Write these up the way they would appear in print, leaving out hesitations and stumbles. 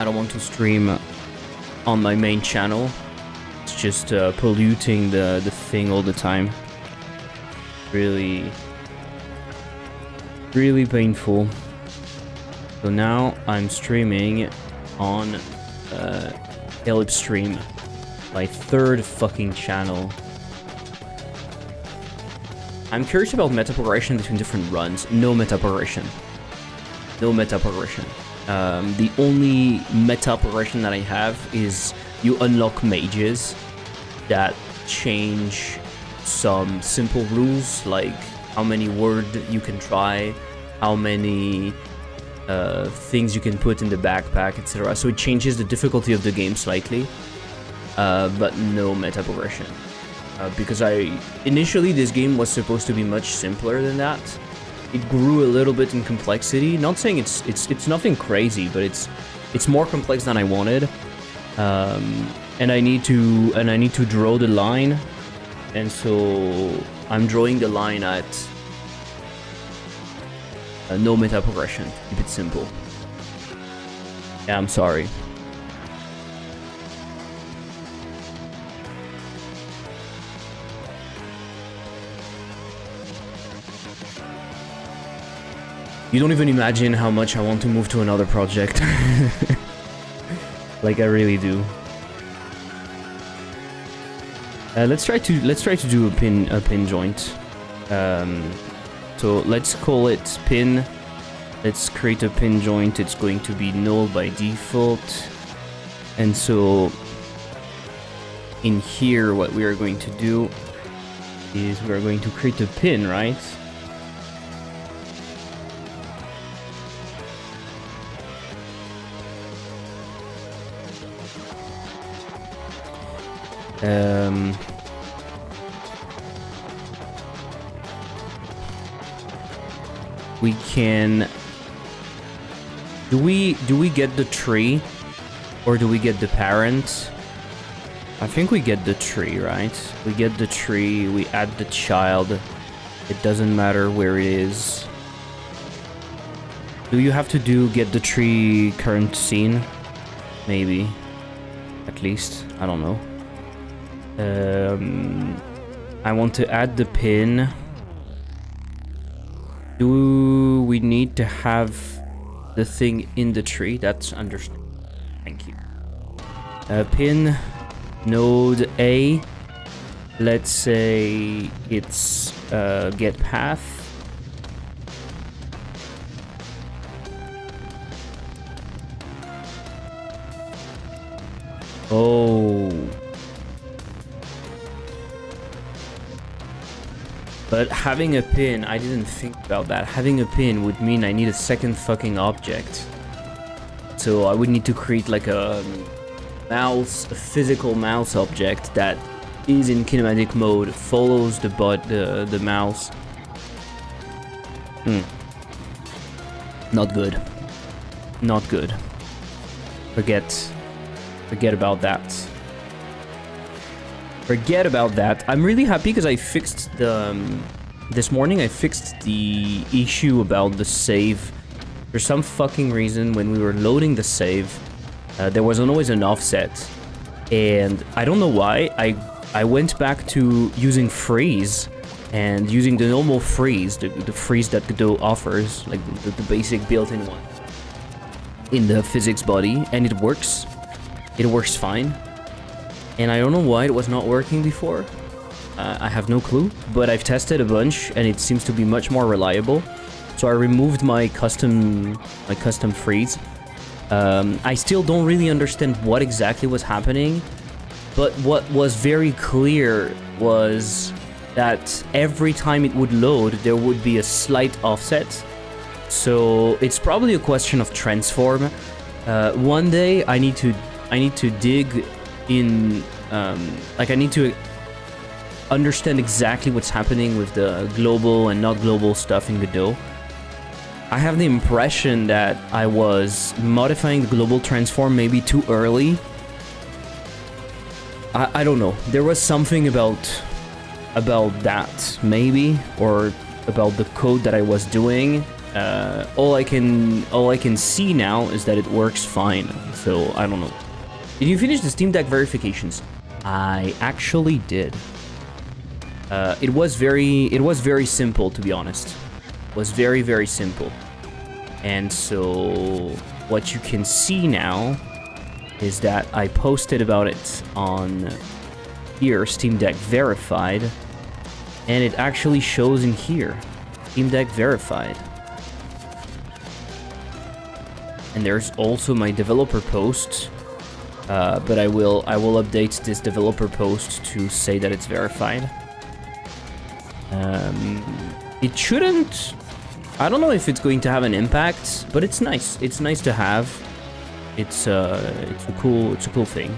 I don't want to stream on my main channel. It's just polluting the thing all the time. Really painful. So now I'm streaming on Ellipse my third fucking channel. I'm curious about meta progression between different runs. No meta progression. No meta progression. The only meta progression that I have is you unlock mages that change some simple rules, like how many words you can try, how many things you can put in the backpack, etc. So it changes the difficulty of the game slightly, but no meta progression. Because initially this game was supposed to be much simpler than that. It grew a little bit in complexity. Not saying it's nothing crazy, but it's more complex than I wanted. And I need to draw the line, and so I'm drawing the line at no meta progression. Keep it simple. Yeah, I'm sorry. You don't even imagine how much I want to move to another project. Like I really do. Let's try to do a pin joint. So let's call it pin. Let's create a pin joint. It's going to be null by default. And so in here, what we are going to do is we are going to create a pin, right? We can... Do we get the tree? Or do we get the parent? I think we get the tree, right? We get the tree, we add the child. It doesn't matter where it is. Do you have to get the tree current scene? Maybe. At least. I don't know. I want to add the pin. Do we need to have the thing in the tree? That's understood. Thank you. Pin node A. Let's say it's get path. Oh. But having a pin, I didn't think about that. Having a pin would mean I need a second fucking object. So I would need to create like a mouse, a physical mouse object that is in kinematic mode, follows the mouse. Not good. Not good. Forget about that. Forget about that. I'm really happy because I fixed this morning I fixed the issue about the save. For some fucking reason, when we were loading the save, there wasn't always an offset. And I don't know why, I went back to using freeze, and using the normal freeze, the freeze that Godot offers, like the basic built-in one, in the physics body, and it works. It works fine. And I don't know why it was not working before. I have no clue, but I've tested a bunch and it seems to be much more reliable. So I removed my custom freeze. I still don't really understand what exactly was happening, but what was very clear was that every time it would load, there would be a slight offset. So it's probably a question of transform. One day I need to dig in, like I need to understand exactly what's happening with the global and not global stuff in Godot. I have the impression that I was modifying the global transform maybe too early. I don't know. There was something about that, maybe, or about the code that I was doing all I can see now is that it works fine. So I don't know. Did you finish the Steam Deck verifications? I actually did. It was very simple, to be honest. It was very, very simple. And so what you can see now is that I posted about it on here, Steam Deck verified, and it actually shows in here, Steam Deck verified. And there's also my developer post, but I will update this developer post to say that it's verified. It shouldn't. I don't know if it's going to have an impact, but it's nice. It's nice to have. It's a cool thing.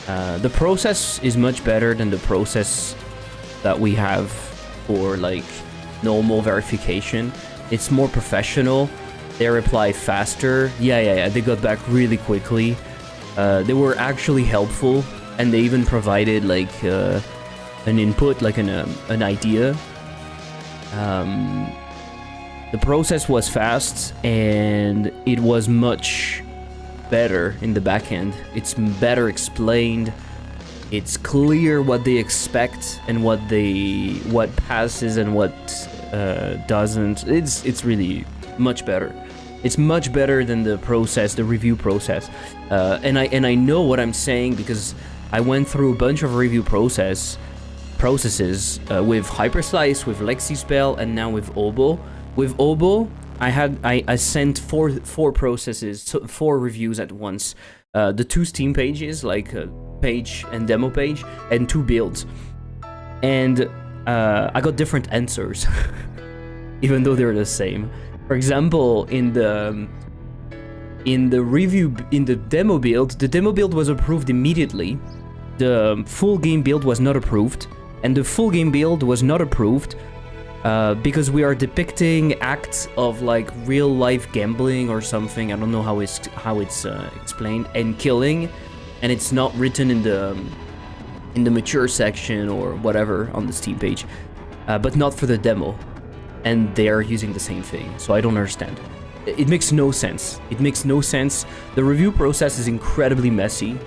The process is much better than the process that we have for like normal verification. It's more professional. They reply faster. Yeah. They got back really quickly. They were actually helpful, and they even provided like an input, like an idea. The process was fast, and it was much better in the back end. It's better explained. It's clear what they expect and what passes and what doesn't. It's really much better. It's much better than the process, the review process. And I know what I'm saying because I went through a bunch of review processes with Hyperslice, with Lexispell, and now with Obo. With Obo, I sent four processes, so 4 reviews at once. The 2 Steam pages, like page and demo page, and 2 builds. And I got different answers, even though they're the same. For example, in the demo build, the demo build was approved immediately. The full game build was not approved, and the full game build was not approved because we are depicting acts of like real life gambling or something. I don't know how it's explained, and killing, and it's not written in the mature section or whatever on the Steam page, but not for the demo, and they're using the same thing. So I don't understand. It makes no sense. It makes no sense. The review process is incredibly messy.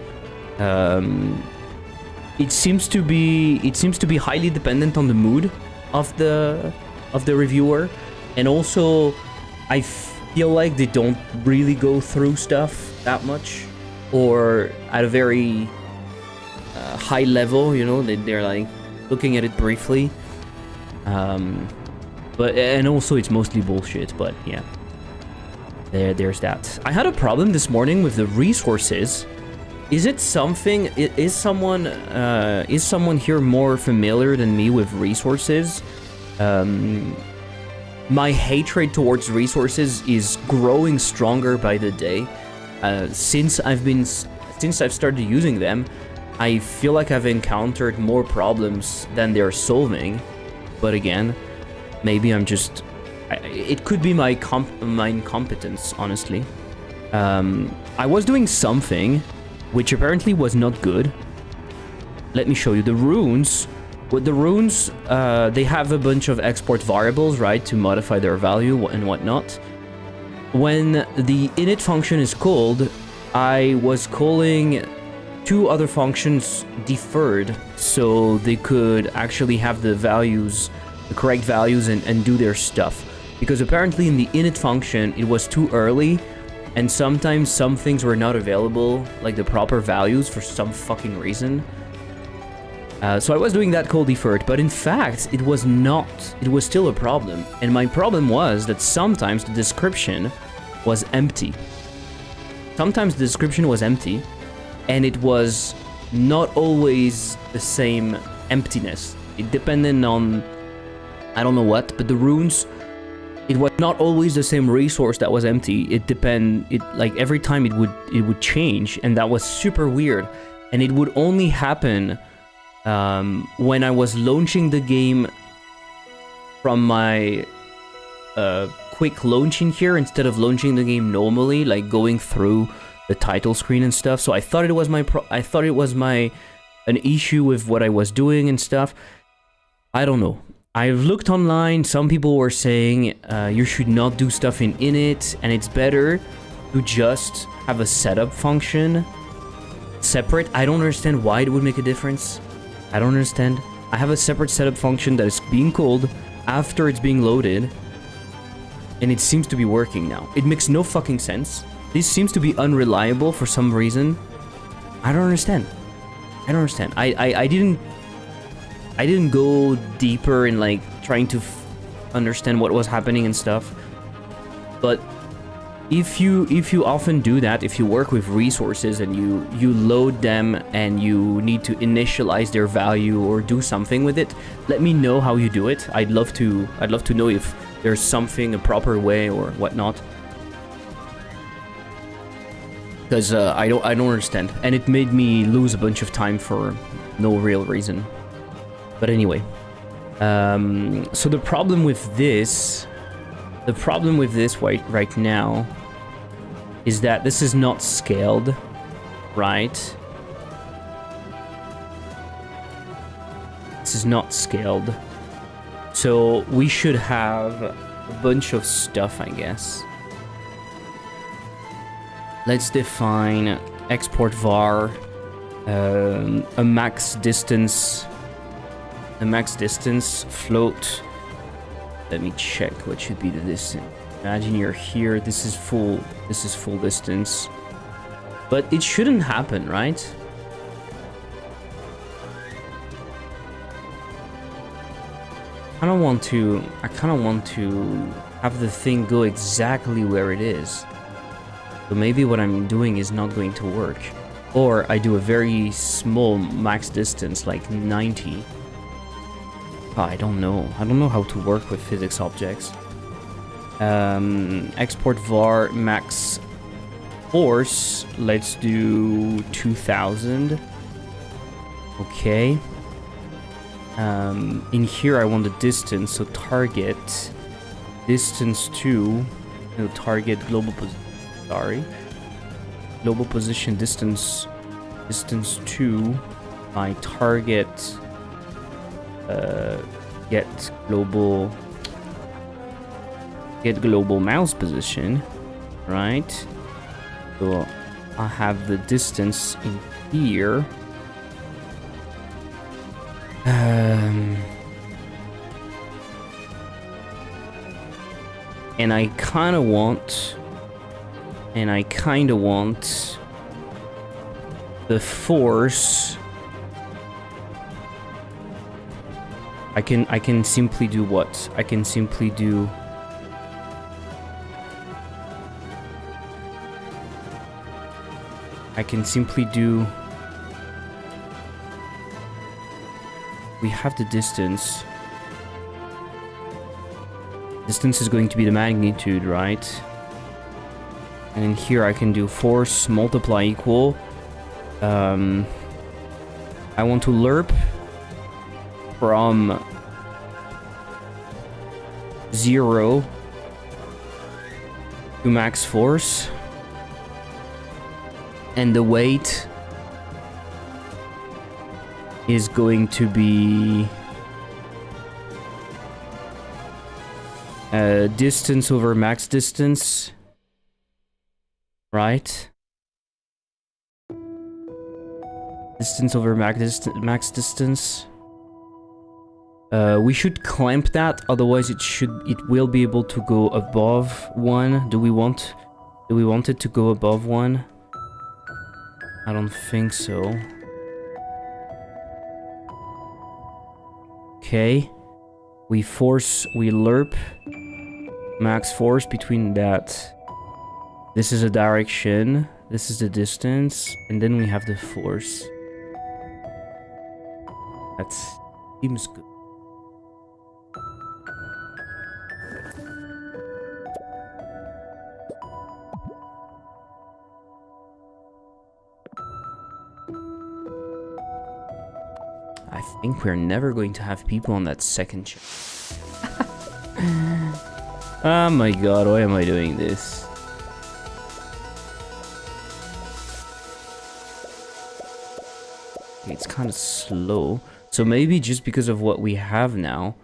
It seems to be highly dependent on the mood of the reviewer, and also I feel like they don't really go through stuff that much, or at a very high level, you know. They're like looking at it briefly, but and also it's mostly bullshit. But yeah, there's that. I had a problem this morning with the resources. Is it something? Is someone here more familiar than me with resources? My hatred towards resources is growing stronger by the day. Since I've started using them, I feel like I've encountered more problems than they're solving. But again, maybe I'm just. It could be my incompetence, honestly. I was doing something which apparently was not good. Let me show you the runes. With the runes, they have a bunch of export variables, right, to modify their value and whatnot. When the init function is called, I was calling 2 other functions deferred, so they could actually have the values, the correct values, and do their stuff. Because apparently in the init function, it was too early, and sometimes some things were not available, like the proper values, for some fucking reason. So I was doing that call deferred, but in fact, it was not. It was still a problem. And my problem was that sometimes the description was empty. Sometimes the description was empty, and it was not always the same emptiness. It depended on, I don't know what, but the runes, it was not always the same resource that was empty. It like every time it would change, and that was super weird. And it would only happen when I was launching the game from my quick launching here instead of launching the game normally, like going through the title screen and stuff. So I thought it was an issue with what I was doing and stuff. I don't know. I've looked online, some people were saying you should not do stuff in init, and it's better to just have a setup function separate. I don't understand why it would make a difference. I don't understand. I have a separate setup function that is being called after it's being loaded, and it seems to be working now. It makes no fucking sense. This seems to be unreliable for some reason. I don't understand. I don't understand. I didn't go deeper in like trying to understand what was happening and stuff. But if you often do that, if you work with resources and you load them and you need to initialize their value or do something with it, let me know how you do it. I'd love to know if there's something, a proper way or whatnot. Because I don't understand, and it made me lose a bunch of time for no real reason. But anyway, so the problem with this right now is that this is not scaled, right? This is not scaled, so we should have a bunch of stuff, I guess. Let's define export var, a max distance float. Let me check what should be the distance. Imagine you're here, this is full distance. But it shouldn't happen, right? I kinda want to have the thing go exactly where it is. So maybe what I'm doing is not going to work. Or I do a very small max distance, like 90. Oh, I don't know. I don't know how to work with physics objects. Export var max force. Let's do 2000. Okay. In here I want the distance, so target distance to, no, target global position. Sorry, global position distance to my target get global mouse position, right? So I have the distance in here. And I kind of want the force. I can simply do what? I can simply do we have the distance. Distance is going to be the magnitude, right? And in here I can do force multiply equal. I want to lerp from 0 to max force. And the weight is going to be distance over max distance. Right? Distance over max distance. We should clamp that, otherwise it will be able to go above 1. Do we want it to go above 1? I don't think so. Okay. We lerp max force between that. This is a direction, this is the distance, and then we have the force. That seems good. I think we're never going to have people on that second channel. Oh my god, why am I doing this? It's kind of slow. So maybe just because of what we have now,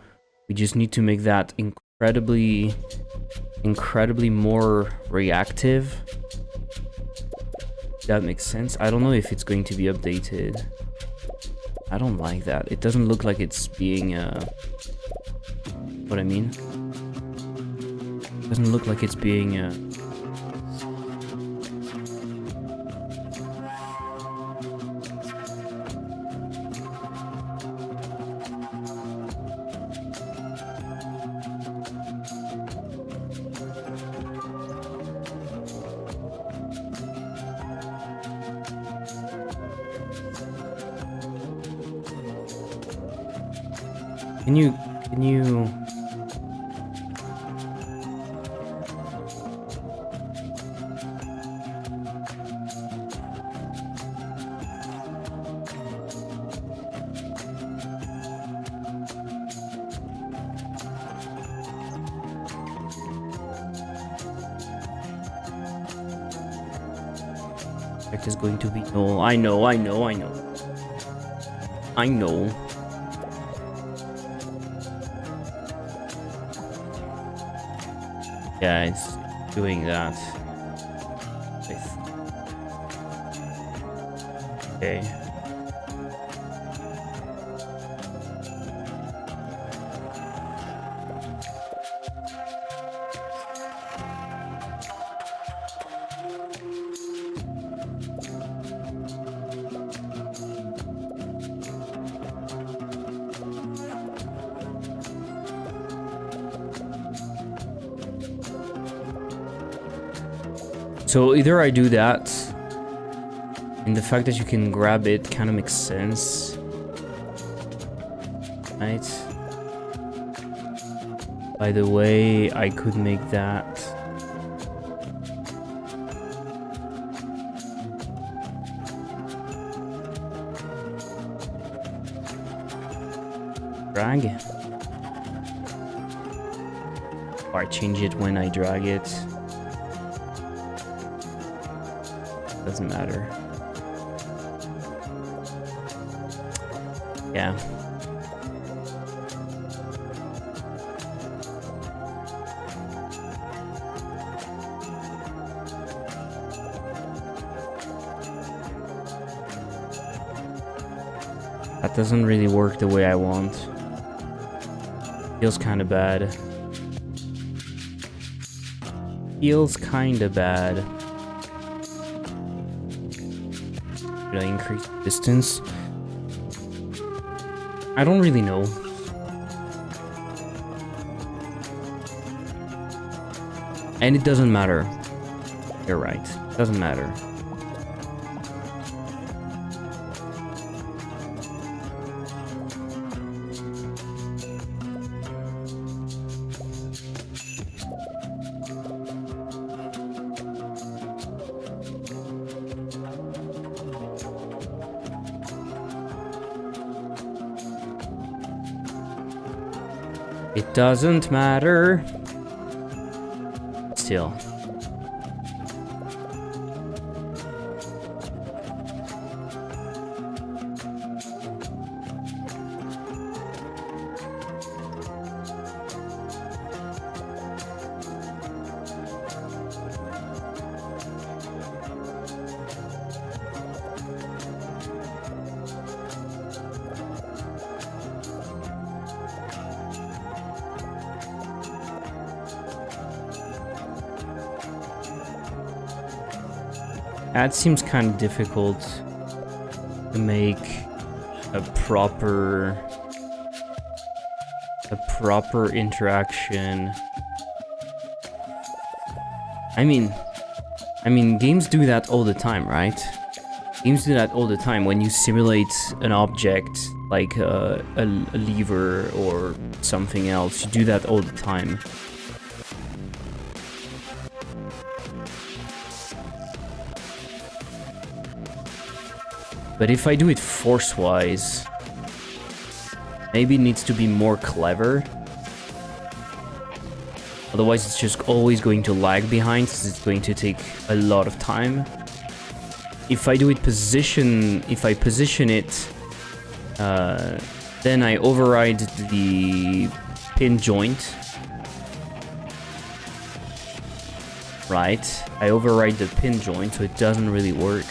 We just need to make that incredibly more reactive. That makes sense. I don't know if it's going to be updated. I don't like that. It doesn't look like it's being what I mean? It doesn't look like it's being Can you Effect is going to be null. I know. Yeah, it's doing that. Okay. So either I do that, and the fact that you can grab it kind of makes sense, right? By the way, I could make that. Drag. Or I change it when I drag it. Doesn't matter. Yeah. That doesn't really work the way I want. Feels kind of bad. Feels kind of bad. Should I increase distance? I don't really know. And it doesn't matter. You're right. It doesn't matter. It doesn't matter. Still. That seems kind of difficult to make a proper interaction. I mean, games do that all the time, right? Games do that all the time when you simulate an object like a lever or something else. You do that all the time. But if I do it force-wise, maybe it needs to be more clever. Otherwise, it's just always going to lag behind, because it's going to take a lot of time. If I do it if I position it, then I override the pin joint. Right. I override the pin joint, so it doesn't really work.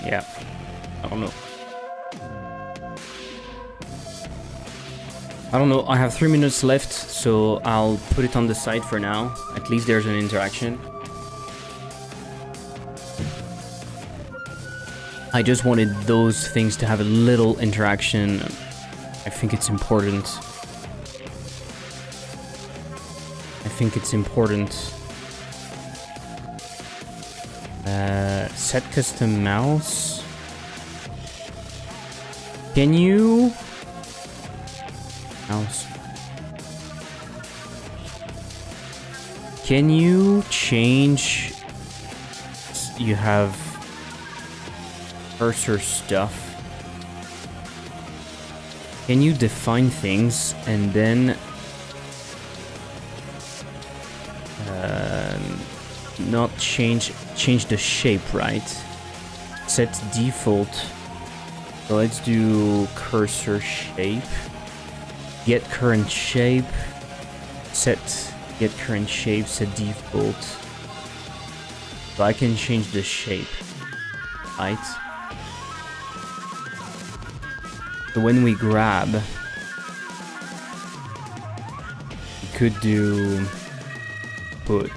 Yeah, I don't know. I have 3 minutes left, so I'll put it on the side for now. At least there's an interaction. I just wanted those things to have a little interaction. I think it's important. Set custom mouse. Can you... Mouse. Can you change... You have... cursor stuff. Can you define things and then... not change the shape, right? Set default. So let's do cursor shape. Get current shape. Set get current shape. Set default. So I can change the shape, right? So when we grab, we could do put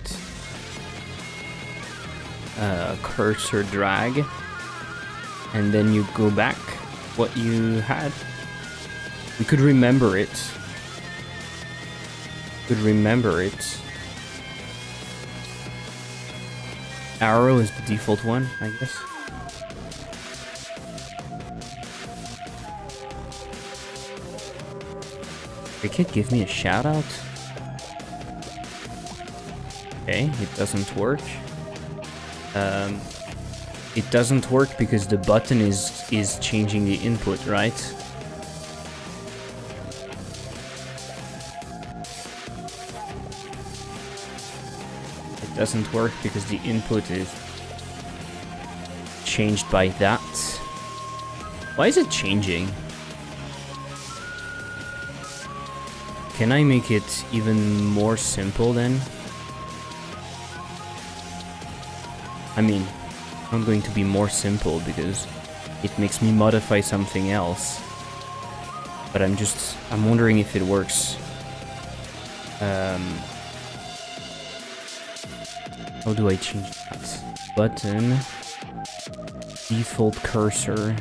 cursor drag, and then you go back what you had. We could remember it. Arrow is the default one, I guess. They could give me a shout out. Okay, it doesn't work. It doesn't work because the button is changing the input, right? It doesn't work because the input is changed by that. Why is it changing? Can I make it even more simple then? I mean, I'm going to be more simple because it makes me modify something else. But I'm wondering if it works. How do I change that? Button, default cursor.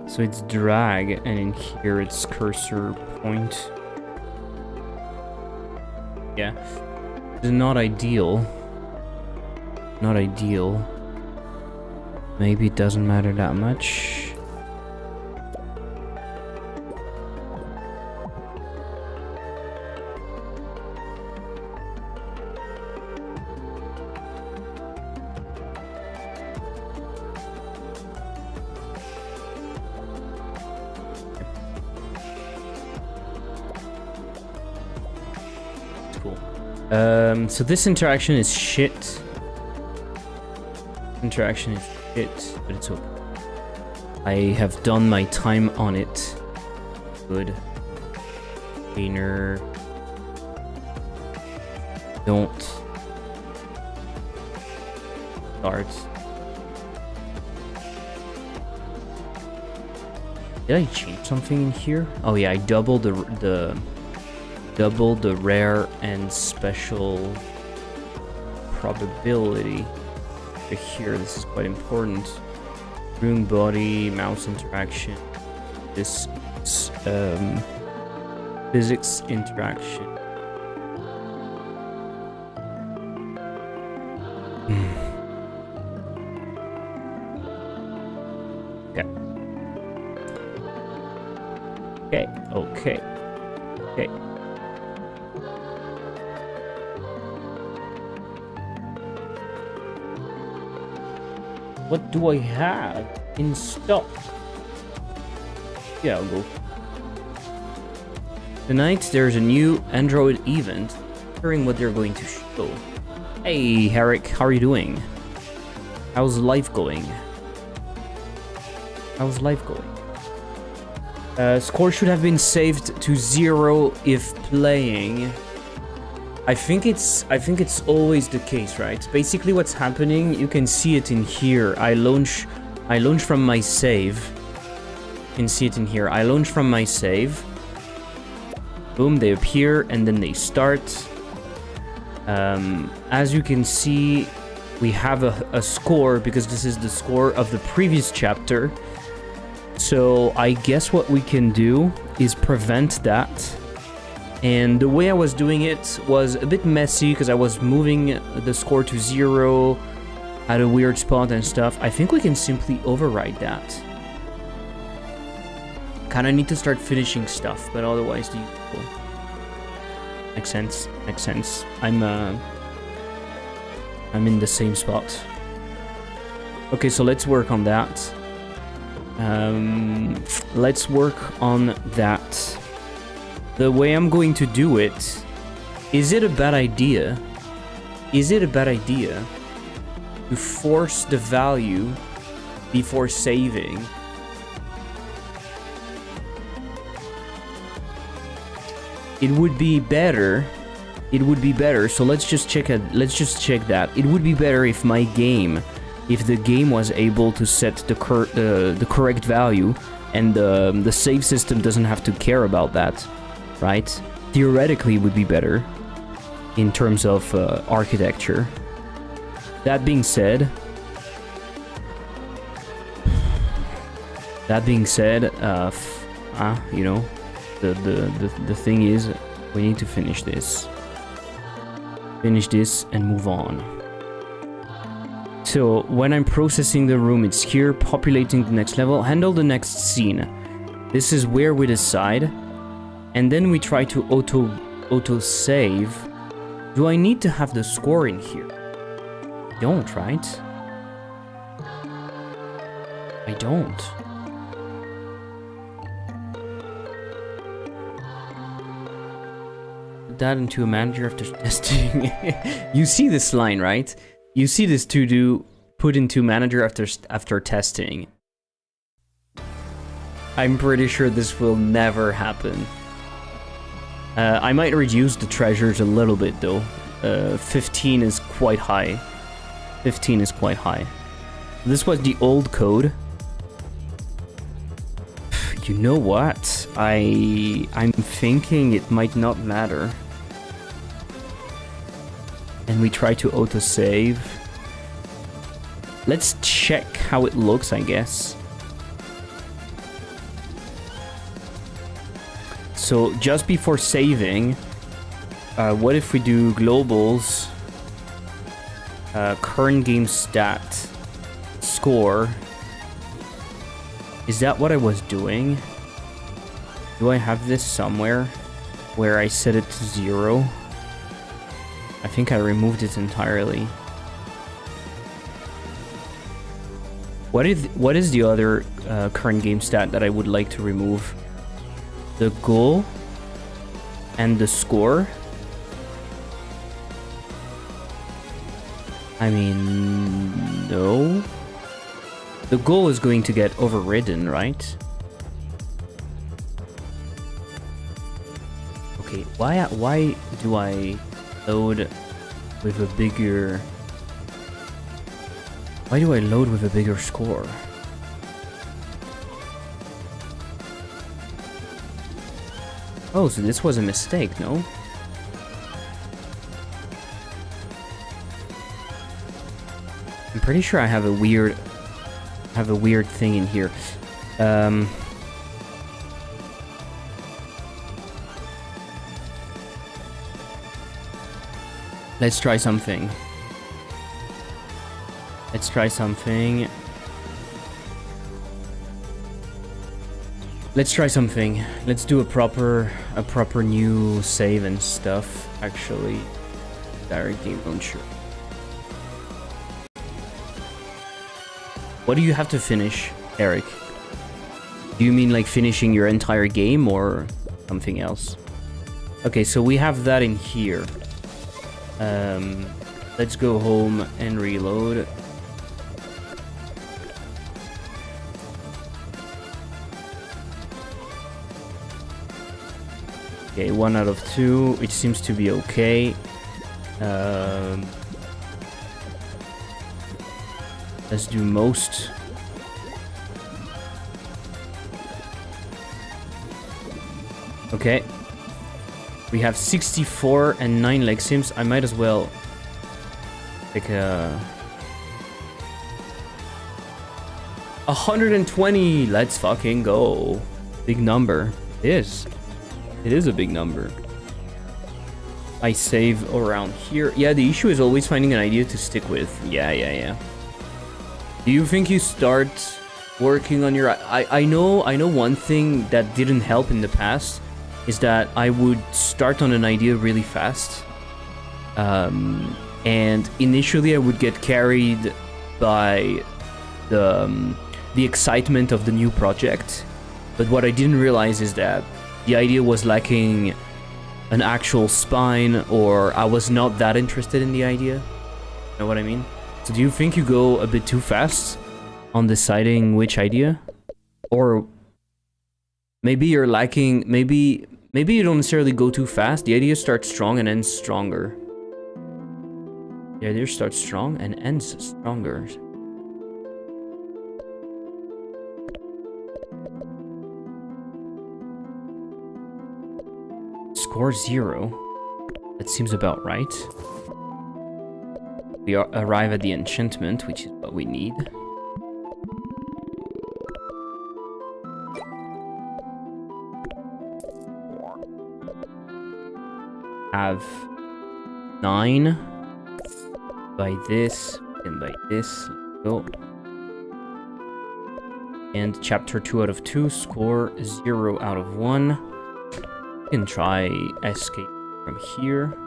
So it's drag, and in here it's cursor point. Yeah, it's not ideal. Not ideal. Maybe it doesn't matter that much. So this interaction is shit. Interaction is shit, but it's okay. I have done my time on it. Good. Cleaner. Don't. Start. Did I change something in here? Oh yeah, I doubled the rare and special probability. Here, this is quite important. Room body, mouse interaction. This is physics interaction. Okay. Okay. What do I have in stock? Yeah, I'll go. Tonight there's a new Android event, hearing what they're going to show. Hey, Herrick, how are you doing? How's life going? Score should have been saved to 0 if playing. I think it's always the case, right? Basically what's happening, you can see it in here. I launch from my save. You can see it in here. I launch from my save. Boom, they appear and then they start. As you can see, we have a score because this is the score of the previous chapter. So I guess what we can do is prevent that. And the way I was doing it was a bit messy because I was moving the score to 0 at a weird spot and stuff. I think we can simply override that. Kinda need to start finishing stuff, but otherwise the usual. Makes sense. I'm in the same spot. Okay, so let's work on that. Let's work on that. The way I'm going to do it, is it a bad idea to force the value before saving? It would be better, so let's just check that. It would be better if the game was able to set the correct value and the save system doesn't have to care about that. Right? Theoretically, it would be better in terms of architecture. That being said, you know, the thing is, we need to finish this and move on. So when I'm processing the room, it's here, populating the next level, handle the next scene. This is where we decide. And then we try to auto save. Do I need to have the score in here? Don't, right? I don't. Put that into a manager after testing. You see this line, right? You see this to do put into manager after testing. I'm pretty sure this will never happen. I might reduce the treasures a little bit though. 15 is quite high. This was the old code. You know what? I'm thinking it might not matter. And we try to autosave. Let's check how it looks, I guess. So just before saving, what if we do globals, current game stat, score? Is that what I was doing? Do I have this somewhere where I set it to 0? I think I removed it entirely. What is the other current game stat that I would like to remove? The goal and the score. I mean, no. The goal is going to get overridden, right? Okay, why do I load with a bigger... Why do I load with a bigger score? Oh, so this was a mistake, no? I'm pretty sure I have a weird have a weird thing in here. Let's try something. Let's try something. Let's try something. Let's do a proper new save and stuff. Actually, direct game launcher. What do you have to finish, Eric? Do you mean like finishing your entire game or something else? Okay, so we have that in here. Let's go home and reload. Okay, 1 out of 2, which seems to be okay. Let's do most. Okay. We have 64 and 9 leg sims. I might as well pick a 120. Let's fucking go. Big number. It is. It is a big number. I save around here. Yeah, the issue is always finding an idea to stick with. Yeah. Do you think you start working on your... I know one thing that didn't help in the past is that I would start on an idea really fast. And initially I would get carried by the excitement of the new project. But what I didn't realize is that the idea was lacking an actual spine, or I was not that interested in the idea. You know what I mean? So do you think you go a bit too fast on deciding which idea? Or maybe you're lacking, maybe you don't necessarily go too fast. The idea starts strong and ends stronger. The idea starts strong and ends stronger. Score 0. That seems about right. We arrive at the enchantment, which is what we need. Have 9 by this and by this. Let's go. And chapter 2 out of 2, score 0 out of 1. You can try escape from here.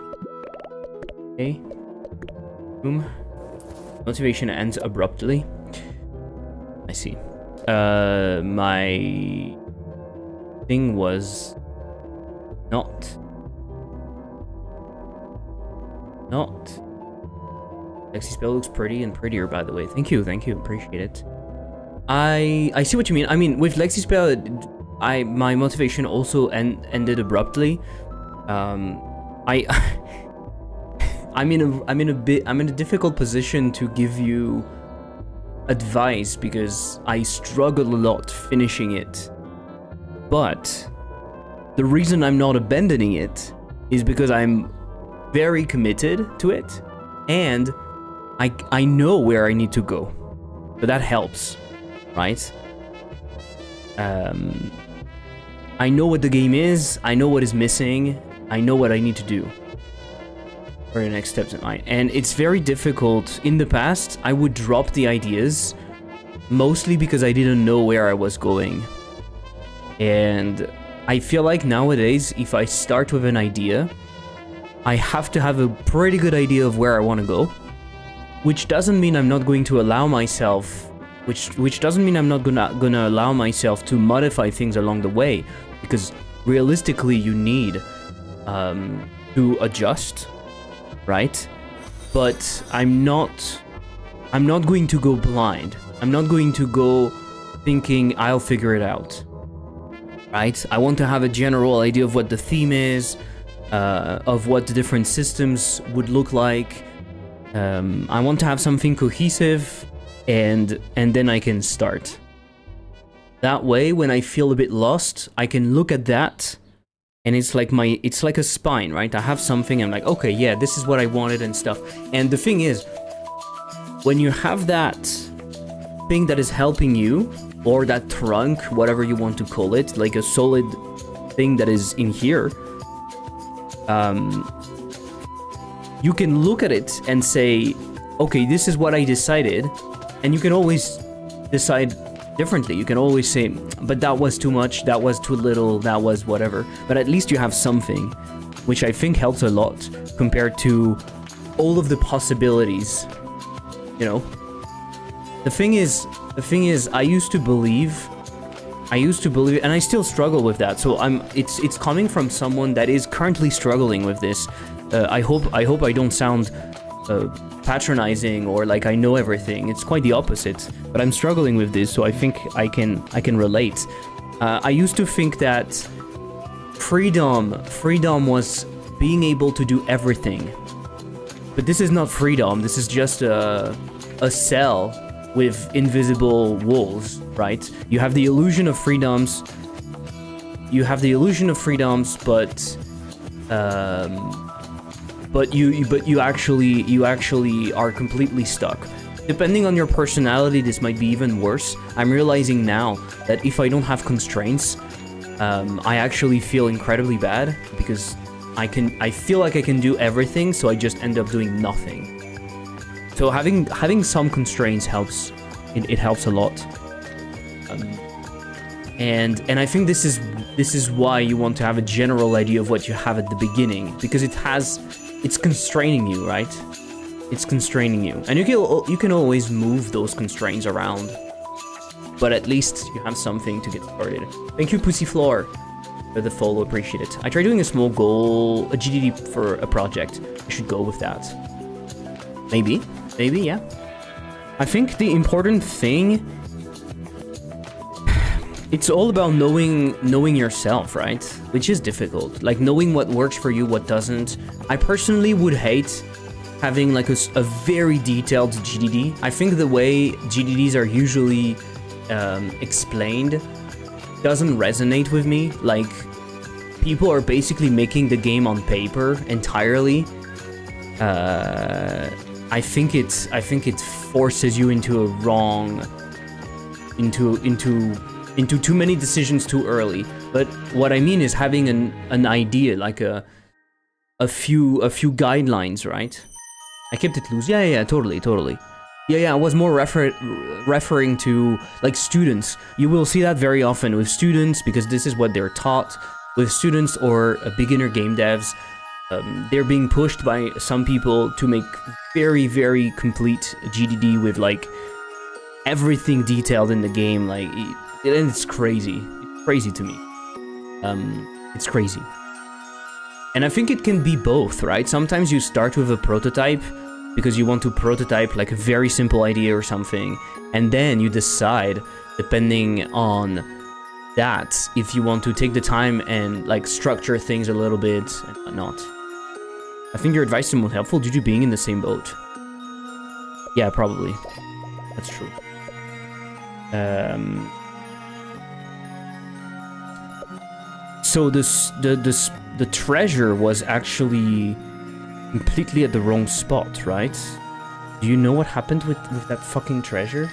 Okay. Boom. Motivation ends abruptly. I see. My thing was not. Lexispell looks pretty and prettier, by the way. Thank you, appreciate it. I see what you mean. I mean, with Lexispell, my motivation also ended abruptly. I'm in a difficult position to give you advice because I struggle a lot finishing it. But the reason I'm not abandoning it is because I'm very committed to it, and I know where I need to go. So that helps, right? I know what the game is, I know what is missing, I know what I need to do for the next steps in line. And it's very difficult. In the past, I would drop the ideas, mostly because I didn't know where I was going. And I feel like nowadays, if I start with an idea, I have to have a pretty good idea of where I want to go, which doesn't mean I'm not going to allow myself, which doesn't mean I'm not gonna allow myself to modify things along the way, because realistically you need to adjust, right? But I'm not going to go blind. I'm not going to go thinking I'll figure it out, right? I want to have a general idea of what the theme is, of what the different systems would look like. I want to have something cohesive, and then I can start. That way, when I feel a bit lost, I can look at that, and it's like a spine, right? I have something, I'm like, okay, yeah, this is what I wanted and stuff. And the thing is, when you have that thing that is helping you, or that trunk, whatever you want to call it, like a solid thing that is in here, you can look at it and say, okay, this is what I decided, and you can always decide differently. You can always say, but that was too much, that was too little, that was whatever. But at least you have something, which I think helps a lot compared to all of the possibilities, you know? The thing is, I used to believe, and I still struggle with that. So it's coming from someone that is currently struggling with this. I hope I don't sound patronizing or like I know everything. It's quite the opposite. But I'm struggling with this, so I think I can relate. I used to think that freedom was being able to do everything. But this is not freedom. This is just a cell with invisible walls, right? You have the illusion of freedoms. But you actually are completely stuck. Depending on your personality, this might be even worse. I'm realizing now that if I don't have constraints, I actually feel incredibly bad because I feel like I can do everything, so I just end up doing nothing. So having some constraints helps. It helps a lot. And I think this is why you want to have a general idea of what you have at the beginning, because it's constraining you, right? It's constraining you, and you can always move those constraints around, but at least you have something to get started. Thank you, Pussy Floor, for the follow. Appreciate it. I tried doing a small goal, a GDD for a project. I should go with that. Maybe, yeah. I think the important thing, it's all about knowing yourself, right? Which is difficult. Like knowing what works for you, what doesn't. I personally would hate having like a very detailed GDD. I think the way GDDs are usually explained doesn't resonate with me. Like people are basically making the game on paper entirely. I think it forces you into a wrong, into too many decisions too early. But what I mean is having an idea, like a few guidelines, right? I kept it loose. Yeah, totally. Yeah, I was more referring to like students. You will see that very often with students because this is what they're taught. With students or beginner game devs, they're being pushed by some people to make very, very complete GDD with like everything detailed in the game. Like, and it's crazy. It's crazy to me. It's crazy. And I think it can be both, right? Sometimes you start with a prototype because you want to prototype like a very simple idea or something, and then you decide, depending on that, if you want to take the time and like structure things a little bit and whatnot. I think your advice to them was helpful due to being in the same boat. Yeah, probably. That's true. So the treasure was actually completely at the wrong spot, right? Do you know what happened with that fucking treasure?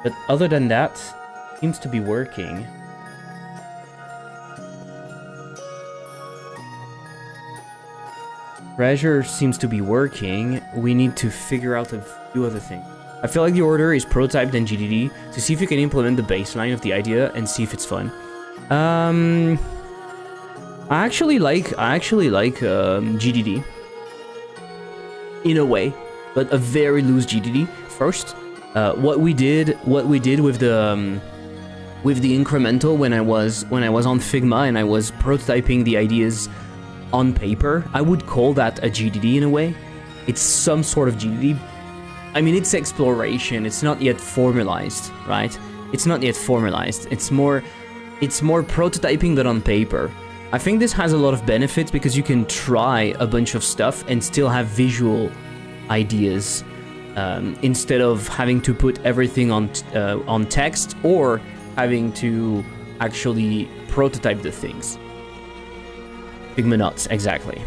But other than that, seems to be working. Treasure seems to be working. We need to figure out a few other things. I feel like the order is prototype then GDD to see if you can implement the baseline of the idea and see if it's fun. I actually like GDD in a way, but a very loose GDD first. What we did with the incremental when I was on Figma and I was prototyping the ideas on paper, I would call that a GDD in a way. It's some sort of GDD. I mean, it's exploration. It's not yet formalized, right? It's not yet formalized. It's more prototyping but on paper. I think this has a lot of benefits because you can try a bunch of stuff and still have visual ideas instead of having to put everything on text or having to actually prototype the things. Figma nuts, exactly.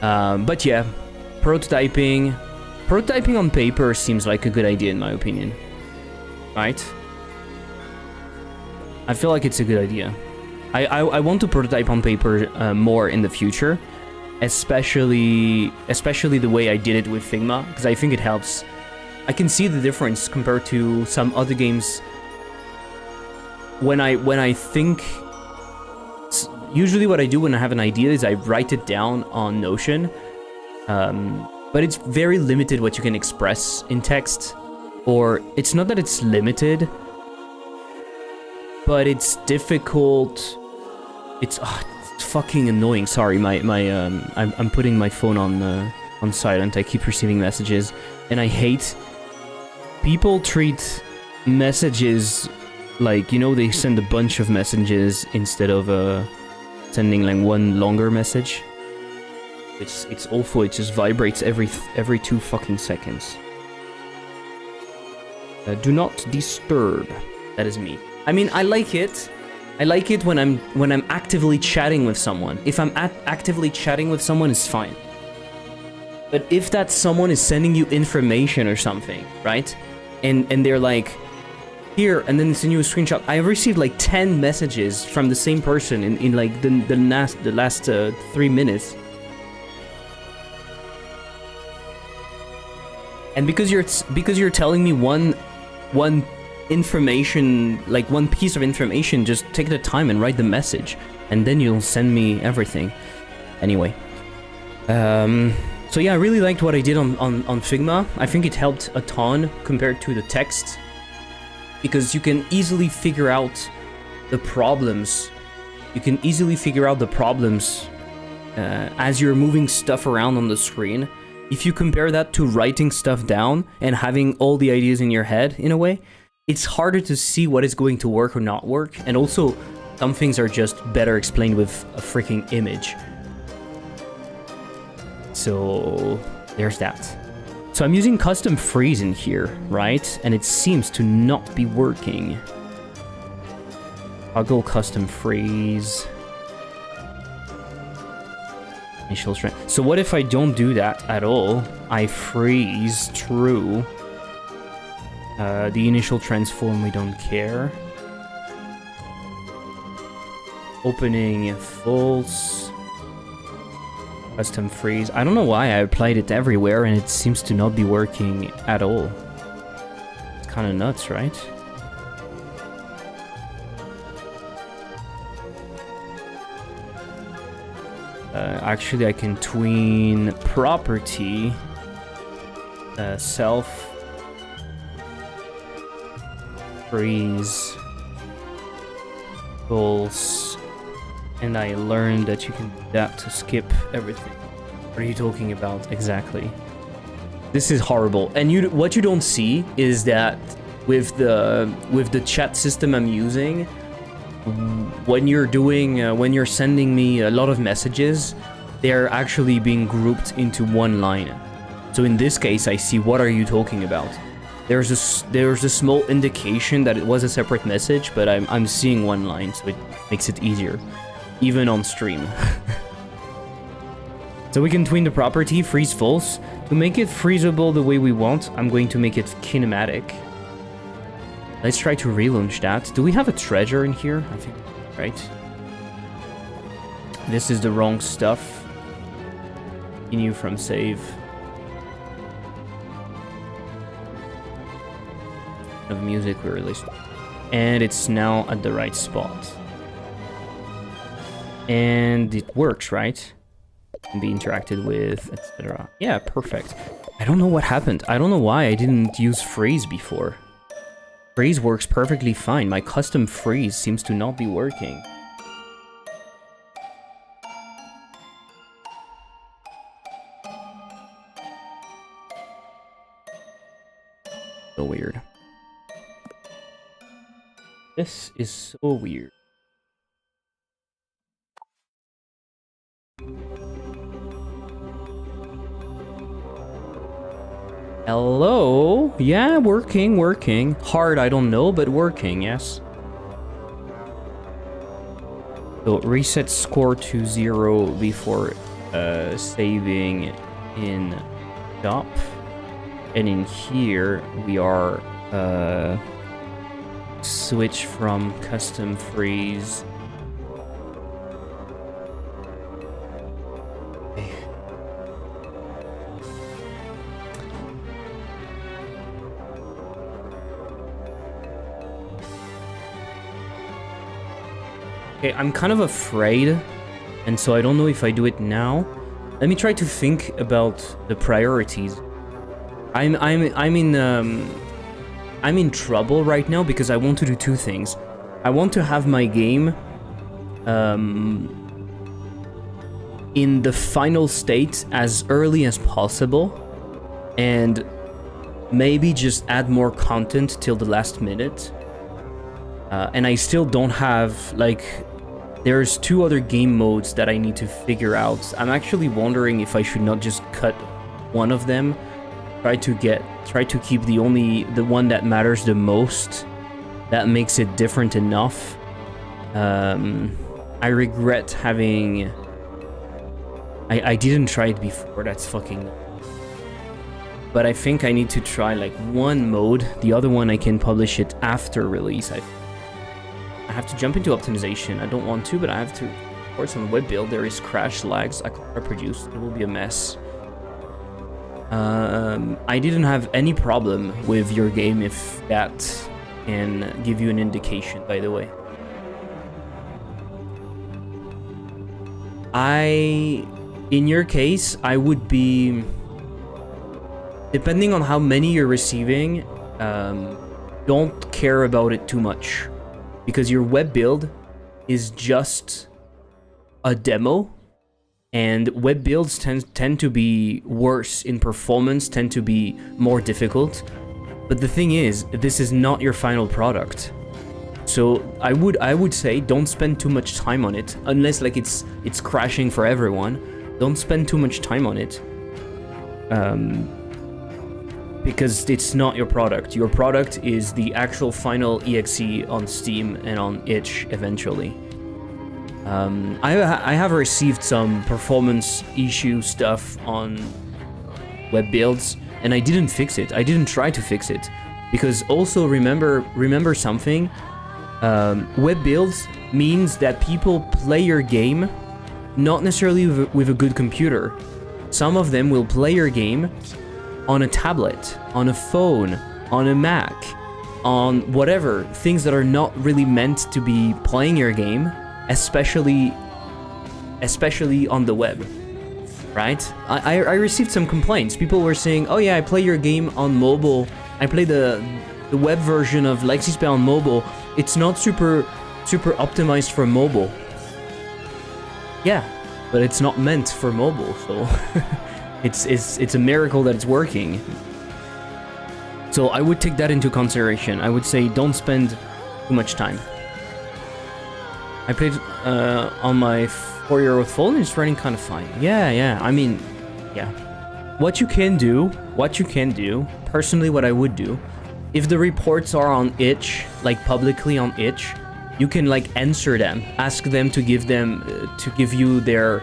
But yeah, prototyping, prototyping on paper seems like a good idea in my opinion. Right? I feel like it's a good idea. I want to prototype on paper more in the future, especially the way I did it with Figma, because I think it helps. I can see the difference compared to some other games. When I think, usually what I do when I have an idea is I write it down on Notion, but it's very limited what you can express in text, or it's not that it's limited, but it's difficult. It's fucking annoying. Sorry, I'm putting my phone on silent. I keep receiving messages, and I hate people treat messages like, you know, they send a bunch of messages instead of sending like one longer message. It's awful. It just vibrates every 2 fucking seconds. Do not disturb. That is me. I mean, I like it. I like it when I'm actively chatting with someone. If I'm actively chatting with someone, it's fine. But if that someone is sending you information or something, right? And they're like, here, and then send you a screenshot. I received like 10 messages from the same person in like the last 3 minutes. And because you're telling me one information, like one piece of information, just take the time and write the message, and then you'll send me everything. Anyway, so yeah, I really liked what I did on Figma. I think it helped a ton compared to the text, because you can easily figure out the problems. You can easily figure out the problems as you're moving stuff around on the screen. If you compare that to writing stuff down and having all the ideas in your head, in a way, it's harder to see what is going to work or not work, and also some things are just better explained with a freaking image. So there's that. So I'm using custom freeze in here, right? And it seems to not be working. Toggle custom freeze. Initial strength. So what if I don't do that at all? I freeze true. The initial transform, we don't care. Opening false. Custom freeze. I don't know why I applied it everywhere and it seems to not be working at all. It's kind of nuts, right? Actually, I can tween property, self, freeze, false, and I learned that you can do that to skip everything. What are you talking about exactly? This is horrible. And what you don't see is that with the chat system I'm using, when you're sending me a lot of messages, they're actually being grouped into one line. So in this case, I see what are you talking about. There's a small indication that it was a separate message, but I'm seeing one line, so it makes it easier, even on stream. So we can tween the property, freeze false. To make it freezable the way we want, I'm going to make it kinematic. Let's try to relaunch that. Do we have a treasure in here? I think, right? This is the wrong stuff. Continue from save. Of music we released. And it's now at the right spot. And it works, right? Can be interacted with, etc. Yeah, perfect. I don't know what happened. I don't know why I didn't use freeze before. Freeze works perfectly fine. My custom freeze seems to not be working. So weird. This is so weird. Hello? Yeah, working. Hard, I don't know, but working, yes. So reset score to 0 before saving in shop. And in here, we are switch from custom freeze. Okay, I'm kind of afraid, and so I don't know if I do it now. Let me try to think about the priorities. I'm in trouble right now because I want to do two things. I want to have my game in the final state as early as possible, and maybe just add more content till the last minute. And I still don't have, like, there's 2 other game modes that I need to figure out. I'm actually wondering if I should not just cut one of them. Try to keep the one that matters the most. That makes it different enough. I regret having... I didn't try it before, that's fucking... But I think I need to try, like, one mode. The other one I can publish it after release. I have to jump into optimization. I don't want to, but I have to. Of course, on the web build, there is crash lags. I could reproduce. It will be a mess. I didn't have any problem with your game, if that can give you an indication, by the way. In your case, I would be... Depending on how many you're receiving, don't care about it too much. Because your web build is just a demo, and web builds tend to be worse in performance, tend to be more difficult. But the thing is, this is not your final product. So I would say don't spend too much time on it, unless like it's crashing for everyone. Don't spend too much time on it. Because it's not your product. Your product is the actual final EXE on Steam and on itch eventually. I have received some performance issue stuff on web builds, and I didn't fix it. I didn't try to fix it. Because also remember something, web builds means that people play your game not necessarily with a good computer. Some of them will play your game on a tablet, on a phone, on a Mac, on whatever, things that are not really meant to be playing your game, especially on the web, right? I received some complaints. People were saying, oh yeah, I play your game on mobile, I play the web version of Lexispell on mobile, it's not super optimized for mobile. Yeah, but it's not meant for mobile, so... It's a miracle that it's working. So I would take that into consideration. I would say don't spend too much time. I played on my 4-year-old phone and it's running kind of fine. Yeah, I mean, yeah. What you can do, personally what I would do, if the reports are on itch, like publicly on itch, you can like answer them, ask them to give you their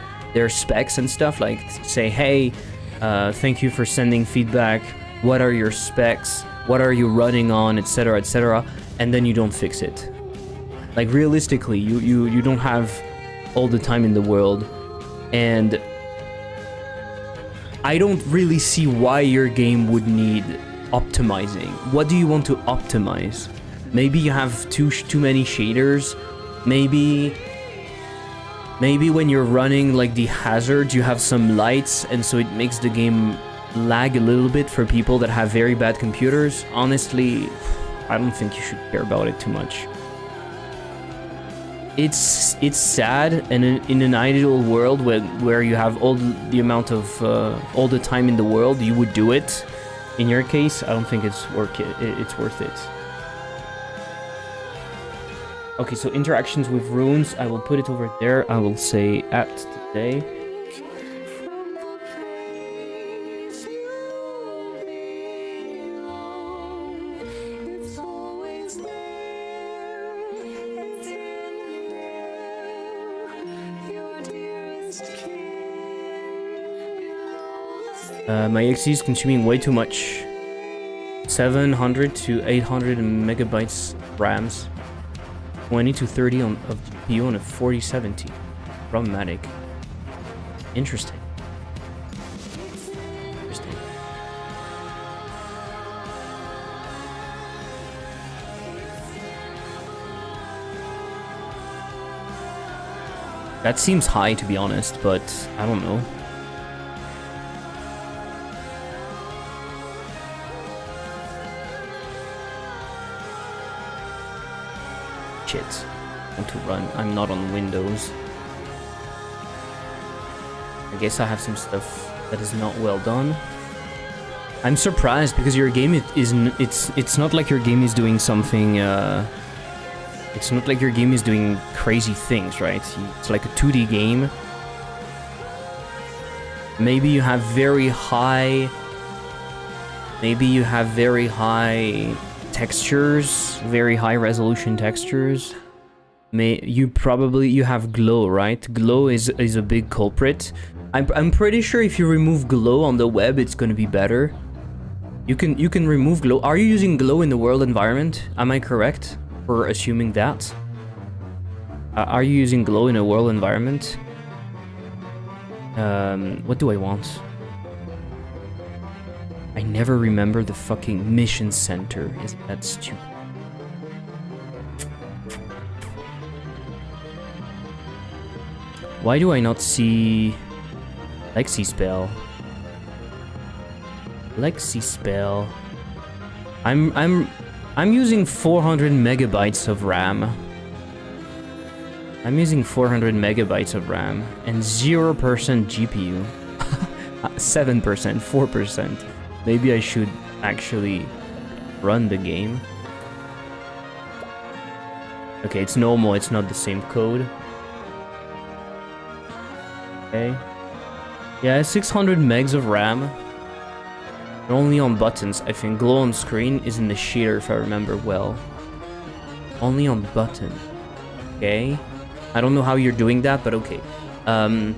specs and stuff, like say, hey, thank you for sending feedback, what are your specs, what are you running on, etc, etc, and then you don't fix it. Like realistically, you don't have all the time in the world, and I don't really see why your game would need optimizing. What do you want to optimize? Maybe you have too many shaders, Maybe when you're running like the hazards, you have some lights, and so it makes the game lag a little bit for people that have very bad computers. Honestly, I don't think you should care about it too much. It's sad, and in an ideal world where you have all the amount of all the time in the world, you would do it. In your case, I don't think it's worth it. Okay, so interactions with runes, I will put it over there. I will say at today. My EXE is consuming way too much 700 to 800 megabytes RAMs. 20 to 30 of GPU on a 4070. Problematic. Interesting. That seems high, to be honest, but I don't know. Shit. I want to run. I'm not on Windows. I guess I have some stuff that is not well done. I'm surprised because your game it's not like your game is doing something it's not like your game is doing crazy things, right? It's like a 2D game. Maybe you have very high textures, very high resolution textures. You have glow, right? Glow is a big culprit. I'm pretty sure if you remove glow on the web, it's gonna be better. You can remove glow. Are you using glow in the world environment? Am I correct for assuming that? Are you using glow in a world environment? What do I want? I never remember the fucking mission center. Isn't that stupid? Why do I not see Lexispell? Lexispell. I'm using 400 megabytes of RAM. I'm using 400 megabytes of RAM and 0% GPU. 7%, 4%. Maybe I should actually run the game. Okay, it's normal, it's not the same code. Okay. Yeah, 600 megs of RAM. Only on buttons. I think glow on screen is in the shader if I remember well. Only on button. Okay. I don't know how you're doing that, but okay. I've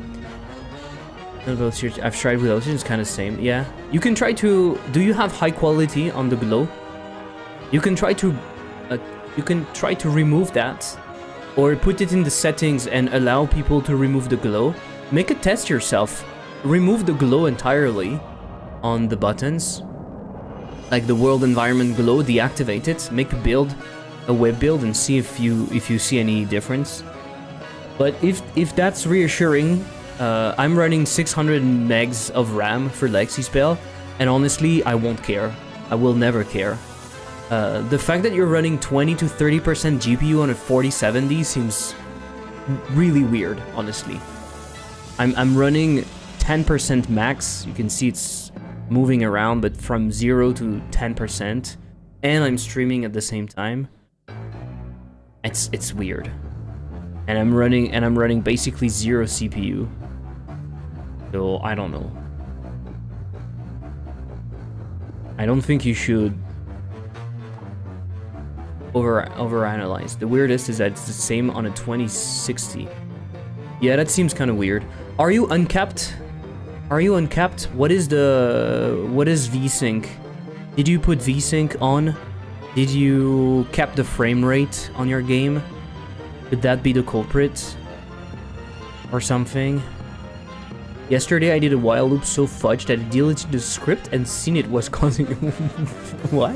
tried without it, it's kind of same. Yeah. You can try to... Do you have high quality on the glow? You can try to remove that. Or put it in the settings and allow people to remove the glow. Make a test yourself. Remove the glow entirely on the buttons, like the world environment glow, deactivate it, make a web build and see if you see any difference. But if that's reassuring, I'm running 600 megs of RAM for Lexispell, and honestly I won't care. I will never care. The fact that you're running 20 to 30% GPU on a 4070 seems really weird, honestly. I'm running 10% max. You can see it's moving around, but from 0 to 10%, and I'm streaming at the same time. It's weird, and I'm running basically 0 CPU. So I don't know. I don't think you should overanalyze. The weirdest is that it's the same on a 2060. Yeah, that seems kind of weird. Are you uncapped? Are you uncapped? What is VSync? Did you put VSync on? Did you cap the frame rate on your game? Could that be the culprit? Or something? Yesterday I did a while loop so fudged that it deleted the script and seen it was causing... What?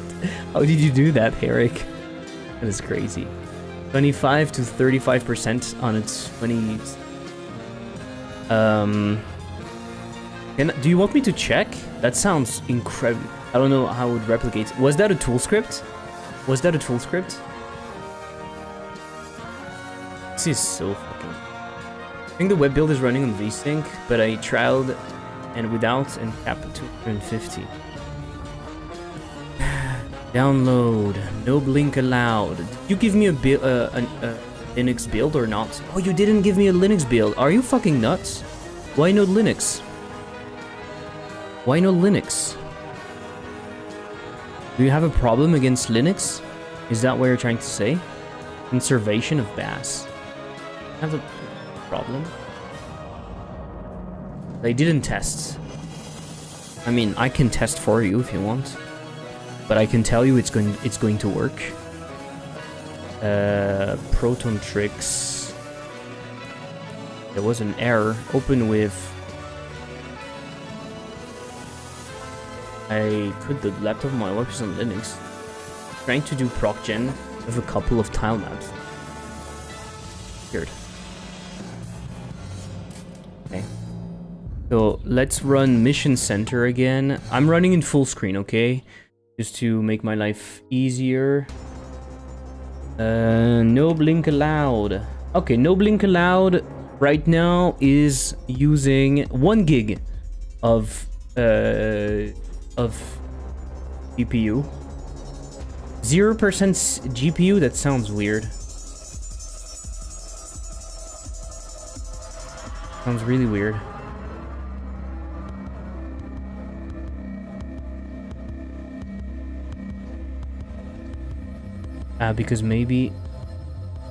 How did you do that, Eric? That is crazy. 25 to 35% on its 20... do you want me to check? That sounds incredible. I don't know how it would replicate. Was that a tool script? Was that a tool script? This is so fucking... I think the web build is running on VSync, but I trialed and without and capped at 250. Download. No blink allowed. Did you give me a Linux build or not? Oh, you didn't give me a Linux build. Are you fucking nuts? Why no Linux? Why no Linux? Do you have a problem against Linux? Is that what you're trying to say? Conservation of bass. I have a problem. They didn't test. I mean, I can test for you if you want. but I can tell you it's going to work. Proton tricks. There was an error. Open with. I could the laptop of my wife is on Linux. Trying to do proc gen with a couple of tile maps. Weird. Okay. So let's run Mission Center again. I'm running in full screen, okay? Just to make my life easier. No blink allowed. Okay, no blink allowed right now is using 1 gig of GPU. 0% GPU, that sounds weird. Sounds really weird. Because maybe...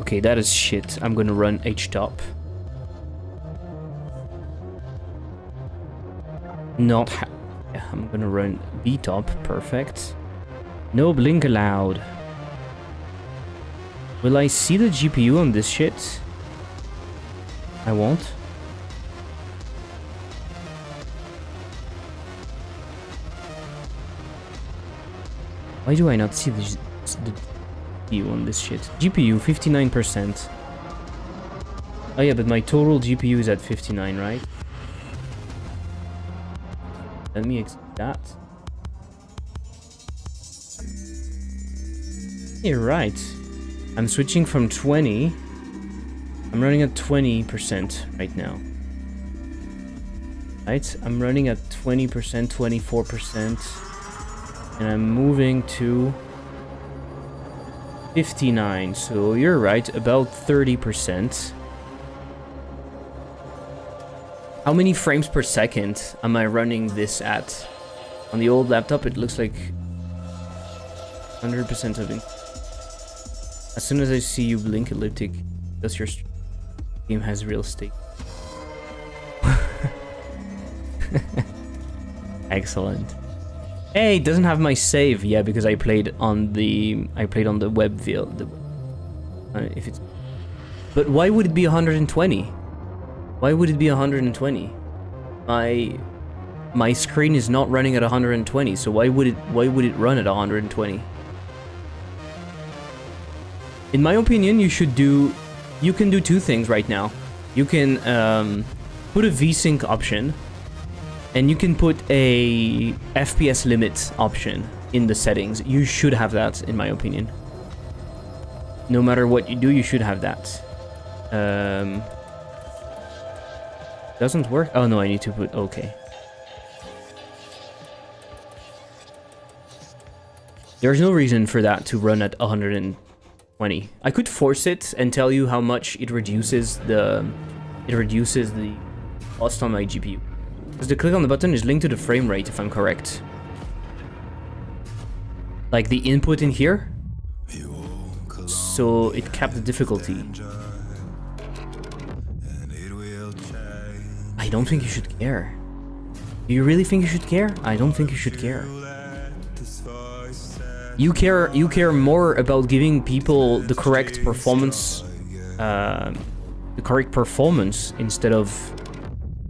Okay, that is shit. I'm gonna run H-top. Not yeah, I'm gonna run B-top. Perfect. No blink allowed. Will I see the GPU on this shit? I won't. Why do I not see the GPU on this shit? GPU 59%. Oh yeah, but my total GPU is at 59, right? Let me exit that. You're right. I'm switching from 20. I'm running at 20% right now. Right? I'm running at 20%, 24%. And I'm moving to 59. So you're right, about 30%. How many frames per second am I running this at? On the old laptop, it looks like 100% of it. As soon as I see you blink elliptic, that's your game has real stake. Excellent. Hey, it doesn't have my save. Yeah, because I played on the web via the. If it's. But why would it be 120? Why would it be 120? My screen is not running at 120, so why would it run at 120? In my opinion, you can do 2 things right now. You can put a VSync option, and you can put a FPS limit option in the settings. You should have that, in my opinion. No matter what you do, you should have that. Doesn't work? Oh no, I need to put okay. There's no reason for that to run at 120. I could force it and tell you how much it reduces the cost on my GPU. Because the click on the button is linked to the frame rate, if I'm correct. Like the input in here. So it capped the difficulty. I don't think you should care. Do you really think you should care? I don't think you should care. You care more about giving people the correct performance, instead of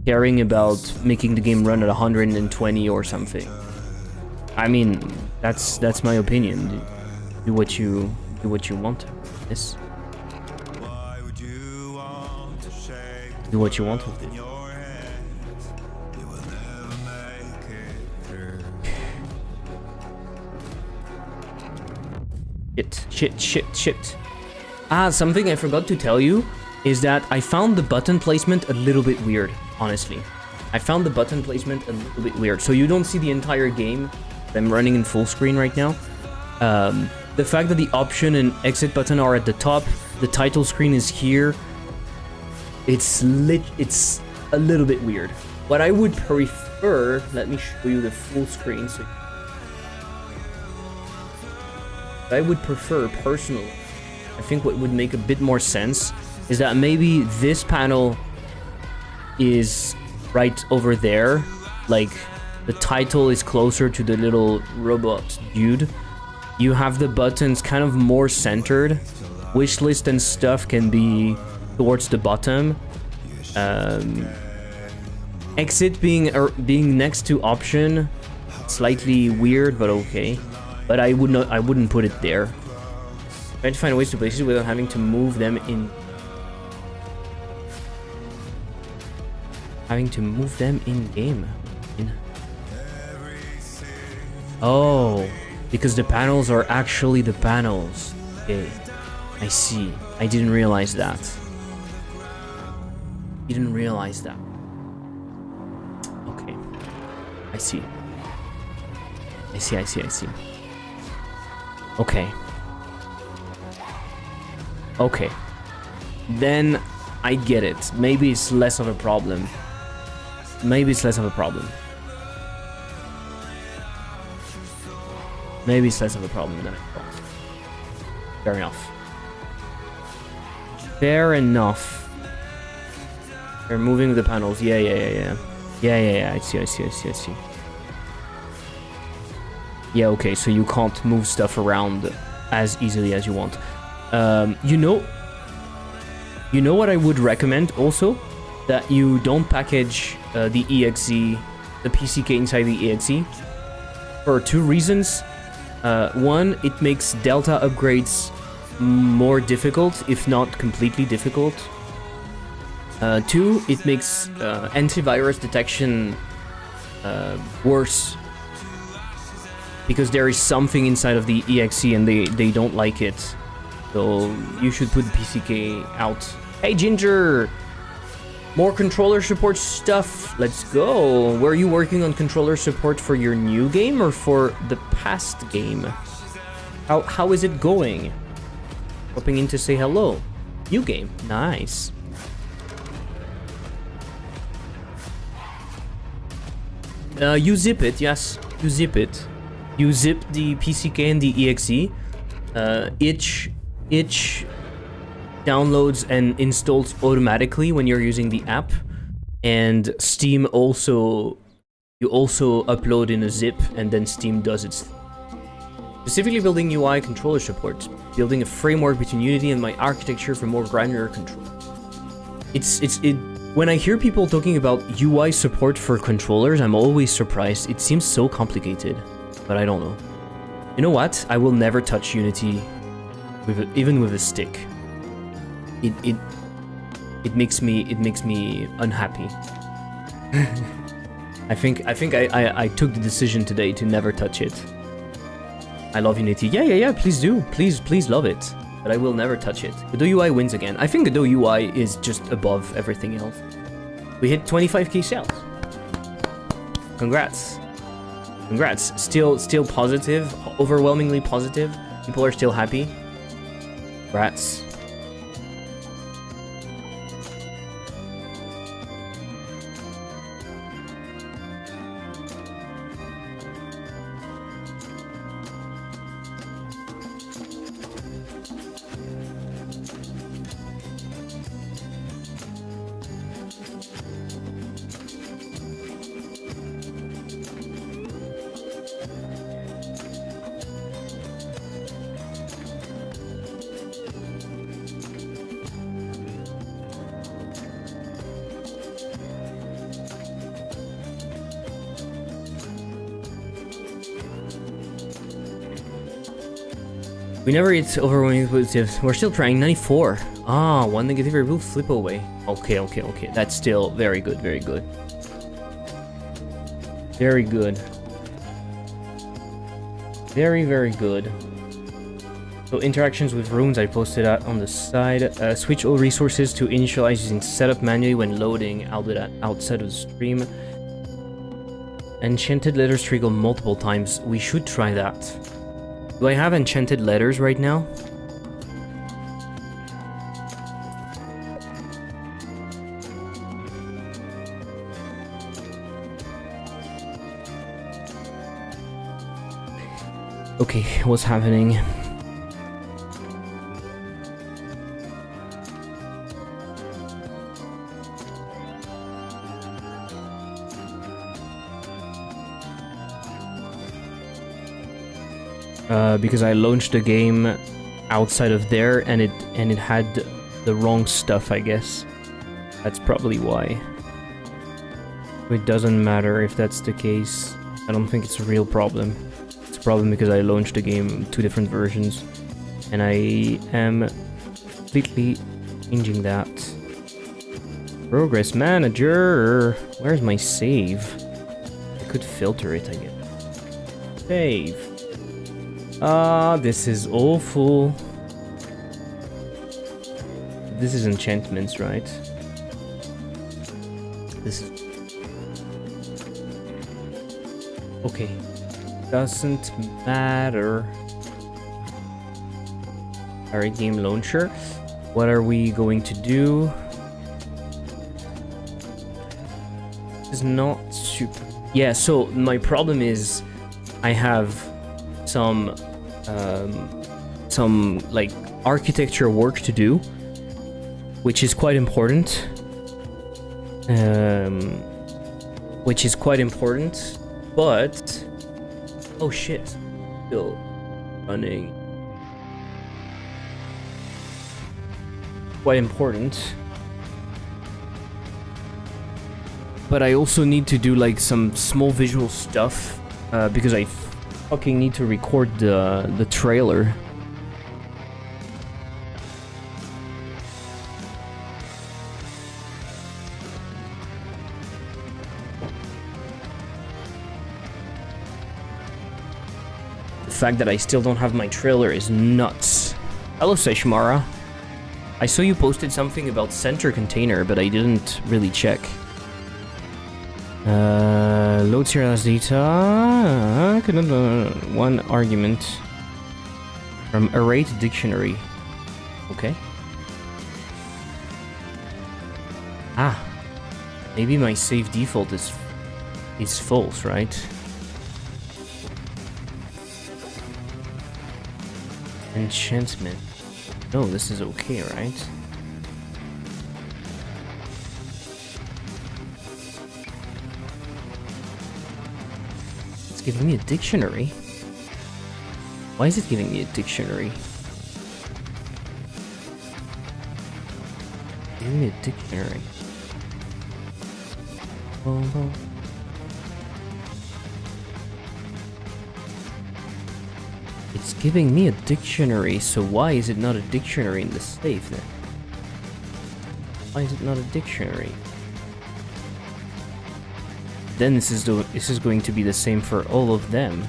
caring about making the game run at 120 or something. I mean, that's my opinion. Do what you want. Yes. Do what you want with it. Shit. Something I forgot to tell you is that I found the button placement a little bit weird, honestly. I found the button placement a little bit weird. So you don't see the entire game. I'm running in full screen right now. The fact that the option and exit button are at the top, the title screen is here. It's a little bit weird. What I would prefer, let me show you the full screen. So I would prefer, personally, I think what would make a bit more sense is that maybe this panel is right over there, like the title is closer to the little robot dude. You have the buttons kind of more centered. Wishlist and stuff can be towards the bottom. Exit being next to option, slightly weird, but okay. But I wouldn't put it there. Try to find ways to place it without having to move them in. Having to move them in game. Oh, because the panels are actually the panels. Okay, I see. I didn't realize that. Didn't realize that. Okay, I see. I see. Okay. Okay. Then I get it. Maybe it's less of a problem. Maybe it's less of a problem. Maybe it's less of a problem than I thought. Fair enough. Fair enough. They're moving the panels. Yeah. I see. Yeah, okay, so you can't move stuff around as easily as you want. You know what I would recommend also? That you don't package the EXE, the PCK inside the EXE, for two reasons. One, it makes Delta upgrades more difficult, if not completely difficult. Two, it makes antivirus detection worse. Because there is something inside of the EXE and they don't like it. So you should put the PCK out. Hey Ginger! More controller support stuff. Let's go. Were you working on controller support for your new game or for the past game? How is it going? Popping in to say hello. New game. Nice. You zip it, yes. You zip it. You zip the PCK and the EXE. Each downloads and installs automatically when you're using the app, and Steam also upload in a zip, and then Steam does its specifically building UI controller support, building a framework between Unity and my architecture for more granular control. When I hear people talking about UI support for controllers, I'm always surprised. It seems so complicated, but I don't know. You know what? I will never touch Unity even with a stick. It makes me unhappy. I think I took the decision today to never touch it. I love Unity. Yeah. Please do. Please love it. But I will never touch it. Godot UI wins again. I think Godot UI is just above everything else. We hit 25k sales. Congrats. Still positive. Overwhelmingly positive. People are still happy. Congrats. We never hit overwhelming positives. We're still trying. 94. Ah, one negative will flip away. Okay. That's still very good. Very good. Very good. So interactions with runes I posted out on the side. Switch all resources to initialize using setup manually when loading. I'll do that outside of the stream. Enchanted letters trigger multiple times. We should try that. Do I have enchanted letters right now? Okay, what's happening? because I launched the game outside of there, and it had the wrong stuff, I guess. That's probably why. It doesn't matter if that's the case. I don't think it's a real problem. It's a problem because I launched the game 2 different versions, and I am completely changing that. Progress manager. Where's my save? I could filter it, I guess. Save. This is awful. This is enchantments, right? This is... Okay. Doesn't matter. Alright, game launcher. What are we going to do? This is not super... Yeah, so my problem is I have some like architecture work to do, which is quite important. But oh shit, still running. Quite important. But I also need to do like some small visual stuff because I fucking need to record the trailer. The fact that I still don't have my trailer is nuts. Hello, Seshmara. I saw you posted something about center container, but I didn't really check. Load serialized data. One argument from array to dictionary. Okay. Ah, maybe my save default is false, right? Enchantment. No, this is okay, right? It's giving me a dictionary. Why is it giving me a dictionary? Giving me a dictionary. Oh. It's giving me a dictionary, so why is it not a dictionary in the save then? Why is it not a dictionary? Then this is going to be the same for all of them.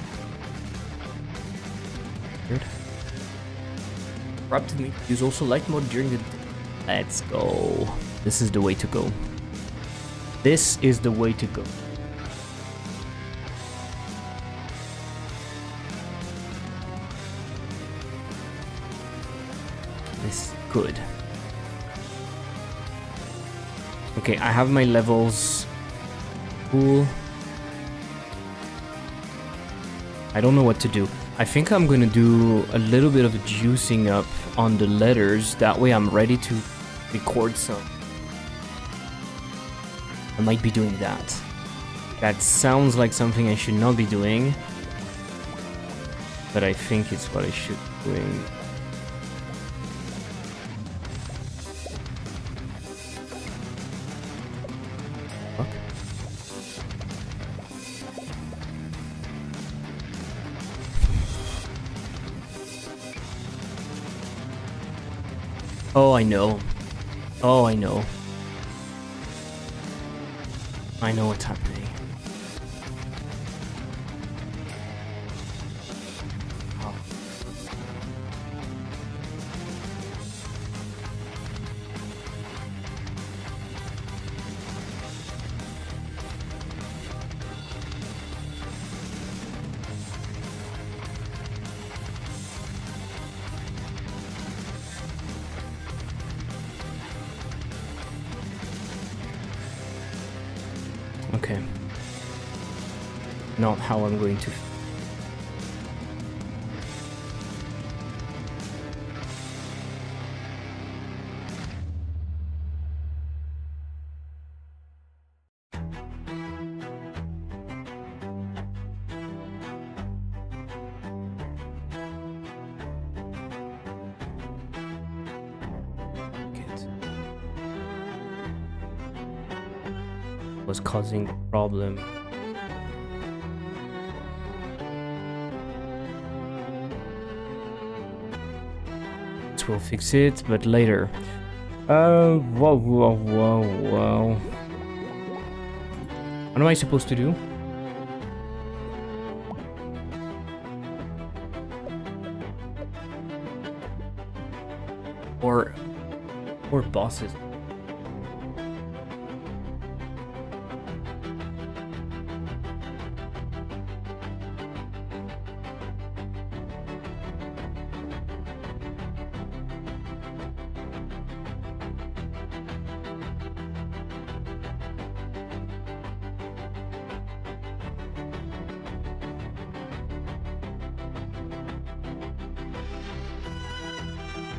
Weird. Corrupted me. Use also light mode during the day. Let's go. This is the way to go. This is the way to go. This is good. Okay, I have my levels. Cool. I don't know what to do. I think I'm gonna do a little bit of juicing up on the letters. That way I'm ready to record some. I might be doing that. That sounds like something I should not be doing. But I think it's what I should be doing. Oh, I know. Oh, I know. I know what's happening. Oh. Okay. Not how I'm going to... was causing the problem. This will fix it, but later. Whoa. What am I supposed to do? Or bosses.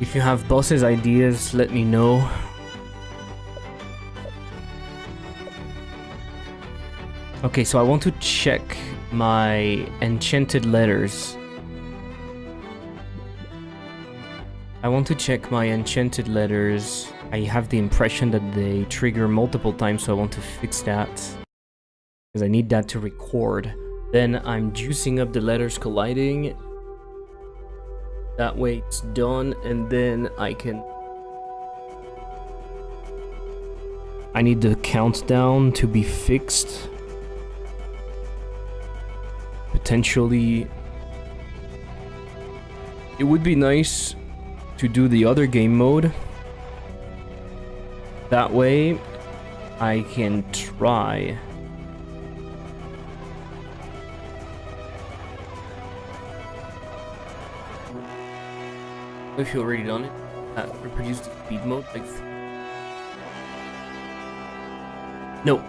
If you have bosses ideas, let me know. Okay, so I want to check my enchanted letters. I have the impression that they trigger multiple times, so I want to fix that. Because I need that to record. Then I'm juicing up the letters colliding. That way it's done, and then I need the countdown to be fixed. Potentially, it would be nice to do the other game mode. That way, I can try. If you already done it, reproduce the speed mode. Like, no,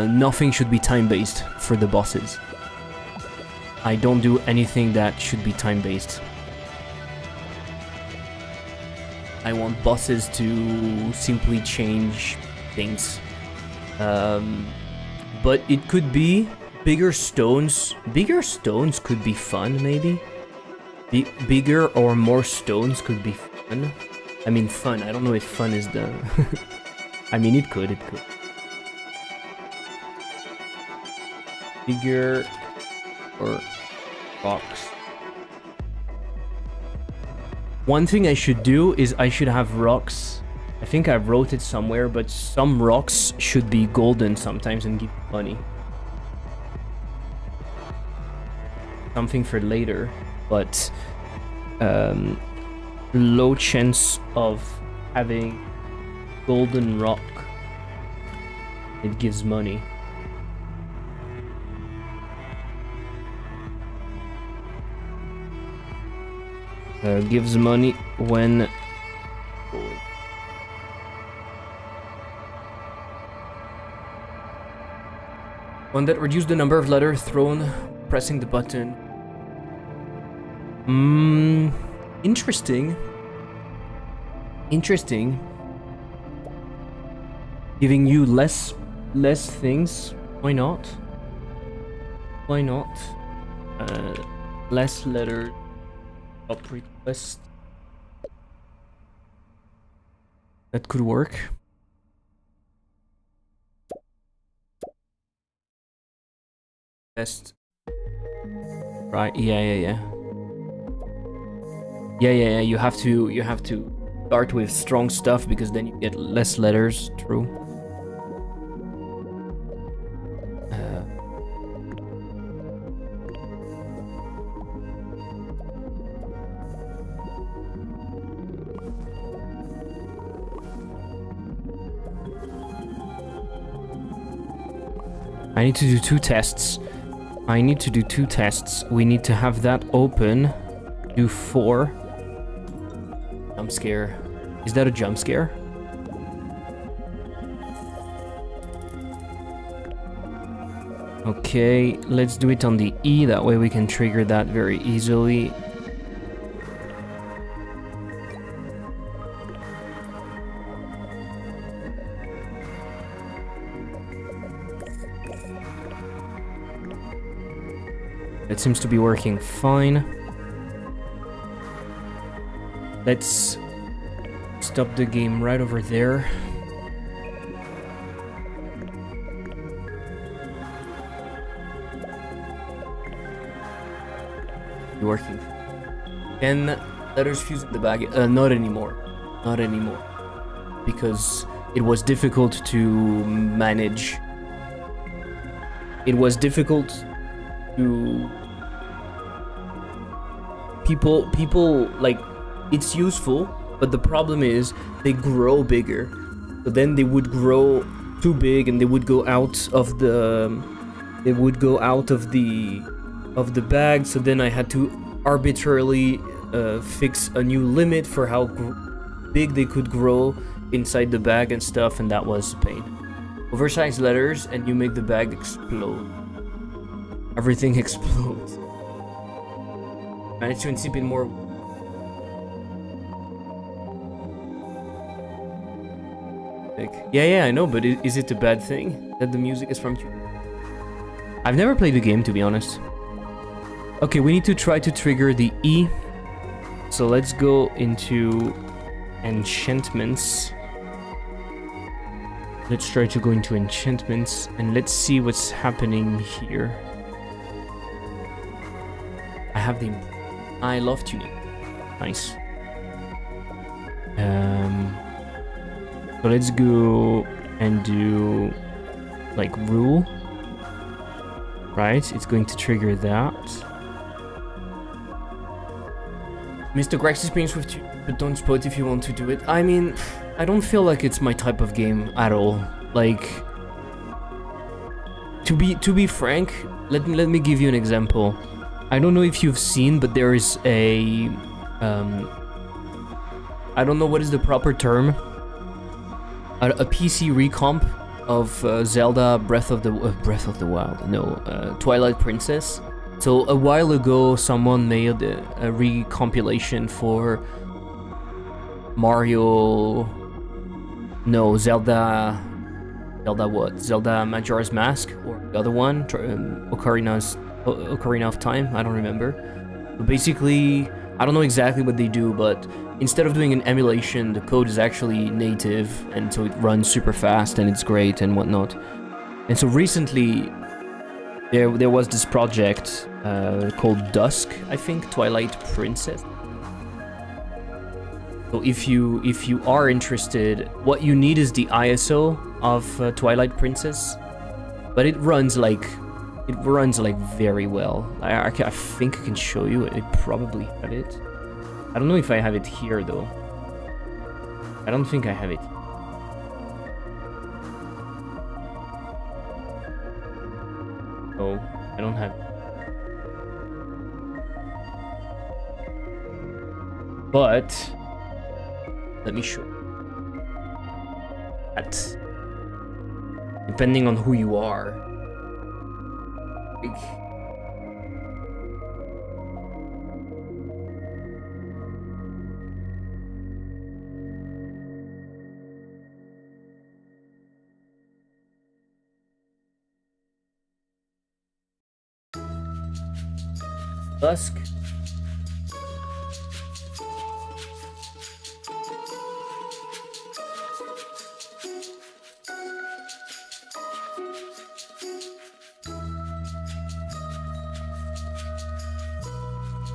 nothing should be time-based for the bosses. I don't do anything that should be time-based. I want bosses to simply change things. But it could be bigger stones. Bigger stones could be fun, maybe. Bigger or more stones could be fun. I mean, fun. I don't know if fun is the... I mean, it could. Bigger or rocks. One thing I should do is I should have rocks. I think I wrote it somewhere, but some rocks should be golden sometimes and give money. Something for later, but low chance of having golden rock. It gives money. Gives money when one that reduces the number of letters thrown pressing the button. Interesting. Giving you less things. Why not? Less letters. Up request. That could work. Best. Right, yeah. Yeah, you have to start with strong stuff because then you get less letters, true. I need to do two tests. We need to have that open. Do 4. Jump scare. Is that a jump scare? Okay, let's do it on the E. That way we can trigger that very easily. It seems to be working fine. Let's stop the game right over there. Working. And letters fuse in the bag. Not anymore. Not anymore. Because it was difficult to manage. It was difficult to... People, like, it's useful, but the problem is they grow bigger. So then they would grow too big and they would go out of the... They would go out of the bag, so then I had to arbitrarily fix a new limit for how big they could grow inside the bag and stuff, and that was a pain. Oversized letters and you make the bag explode. Everything explodes. Managed to incipient more. Yeah, I know, but is it a bad thing that the music is from you? I've never played the game, to be honest. Okay, we need to try to trigger the E. So let's go into enchantments. Let's try to go into enchantments and let's see what's happening here. I have the... I love tuning. Nice. So let's go and do like rule. Right, it's going to trigger that. Mr. Greg's experience with you, but don't spot if you want to do it. I mean, I don't feel like it's my type of game at all. Like, to be frank, let me give you an example. I don't know if you've seen, but there is a I don't know what is the proper term. A PC recomp of Zelda Breath of the Wild. No, Twilight Princess. So a while ago, someone made a recompilation for Mario. No, Zelda what? Zelda Majora's Mask, or the other one, Ocarina of Time. I don't remember. But basically, I don't know exactly what they do, but instead of doing an emulation, the code is actually native, and so it runs super fast and it's great and whatnot. And so recently, there was this project called Dusk, I think, Twilight Princess. So if you are interested, what you need is the ISO of Twilight Princess, but it runs like very well. I think I can show you. I probably have it. I don't know if I have it here though. I don't think I have it. Oh, I don't have it. But let me show you. That, depending on who you are, like, Dusk.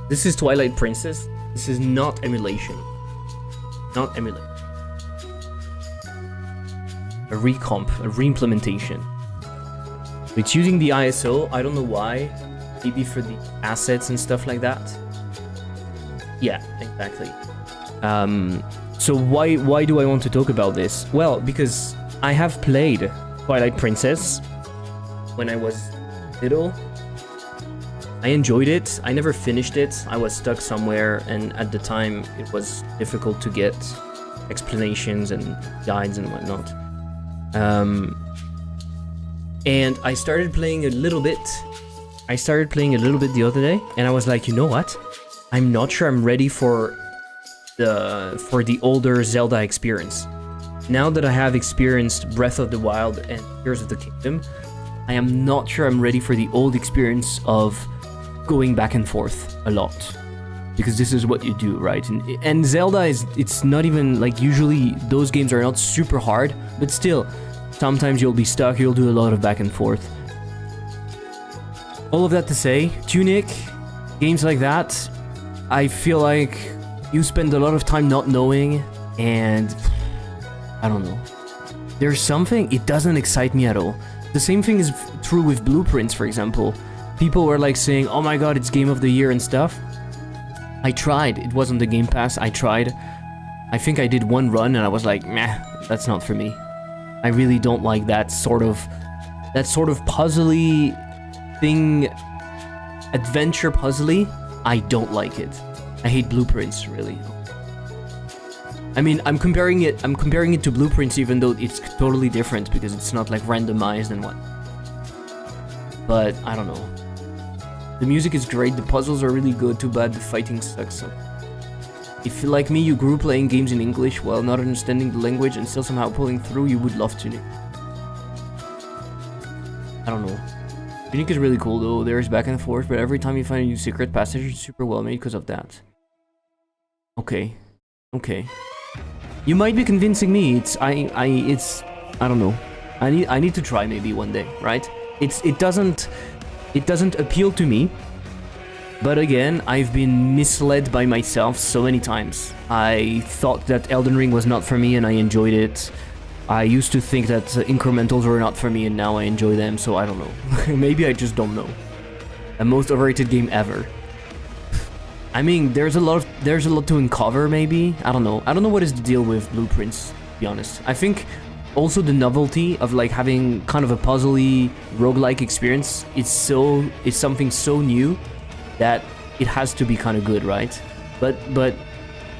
This is Twilight Princess. This is not emulation. Not emulation. A recomp, a reimplementation. It's using the ISO. I don't know why. Maybe for the assets and stuff like that. Yeah, exactly. So why do I want to talk about this? Well, because I have played Twilight Princess when I was little. I enjoyed it. I never finished it. I was stuck somewhere, and at the time it was difficult to get explanations and guides and whatnot. And I started playing a little bit. The other day, and I was like, you know what? I'm not sure I'm ready for the older Zelda experience. Now that I have experienced Breath of the Wild and Tears of the Kingdom, I am not sure I'm ready for the old experience of going back and forth a lot. because this is what you do, right? And Zelda it's not even like, usually those games are not super hard, but still, sometimes you'll be stuck, you'll do a lot of back and forth. All of that to say, Tunic, games like that, I feel like you spend a lot of time not knowing, and I don't know. There's something, it doesn't excite me at all. The same thing is true with Blueprints, for example. People were like saying, oh my god, it's game of the year and stuff. I tried, it wasn't the Game Pass, I tried. I think I did one run and I was like, meh, that's not for me. I really don't like that sort of puzzly thing, adventure puzzly. I don't like it. I hate Blueprints, really. I mean, I'm comparing it to Blueprints, even though it's totally different because it's not like randomized and what. But I don't know. The music is great, the puzzles are really good, too bad the fighting sucks. So if, like me, you grew playing games in English while not understanding the language and still somehow pulling through, you would love Tunic. I don't know. Tunic is really cool though, there's back and forth, but every time you find a new secret passage, it's super well made because of that. Okay. Okay. You might be convincing me, I don't know. I need to try maybe one day, right? It doesn't appeal to me, but again, I've been misled by myself so many times. I thought that Elden Ring was not for me and I enjoyed it. I used to think that incrementals were not for me and now I enjoy them, so I don't know. Maybe I just don't know. The most overrated game ever. I mean, there's a lot to uncover, maybe. I don't know. I don't know what is the deal with Blueprints, to be honest. I think also the novelty of like having kind of a puzzly roguelike experience is something so new that it has to be kind of good, right? But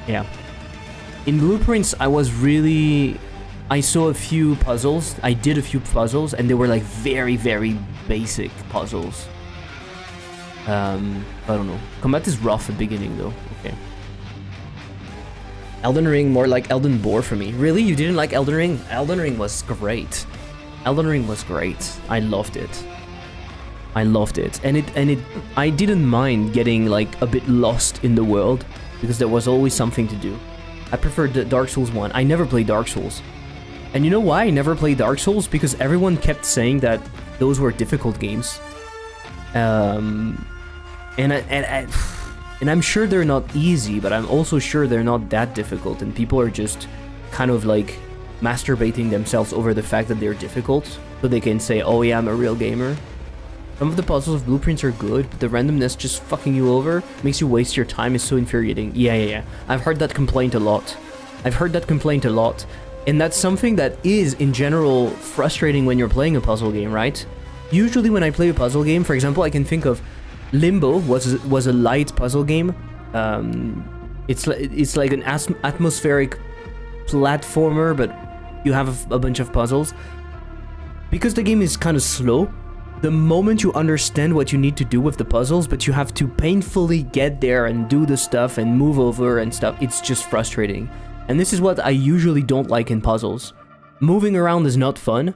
yeah. In Blueprints, I saw a few puzzles. I did a few puzzles and they were like very, very basic puzzles. I don't know. Combat is rough at the beginning though. Okay. Elden Ring, more like Elden Bore for me. Really? You didn't like Elden Ring? Elden Ring was great. Elden Ring was great. I loved it. I loved it. I didn't mind getting like a bit lost in the world because there was always something to do. I preferred the Dark Souls 1. I never played Dark Souls. And you know why I never played Dark Souls? Because everyone kept saying that those were difficult games. And I'm sure they're not easy, but I'm also sure they're not that difficult, and people are just kind of like masturbating themselves over the fact that they're difficult, so they can say, oh yeah, I'm a real gamer. Some of the puzzles of Blueprints are good, but the randomness just fucking you over, makes you waste your time, is so infuriating. Yeah. I've heard that complaint a lot. And that's something that is, in general, frustrating when you're playing a puzzle game, right? Usually when I play a puzzle game, for example, I can think of Limbo was a light puzzle game. It's like an atmospheric platformer, but you have a bunch of puzzles. Because the game is kind of slow, the moment you understand what you need to do with the puzzles, but you have to painfully get there and do the stuff and move over and stuff, it's just frustrating. And this is what I usually don't like in puzzles. Moving around is not fun,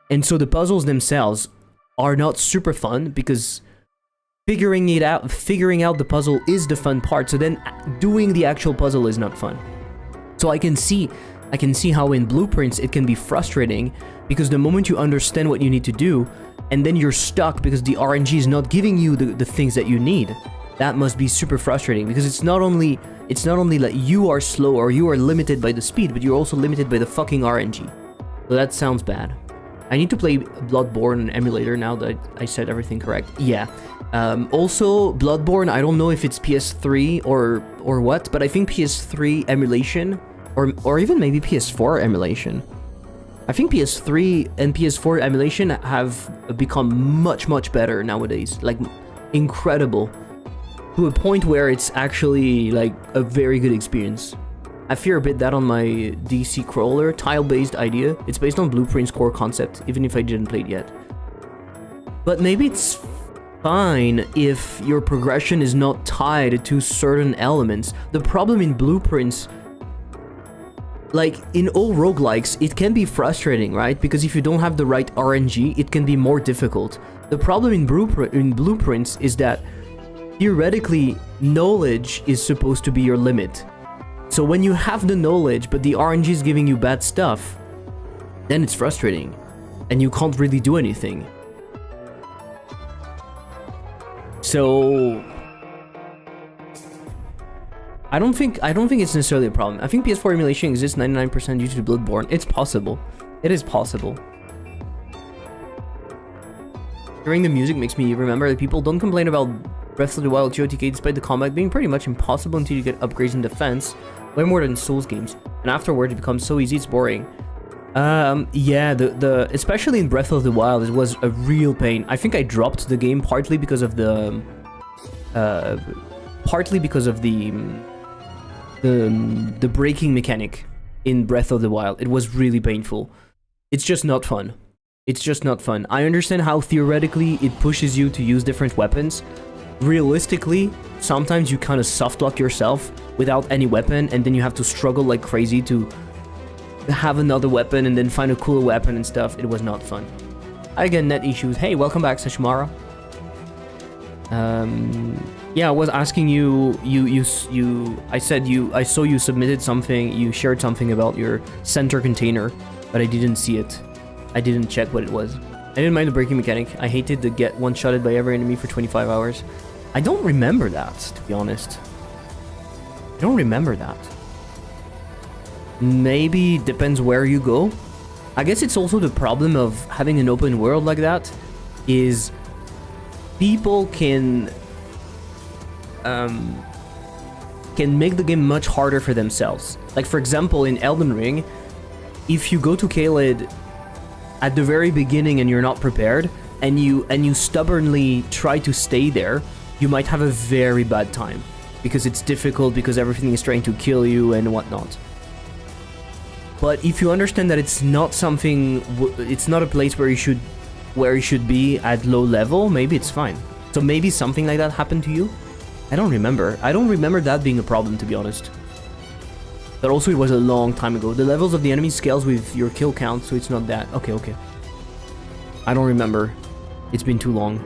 and so the puzzles themselves are not super fun because figuring out the puzzle is the fun part, so then doing the actual puzzle is not fun. So I can see how in Blueprints it can be frustrating because the moment you understand what you need to do and then you're stuck because the RNG is not giving you the things that you need, that must be super frustrating because it's not only that you are slow or you are limited by the speed, but you're also limited by the fucking RNG. So that sounds bad. I need to play Bloodborne emulator now that I said everything correct. Yeah. Also, Bloodborne, I don't know if it's PS3 or what, but I think PS3 emulation, or even maybe PS4 emulation. I think PS3 and PS4 emulation have become much better nowadays. Like, incredible. To a point where it's actually, like, a very good experience. I fear a bit that on my DC crawler, tile-based idea. It's based on Blueprint's core concept, even if I didn't play it yet. But maybe it's fine if your progression is not tied to certain elements. The problem in Blueprints, like in all roguelikes, it can be frustrating, right? Because if you don't have the right RNG, it can be more difficult. The problem in Blueprints is that theoretically, knowledge is supposed to be your limit. So when you have the knowledge, but the RNG is giving you bad stuff, then it's frustrating, and you can't really do anything. So I don't think it's necessarily a problem. I think PS4 emulation exists 99% due to Bloodborne. It's possible. It is possible. Hearing the music makes me remember that people don't complain about Breath of the Wild GOTK despite the combat being pretty much impossible until you get upgrades in defense, way more than Souls games. And afterwards it becomes so easy it's boring. Yeah, especially in Breath of the Wild, it was a real pain. I think I dropped the game partly because of the braking mechanic in Breath of the Wild. It was really painful. It's just not fun. It's just not fun. I understand how theoretically it pushes you to use different weapons. Realistically, sometimes you kind of soft lock yourself without any weapon, and then you have to struggle like crazy to have another weapon and then find a cooler weapon and stuff. It was not fun. Again, net issues. Hey, welcome back, Sashimara. Yeah, I was asking you. I saw you submitted something. You shared something about your center container, but I didn't see it. I didn't check what it was. I didn't mind the braking mechanic. I hated to get one-shotted by every enemy for 25 hours. I don't remember that, to be honest. I don't remember that. Maybe depends where you go. I guess it's also the problem of having an open world like that is people can make the game much harder for themselves. Like for example, in Elden Ring, if you go to Caelid at the very beginning and you're not prepared and you stubbornly try to stay there, you might have a very bad time because it's difficult, because everything is trying to kill you and whatnot. But if you understand that it's not something, it's not a place where you should be at low level, maybe it's fine. So maybe something like that happened to you? I don't remember. I don't remember that being a problem, to be honest. But also it was a long time ago. The levels of the enemy scales with your kill count, so it's not that. Okay. I don't remember. It's been too long.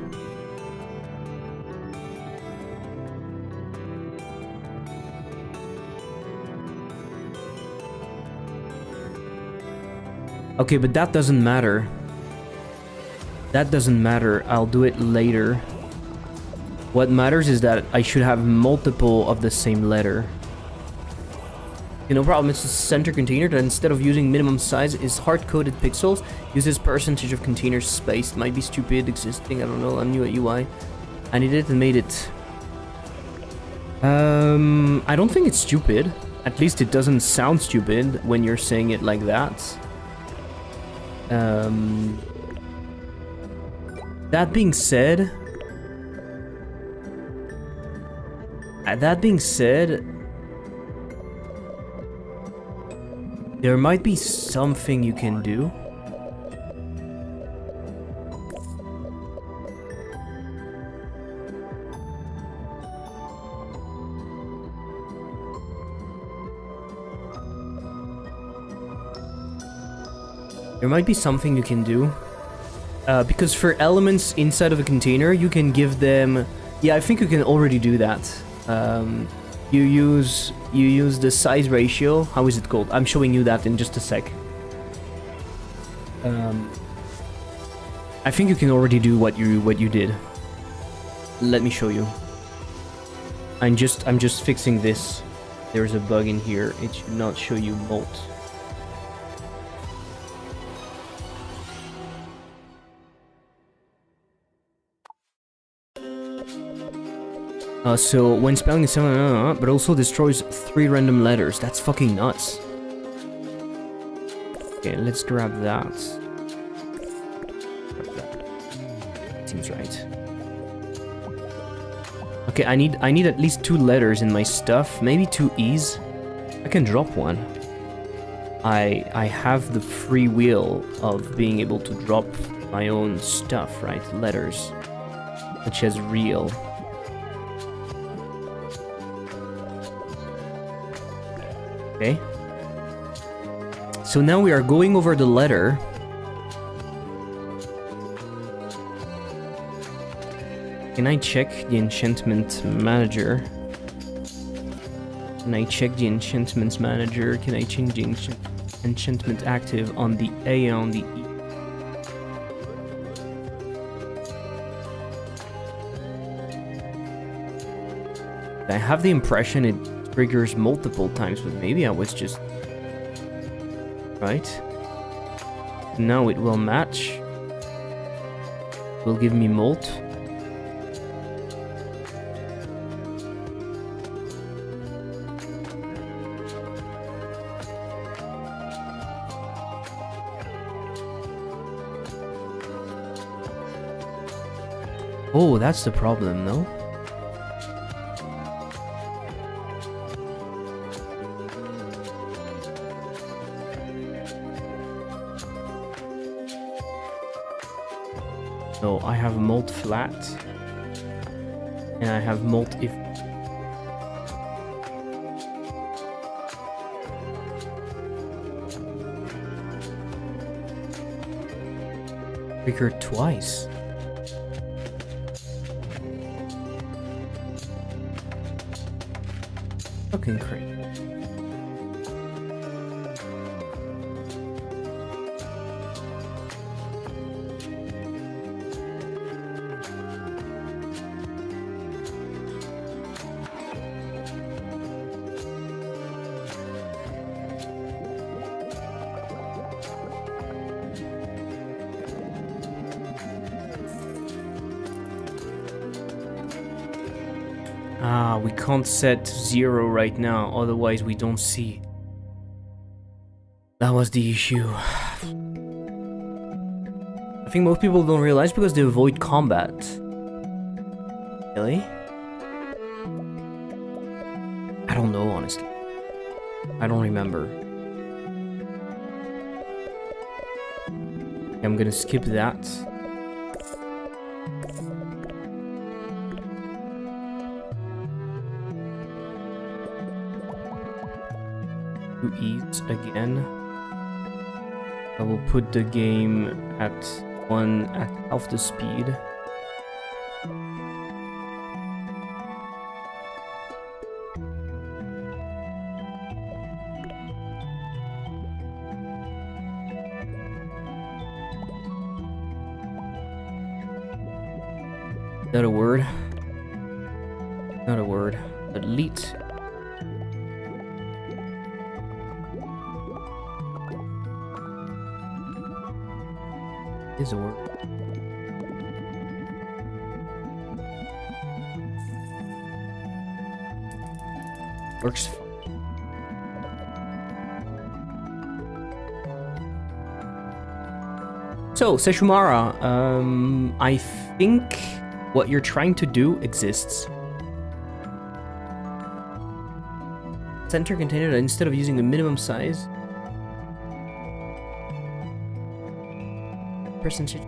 Okay, but that doesn't matter. That doesn't matter. I'll do it later. What matters is that I should have multiple of the same letter. Okay, no problem. It's a center container that instead of using minimum size is hard-coded pixels, uses percentage of container space. Might be stupid existing. I don't know. I'm new at UI. I needed it and made it. I don't think it's stupid. At least it doesn't sound stupid when you're saying it like that. That being said, there might be something you can do. There might be something you can do. Because for elements inside of a container, you can give them... Yeah, I think you can already do that. You use the size ratio. How is it called? I'm showing you that in just a sec. I think you can already do what you did. Let me show you. I'm just fixing this. There's a bug in here. It should not show you molt. So when spelling is 7, but also destroys 3 random letters. That's fucking nuts. Okay, let's grab that. Seems right. Okay, I need at least 2 letters in my stuff. Maybe 2 E's. I can drop one. I have the free will of being able to drop my own stuff, right? Letters, such as real. Okay. So now we are going over the letter. Can I check the enchantment manager? Can I check the enchantments manager? Can I change the enchantment active on the A and on the E? I have the impression it triggers multiple times, but maybe I was just... Right? Now it will match. Will give me molt. Oh, that's the problem, no? So I have molt flat, and I have molt if. Trigger twice. Fucking crazy. Ah, we can't set 0 right now, otherwise we don't see. That was the issue. I think most people don't realize because they avoid combat. Really? I don't know, honestly. I don't remember. I'm gonna skip that. Ease again. I will put the game at half the speed. Not a word. Not a word. Elite. Is a word. Works fine. So, Seshumara, I think what you're trying to do exists. Center container that instead of using a minimum size, percentage.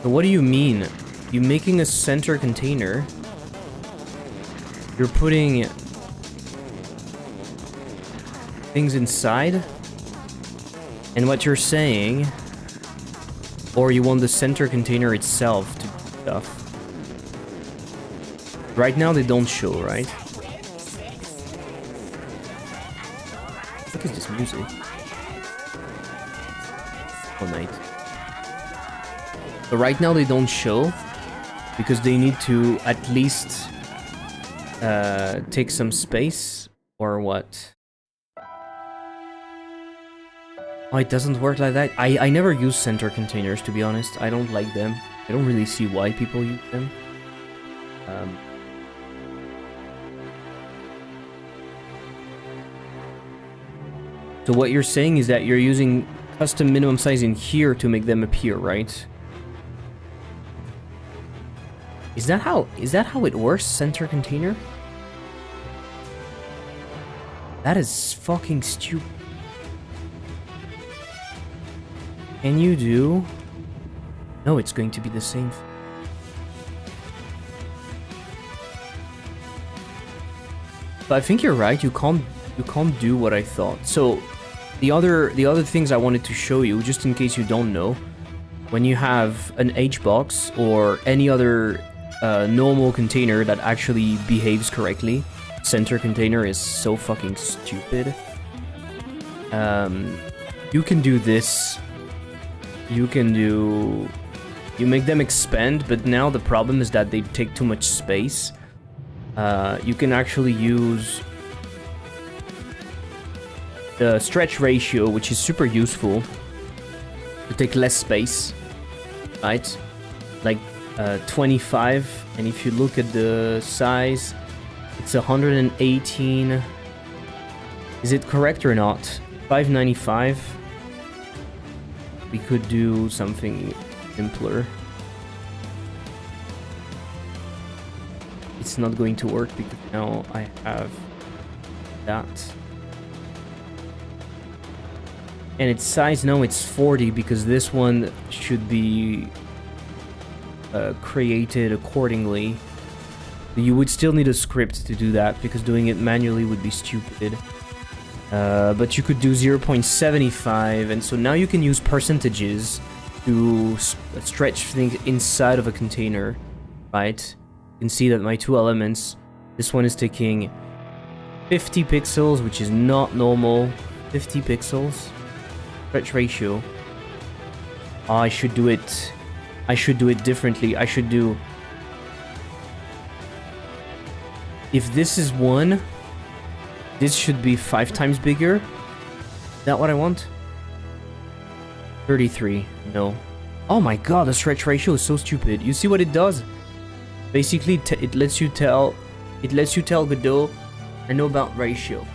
So what do you mean? You're making a center container. You're putting things inside. And what you're saying, or you want the center container itself to do stuff. Right now they don't show, right? What is this music? Oh, night. But right now they don't show because they need to at least take some space or what? Oh, it doesn't work like that. I never use center containers, to be honest. I don't like them. I don't really see why people use them. So what you're saying is that you're using custom minimum size in here to make them appear, right? Is that how it works, center container? That is fucking stupid. Can you do? No, it's going to be the same. But I think you're right. You can't do what I thought. So the other things I wanted to show you, just in case you don't know, when you have an HBox or any other normal container that actually behaves correctly, center container is so fucking stupid. You can do this. You make them expand, but now the problem is that they take too much space. You can actually use the stretch ratio, which is super useful to take less space, right? Like 25, and if you look at the size, it's 118. Is it correct or not? 595. We could do something simpler. It's not going to work because now I have that. And its size now it's 40 because this one should be created accordingly. You would still need a script to do that because doing it manually would be stupid. But you could do 0.75, and so now you can use percentages to stretch things inside of a container, right? You can see that my two elements, this one is taking 50 pixels, which is not normal. 50 pixels. Stretch ratio. Oh, I should do it differently. I should do... If this is 1, this should be 5 times bigger. Is that what I want? 33. No. Oh my god, the stretch ratio is so stupid. You see what it does? Basically, it lets you tell Godot, I know about ratio.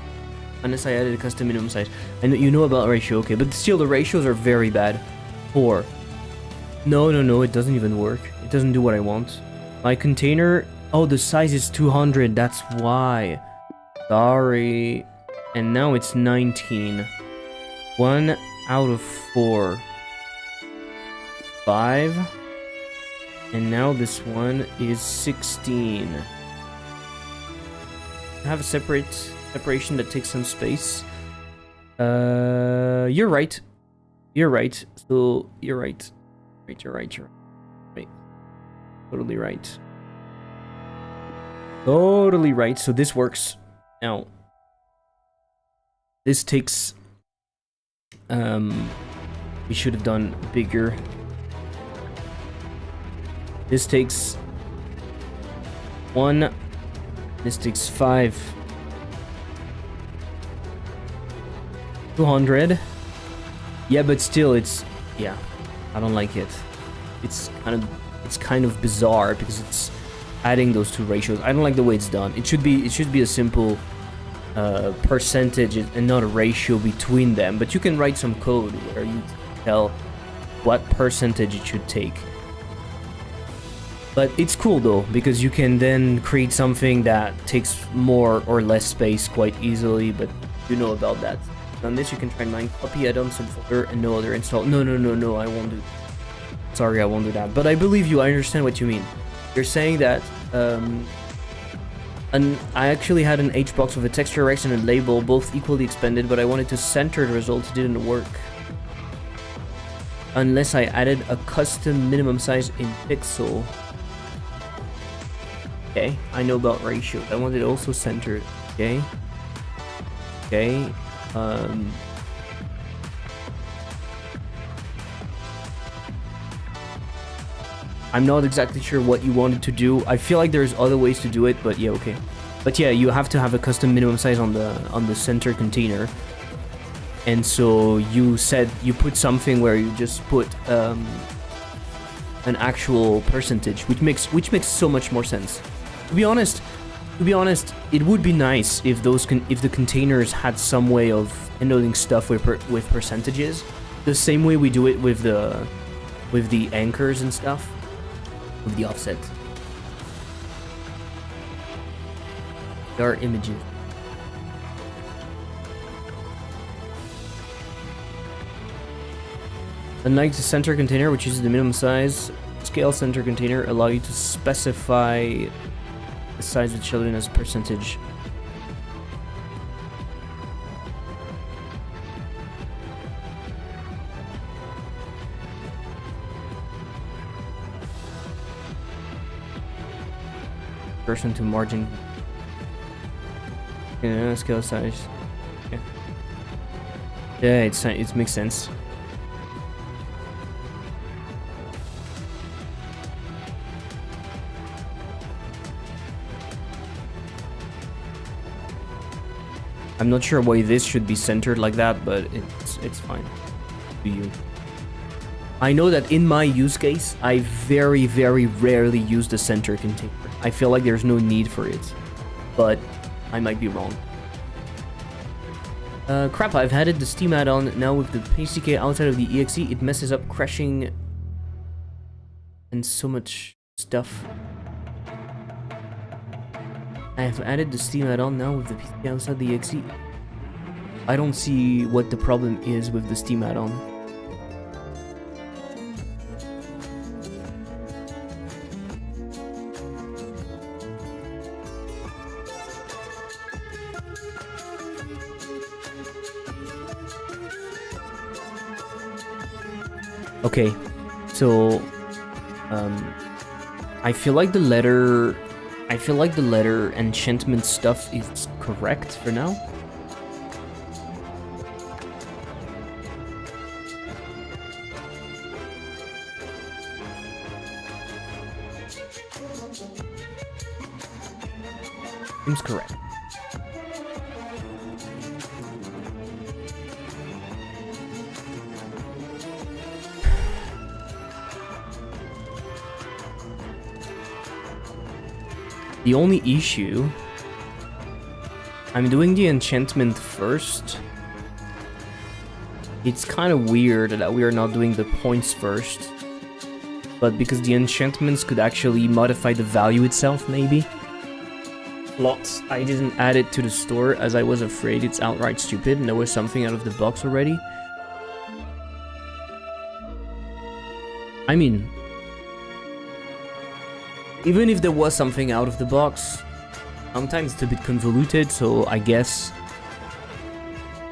Unless I added a custom minimum size. I know you know about ratio, okay, but still the ratios are very bad. 4. No, it doesn't even work. It doesn't do what I want. My container, oh, the size is 200, that's why. Sorry. And now it's 19. 1 out of 4. 5. And now this one is 16. I have a separation that takes some space. You're right. So you're right. You're right. Totally right. Totally right. So this works. Now this takes we should have done bigger. This takes 1. This takes 5. 200. Yeah, but still, it's... Yeah, I don't like it. It's kind of bizarre because it's adding those two ratios. I don't like the way it's done. It should be a simple percentage and not a ratio between them. But you can write some code where you tell what percentage it should take. But it's cool though, because you can then create something that takes more or less space quite easily, but you know about that. On this you can try and line copy add-on subfolder and no other install. No, I won't do. Sorry, I won't do that. But I believe you, I understand what you mean. You're saying that and I actually had an HBox with a texture Rex and a label, both equally expanded, but I wanted to center the result, it didn't work. Unless I added a custom minimum size in pixel. Okay, I know about ratios. I want it also centered. Okay. I'm not exactly sure what you wanted to do. I feel like there's other ways to do it, but yeah, okay. But yeah, you have to have a custom minimum size on the center container. And so you said you put something where you just put an actual percentage, which makes so much more sense. To be honest, it would be nice if the containers had some way of handling stuff with percentages, the same way we do it with the anchors and stuff, with the offset. There are images. Unlike the center container, which uses the minimum size, scale center container allow you to specify the size of children as a percentage. person to margin. Yeah, scale size. Yeah, yeah, it makes sense. I'm not sure why this should be centered like that, but it's fine. Do you? I know that in my use case, I very, very rarely use the center container. I feel like there's no need for it, but I might be wrong. Crap, I've added the Steam add-on. Now with the PCK outside of the exe, it messes up crashing and so much stuff. I have added the Steam add-on now with the PCK outside the exe. I don't see what the problem is with the Steam add-on. Okay, so I feel like the letter enchantment stuff is correct for now. Seems correct. The only issue, I'm doing the enchantment first. It's kind of weird that we are not doing the points first, but because the enchantments could actually modify the value itself, maybe. Lots. I didn't add it to the store as I was afraid it's outright stupid and there was something out of the box already. I mean, even if there was something out of the box, sometimes it's a bit convoluted, so I guess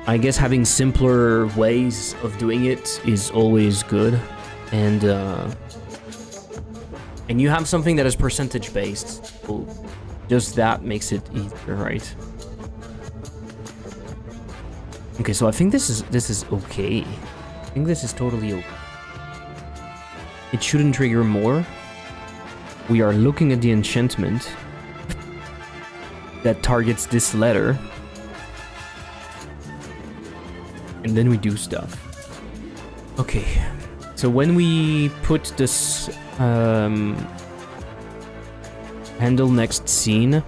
having simpler ways of doing it is always good. And you have something that is percentage based, so just that makes it easier, right? Okay, so I think this is okay. I think this is totally okay. It shouldn't trigger more. We are looking at the enchantment that targets this letter. And then we do stuff. Okay. So when we put this handle next scene,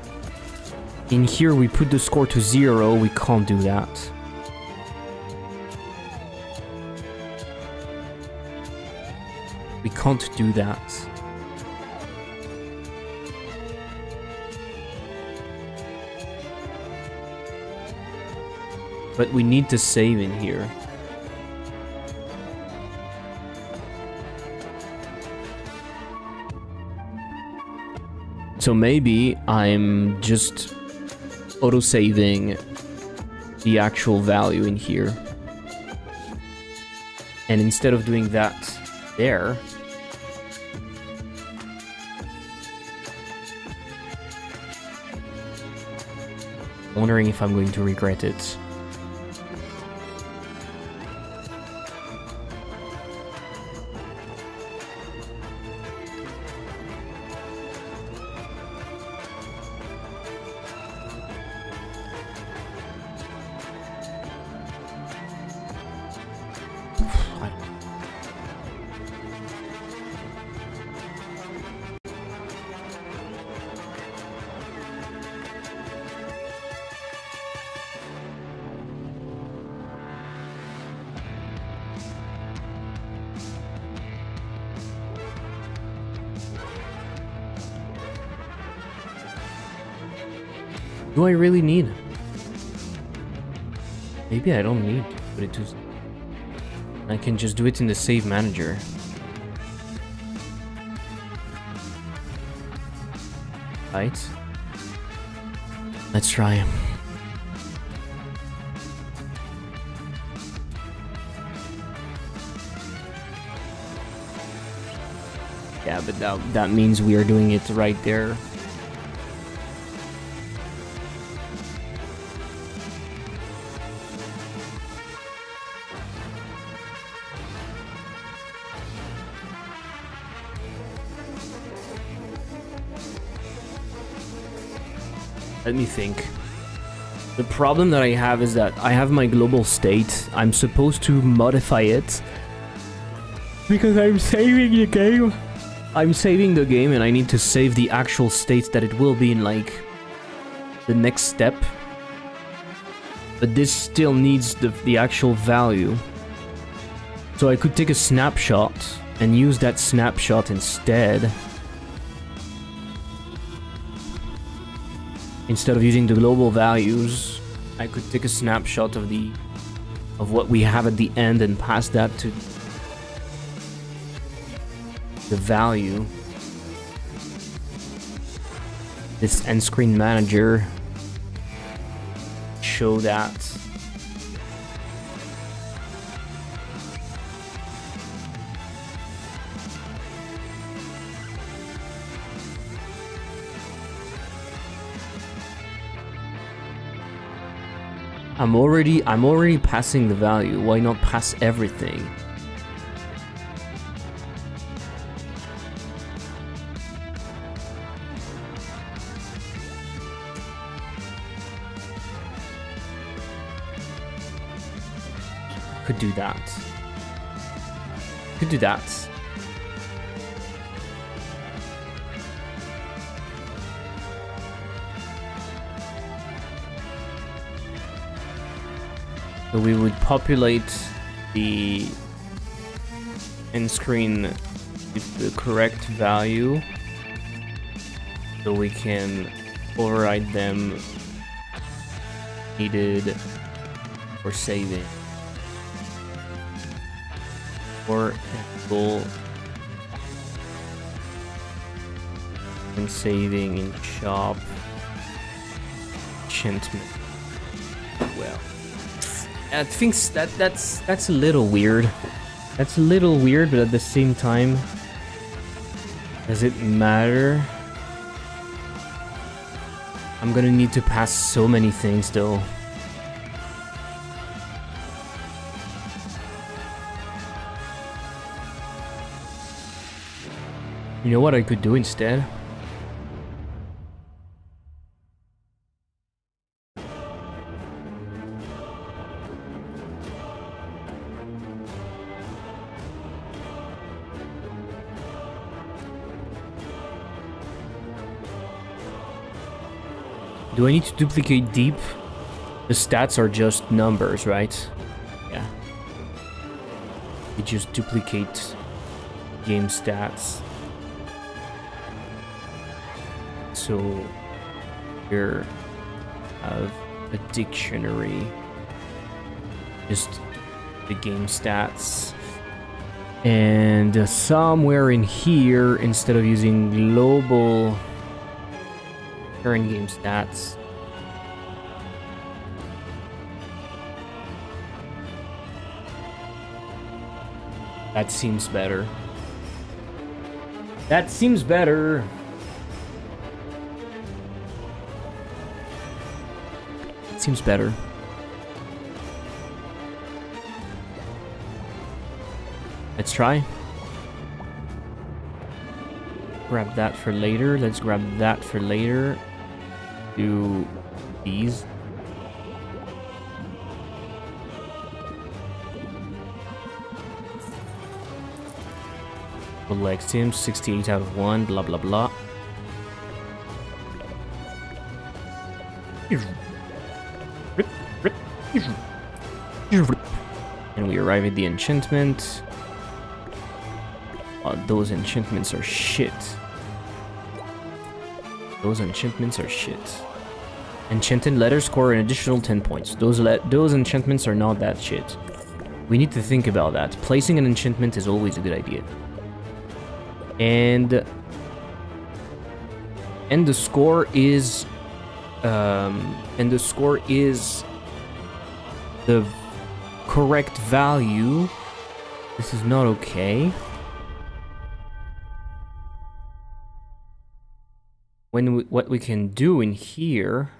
in here we put the score to 0, we can't do that. We can't do that. But we need to save in here. So maybe I'm just auto-saving the actual value in here. And instead of doing that there, wondering if I'm going to regret it. Do I really need? Maybe I don't need to put it to... I can just do it in the save manager. Right? Let's try. Yeah, but that means we are doing it right there. Let me think. The problem that I have is that I have my global state. I'm supposed to modify it because I'm saving the game. I'm saving the game and I need to save the actual state that it will be in, like, the next step. But this still needs the actual value. So I could take a snapshot and use that snapshot instead. Instead of using the global values, I could take a snapshot of what we have at the end and pass that to the value. This end screen manager show that. I'm already passing the value. Why not pass everything? Could do that. Could do that. So we would populate the end screen with the correct value so we can override them needed for saving. For example, and saving in shop enchantment. Well, I think that's a little weird. That's a little weird, but at the same time, does it matter? I'm gonna need to pass so many things though. You know what I could do instead? Do I need to duplicate deep? The stats are just numbers, right? Yeah. You just duplicate game stats. So here I have a dictionary, just the game stats, and somewhere in here, instead of using global current game stats, that seems better. That seems better. Seems better. Let's try. Grab that for later. Let's grab that for later. Do these. Select him. 68 out of 1. Blah, blah, blah. And we arrive at the enchantment. Oh, those enchantments are shit. Those enchantments are shit. Enchanted letters score an additional 10 points. Those enchantments are not that shit. We need to think about that. Placing an enchantment is always a good idea. And the score is the correct value. This is not okay. What we can do in here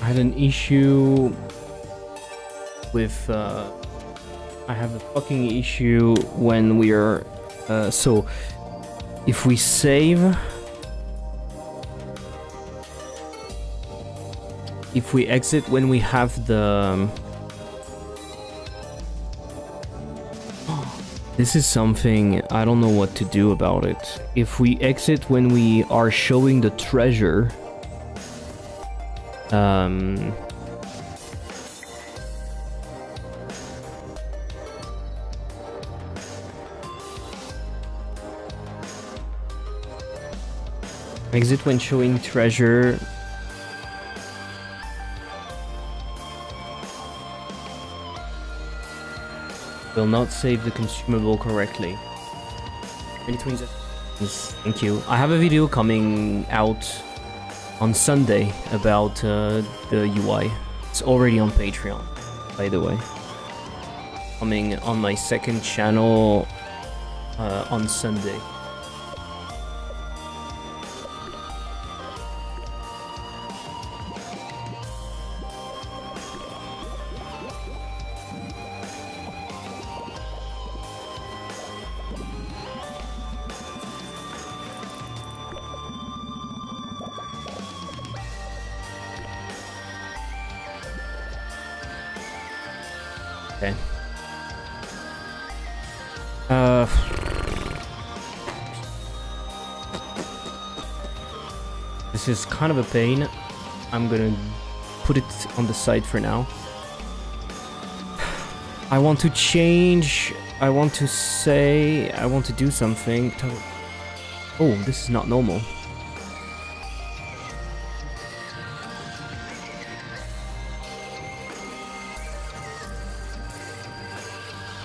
I had an issue with I have a fucking issue when we are so if we save, if we exit when we have the this is something I don't know what to do about it. If we exit when we are showing the treasure, exit when showing treasure. Will not save the consumable correctly. 2020. Thank you. I have a video coming out on Sunday about the UI. It's already on Patreon, by the way. Coming on my second channel on Sunday. Okay. This is kind of a pain. I'm gonna put it on the side for now. I want to change. I want to say. I want to do something. Oh, this is not normal.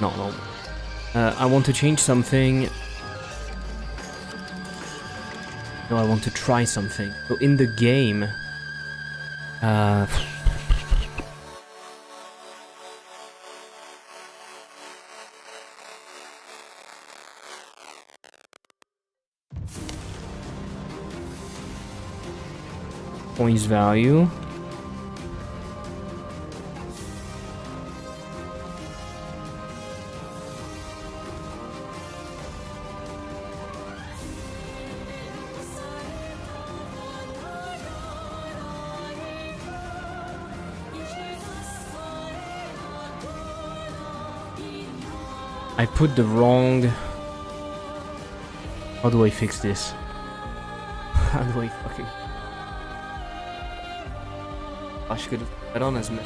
Not normal. I want to change something. No, I want to try something. So in the game, points value. I put the wrong... How do I fix this? How do I fucking... I should have put on as me.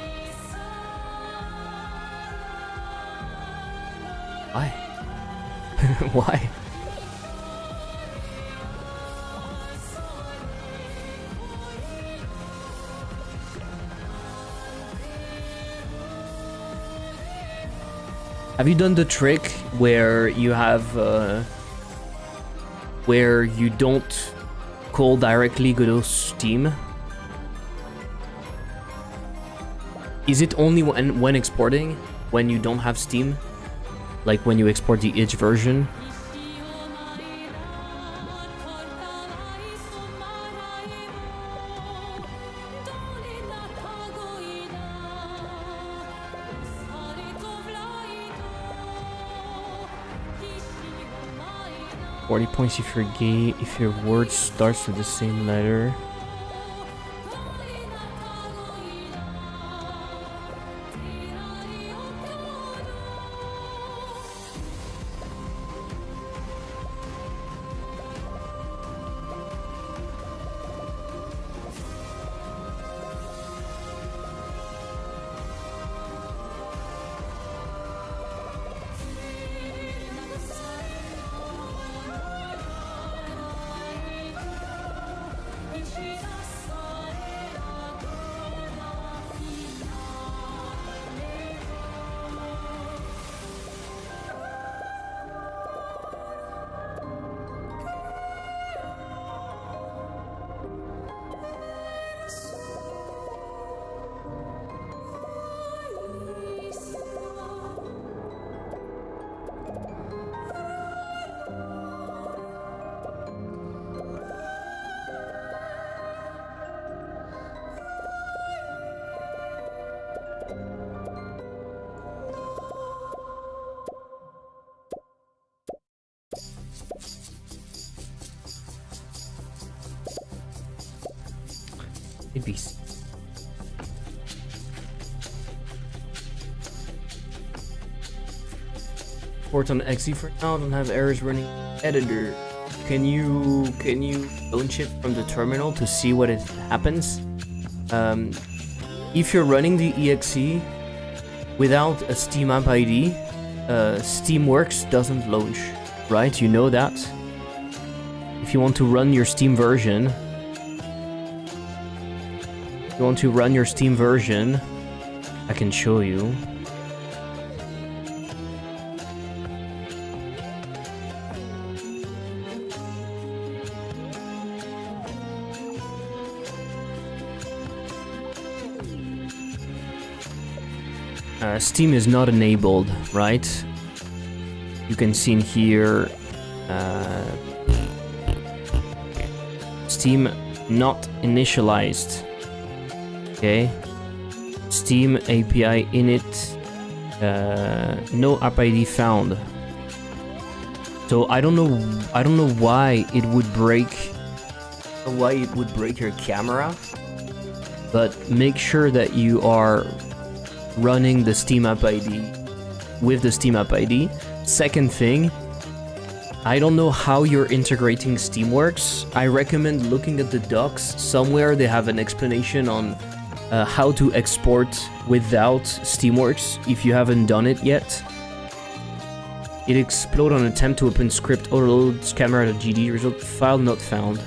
Why? Why? Have you done the trick where you have where you don't call directly Godot Steam? Is it only when exporting, when you don't have Steam? Like when you export the itch version? £40 if you're gay, if your word starts with the same letter. Maybe. Port on XE for now, don't have errors running editor. Can you launch it from the terminal to see what it happens? If you're running the exe without a Steam app ID, Steamworks doesn't launch, right? You know that. If you want to run your Steam version, I can show you. Steam is not enabled, right? You can see in here, Steam not initialized. Okay, Steam API init, no app ID found. So I don't know why it would break, your camera, but make sure that you are running the Steam app ID with the Steam app ID. Second thing, I don't know how you're integrating Steamworks. I recommend looking at the docs. Somewhere they have an explanation on how to export without Steamworks if you haven't done it yet. It explode on attempt to open script autoloads camera.gd result file not found.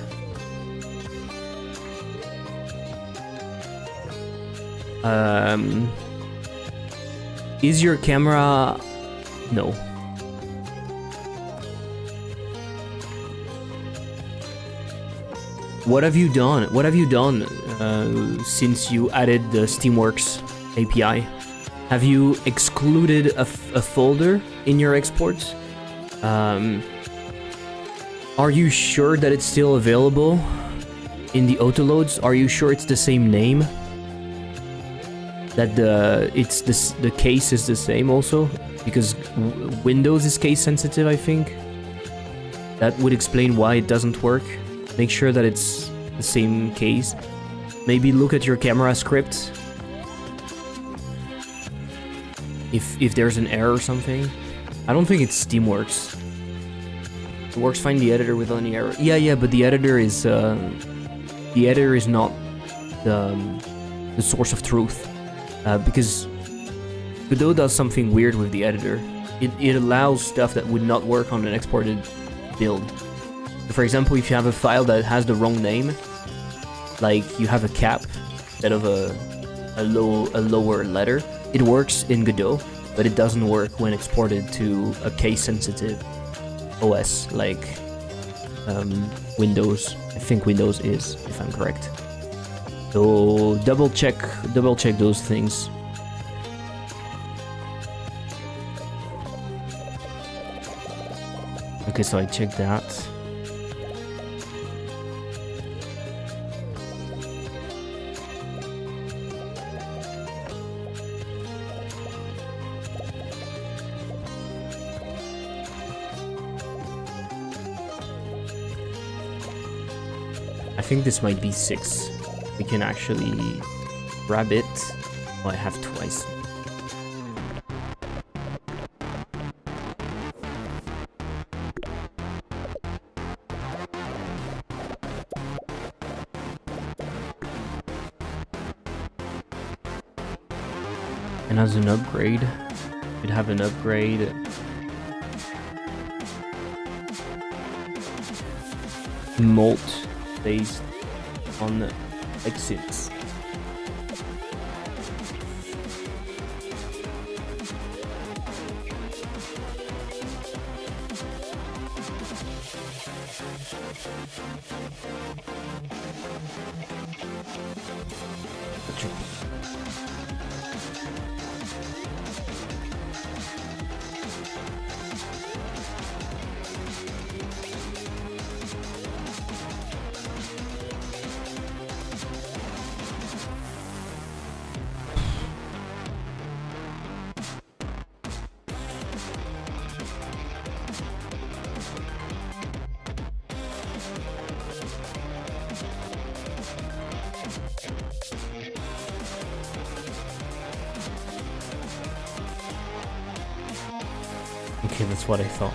Is your camera... No. What have you done? Since you added the Steamworks API? Have you excluded a folder in your exports? Are you sure that it's still available in the autoloads? Are you sure it's the same name? That the case is the same also? Because Windows is case sensitive, I think. That would explain why it doesn't work. Make sure that it's the same case. Maybe look at your camera script. If there's an error or something. I don't think it's Steamworks. It works fine the editor with any error. Yeah, but the editor is not the source of truth. Because Godot does something weird with the editor. It allows stuff that would not work on an exported build. For example, if you have a file that has the wrong name, like you have a cap instead of a lower letter, it works in Godot, but it doesn't work when exported to a case-sensitive OS like Windows. I think Windows is, if I'm correct. So double check those things. Okay, so I checked that. I think this might be 6. We can actually grab it. Oh, I have twice. And as an upgrade, we'd have an upgrade. Malt based on exits. Okay, that's what I thought.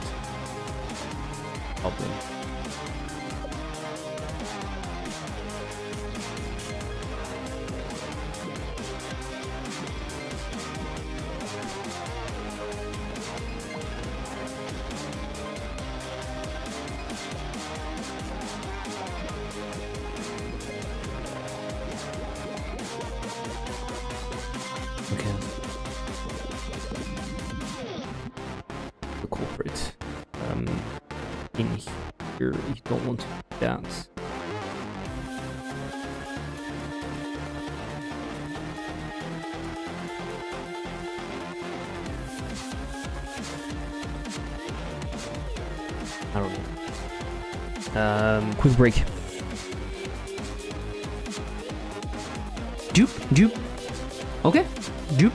Probably. Okay. The culprit. In here, you don't want to do that. I don't know. Quick break. Dupe. Okay. Dupe.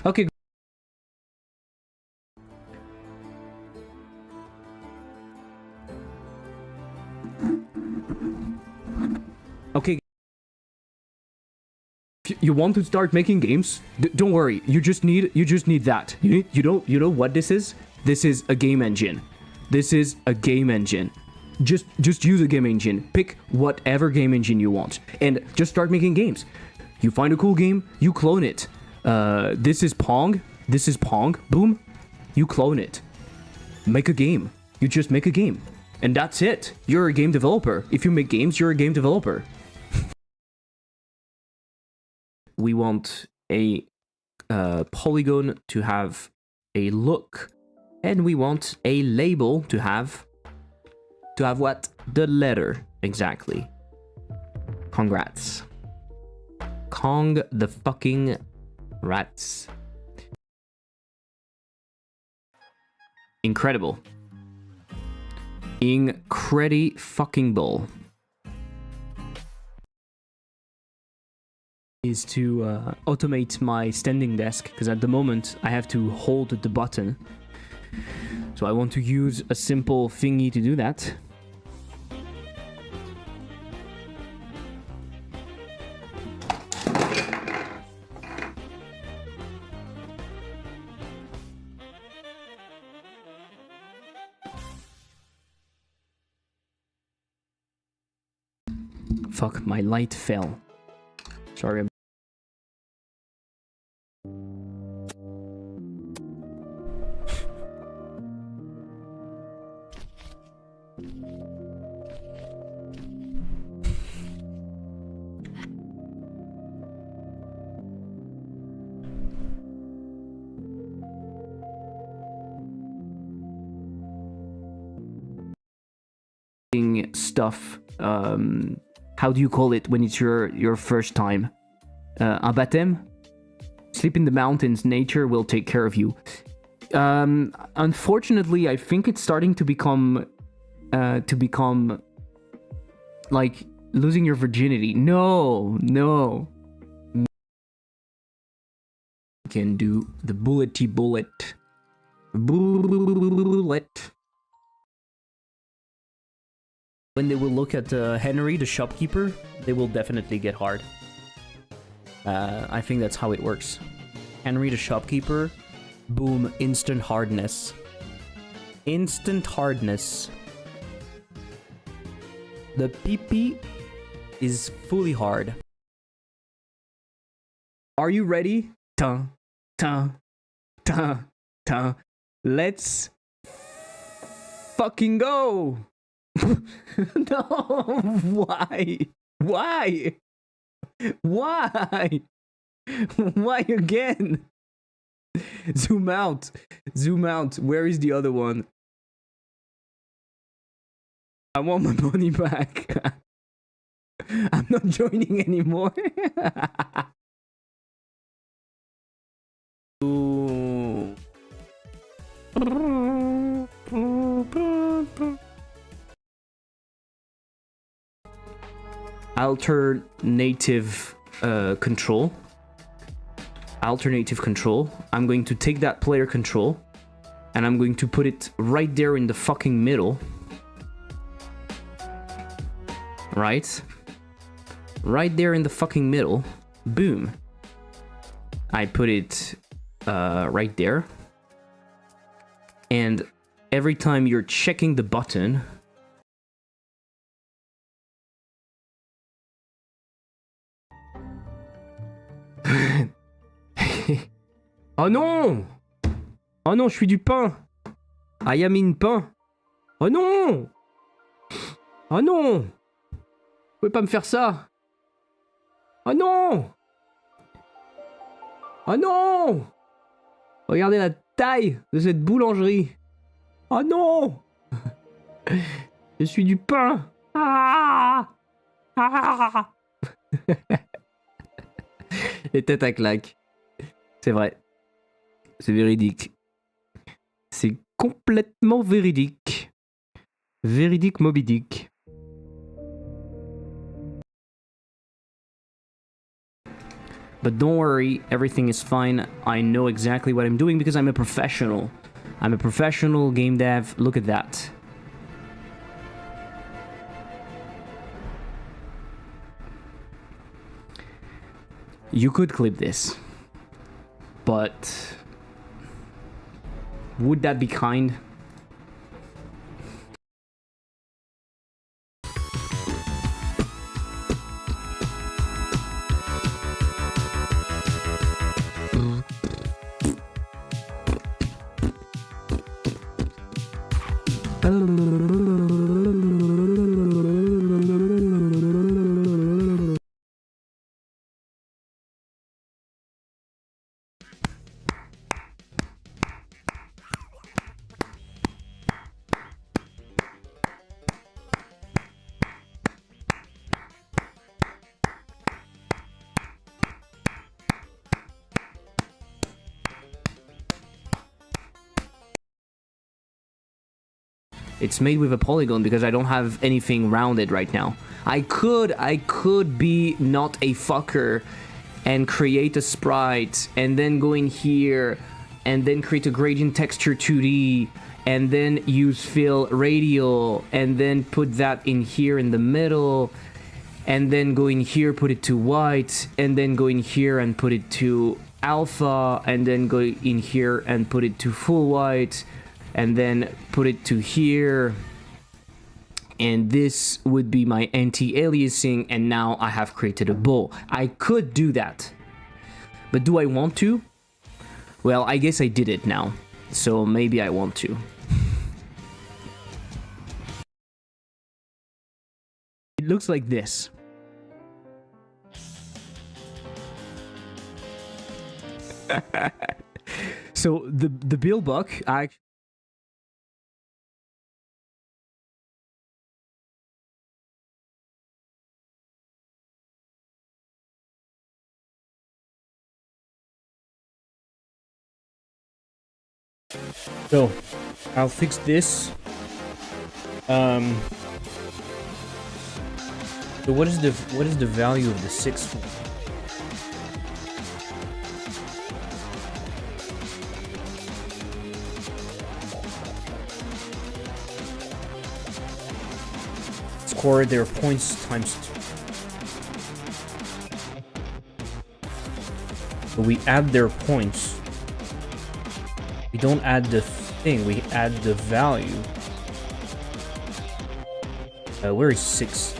Okay. Okay. You want to start making games? Don't worry. You just need that. You know what this is? This is a game engine. This is a game engine. Just use a game engine. Pick whatever game engine you want and just start making games. You find a cool game, you clone it. This is Pong. Boom. You clone it. Make a game. You just make a game. And that's it. You're a game developer. If you make games, you're a game developer. We want a polygon to have a look, and we want a label to have what? The letter. Exactly. Congrats. Kong the fucking rats. Incredible. Incredi-fucking-bull. Is to automate my standing desk, because at the moment I have to hold the button. So I want to use a simple thingy to do that. Fuck, my light fell. Sorry. Stuff. How do you call it when it's your first time? Un baptême? Sleep in the mountains. Nature will take care of you. Unfortunately, I think it's starting to become like losing your virginity. No. You can do the bullety bullet. When they will look at Henry, the shopkeeper, they will definitely get hard. I think that's how it works. Henry, the shopkeeper, boom, instant hardness. Instant hardness. The pee-pee is fully hard. Are you ready? Ta, ta, ta, ta. Let's fucking go! No, why? Why? Why? Why again? Zoom out. Zoom out. Where is the other one? I want my money back. I'm not joining anymore. Ooh. Alternative control. Alternative control. I'm going to take that player control and I'm going to put it right there in the fucking middle. Right? Right there in the fucking middle. Boom. I put it right there. And every time you're checking the button, oh non! Oh non, je suis du pain! I am in pain! Oh non! Oh non! Vous pouvez pas me faire ça! Oh non! Oh non! Regardez la taille de cette boulangerie! Oh non! Je suis du pain! Ah! Ah! Les têtes à claques. C'est vrai. C'est véridique. C'est complètement véridique. Véridique Moby Dick. But don't worry, everything is fine. I know exactly what I'm doing because I'm a professional. I'm a professional game dev. Look at that. You could clip this, but would that be kind? It's made with a polygon because I don't have anything rounded right now. I could be not a fucker and create a sprite and then go in here and then create a gradient texture 2D and then use fill radial and then put that in here in the middle and then go in here, put it to white and then go in here and put it to alpha and then go in here and put it to full white and then put it to here and this would be my anti-aliasing, and now I have created a bow. I could do that, but do I want to? Well, I guess I did it now, so maybe I want to. It looks like this. So the billbuck, so I'll fix this. So what is the value of the sixth one? Score their points times 2. So we add their points. We don't add the thing, we add the value. Where is 6?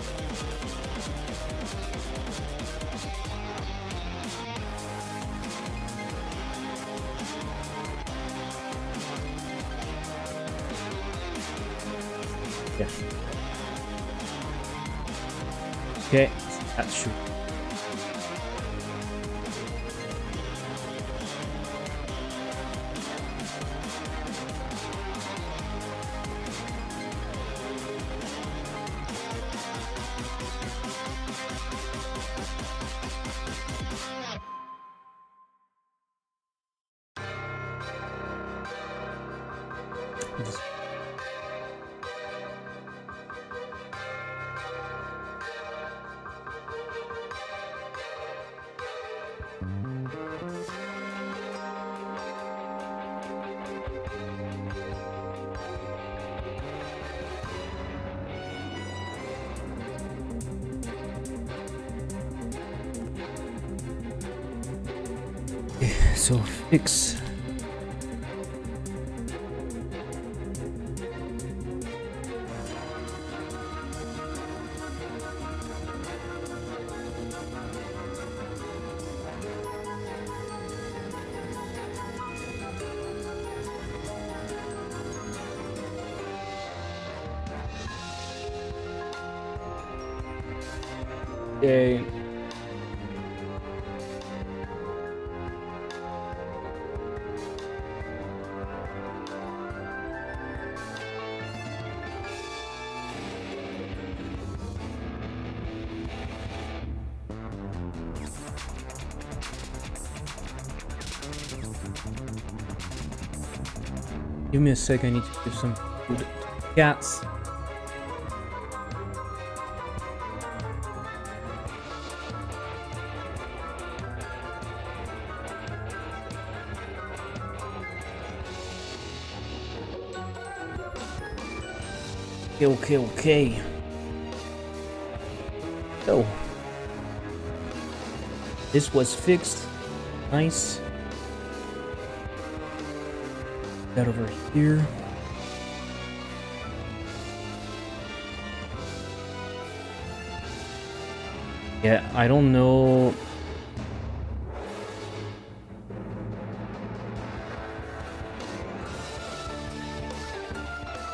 Yeah. Okay, that's true. So fix. Okay. Give me a sec, I need to give some food to cats. Okay. So, this was fixed. Nice. That over here. Yeah, I don't know.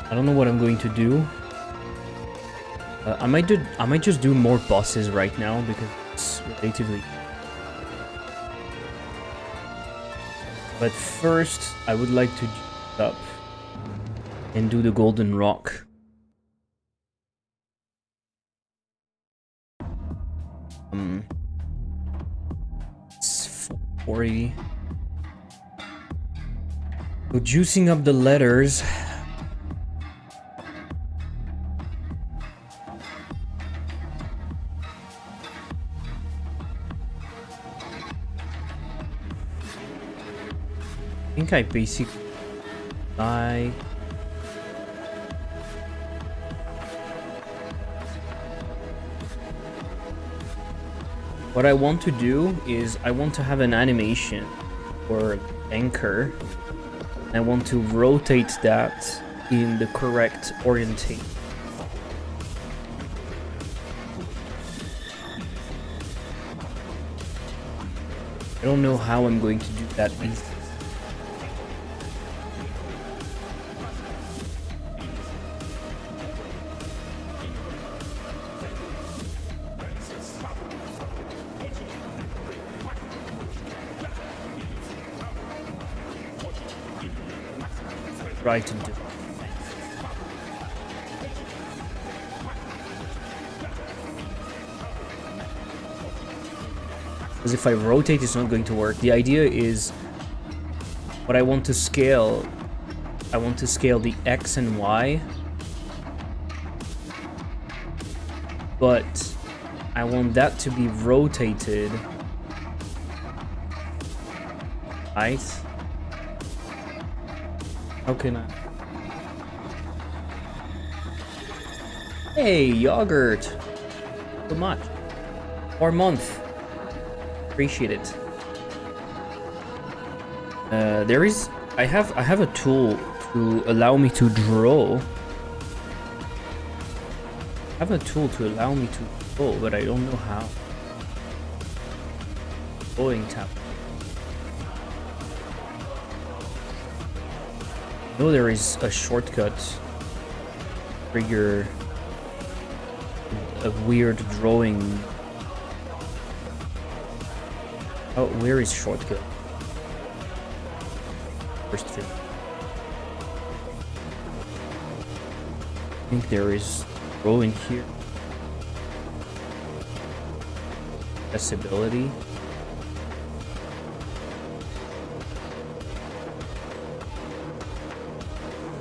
I don't know what I'm going to do. I might just do more bosses right now because it's relatively. But first, I would like to jump up and do the golden rock. It's 480. So juicing up the letters. I think I basically die. What I want to do is I want to have an animation or anchor. I want to rotate that in the correct orientation. I don't know how I'm going to do that easily. Try to do. Because if I rotate, it's not going to work. The idea is, what I want to scale, I want to scale the X and Y, but I want that to be rotated, right? How can I? Hey, yogurt! So much. Or month. Appreciate it. I have a tool to allow me to draw. I have a tool to allow me to draw, but I don't know how. Drawing tab. I know there is a shortcut. Trigger a weird drawing. Oh, where is shortcut? First thing. I think there is drawing here. Accessibility.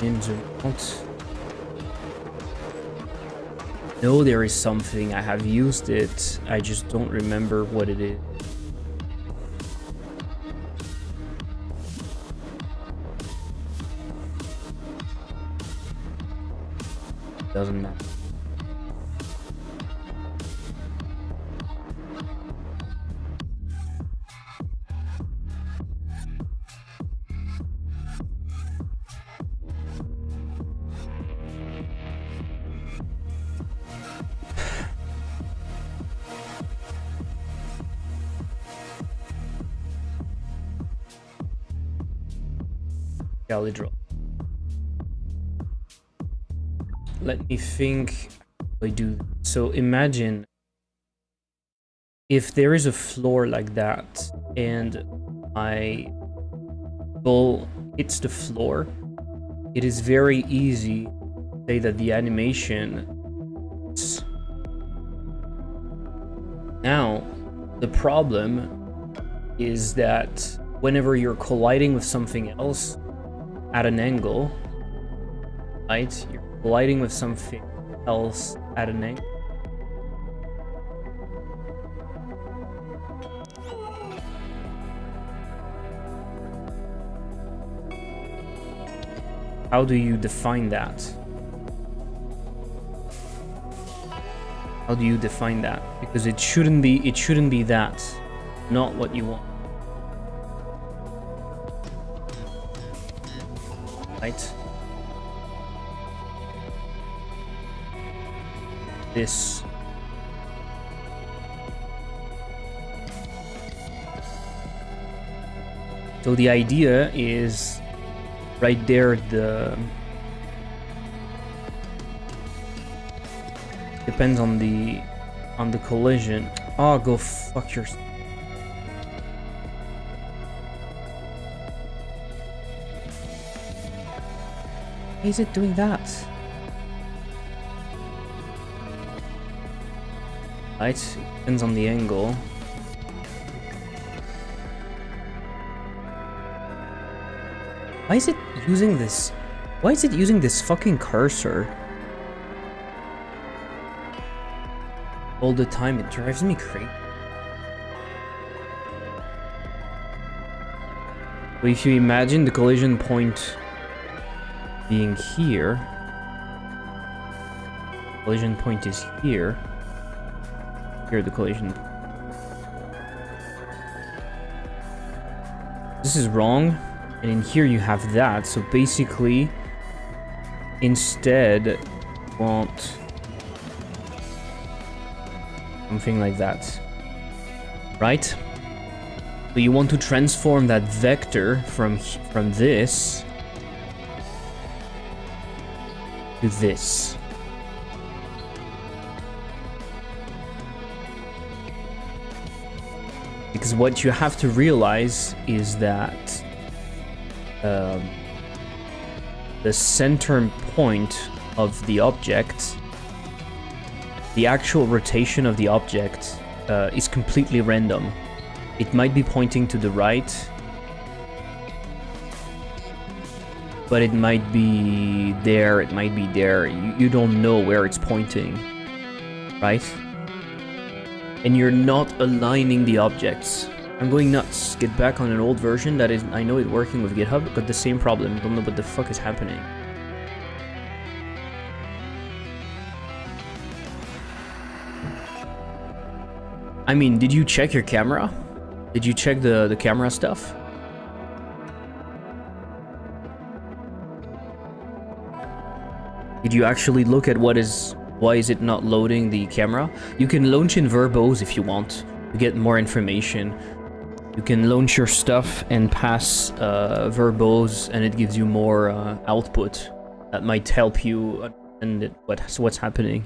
In zoom out. No, there is something. I have used it. I just don't remember what it is. Doesn't matter. Galley drop. Let me think. I do. So imagine if there is a floor like that and my ball hits the floor, it is very easy to say that the animation is... Now, the problem is that whenever you're colliding with something else at an angle, right? You're colliding with something else at an angle. How do you define that? How do you define that? Because it shouldn't be that, not what you want. Right? This. So the idea is right there, the depends on the collision. Oh, go fuck yourself. Why is it doing that? Right, it depends on the angle. Why is it using this? Why is it using this fucking cursor? All the time, it drives me crazy. But if you imagine the collision point being here, collision point is here. Here, the collision. This is wrong, and in here you have that. So basically, instead, want something like that, right? So you want to transform that vector from this to this. Because what you have to realize is that the center point of the object, the actual rotation of the object, is completely random. It might be pointing to the right, but it might be there, it might be there. You don't know where it's pointing, right? And you're not aligning the objects. I'm going nuts. Get back on an old version that is, I know it's working with GitHub, got the same problem. Don't know what the fuck is happening. I mean, did you check your camera? Did you check the camera stuff? Did you actually look at why is it not loading the camera? You can launch in verbose if you want to get more information. You can launch your stuff and pass verbose, and it gives you more output that might help you understand what's happening.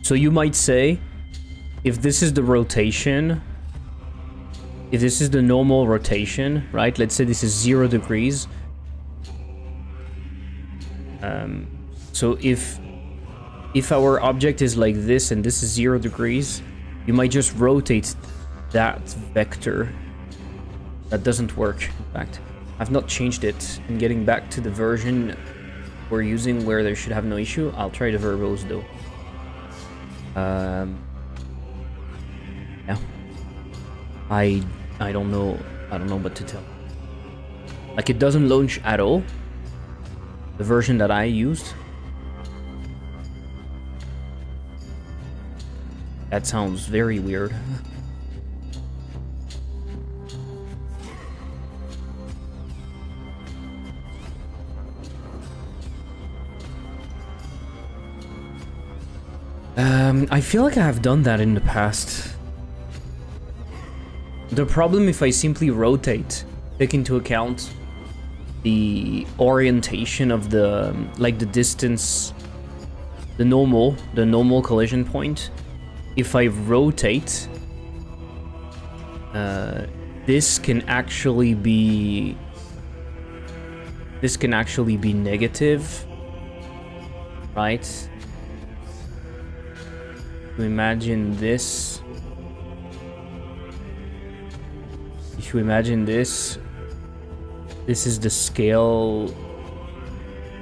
So you might say, if this is the rotation, if this is the normal rotation, right? Let's say this is 0 degrees. So if our object is like this and this is 0 degrees, you might just rotate that vector. That doesn't work, in fact. I've not changed it. And getting back to the version we're using where there should have no issue, I'll try the verbose though. Yeah. I don't know what to tell. Like, it doesn't launch at all. The version that I used. That sounds very weird. I feel like I have done that in the past. The problem if I simply rotate, take into account the orientation of the, like the distance, the normal collision point. If I rotate, this can actually be negative, right? Imagine this. If you imagine this is the scale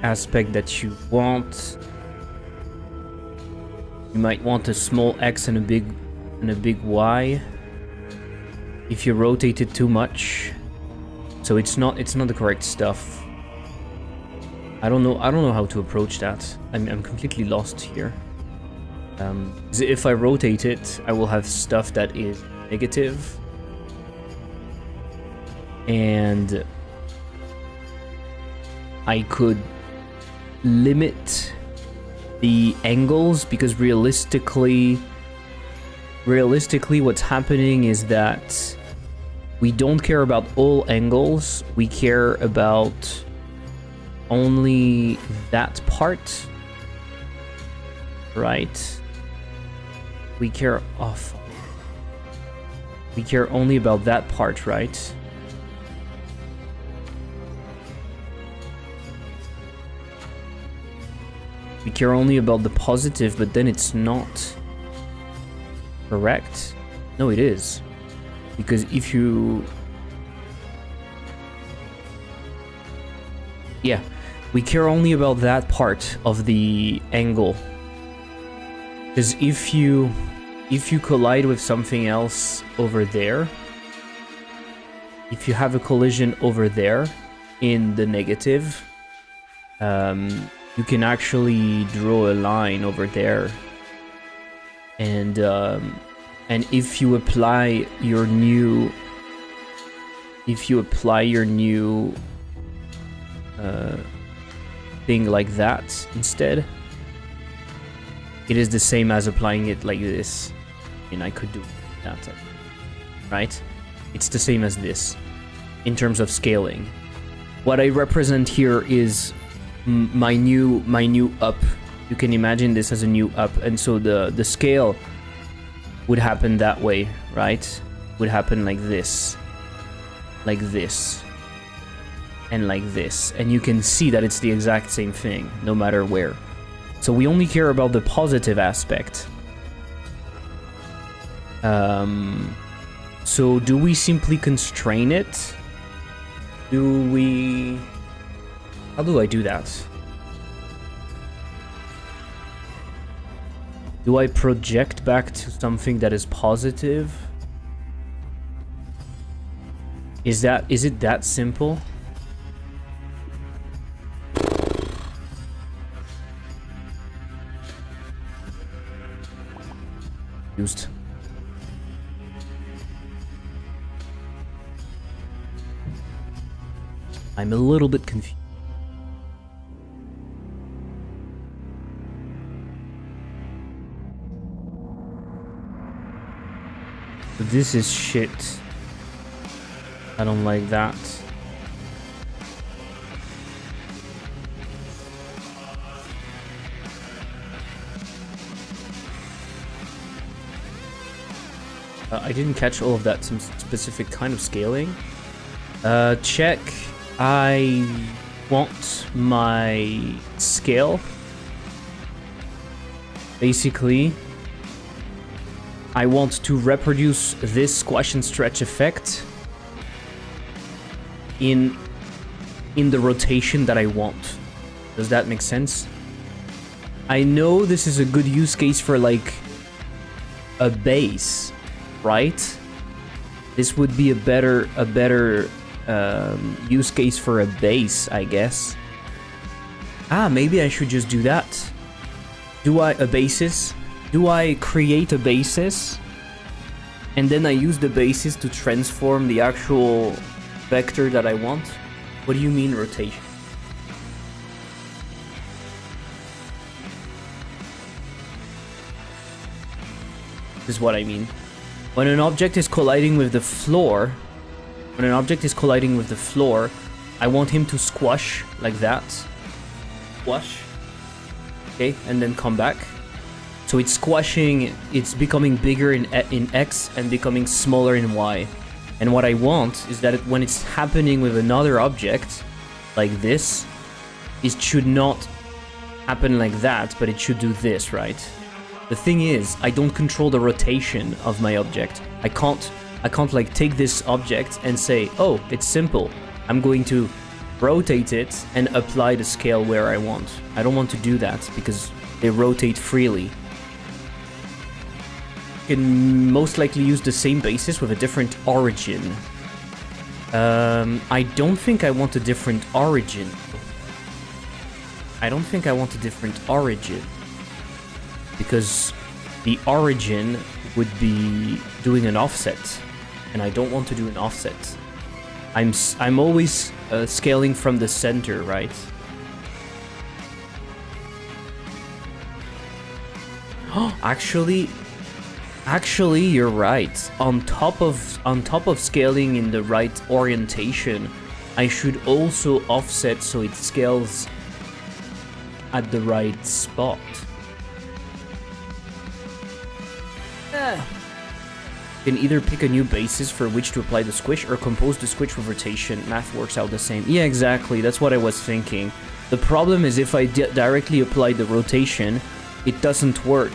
aspect that you want. You might want a small x and a big y. If you rotate it too much, so it's not the correct stuff. I don't know how to approach that. I'm completely lost here. If I rotate it, I will have stuff that is negative, and I could limit the angles, because realistically what's happening is that we don't care about all angles, we care about only that part, right? We care only about that part, right? We care only about the positive, but then it's not correct. No, it is. Because if you... Yeah, we care only about that part of the angle. Because if you collide with something else over there, if you have a collision over there in the negative, you can actually draw a line over there, and And if you apply your new thing like that instead, it is the same as applying it like this. And I could do that, right? It's the same as this in terms of scaling. What I represent here is my new up. You can imagine this as a new up, and so the scale would happen that way, right? Would happen like this, and like this, and you can see that it's the exact same thing no matter where. So we only care about the positive aspect. So do we simply constrain it? How do I do that? Do I project back to something that is positive? Is it that simple? Used. I'm a little bit confused. This is shit. I don't like that. I didn't catch all of that. Some specific kind of scaling. Check. I want my scale. Basically, I want to reproduce this squash and stretch effect in the rotation that I want. Does that make sense? I know this is a good use case for like a base, right? This would be a better use case for a base, I guess. Maybe I should just do that. A basis? Do I create a basis and then I use the basis to transform the actual vector that I want? What do you mean rotation? This is what I mean. When an object is colliding with the floor, I want him to squash like that. Squash. Okay, and then come back. So it's squashing, it's becoming bigger in X and becoming smaller in Y. And what I want is that when it's happening with another object, like this, it should not happen like that, but it should do this, right? The thing is, I don't control the rotation of my object. I can't like take this object and say, oh, it's simple. I'm going to rotate it and apply the scale where I want. I don't want to do that because they rotate freely. You can most likely use the same basis with a different origin. I don't think I want a different origin. Because the origin would be doing an offset, and I don't want to do an offset. I'm always scaling from the center, right? Actually, you're right. On top of scaling in the right orientation, I should also offset so it scales at the right spot. You can either pick a new basis for which to apply the squish or compose the squish with rotation. Math works out the same. Yeah, exactly. That's what I was thinking. The problem is if I directly apply the rotation, it doesn't work.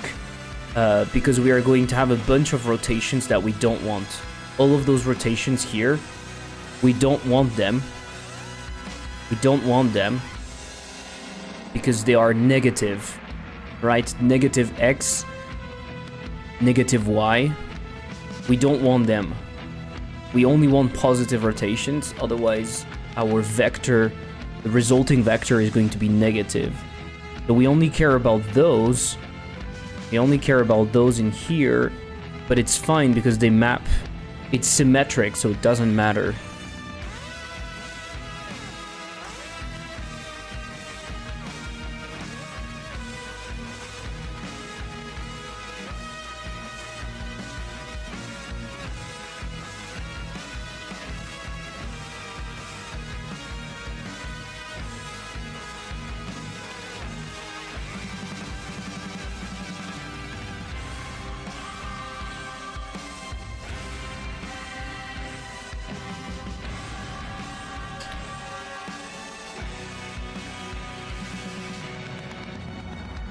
Because we are going to have a bunch of rotations that we don't want. All of those rotations here, we don't want them. Because they are negative, right? Negative X, negative Y. We don't want them. We only want positive rotations, otherwise our vector, the resulting vector is going to be negative. So we only care about those. We only care about those in here, But it's fine because they map... It's symmetric, so it doesn't matter.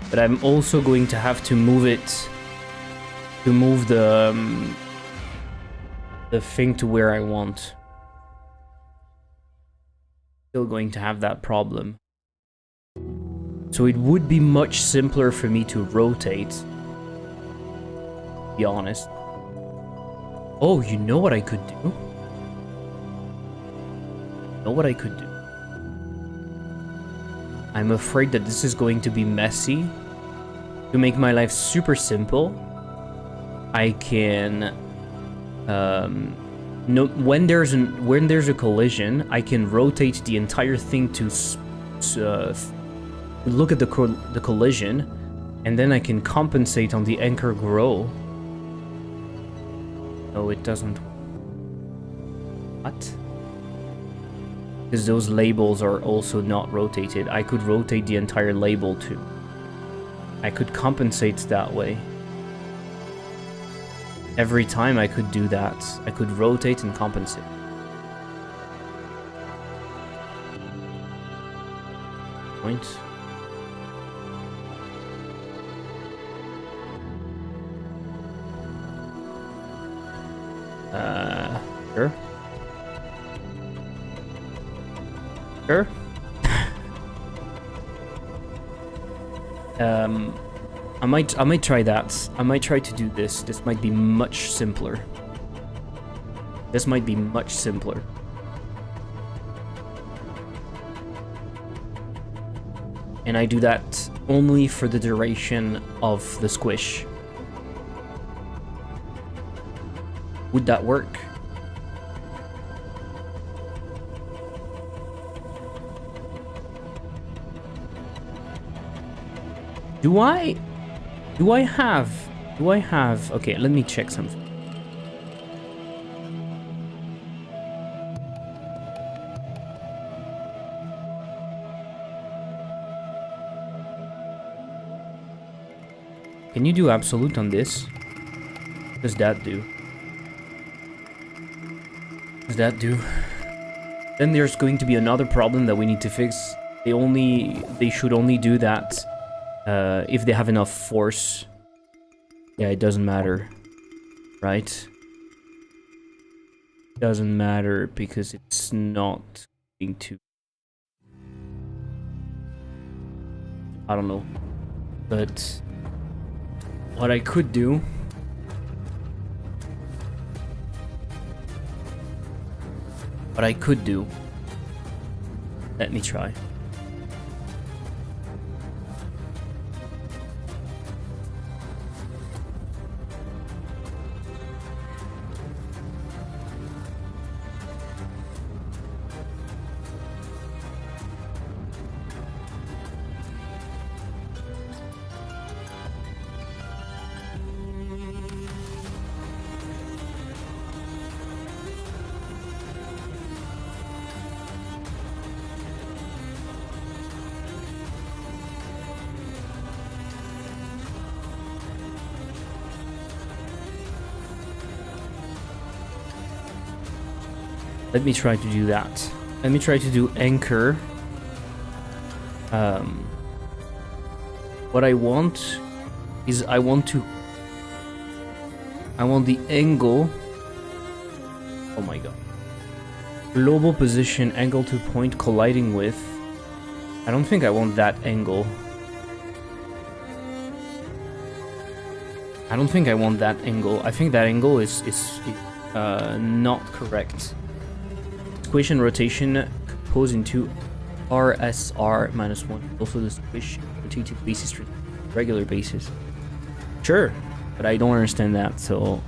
But I'm also going to have to move it, to move the thing to where I want. Still going to have that problem. So it would be much simpler for me to rotate, to be honest. Oh, you know what I could do? You know what I could do? I'm afraid that this is going to be messy. To make my life super simple, I can when there's a collision, I can rotate the entire thing to look at the collision, and then I can compensate on the anchor grow. No, it doesn't. What? Because those labels are also not rotated. I could rotate the entire label too. I could compensate that way. Every time I could do that. I could rotate and compensate. Point. Sure. Sure. I might try that. I might try to do this. This might be much simpler. This might be much simpler. And I do that only for the duration of the squish. Would that work? Do I have... Okay, let me check something. Can you do absolute on this? What does that do? What does that do? Then there's going to be another problem that we need to fix. They should only do that if they have enough force. Yeah, it doesn't matter, right? Doesn't matter because it's not going to... I don't know. But what I could do... Let me try. Let me try to do that. Let me try to do anchor. What I want is I want the angle. Oh my god. Global position, angle to point colliding with. I don't think I want that angle. I don't think I want that angle. I think that angle is not correct. Squish and rotation compose into RSR minus 1. Also the squish rotated basis regular basis. Sure. but I don't understand that, so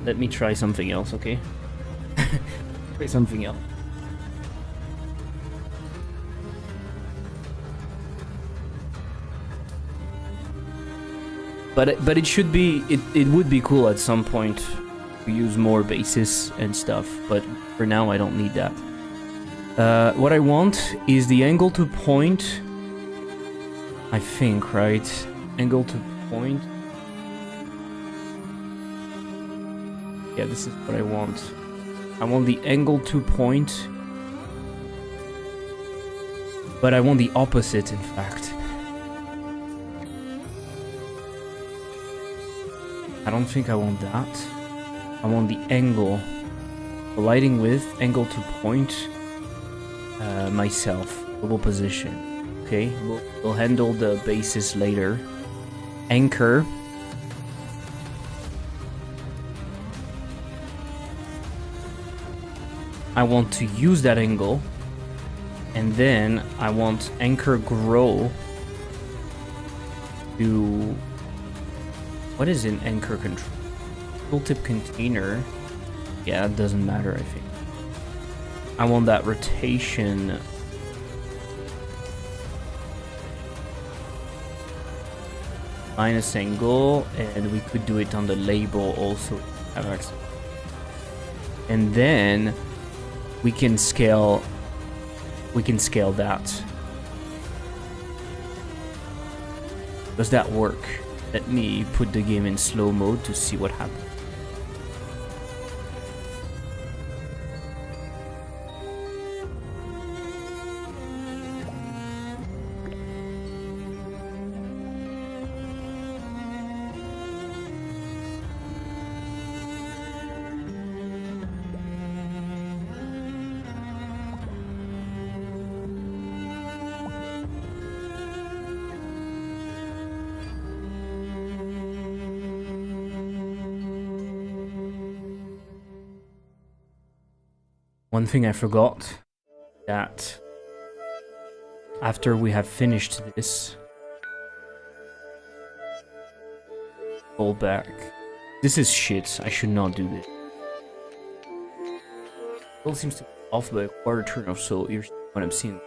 let me try something else, okay? Try something else. But it should be, it would be cool at some point to use more bases and stuff, but for now I don't need that. What I want is the angle to point, I think, right? Angle to point. Yeah, this is what I want. I want the angle to point, but I want the opposite, in fact. I don't think I want that. I want the angle. Colliding with, angle to point, myself. Global position. Okay, we'll handle the basis later. Anchor. I want to use that angle. And then I want anchor grow to... What is an anchor control? Tooltip container. Yeah, it doesn't matter, I think. I want that rotation. Minus angle, and we could do it on the label also. And then we can scale that. Does that work? Let me put the game in slow mode to see what happens. One thing I forgot, that after we have finished this, pull back. This is shit. I should not do this. It seems to be off by a quarter turn or so. Here's what I'm seeing.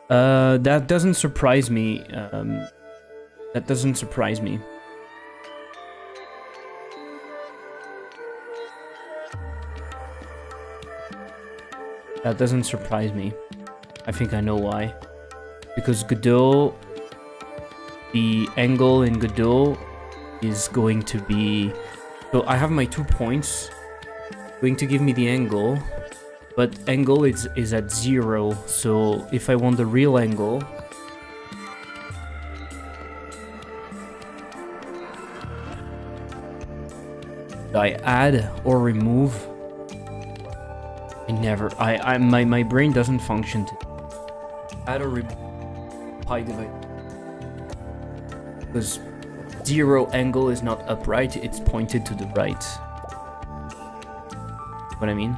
That doesn't surprise me. That doesn't surprise me. That doesn't surprise me. I think I know why. Because Godot, the angle in Godot is going to be... So I have my 2 points, going to give me the angle, but angle is at 0, so if I want the real angle... I add or remove... my brain doesn't function to add or remove pi divided, because 0 angle is not upright, it's pointed to the right. What I mean?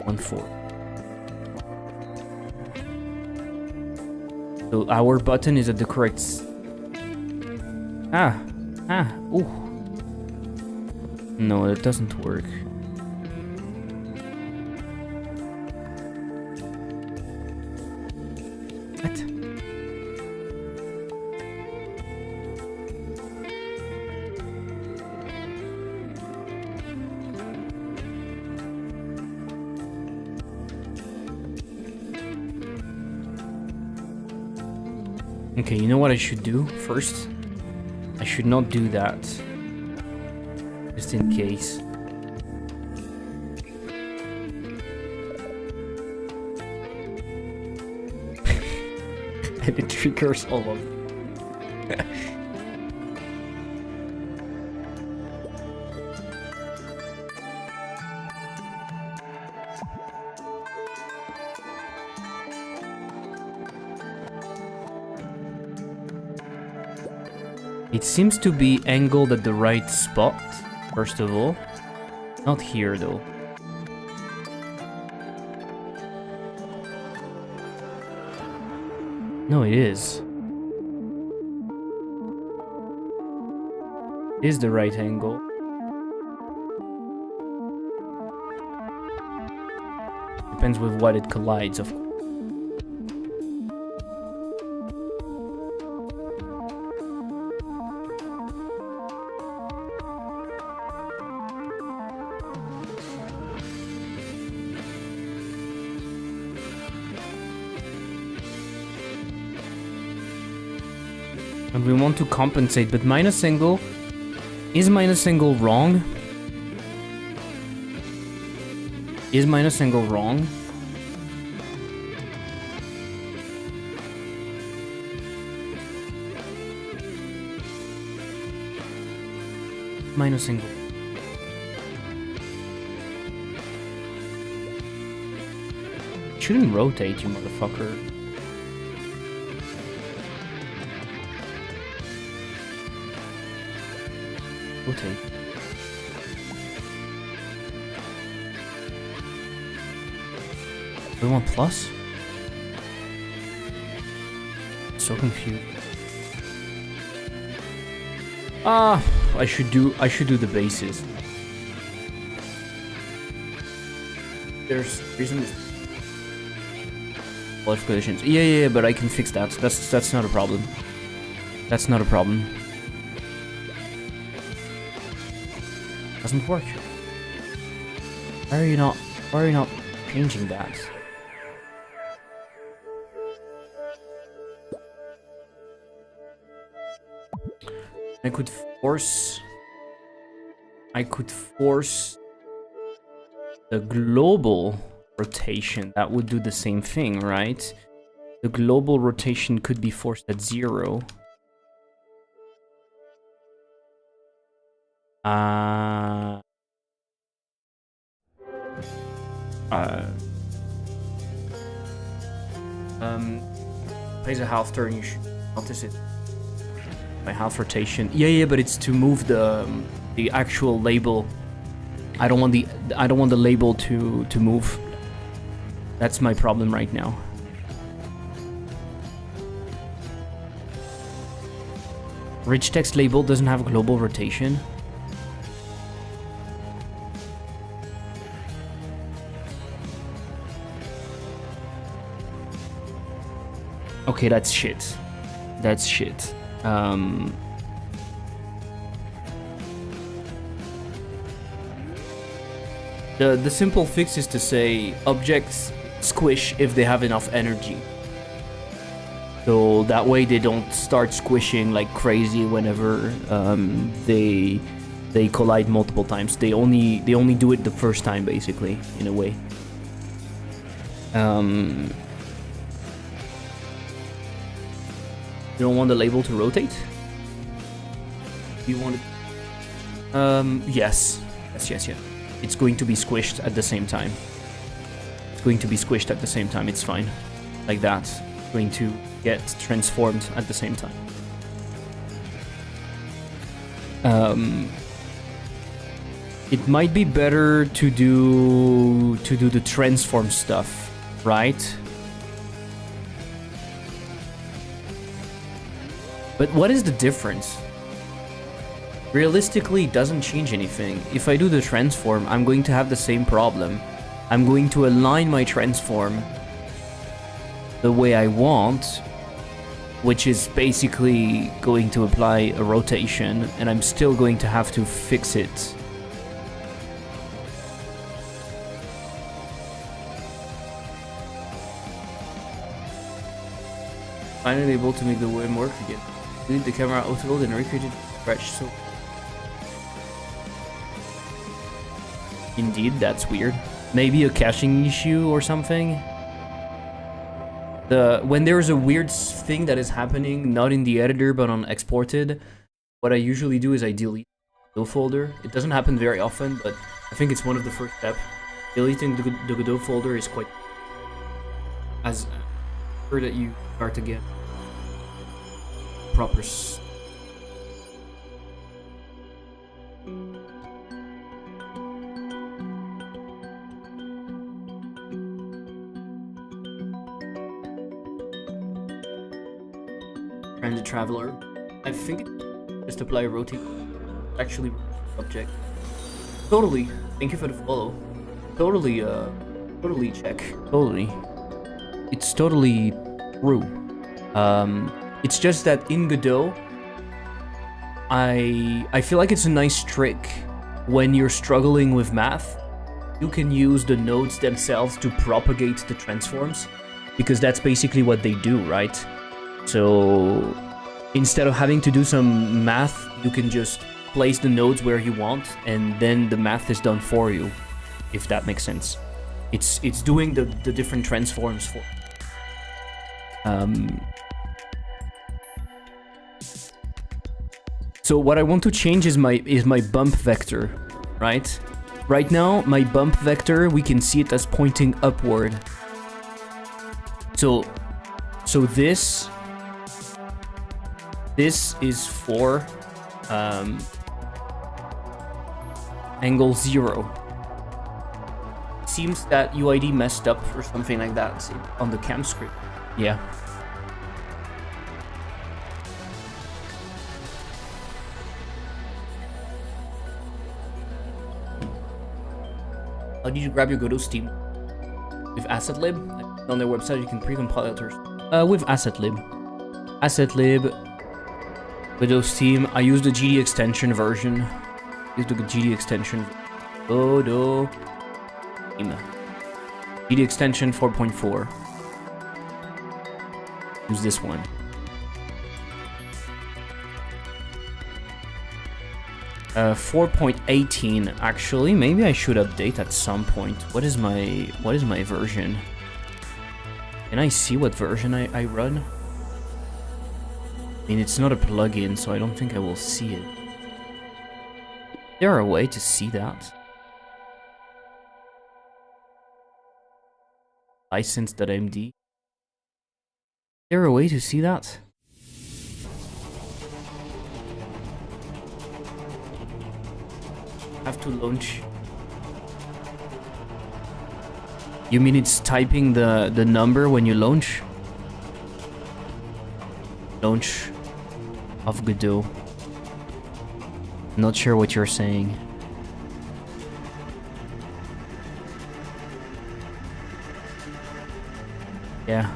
1/4. So our button is at the correct ooh. No, it doesn't work. Okay, you know what I should do first? I should not do that. Just in case. And it triggers all of them. It seems to be angled at the right spot, first of all. Not here, though. No, it is. Is the right angle. Depends with what it collides, of course. And we want to compensate, but minus angle... Is minus angle wrong? Is minus angle wrong? Minus angle. Shouldn't rotate, you motherfucker. Rotate. We want plus? So confused. Ah, I should do the bases. There's reason. Life collisions. Yeah, but I can fix that. That's not a problem. That's not a problem. Doesn't work. Why are you not changing that? I could force the global rotation. That would do the same thing, right? The global rotation could be forced at 0. Plays a half turn, you should notice it. By half rotation. Yeah, but it's to move the actual label. I don't want the label to move. That's my problem right now. Rich text label doesn't have global rotation. Okay, that's shit. That's shit. The simple fix is to say objects squish if they have enough energy. So that way they don't start squishing like crazy whenever they collide multiple times. They only do it the first time, basically, in a way. You don't want the label to rotate? You want it? Yes. It's going to be squished at the same time. It's going to be squished at the same time. It's fine. Like that. It's going to get transformed at the same time. It might be better to do the transform stuff, right? But what is the difference? Realistically, it doesn't change anything. If I do the transform, I'm going to have the same problem. I'm going to align my transform the way I want, which is basically going to apply a rotation, and I'm still going to have to fix it. Finally able to make the worm work again. Delete the camera auto and recreated scratch so. Indeed, that's weird. Maybe a caching issue or something. When there's a weird thing that is happening, not in the editor but on exported, what I usually do is I delete the Godot folder. It doesn't happen very often, but I think it's one of the first steps. Deleting the Godot folder is quite as sure that you start again. Proper. Transit Traveler. I think just apply a rotate actually subject. Totally. Thank you for the follow. Totally, totally check. Totally. It's totally true. It's just that in Godot, I feel like it's a nice trick when you're struggling with math. You can use the nodes themselves to propagate the transforms, because that's basically what they do, right? So instead of having to do some math, you can just place the nodes where you want, and then the math is done for you, if that makes sense. It's doing the different transforms for. So what I want to change is my bump vector, right? Right now, my bump vector, we can see it as pointing upward. So this is for angle 0. Seems that UID messed up or something like that on the cam script. Yeah. How did you grab your Godot Steam? With AssetLib? On their website, you can pre-compile it. With AssetLib. AssetLib, Godot Steam. I use the GD extension version. Use the GD extension. Godot Steam. GD extension 4.4. Use this one. Uh, 4.18 actually. Maybe I should update at some point. What is my version? Can I see what version I run? I mean, it's not a plugin, so I don't think I will see it. Is there a way to see that? License.md. Is there a way to see that? Have to launch. You mean it's typing the number when you launch? Launch of Godot. Not sure what you're saying. Yeah.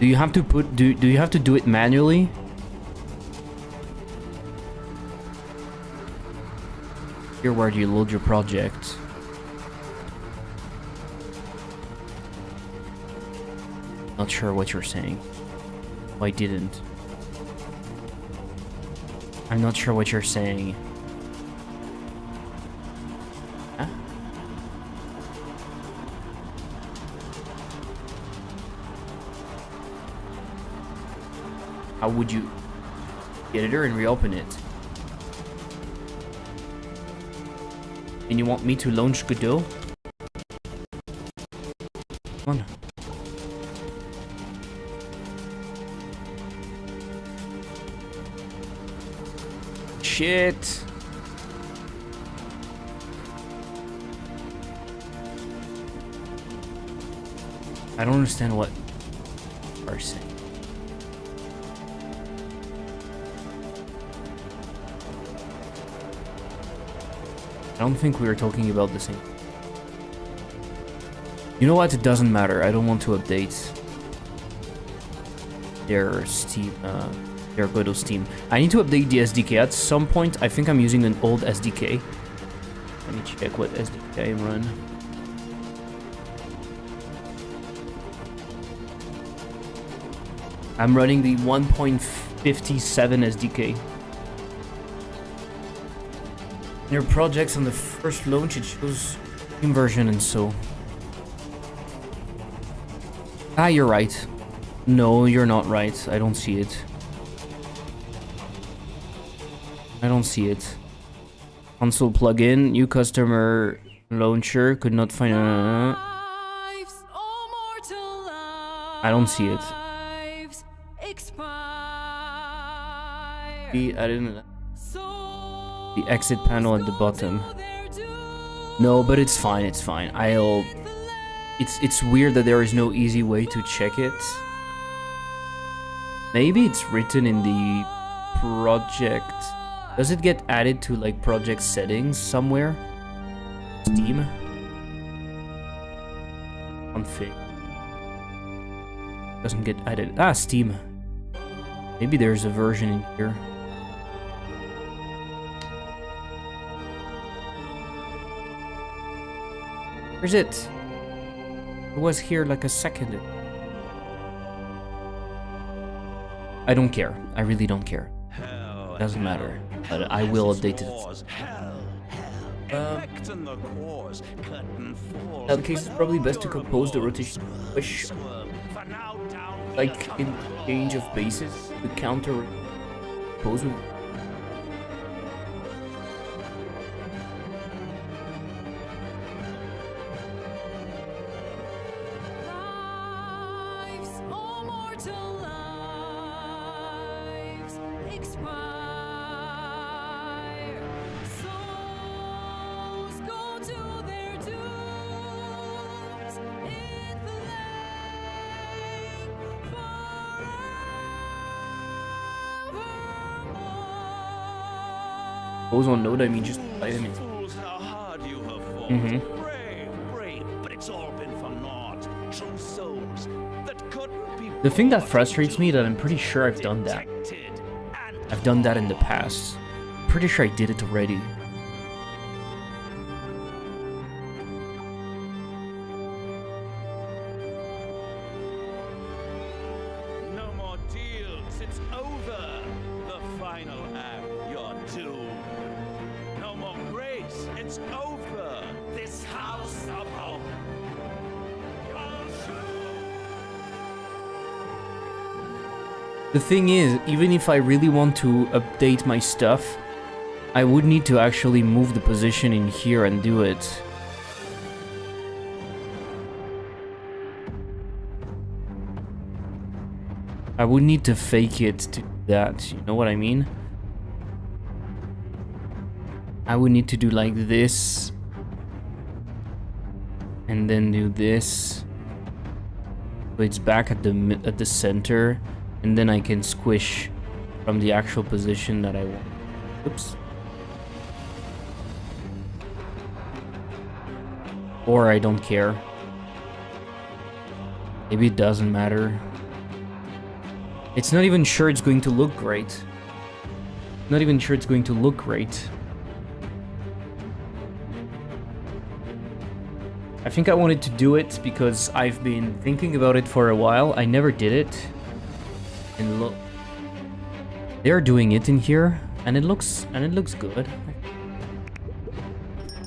Do you have to put do you have to do it manually? Here, where do you load your project? Not sure what you're saying. Why didn't? I'm not sure what you're saying. Huh? How would you get it and reopen it? And you want me to launch Godot? Come on. Shit. I don't understand what you are saying. I don't think we were talking about the same. You know what? It doesn't matter. I don't want to update their Steam, their Godot Steam. I need to update the SDK at some point. I think I'm using an old SDK. Let me check what SDK I run. I'm running the 1.57 SDK. Your projects on the first launch, it shows inversion and so. Ah, you're right. No, you're not right. I don't see it. I don't see it. Console plugin, new customer launcher, could not find a... I don't see it. I didn't... The exit panel at the bottom. No, but it's fine, it's fine. It's weird that there is no easy way to check it. Maybe it's written in the project. Does it get added to like project settings somewhere? Steam? Config. Doesn't get added. Ah, Steam. Maybe there's a version in here. Where's it? It was here like a second ago. I don't care. I really don't care. Doesn't matter. But I will update it. Now the case is probably best to compose the rotation push like in change of bases. The counter pose with pose on node, I mean just play them in. The thing that frustrates me that I'm pretty sure I've done that. I've done that in the past. Pretty sure I did it already. No more deals, it's over. The final act, you're doomed. No more grace, it's over. This house of hope. The thing is, even if I really want to update my stuff, I would need to actually move the position in here and do it. I would need to fake it to do that, you know what I mean? I would need to do like this. And then do this. So it's back at the center. And then I can squish from the actual position that I want. Oops. Or I don't care. Maybe it doesn't matter. It's not even sure it's going to look great. Not even sure it's going to look great. I think I wanted to do it because I've been thinking about it for a while. I never did it. And look, they're doing it in here, and it looks good,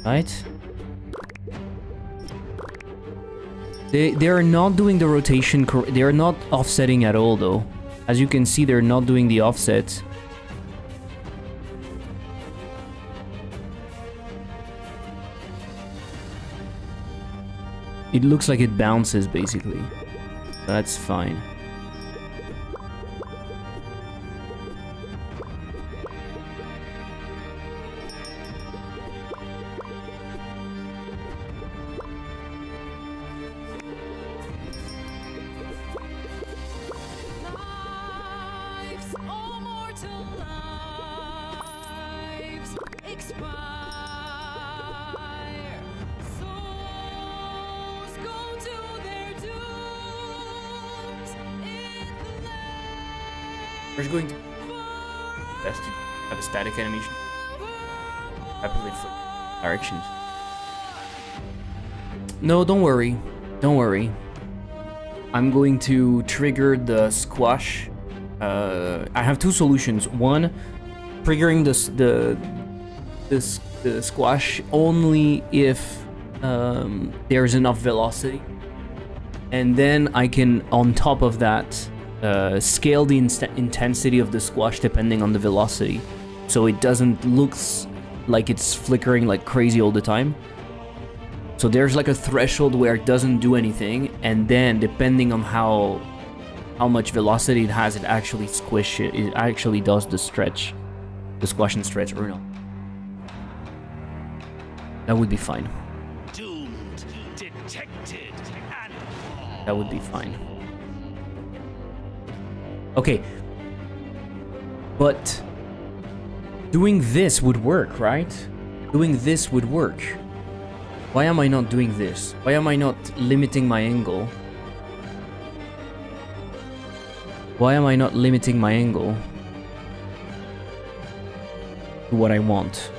right? They are not doing the rotation. They are not offsetting at all, though. As you can see, they're not doing the offset. It looks like it bounces, basically. That's fine. We're going to best to have a static animation. Rapidly flip directions. No, don't worry. Don't worry. I'm going to trigger the squash. I have two solutions. One, triggering the squash only if there's enough velocity, and then I can, on top of that, scale the intensity of the squash depending on the velocity, so it doesn't look like it's flickering like crazy all the time. So there's like a threshold where it doesn't do anything, and then depending on how much velocity it has, it actually it actually does the stretch, the squash and stretch, or no. That would be fine. Doomed, detected, and That would be fine. Okay. But doing this would work, right? Doing this would work. Why am I not doing this? Why am I not limiting my angle? Why am I not limiting my angle to what I want?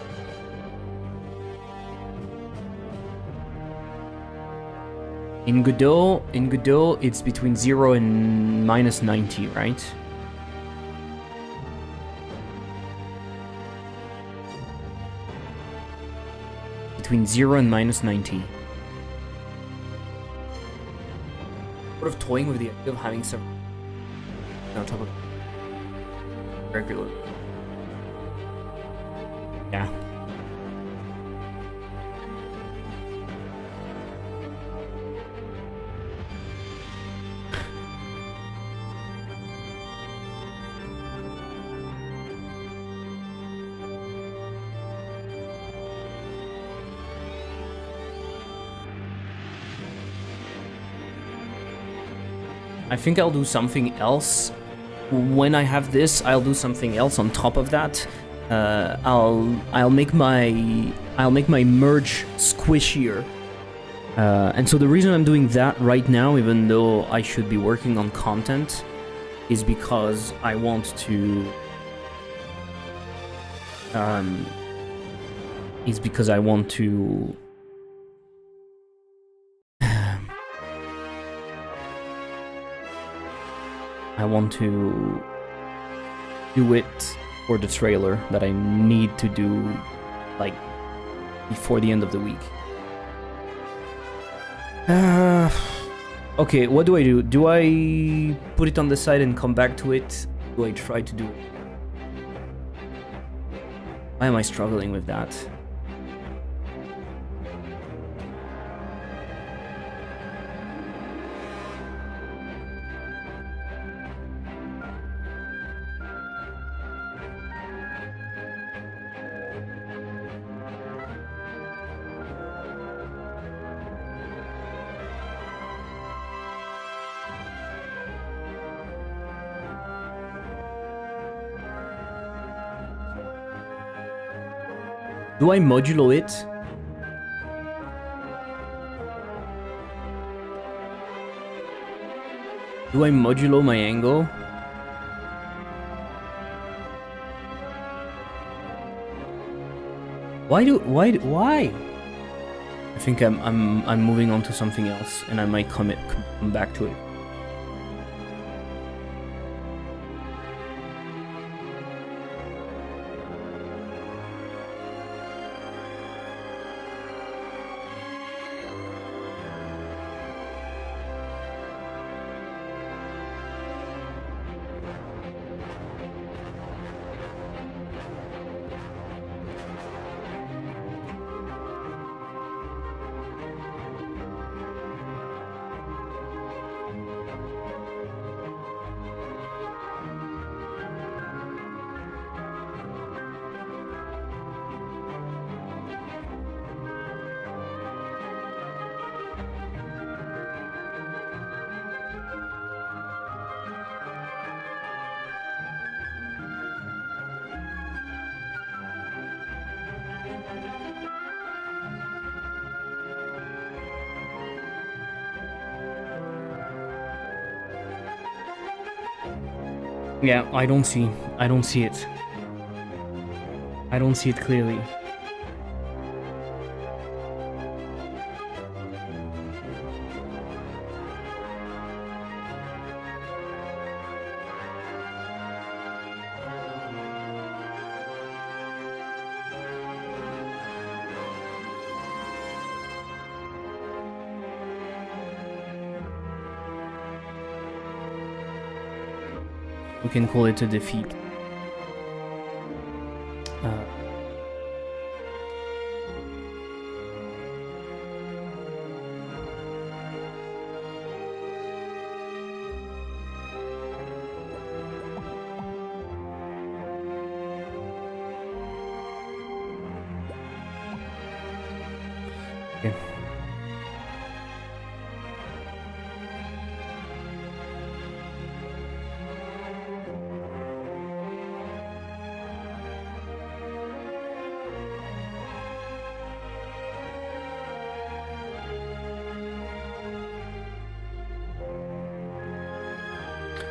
In Godot, it's between 0 and minus 90, right? Between 0 and minus 90. Sort of toying with the idea of having some on top of regular. Yeah. I think I'll do something else. When I have this, I'll do something else on top of that. I'll make my merge squishier. And so the reason I'm doing that right now, even though I should be working on content, is because I want to do it for the trailer that I need to do, like, before the end of the week. Okay, what do I do? Do I put it on the side and come back to it? Do I try to do it? Why am I struggling with that? Do I modulo it? Do I modulo my angle? Why? I think I'm moving on to something else, and I might come back to it. Yeah, I don't see it. I don't see it clearly. We can call it a defeat. Okay.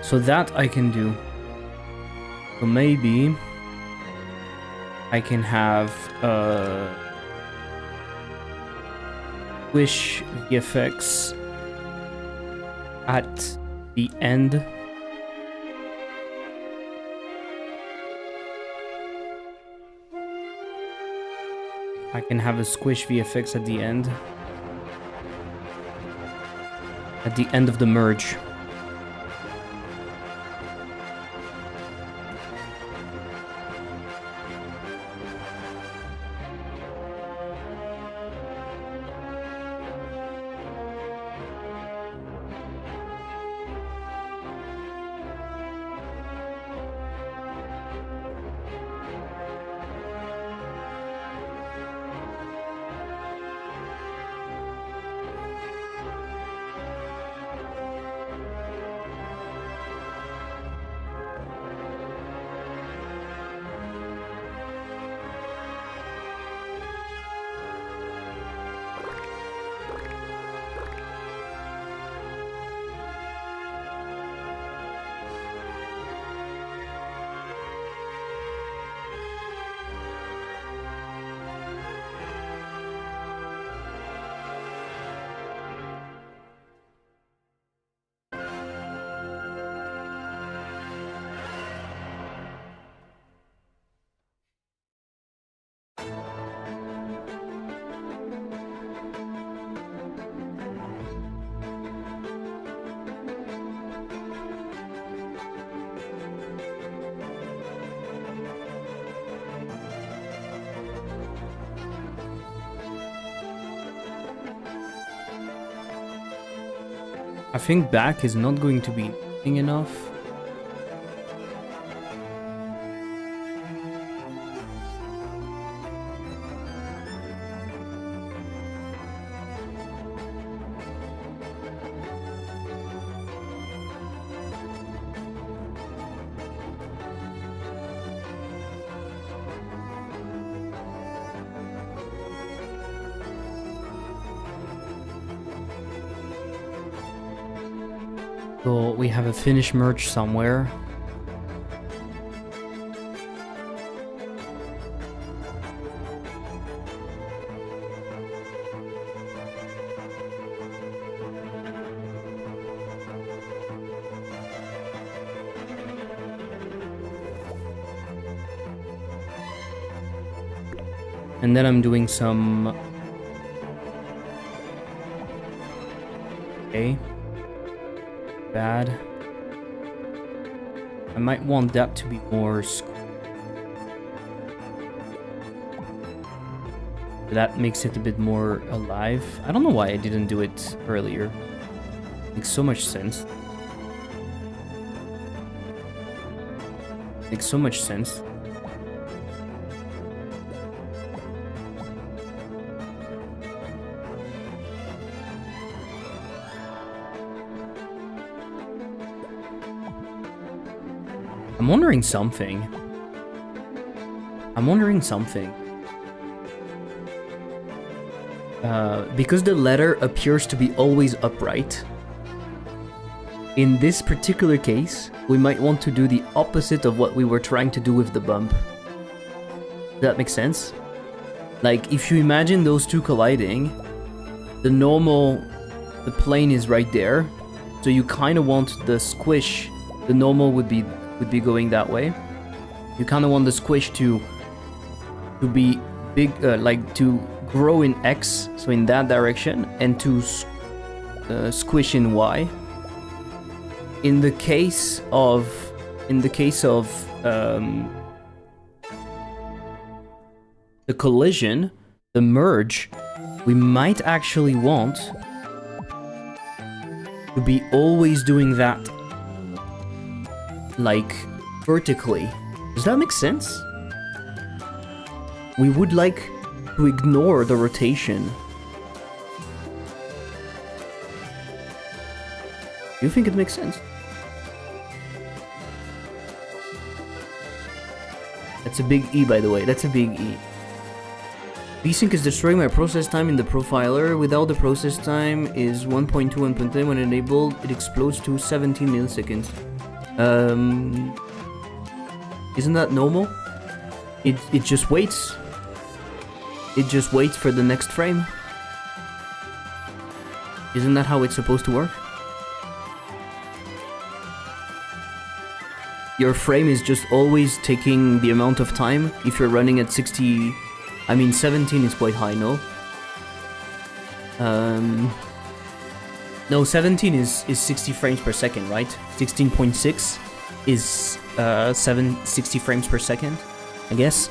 So that I can do. So maybe I can have Wish VFX at the end. I can have a squish VFX at the end. At the end of the merge. I think back is not going to be enough. So we have a finish merge somewhere. And then I'm doing some... Okay. Bad. I might want that to be more... That makes it a bit more alive. I don't know why I didn't do it earlier. Makes so much sense. Makes so much sense. I'm wondering something. Because the letter appears to be always upright, in this particular case, we might want to do the opposite of what we were trying to do with the bump. Does that make sense? Like, if you imagine those two colliding, the plane is right there, so you kind of want the squish, the normal would be going that way. You kind of want the squish to be big, like to grow in X, so in that direction, and to squish in Y. In the case of the collision, the merge, we might actually want to be always doing that like vertically. Does that make sense? We would like to ignore the rotation. Do you think it makes sense? That's a big E, by the way. That's a big E. VSync is destroying my process time in the profiler. Without the process time is 1.2 1.10. When enabled, it explodes to 17 milliseconds. Isn't that normal? It just waits. It just waits for the next frame. Isn't that how it's supposed to work? Your frame is just always taking the amount of time. If you're running at 60... I mean, 17 is quite high, no? No, 17 is 60 frames per second, right? 16.6 is 60 frames per second, I guess.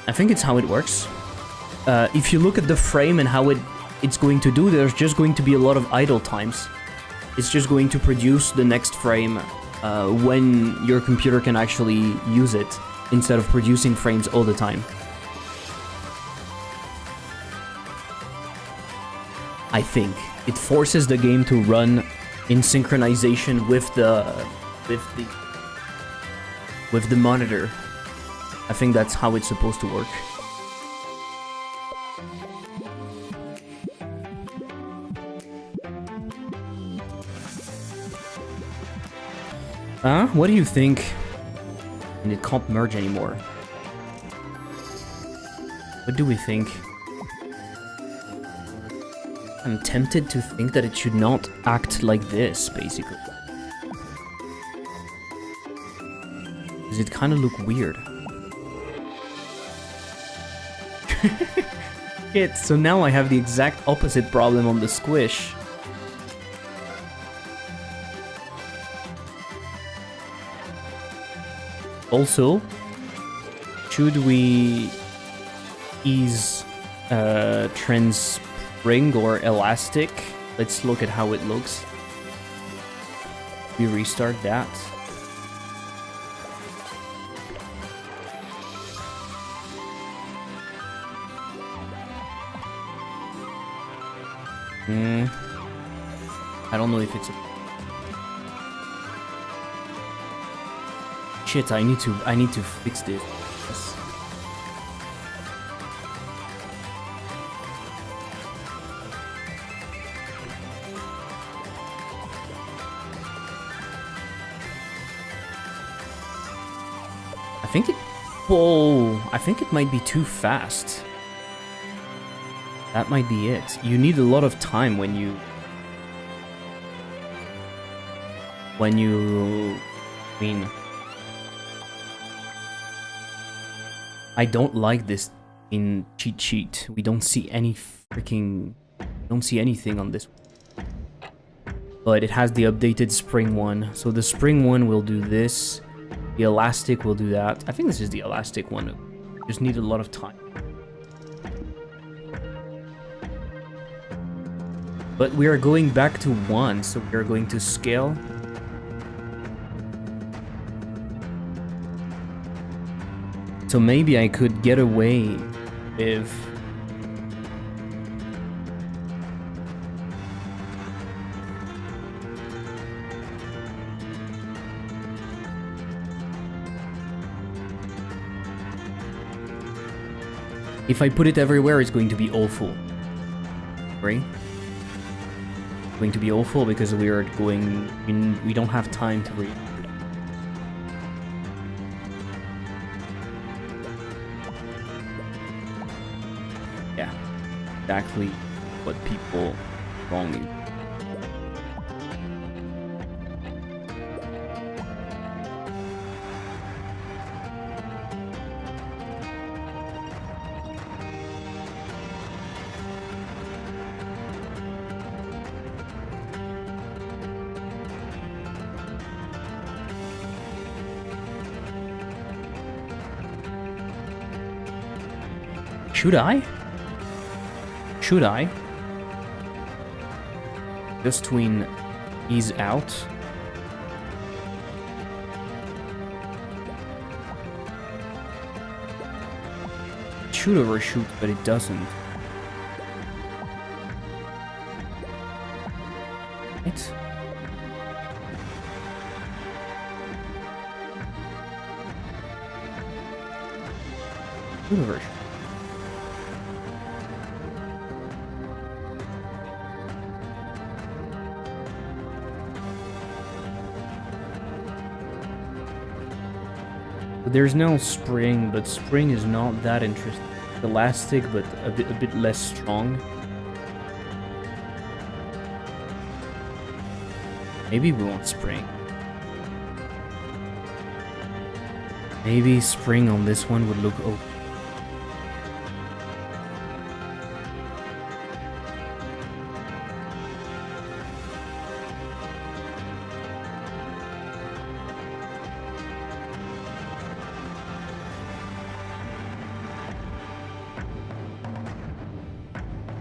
I think it's how it works. If you look at the frame and how it's going to do, there's just going to be a lot of idle times. It's just going to produce the next frame when your computer can actually use it, instead of producing frames all the time. I think it forces the game to run in synchronization with the monitor. I think that's how it's supposed to work. What do you think? And it can't merge anymore. What do we think? I'm tempted to think that it should not act like this, basically. Does it kind of look weird? Shit, so now I have the exact opposite problem on the Squish. Also, should we ease spring or elastic? Let's look at how it looks. We restart that. I don't know if it's a... Shit, I need to fix this. I think it... Whoa! I think it might be too fast. That might be it. You need a lot of time when you... I mean... I don't like this in cheat sheet. We don't see any freaking... Don't see anything on this one. But it has the updated spring one. So the spring one will do this. The elastic will do that. I think this is the elastic one. Just need a lot of time. But we are going back to 1, so we are going to scale. So maybe I could get away with... If I put it everywhere, it's going to be awful. Right? It's going to be awful because we are going... We don't have time to read. Yeah. Exactly what people wrongly. Should I? Should I? Just tween ease out. It should overshoot, but it doesn't. Right? Should overshoot. There's no spring, but spring is not that interesting. Elastic, but a bit less strong. Maybe we want spring. Maybe spring on this one would look okay.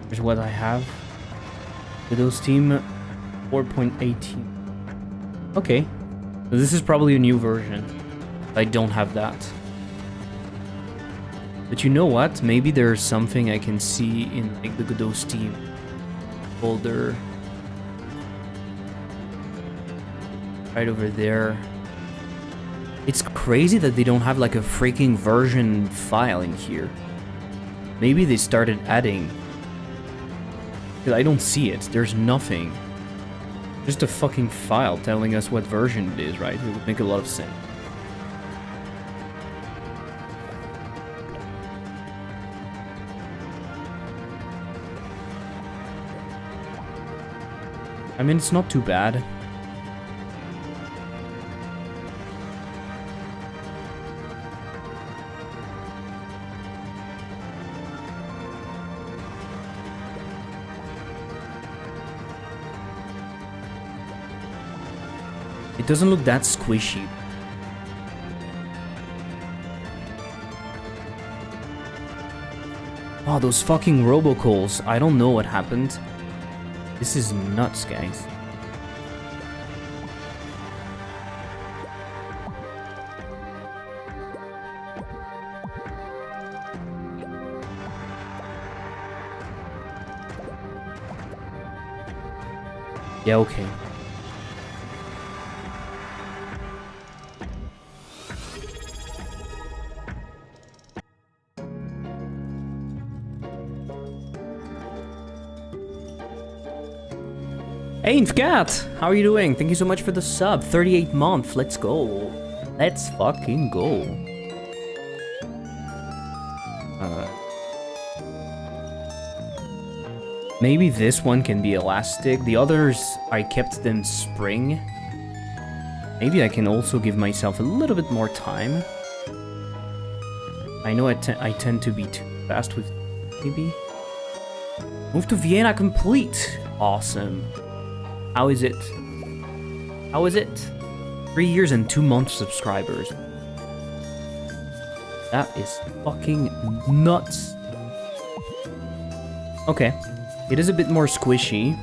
Here's what I have. Godot's team 4.18. Okay. So this is probably a new version. I don't have that. But you know what? Maybe there's something I can see in like the Godot Steam folder. Right over there. It's crazy that they don't have like a freaking version file in here. Maybe they started adding. Because I don't see it. There's nothing. Just a fucking file telling us what version it is, right? It would make a lot of sense. I mean, it's not too bad. It doesn't look that squishy. Oh, those fucking robocalls. I don't know what happened. This is nuts, guys. Yeah, okay. Hey, Cat, how are you doing? Thank you so much for the sub. 38 month. Let's go. Let's fucking go. Maybe this one can be elastic. The others, I kept them spring. Maybe I can also give myself a little bit more time. I know I tend to be too fast with maybe. Move to Vienna complete. Awesome. How is it? How is it? 3 years and 2 months subscribers. That is fucking nuts. Okay. It is a bit more squishy.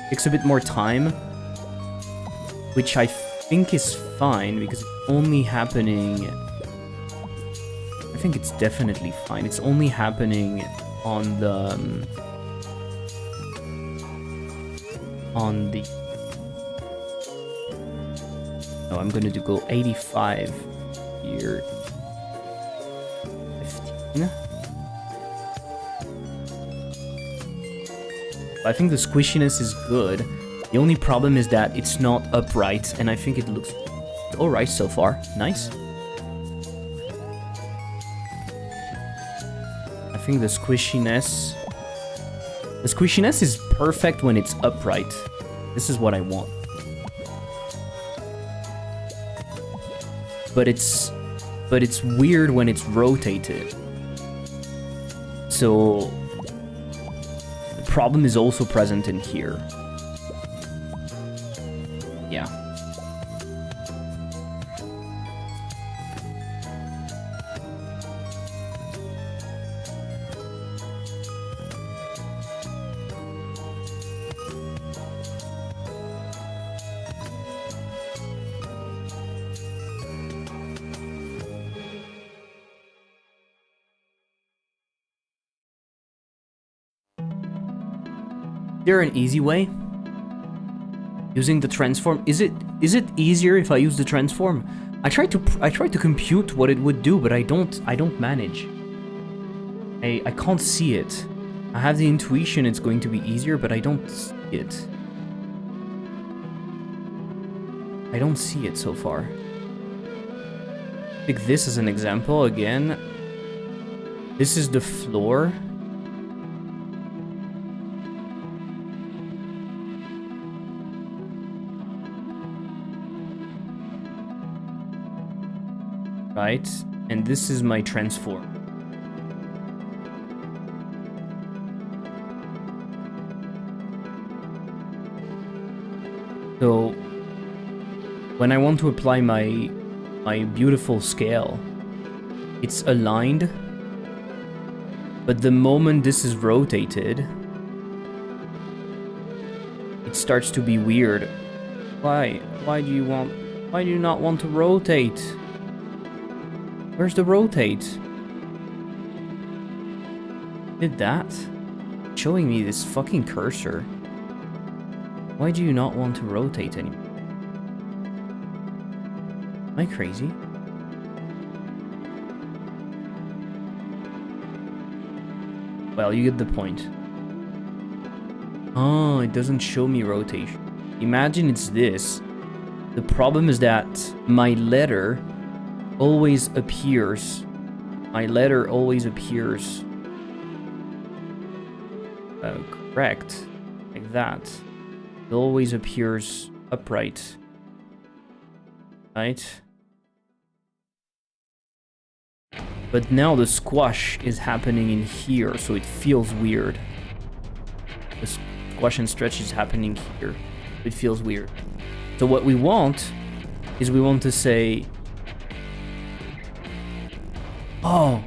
Takes a bit more time. Which I think is fine because it's only happening... I think it's definitely fine. It's only happening on the... Oh, I'm gonna go 85 here. 15. I think the squishiness is good. The only problem is that it's not upright, and I think it looks alright so far. Nice. I think the squishiness is perfect when it's upright. This is what I want. But it's weird when it's rotated. So the problem is also present in here. Yeah. Is there an easy way? Using the transform, is it easier if I use the transform? I tried to compute what it would do, but I don't manage. I can't see it. I have the intuition it's going to be easier, but I don't see it. I don't see it so far. Take this as an example again. This is the floor. Right, and this is my transform. So when I want to apply my beautiful scale, it's aligned, but the moment this is rotated, it starts to be weird. Why do you not want to rotate? Where's the rotate? Did that? Showing me this fucking cursor. Why do you not want to rotate anymore? Am I crazy? Well, you get the point. Oh, it doesn't show me rotation. Imagine it's this. The problem is that my letter always appears. My letter always appears. Correct. Like that. It always appears upright. Right? But now the squash is happening in here, so it feels weird. The squash and stretch is happening here. It feels weird. So what we want is we want to say, oh,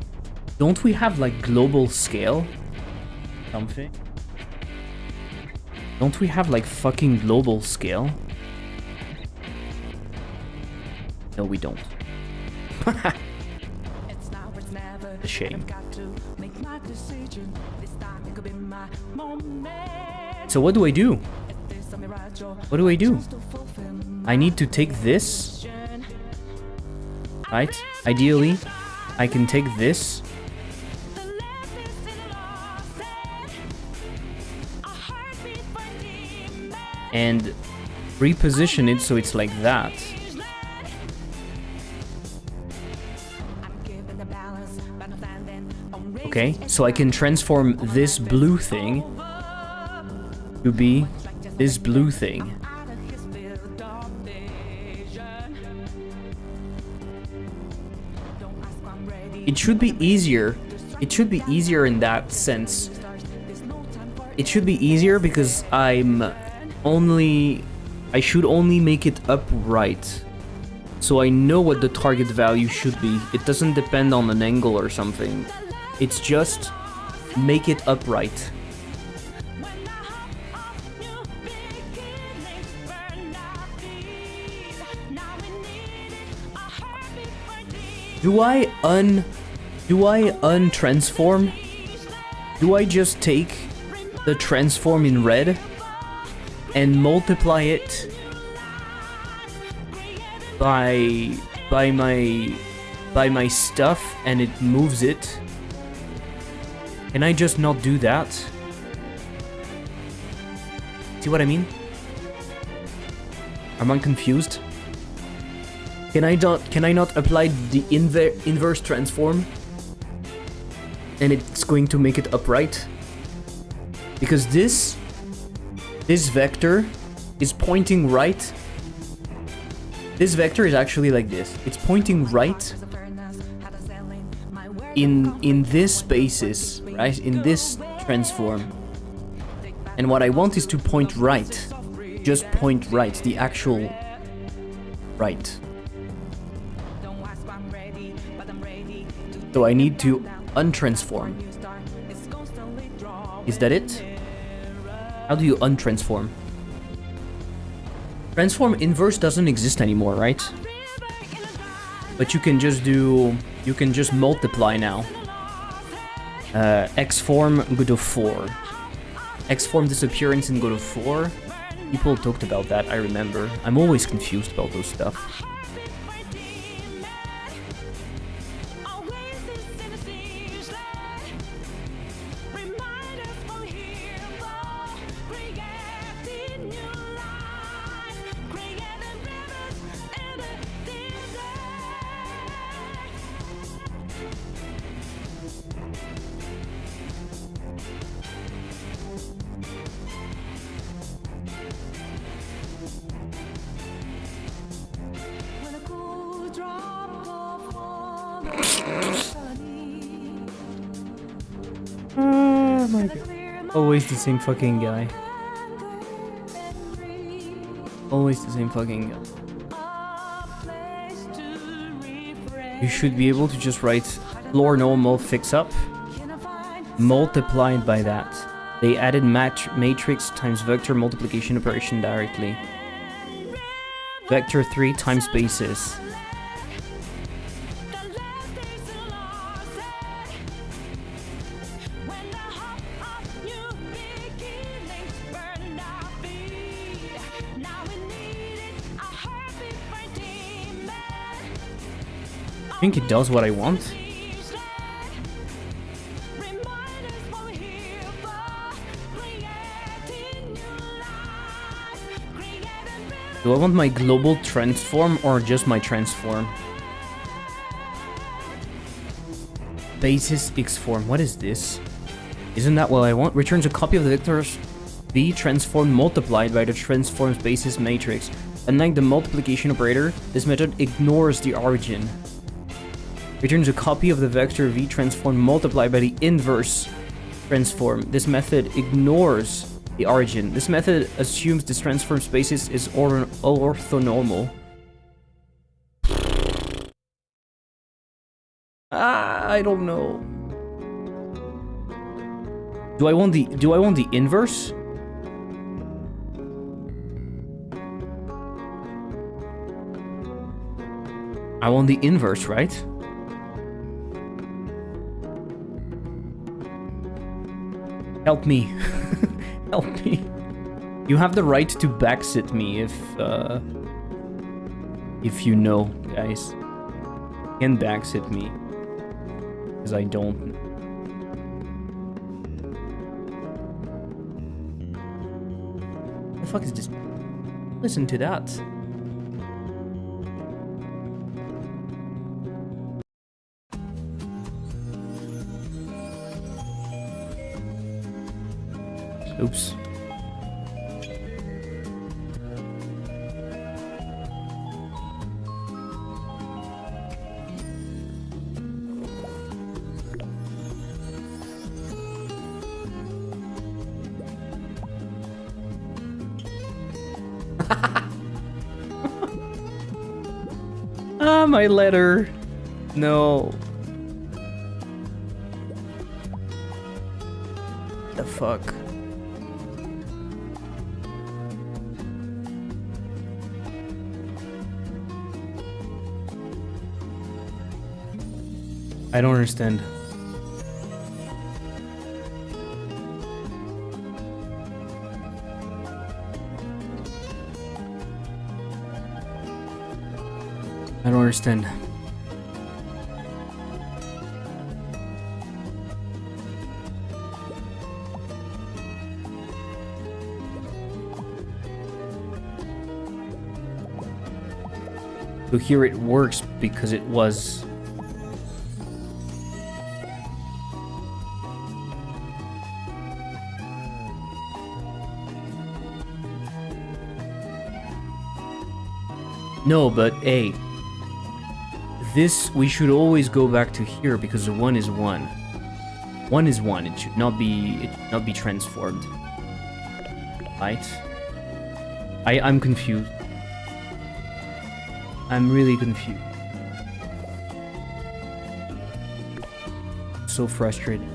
don't we have like global scale? Something? Don't we have like fucking global scale? No, we don't. A shame. So what do I do? What do I do? I need to take this. Right? Ideally, I can take this. And reposition it so it's like that. Okay, so I can transform this blue thing to be this blue thing. It should be easier. It should be easier in that sense. It should be easier because I should only make it upright. So I know what the target value should be. It doesn't depend on an angle or something. It's just make it upright. Do I untransform? Do I just take the transform in red and multiply it by my stuff and it moves it? Can I just not do that? See what I mean? Am I confused? Can I not apply the inverse transform and it's going to make it upright? Because this vector is pointing right. This vector is actually like this. It's pointing right in this basis, right? In this transform. And what I want is to point right. Just point right, the actual right. So I need to untransform. Is that it? How do you untransform? Transform inverse doesn't exist anymore, right? But you can just multiply now. Xform Godot 4. Xform disappearance in Godot 4. People talked about that, I remember. I'm always confused about those stuff. Always the same fucking guy. Always the same fucking guy. You should be able to just write floor normal fix up multiplied by that. They added matrix times vector multiplication operation directly. Vector 3 times basis. I think it does what I want. Do I want my global transform or just my transform? Basis X form. What is this? Isn't that what I want? Returns a copy of the vectors V transform multiplied by the transform's basis matrix. Unlike the multiplication operator, this method ignores the origin. Returns a copy of the vector V transform multiplied by the inverse transform. This method ignores the origin. This method assumes this transform's basis is orthonormal. I don't know. Do I want the inverse? I want the inverse, right? Help me. Help me. You have the right to backsit me if you know, guys. You can backsit me. Because I don't. What the fuck is this? Listen to that. Oops. Ah, my letter. No. The fuck? I don't understand. I don't understand. So here it works because it was. No, but hey, this we should always go back to here because the 1 is 1. 1 is 1. It should not be transformed. Right? I'm confused. I'm really confused. So frustrated.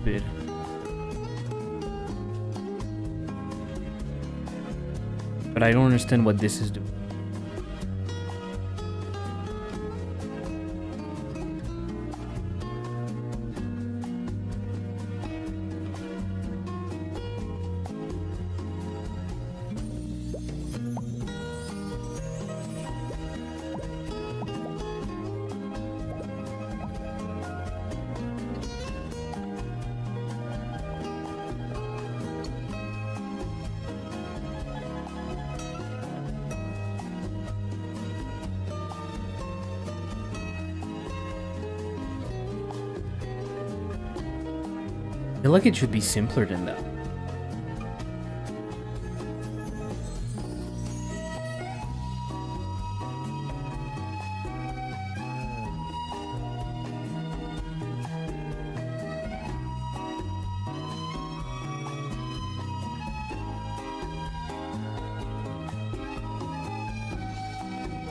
Bit. But I don't understand what this is doing. I feel like it should be simpler than that.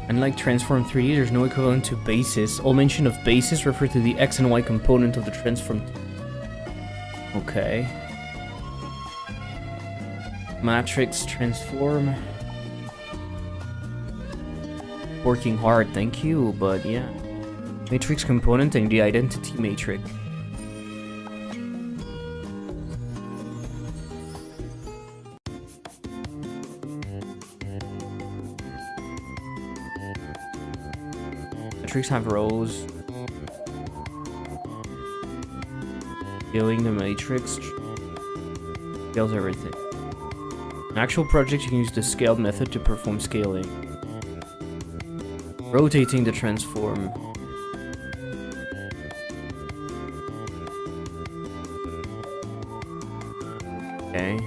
Unlike Transform 3D, there's no equivalent to basis. All mention of basis refer to the X and Y component of the transform. Okay. Matrix transform. Working hard, thank you, but yeah. Matrix component and the identity matrix. Matrix have rows. Scaling the matrix scales everything. In actual projects, you can use the scaled method to perform scaling. Rotating the transform. Okay.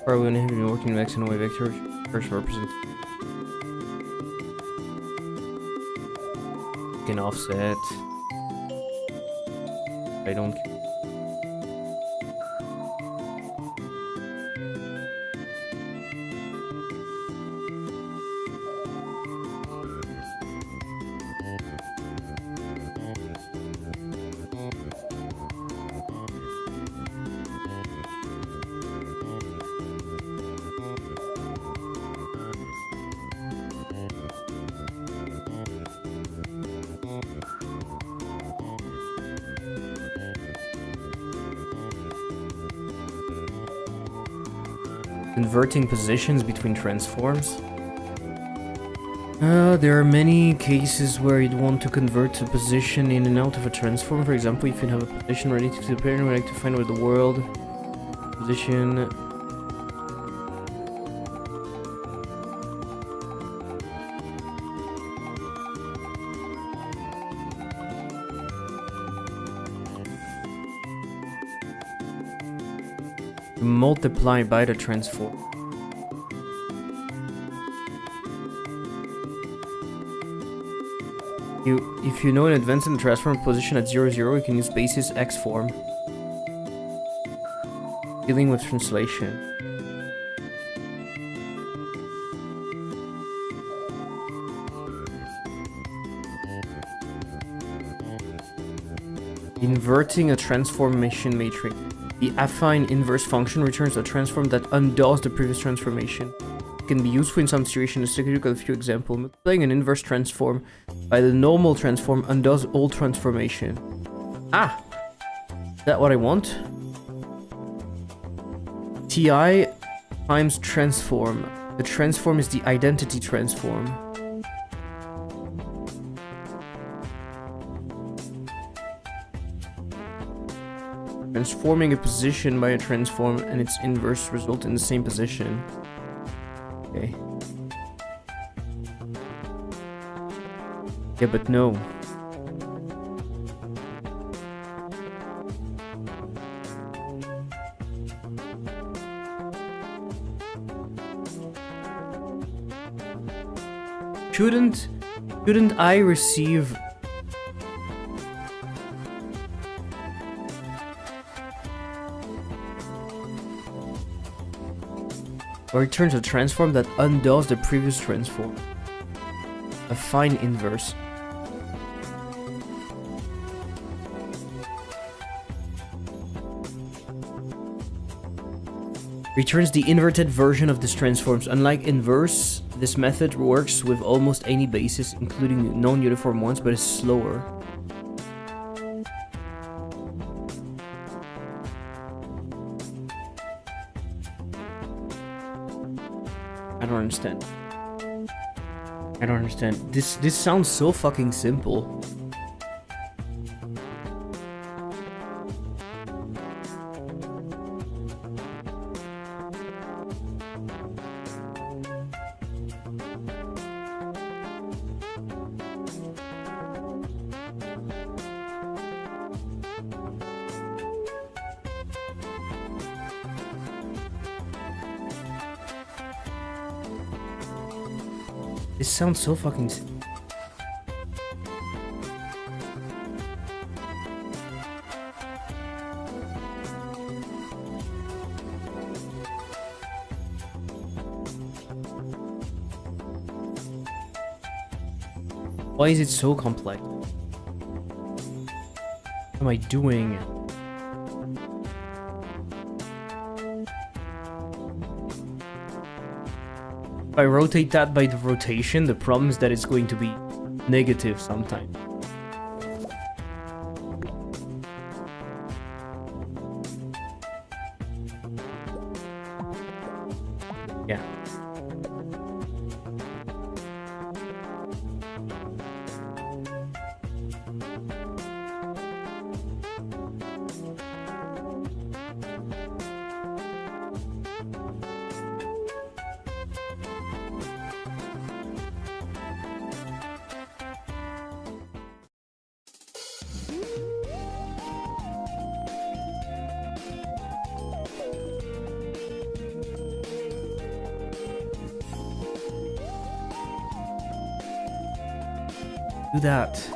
Probably gonna have been working X and Y vector first represent. Can offset. I don't care. Converting positions between transforms. There are many cases where you'd want to convert a position in and out of a transform. For example, if you have a position ready to disappear and would like to find where the world position. Multiply by the transform. If you know in advance in the transform position at 0, 0, you can use basis X form. Dealing with translation. Inverting a transformation matrix. The affine inverse function returns a transform that undoes the previous transformation. It can be useful in some situations. Let's take a look at a few examples. Multiplying an inverse transform by the normal transform undoes all transformation. Ah! Is that what I want? Ti times transform. The transform is the identity transform. Transforming a position by a transform and its inverse result in the same position. Okay. Yeah, but no. Shouldn't I receive or returns a transform that undoes the previous transform? A fine inverse. Returns the inverted version of this transforms. Unlike inverse, this method works with almost any basis, including non-uniform ones, but is slower. I don't understand. I don't understand. This sounds so fucking simple. This sounds so fucking Why is it so complex? What am I doing? If I rotate that by the rotation, the problem is that it's going to be negative sometimes. Yeah. Do that.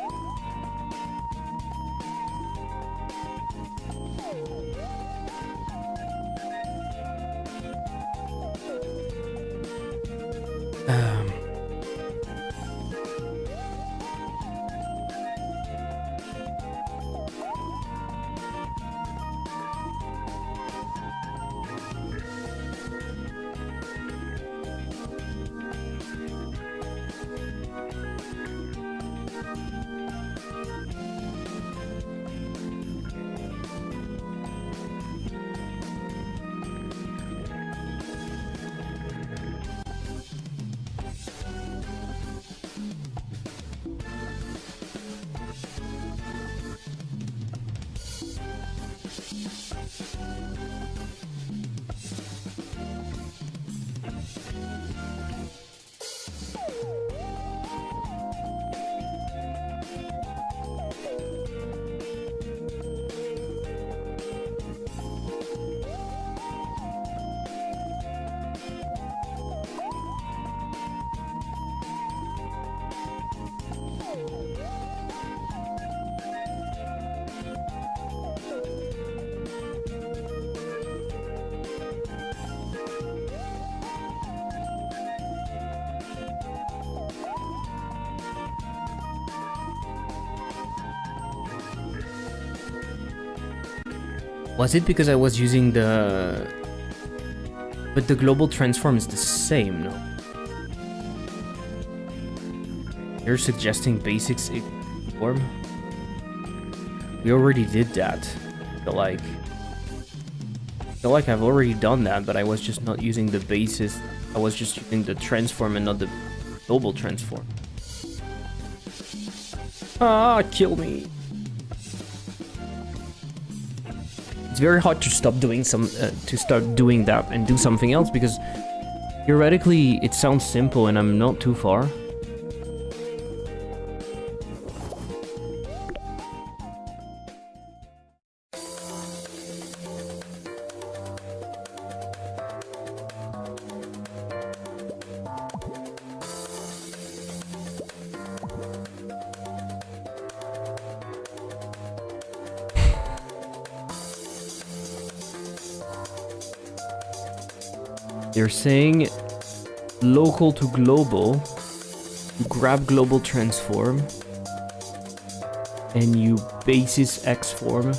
Was it because I was using the... But the global transform is the same, no? You're suggesting basics form? We already did that. I feel like I've already done that, but I was just not using the basis. I was just using the transform and not the global transform. Ah, kill me. It's very hard to stop doing to start doing that and do something else, because theoretically it sounds simple and I'm not too far. They're saying local to global, you grab global transform and you basis X form.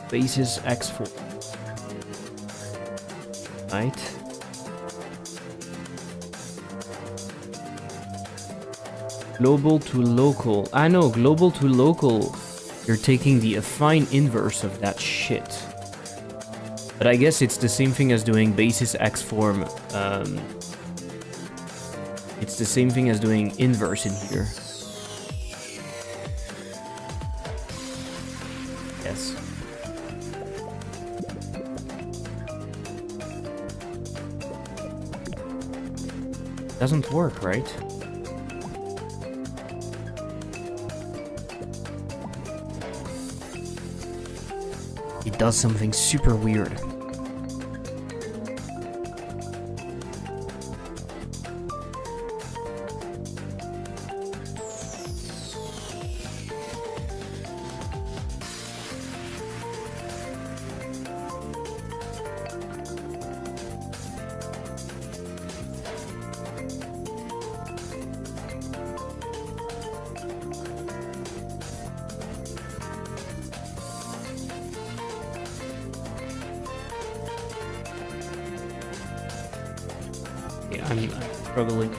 Basis X form. Right? Global to local. I know, global to local. You're taking the affine inverse of that shit. But I guess it's the same thing as doing basis x form. It's the same thing as doing inverse in here. Yes. Doesn't work, right? It does something super weird. Yeah, I'm struggling.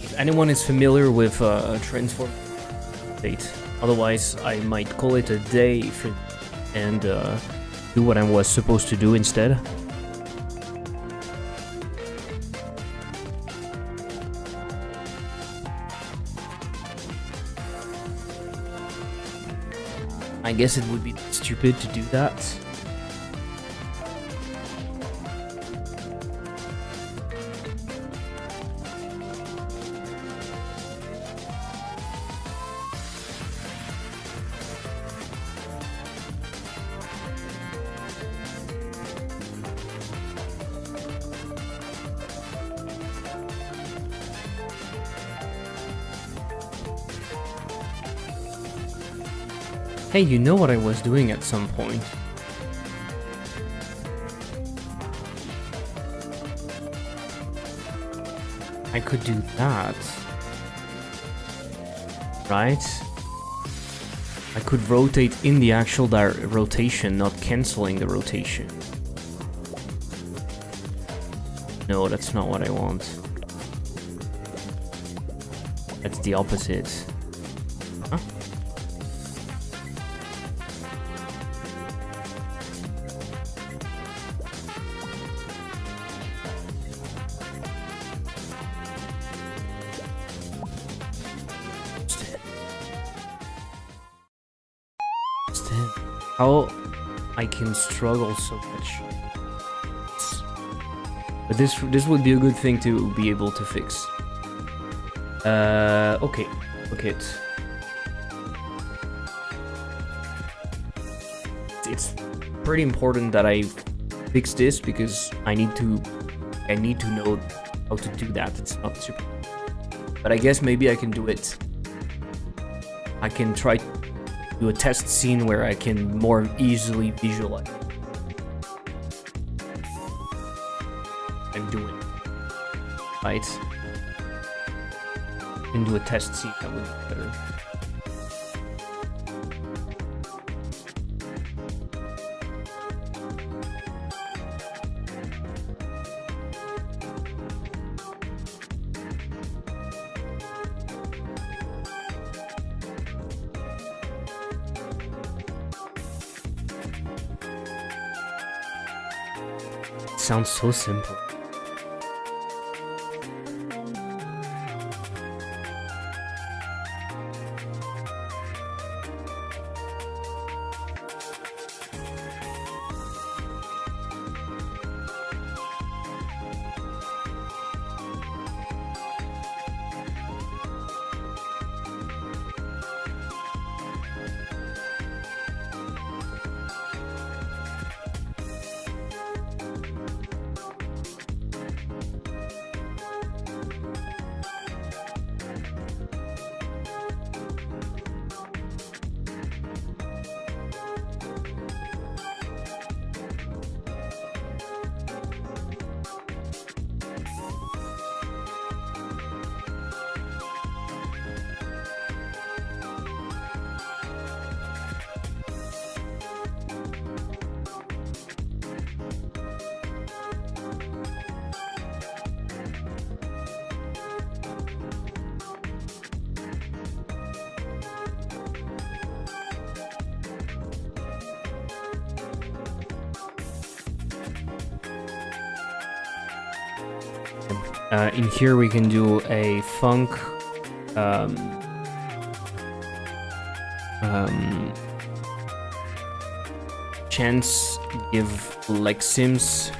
If anyone is familiar with transform state, otherwise I might call it a day for, and do what I was supposed to do instead. I guess it would be stupid to do that. Hey, you know what I was doing at some point? I could do that. Right? I could rotate in the actual rotation, not cancelling the rotation. No, that's not what I want. That's the opposite. Huh? How I can struggle so much. But this would be a good thing to be able to fix. Okay. Okay. It's pretty important that I fix this because I need to know how to do that. It's not super. But I guess maybe I can do it. I can try to do a test scene where I can more easily visualize I'm doing, right? And do a test scene that would be better. It sounds so simple. In here we can do a funk. Chance, give Lexims.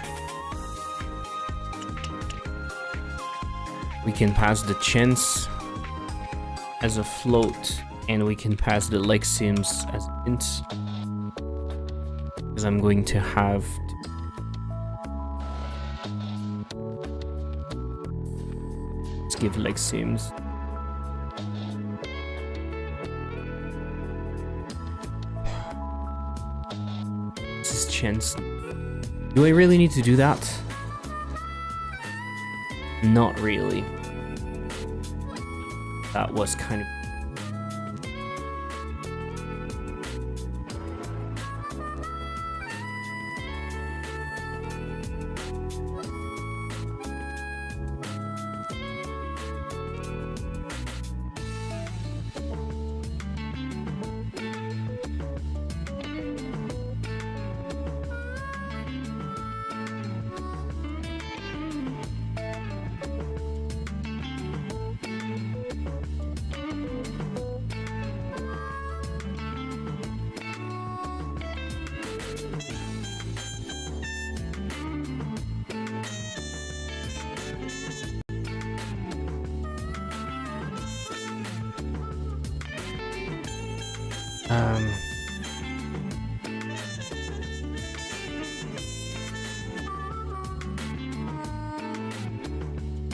We can pass the chance as a float, and we can pass the Lexims as int. Because I'm going to have let's give Lexims. Chance. Do I really need to do that? Not really. That was kind of...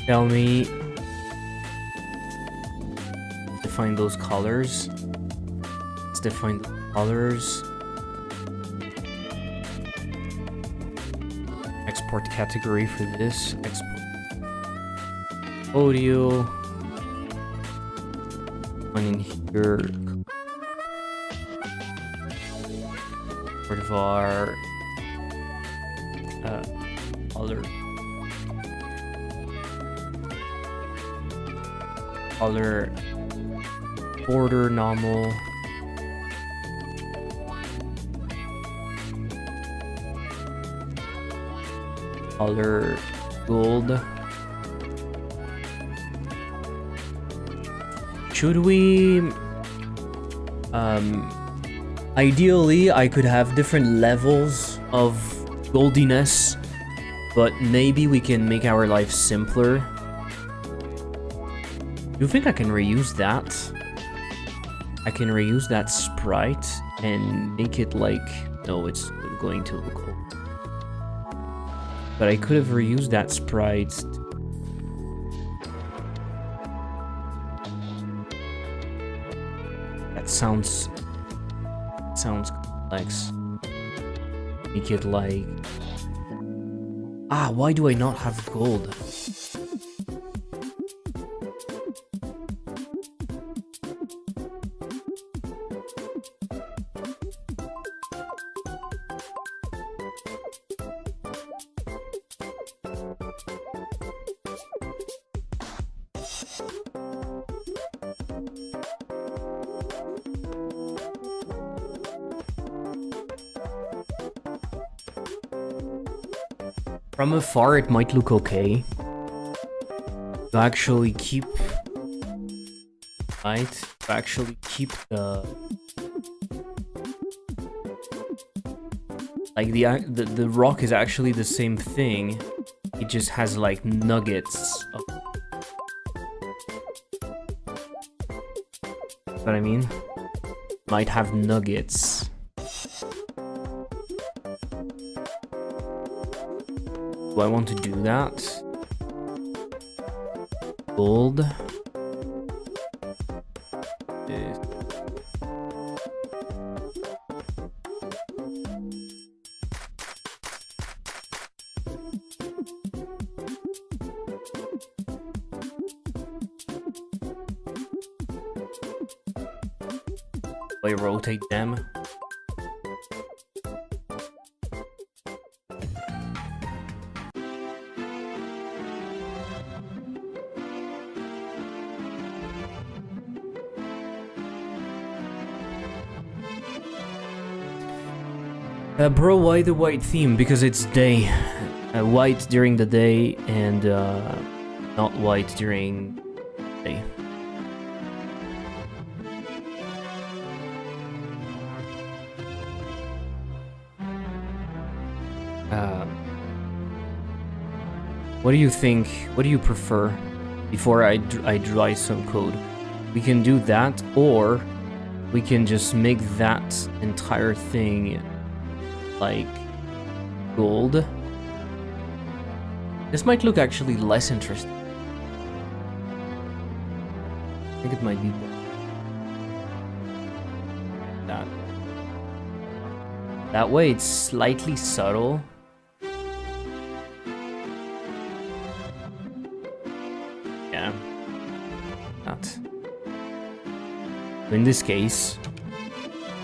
Tell me, define those colors. Let's define the colors. Export category for this. Export audio. One in here. Sort of our color. Color, border, normal, color, gold. Should we, ideally I could have different levels of goldiness, but maybe we can make our life simpler. Do you think I can reuse that? I can reuse that sprite and make it like... No, it's going to look old. But I could have reused that sprite. That sounds complex. Make it like... Ah, why do I not have gold? From afar, it might look okay. To actually keep... Right? To actually keep the... Like, the rock is actually the same thing. It just has, like, nuggets of... What I mean? Might have nuggets. Do I want to do that? Gold. I rotate them. Bro, why the white theme? Because it's day. White during the day and not white during day. What do you think? What do you prefer? Before I dry some code, we can do that, or we can just make that entire thing like gold. This might look actually less interesting. I think it might be that. That way it's slightly subtle. Yeah. That. In this case,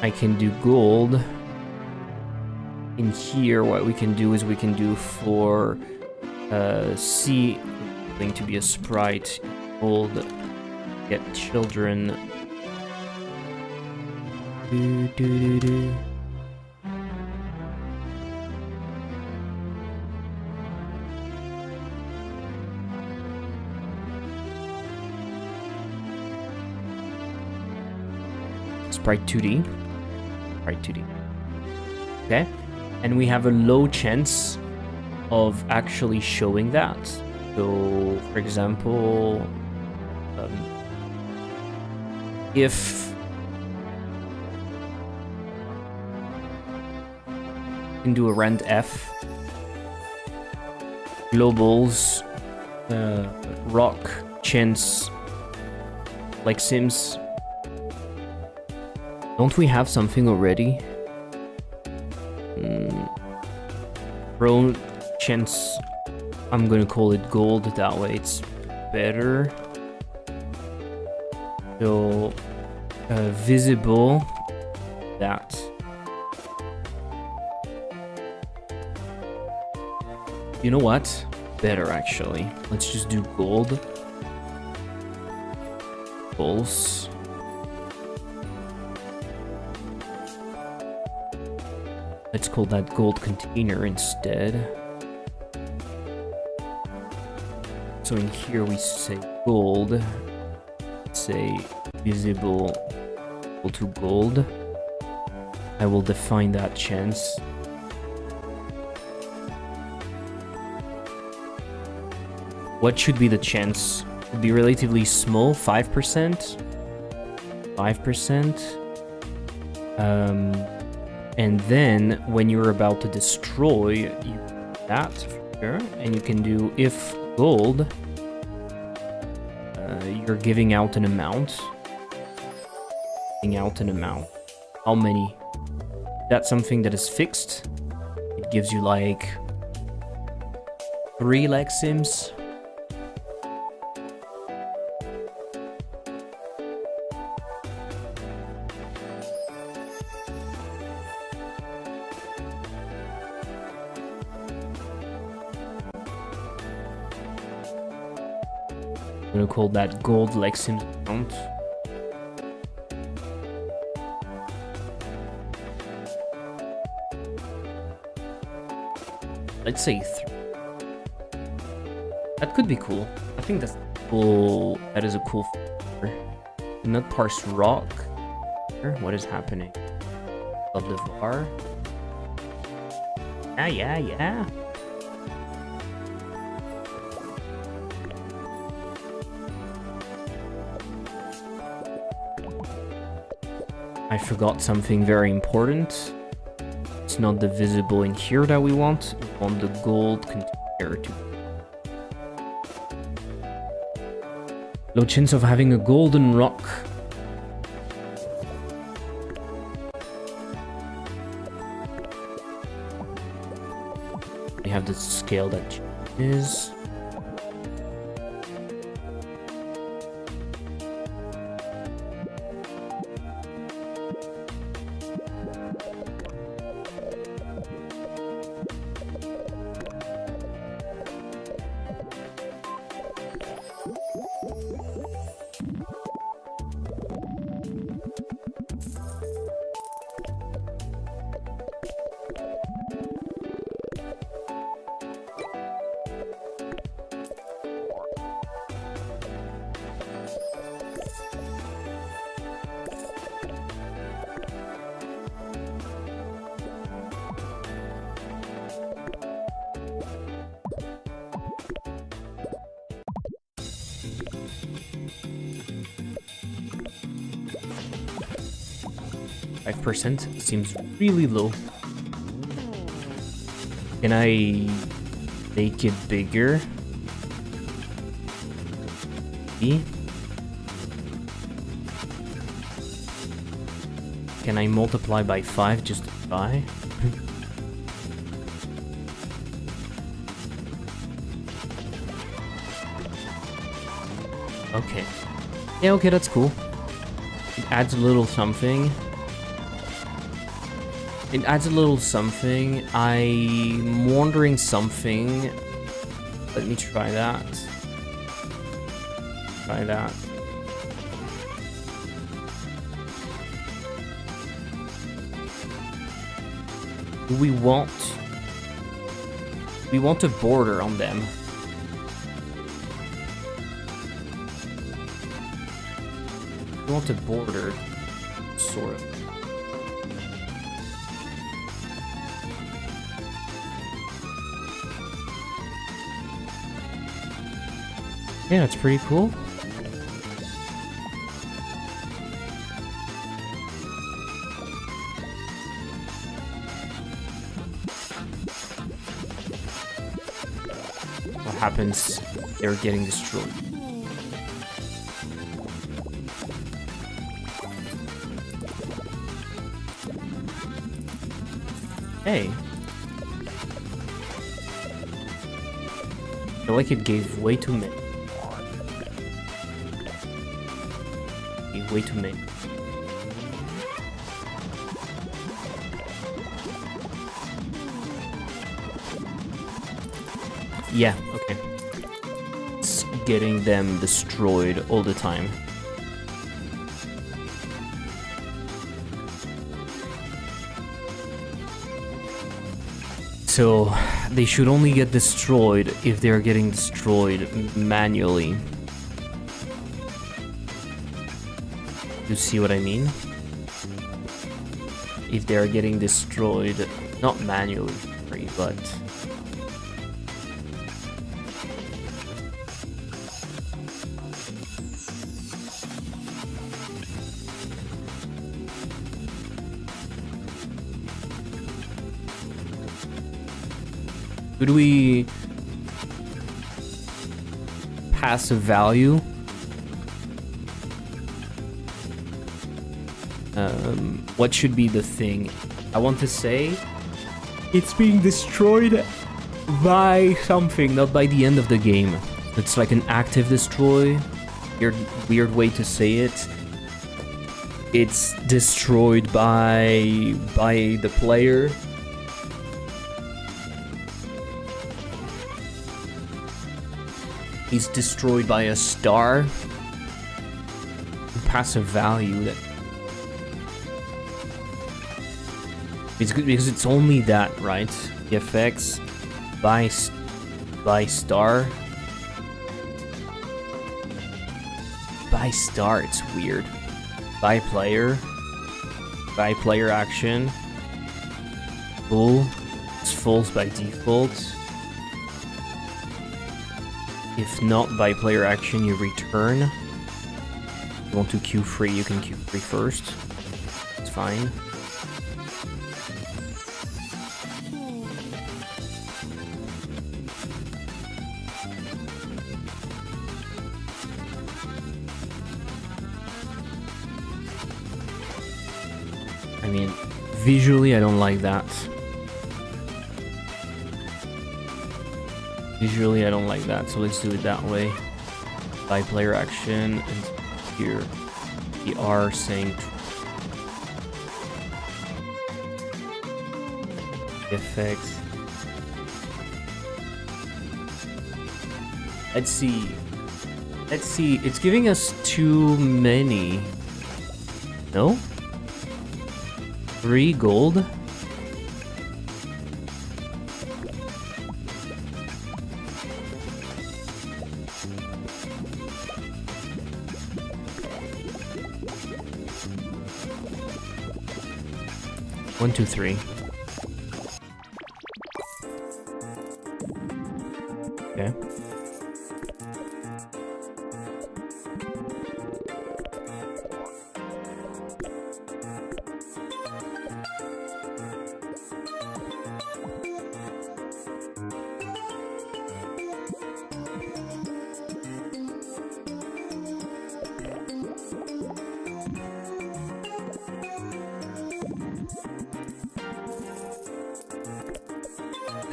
I can do gold. In here, what we can do is we can do for C going to be a sprite, gold, get children. Do, do, do, do. Sprite 2D. Sprite 2D. Okay. And we have a low chance of actually showing that. So, for example, if you can do a rand f, globals, rock, chance, like Sims. Don't we have something already? Bro, chance. I'm gonna call it gold, that way it's better. So, visible, that. You know what? Better actually. Let's just do gold. False. Let's call that gold container instead. So in here we say gold, say visible equal to gold. I will define that chance. What should be the chance? It would be relatively small, 5%. 5%. And then when you're about to destroy, you do that here, and you can do if gold. You're giving out an amount. Giving out an amount. How many? That's something that is fixed. It gives you like 3 Lexims. I'm gonna call that gold Lexims count. Let's say 3. That could be cool. I think that's cool. That is a cool feature. Do not parse rock. What is happening? Of the var. Yeah. I forgot something very important. It's not the visible in here that we want. We want the gold container to. Low chance of having a golden rock. We have the scale that is. 5% seems really low. Can I make it bigger? E? Can I multiply by 5 just to try? Okay. Yeah, okay, that's cool. It adds a little something. It adds a little something. I'm wondering something. Let me try that. Try that. We want a border on them. We want a border, sort of. Yeah, that's pretty cool. What happens? They're getting destroyed. Hey. I feel like it gave way too many. Way too many. Yeah, okay. It's getting them destroyed all the time. So, they should only get destroyed if they're getting destroyed manually. You see what I mean? If they're getting destroyed, not manually, but... Could we pass a value? What should be the thing? I want to say it's being destroyed by something, not by the end of the game. It's like an active destroy. Weird way to say it. It's destroyed by the player. He's destroyed by a star. Pass a value that. It's good because it's only that, right? The effects by star. By star, it's weird. By player action. Full. It's false by default. If not by player action, you return. If you want to queue free, you can queue free first. It's fine. I mean, visually, I don't like that. Visually, I don't like that, so let's do it that way. By player action, and here, the R saying effects. Let's see. It's giving us too many. No? 3 gold? One, two, three. Okay.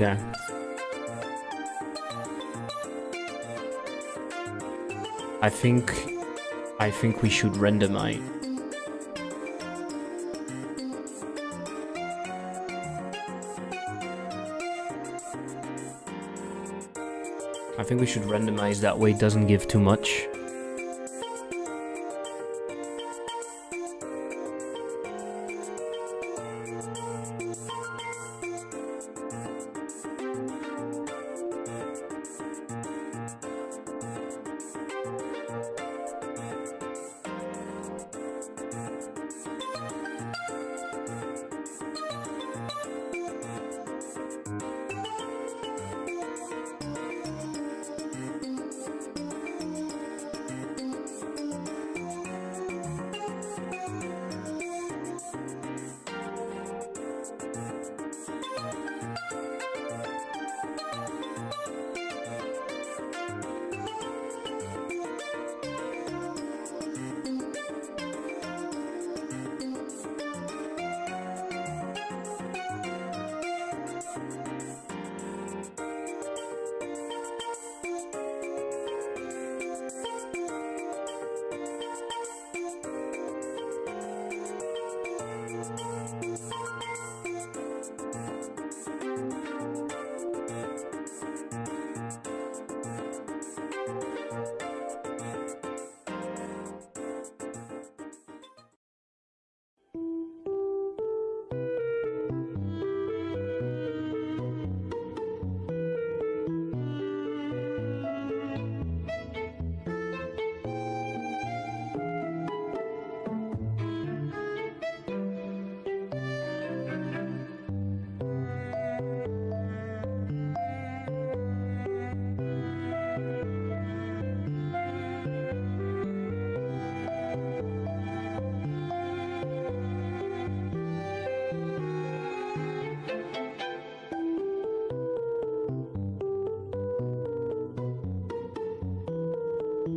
Okay. I think we should randomize. I think we should randomize, that way it doesn't give too much.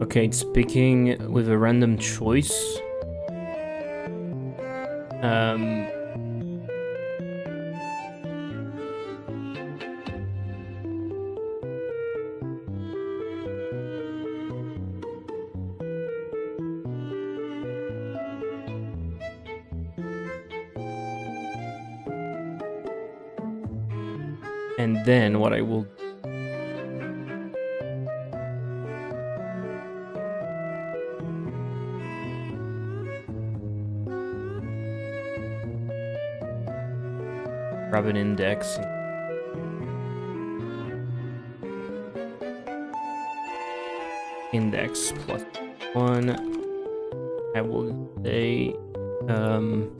Okay, it's picking with a random choice. And then what I will grab an index. Index plus 1. I will say I'm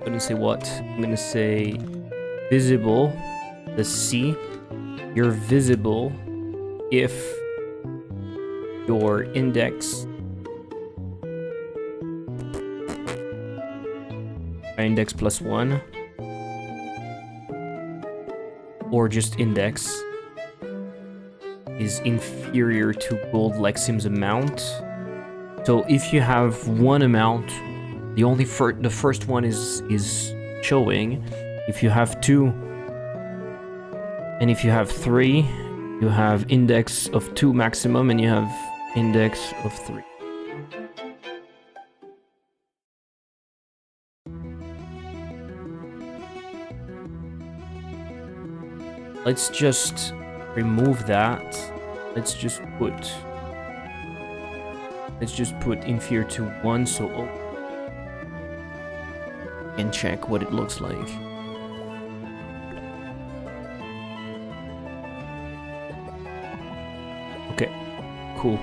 gonna say what? I'm gonna say visible, the C. You're visible if your index plus 1 or just index is inferior to gold Lexim's amount. So if you have one amount, the first one is showing. If you have 2 and if you have 3, you have index of 2 maximum and you have index of 3. Let's just remove that. Let's just put inferior to 1 so and check what it looks like. Okay, cool.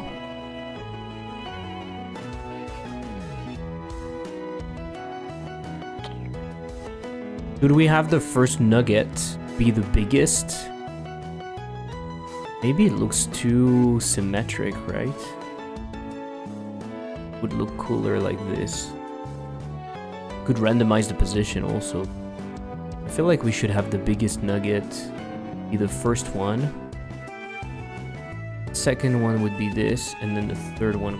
Should we have the first nugget be the biggest? Maybe it looks too symmetric, right? Would look cooler like this. Could randomize the position also. I feel like we should have the biggest nugget be the first one. Second one would be this, and then the third one.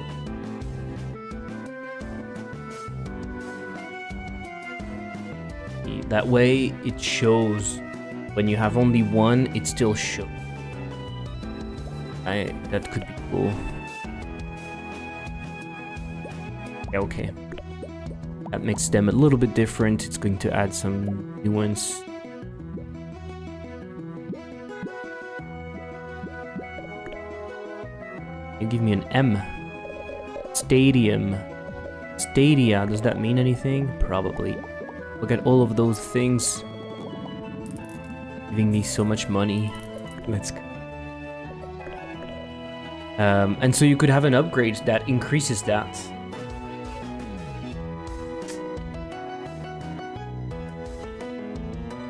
That way it shows. When you have only one, it still shows. That could be cool. Yeah, okay. That makes them a little bit different. It's going to add some nuance. You give me an M. Stadium. Stadia, does that mean anything? Probably. Look at all of those things. Giving me so much money. Let's go. And so you could have an upgrade that increases that.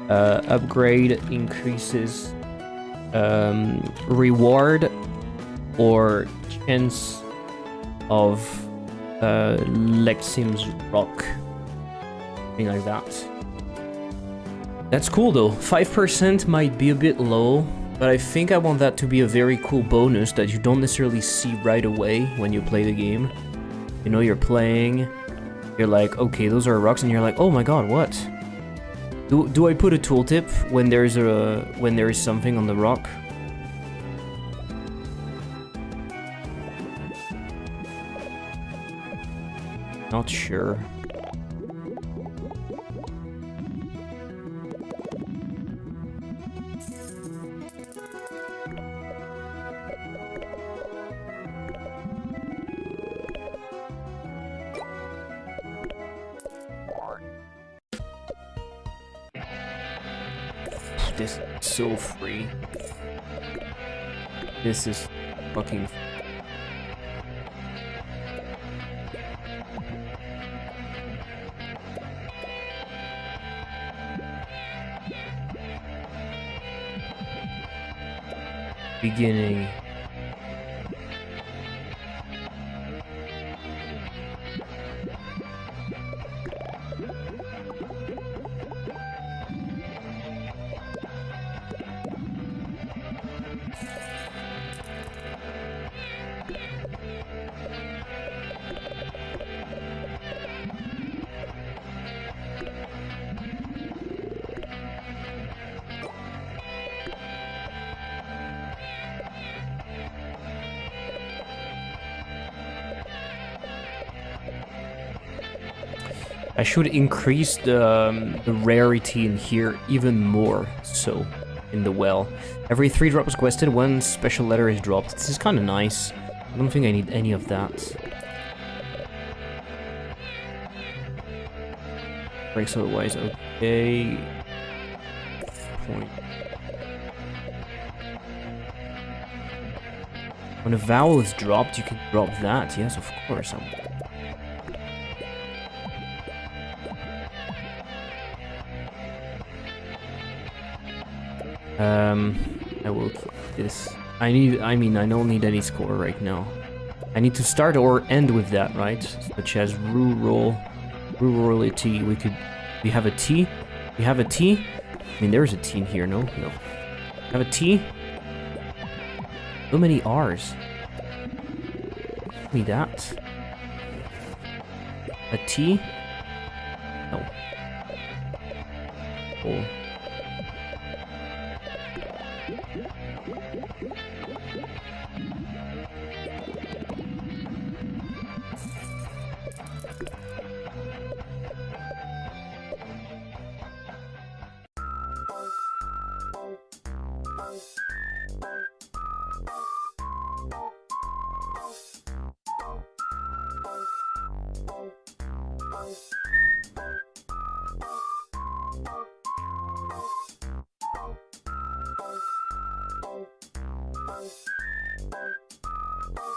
Upgrade increases reward or chance of Lexim's rock. Something like that. That's cool though. 5% might be a bit low, but I think I want that to be a very cool bonus that you don't necessarily see right away when you play the game. You know, you're playing, you're like, okay, those are rocks, and you're like, oh my god, what? Do I put a tooltip when there is something on the rock? Not sure. This is so free. This is fucking... Beginning. I should increase the rarity in here even more, so, in the well. Every 3 drops quested, 1 special letter is dropped. This is kind of nice. I don't think I need any of that. Breaks otherwise, okay. Point. When a vowel is dropped, you can drop that. Yes, of course. I will keep this. I don't need any score right now. I need to start or end with that, right? Such as rurality. We have a T? We have a T? I mean, there's a T in here, no? No. Have a T? So many R's. Give me that. A T? No. Oh.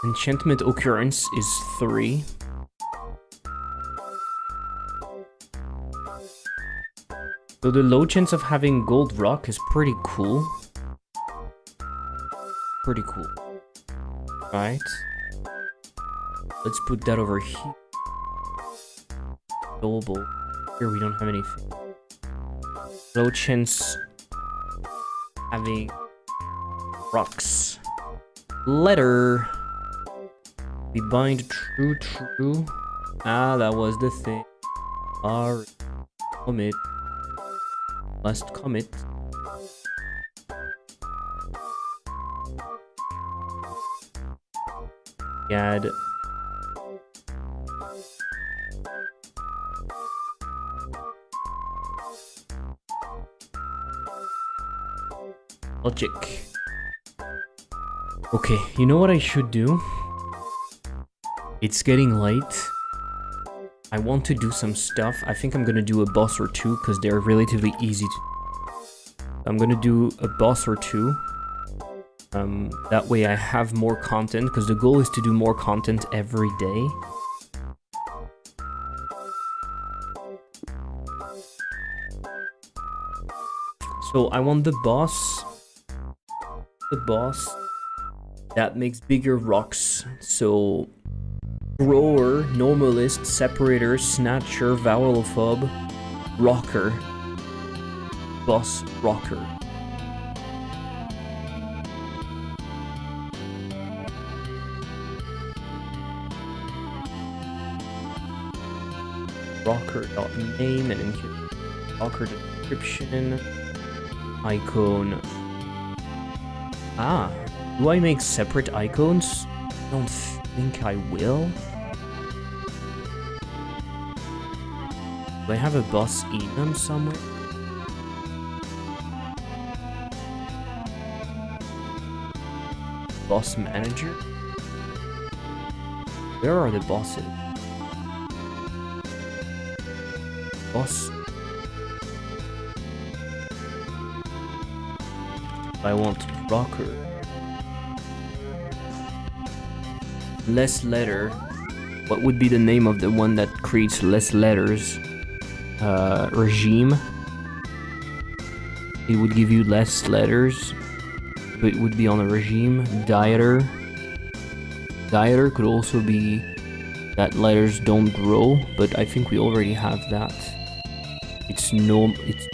Enchantment occurrence is 3. So the low chance of having gold rock is pretty cool. Pretty cool. Right. Let's put that over here. Double. Here we don't have anything. Low chance having rocks. Letter. We bind true. Ah, that was the thing. Alright. Commit. Last commit. Add logic. Okay, you know what I should do? It's getting late. I want to do some stuff. I think I'm gonna do a boss or two because they're relatively easy to... I'm gonna do a boss or two. That way I have more content, because the goal is to do more content every day. So I want the boss that makes bigger rocks. So thrower, normalist, separator, snatcher, vowelophobe, rocker, boss rocker. Rocker.name and then here rocker description icon. Ah, do I make separate icons? I don't think I will. Do I have a boss enum somewhere? Boss manager? Where are the bosses? Boss. I want rocker. Less letter. What would be the name of the one that creates less letters? Regime. It would give you less letters. So it would be on a regime. Dieter. Dieter could also be that letters don't grow, but I think we already have that. It's normalist.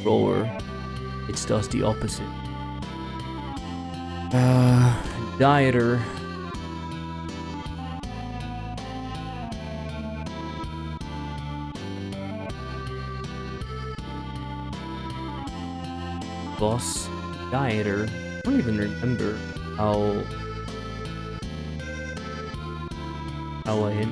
Grower. It does the opposite. Dieter. Boss dieter. I don't even remember how I hit.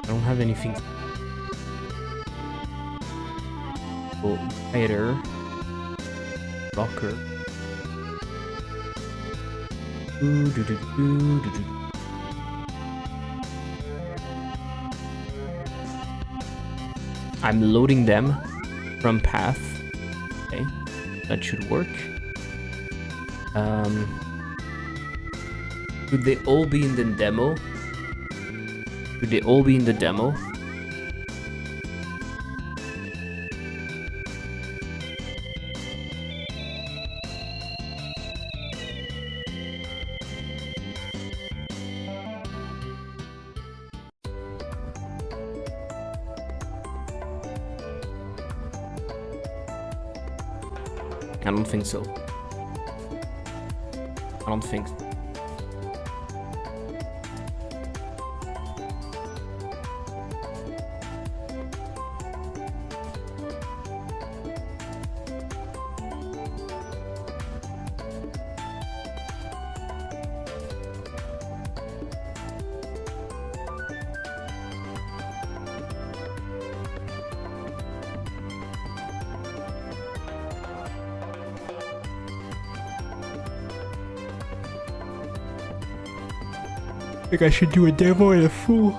I don't have anything. Oh, dieter. Rocker. I'm loading them from path. Okay, that should work. Could they all be in the demo? Could they all be in the demo? I don't think so. I don't think so. I think I should do a demo and a full.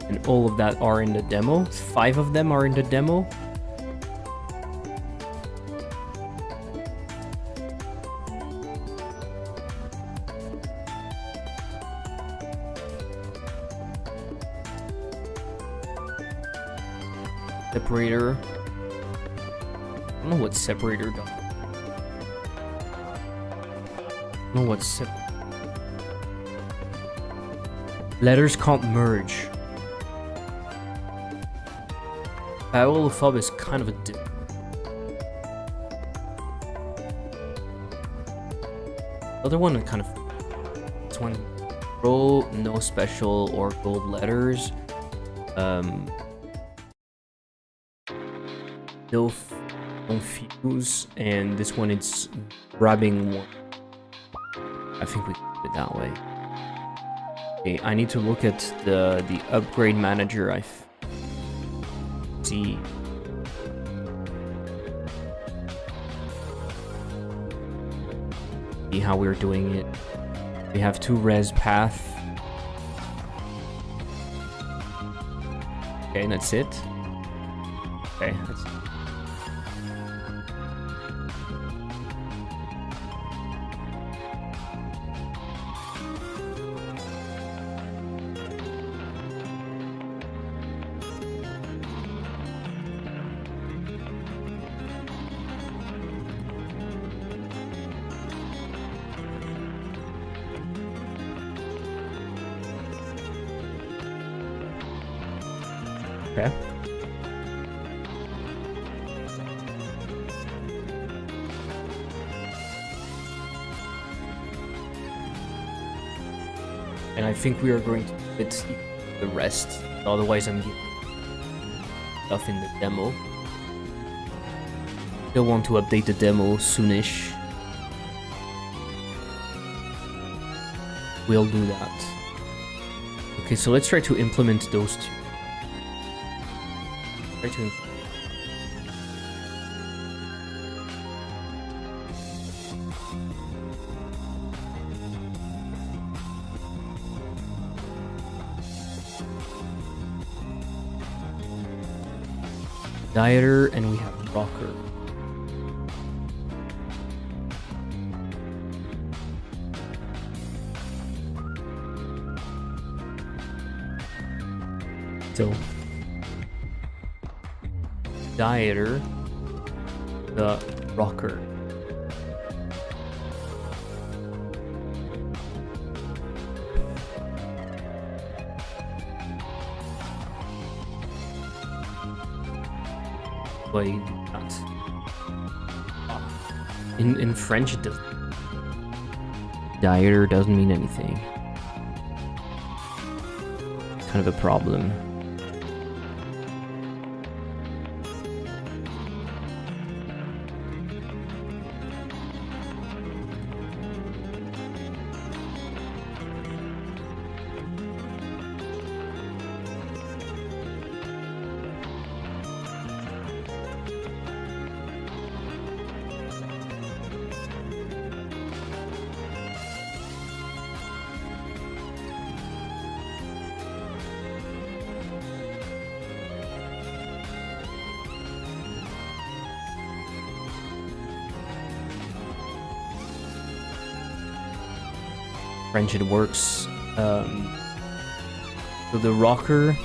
And all of that are in the demo. 5 of them are in the demo. Separator. I don't know what separator does. I don't know what letters can't merge. Parallelophob is kind of a other one kind of. This one, row, no special or gold letters. No confuse, and this one it's grabbing one. I think we can do it that way. Okay, I need to look at the upgrade manager. I see. See how we're doing it. We have 2 res path. Okay, that's it. Okay, that's okay. And I think we are going to fit the rest. Otherwise, I'm getting stuff in the demo. Still want to update the demo soonish. We'll do that. Okay, so let's try to implement those two. Try to dieter, and we have rocker. So dieter, the rocker. Why do that? In French, it doesn't. Dieter doesn't mean anything. Kind of a problem. French, it works. So the rocker,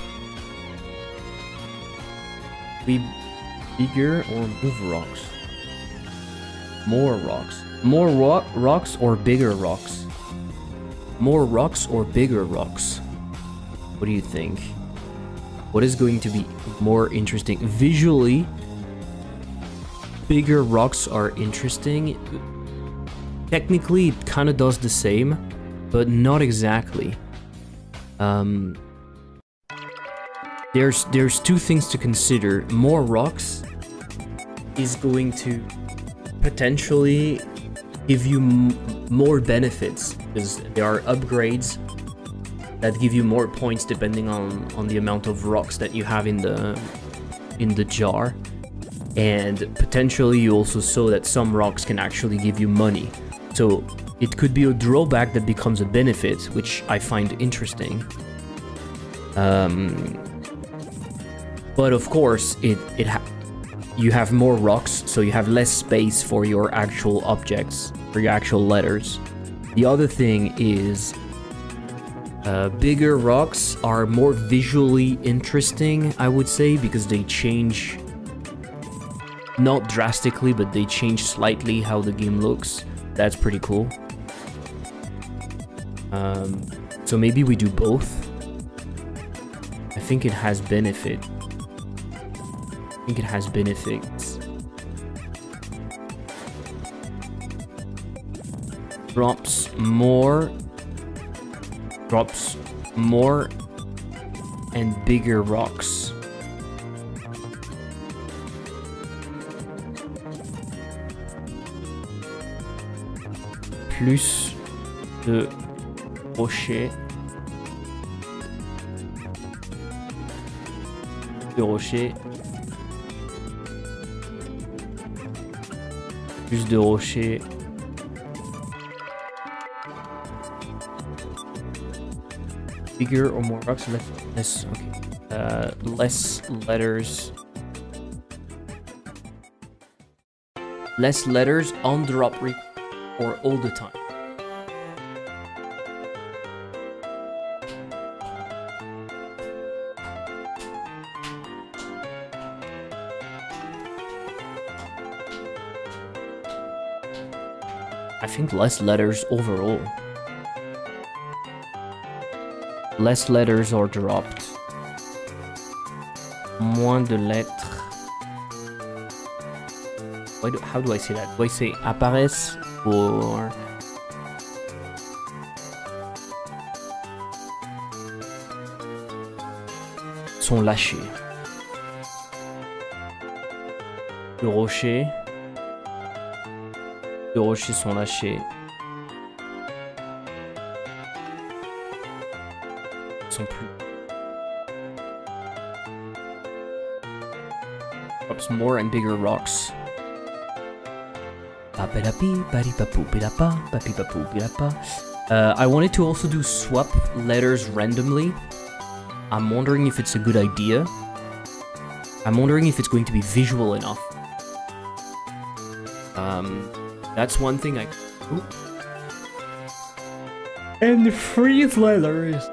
be bigger or move rocks? More rocks. More rocks or bigger rocks? More rocks or bigger rocks? What do you think? What is going to be more interesting? Visually, bigger rocks are interesting. Technically, it kind of does the same, but not exactly. There's two things to consider. More rocks is going to potentially give you more benefits, because there are upgrades that give you more points depending on the amount of rocks that you have in the jar. And potentially you also saw that some rocks can actually give you money. So it could be a drawback that becomes a benefit, which I find interesting. But of course, you have more rocks, so you have less space for your actual objects, for your actual letters. The other thing is, Bigger rocks are more visually interesting, I would say, because they change, not drastically, but they change slightly how the game looks. That's pretty cool. So maybe we do both. I think it has benefit. I think it has benefits. Drops more and bigger rocks. Plus de rochers. De rochers. Plus de rochers. Bigger or more rocks, less okay. Less letters. Less letters on drop rate or all the time. I think less letters overall. Less letters are dropped. Moins de lettres. How do I say that? Do I say apparaissent or sont lâchés? Les rochers sont lâchés. Sont plus. Drops more and bigger rocks. I wanted to also do swap letters randomly. I'm wondering if it's a good idea. I'm wondering if it's going to be visual enough. That's one thing I... Ooh. And freeze letters.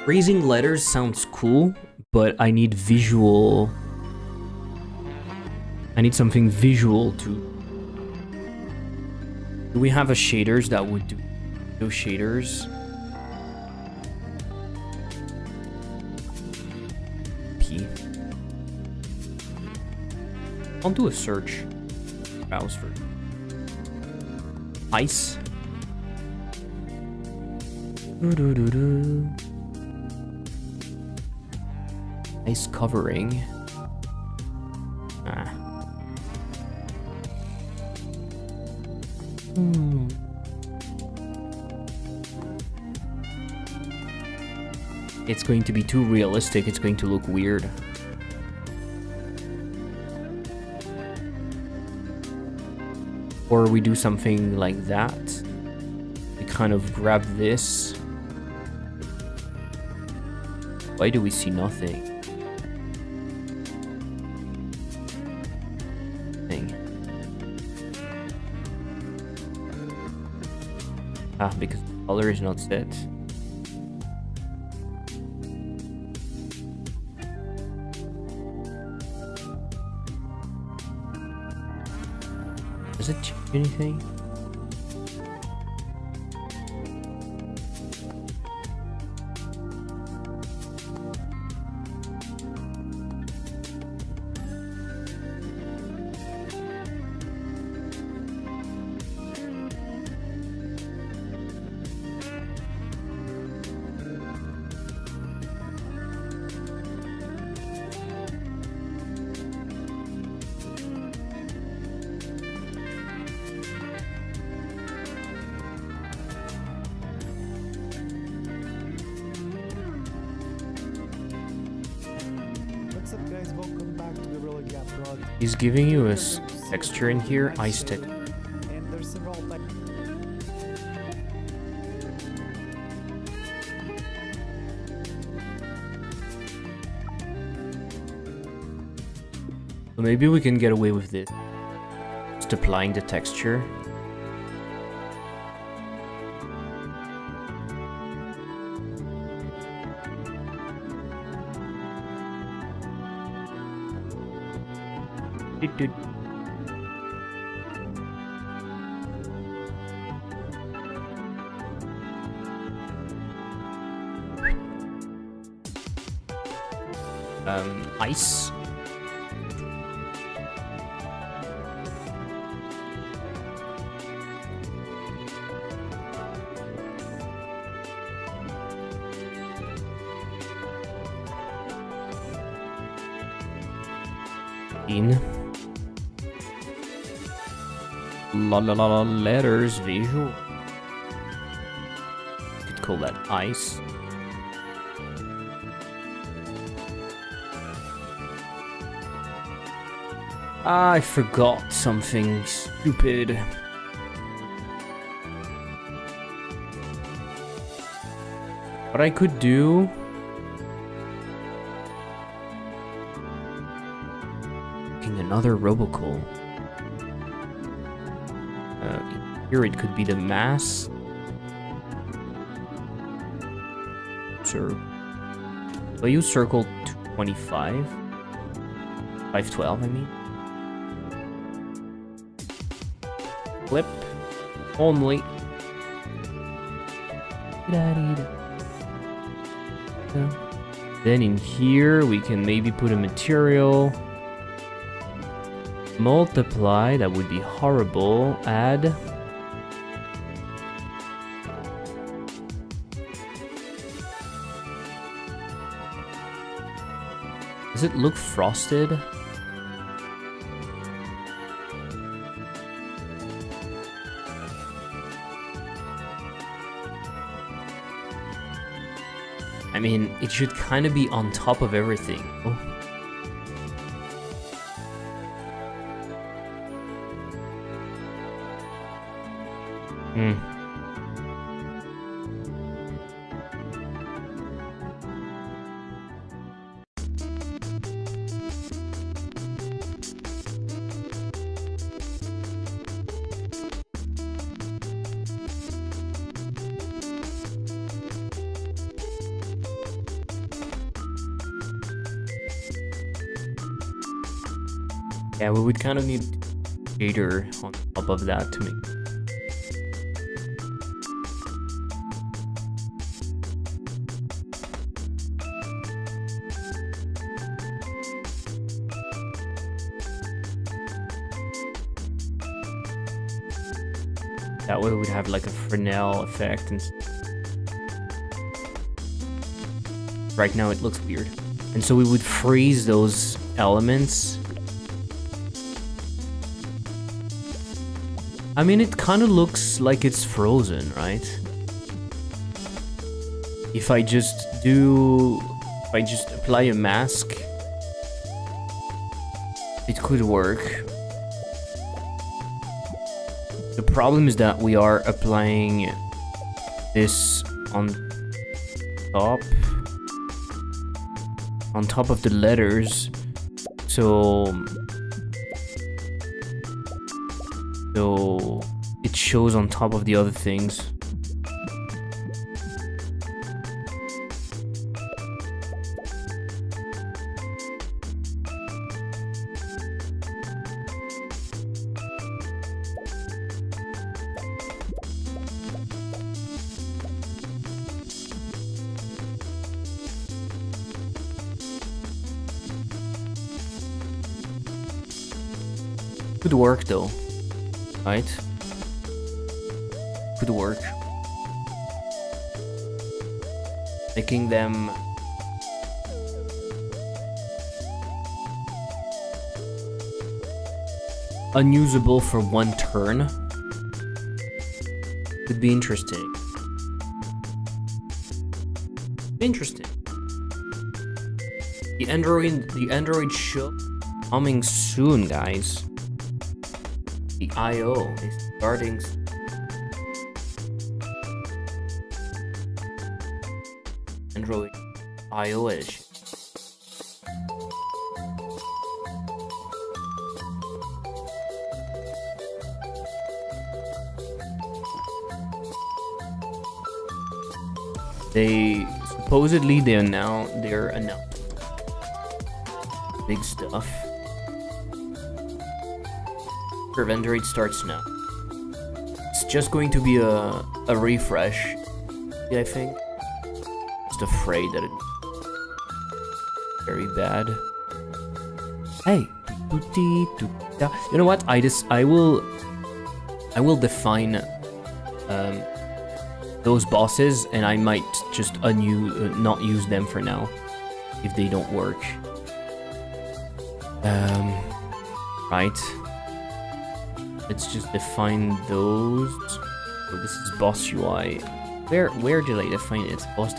Freezing letters sounds cool, but I need visual... I need something visual to... Do we have a shaders that would do those shaders? P. I'll do a search. Browse for ice. Ice covering. Ah. It's going to be too realistic, it's going to look weird. Or we do something like that. We kind of grab this. Why do we see nothing? Ah, because the color is not set. Does it change anything? He's giving you a texture in here, ice texture. And there's several types. So maybe we can get away with this. Just applying the texture. Ice. Letters visual. Could call that ice. I forgot something stupid. What I could do. Another robocoal. Here it could be the mass. Sir. Will you circle 225? 512, I mean. Flip. Only. Then in here we can maybe put a material. Multiply, that would be horrible. Add. Does it look frosted? I mean, it should kind of be on top of everything. Oh. Yeah, we would kind of need shader on top of that to make. That way we'd have like a Fresnel effect and right now it looks weird. And so we would freeze those elements. I mean, it kind of looks like it's frozen, right? If I just apply a mask, it could work. The problem is that we are applying this on top of the letters, so it shows on top of the other things. Could work though, right? Could work. Making them unusable for one turn could be interesting. Interesting. The Android show coming soon, guys. The I/O is starting. Android iOS. They're announcing big stuff. Serve Android starts now. It's just going to be a refresh, I think. Just afraid that it's very bad. Hey, you know what? I will define those bosses, and I might just not use them for now if they don't work. Right. Let's just define those. So this is boss UI. Where did I define it? It's boss.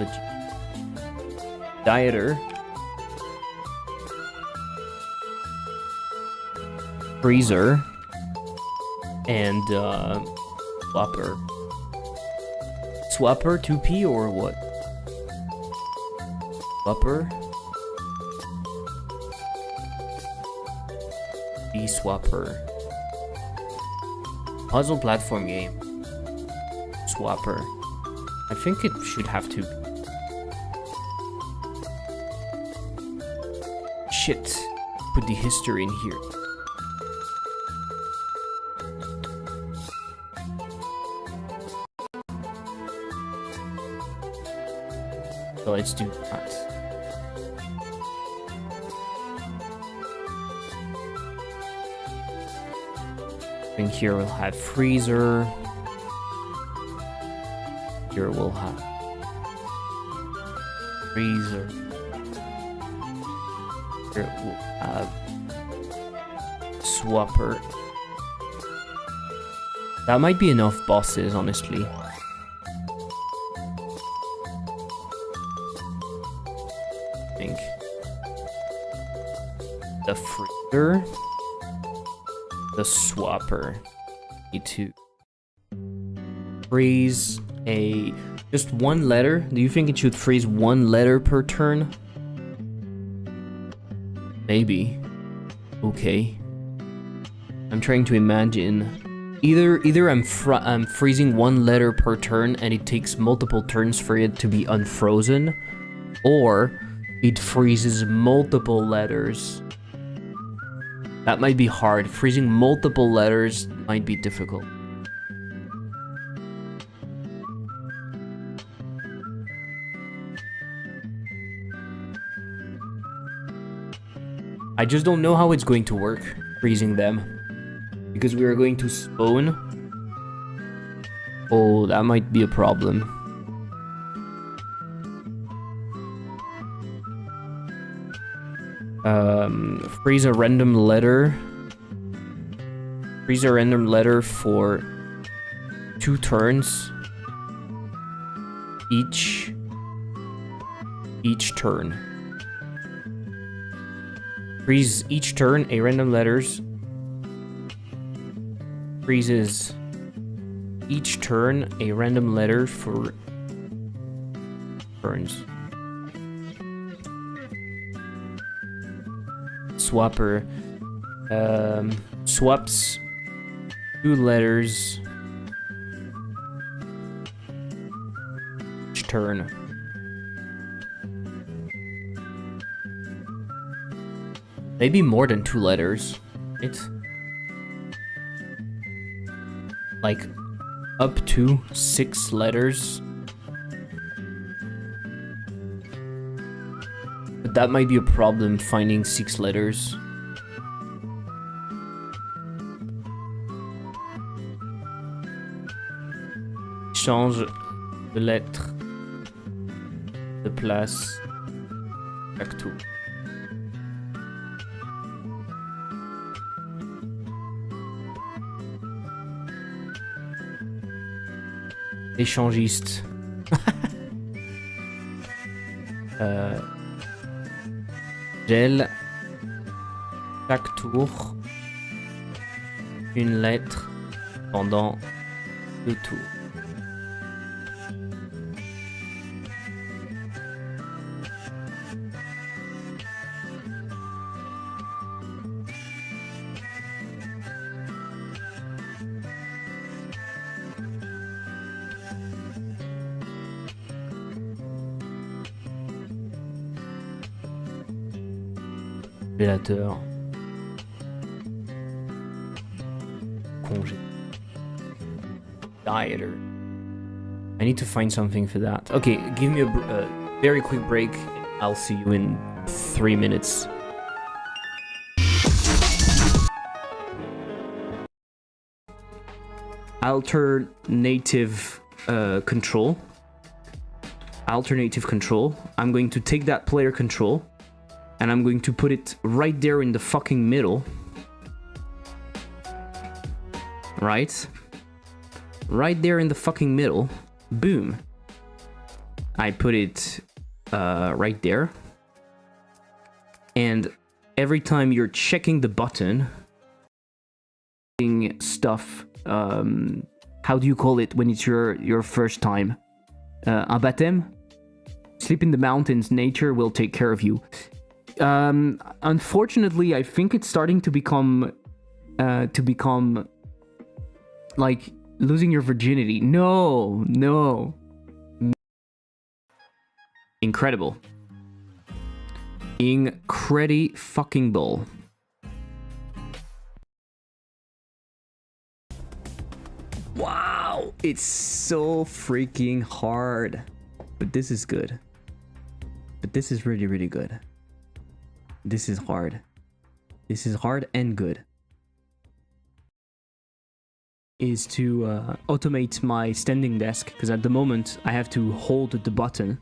Dieter. Freezer. And Swapper. Swapper 2P or what? Swapper? Swapper. Puzzle platform game. Swapper. I think it should have to. Shit. Put the history in here. So let's do that. And here we'll have freezer. Here we'll have freezer. Here we'll have swapper. That might be enough bosses, honestly. I think the freezer. The swapper. Need to freeze just one letter. Do you think it should freeze one letter per turn? Maybe. Okay. I'm trying to imagine. Either I'm freezing one letter per turn and it takes multiple turns for it to be unfrozen, or it freezes multiple letters. That might be hard. Freezing multiple letters might be difficult. I just don't know how it's going to work, freezing them. Because we are going to spawn. Oh, that might be a problem. Freeze a random letter. Freeze a random letter for 2 turns. Each turn. Freeze each turn a random letters. Freezes each turn a random letter for turns. Swapper swaps 2 letters each turn. Maybe more than 2 letters. It's like up to 6 letters. But that might be a problem, finding 6 letters. Change de lettre de place chaque tour. Échangiste. Gel chaque tour une lettre pendant 2 tours. Révélateur. congé. Diet or... I need to find something for that. Okay, give me a very quick break. I'll see you in 3 minutes. Alternative control. Alternative control. I'm going to take that player control and I'm going to put it right there in the fucking middle. Right? Right there in the fucking middle. Boom. I put it right there. And every time you're checking the button, stuff, how do you call it when it's your first time? Un baptême? Sleep in the mountains, nature will take care of you. Unfortunately, I think it's starting to become like losing your virginity. No. Incredible. Incredi-fucking-bull. Wow, it's so freaking hard. But this is good. But this is really, really good. This is hard. This is hard and good. Is to automate my standing desk, because at the moment I have to hold the button.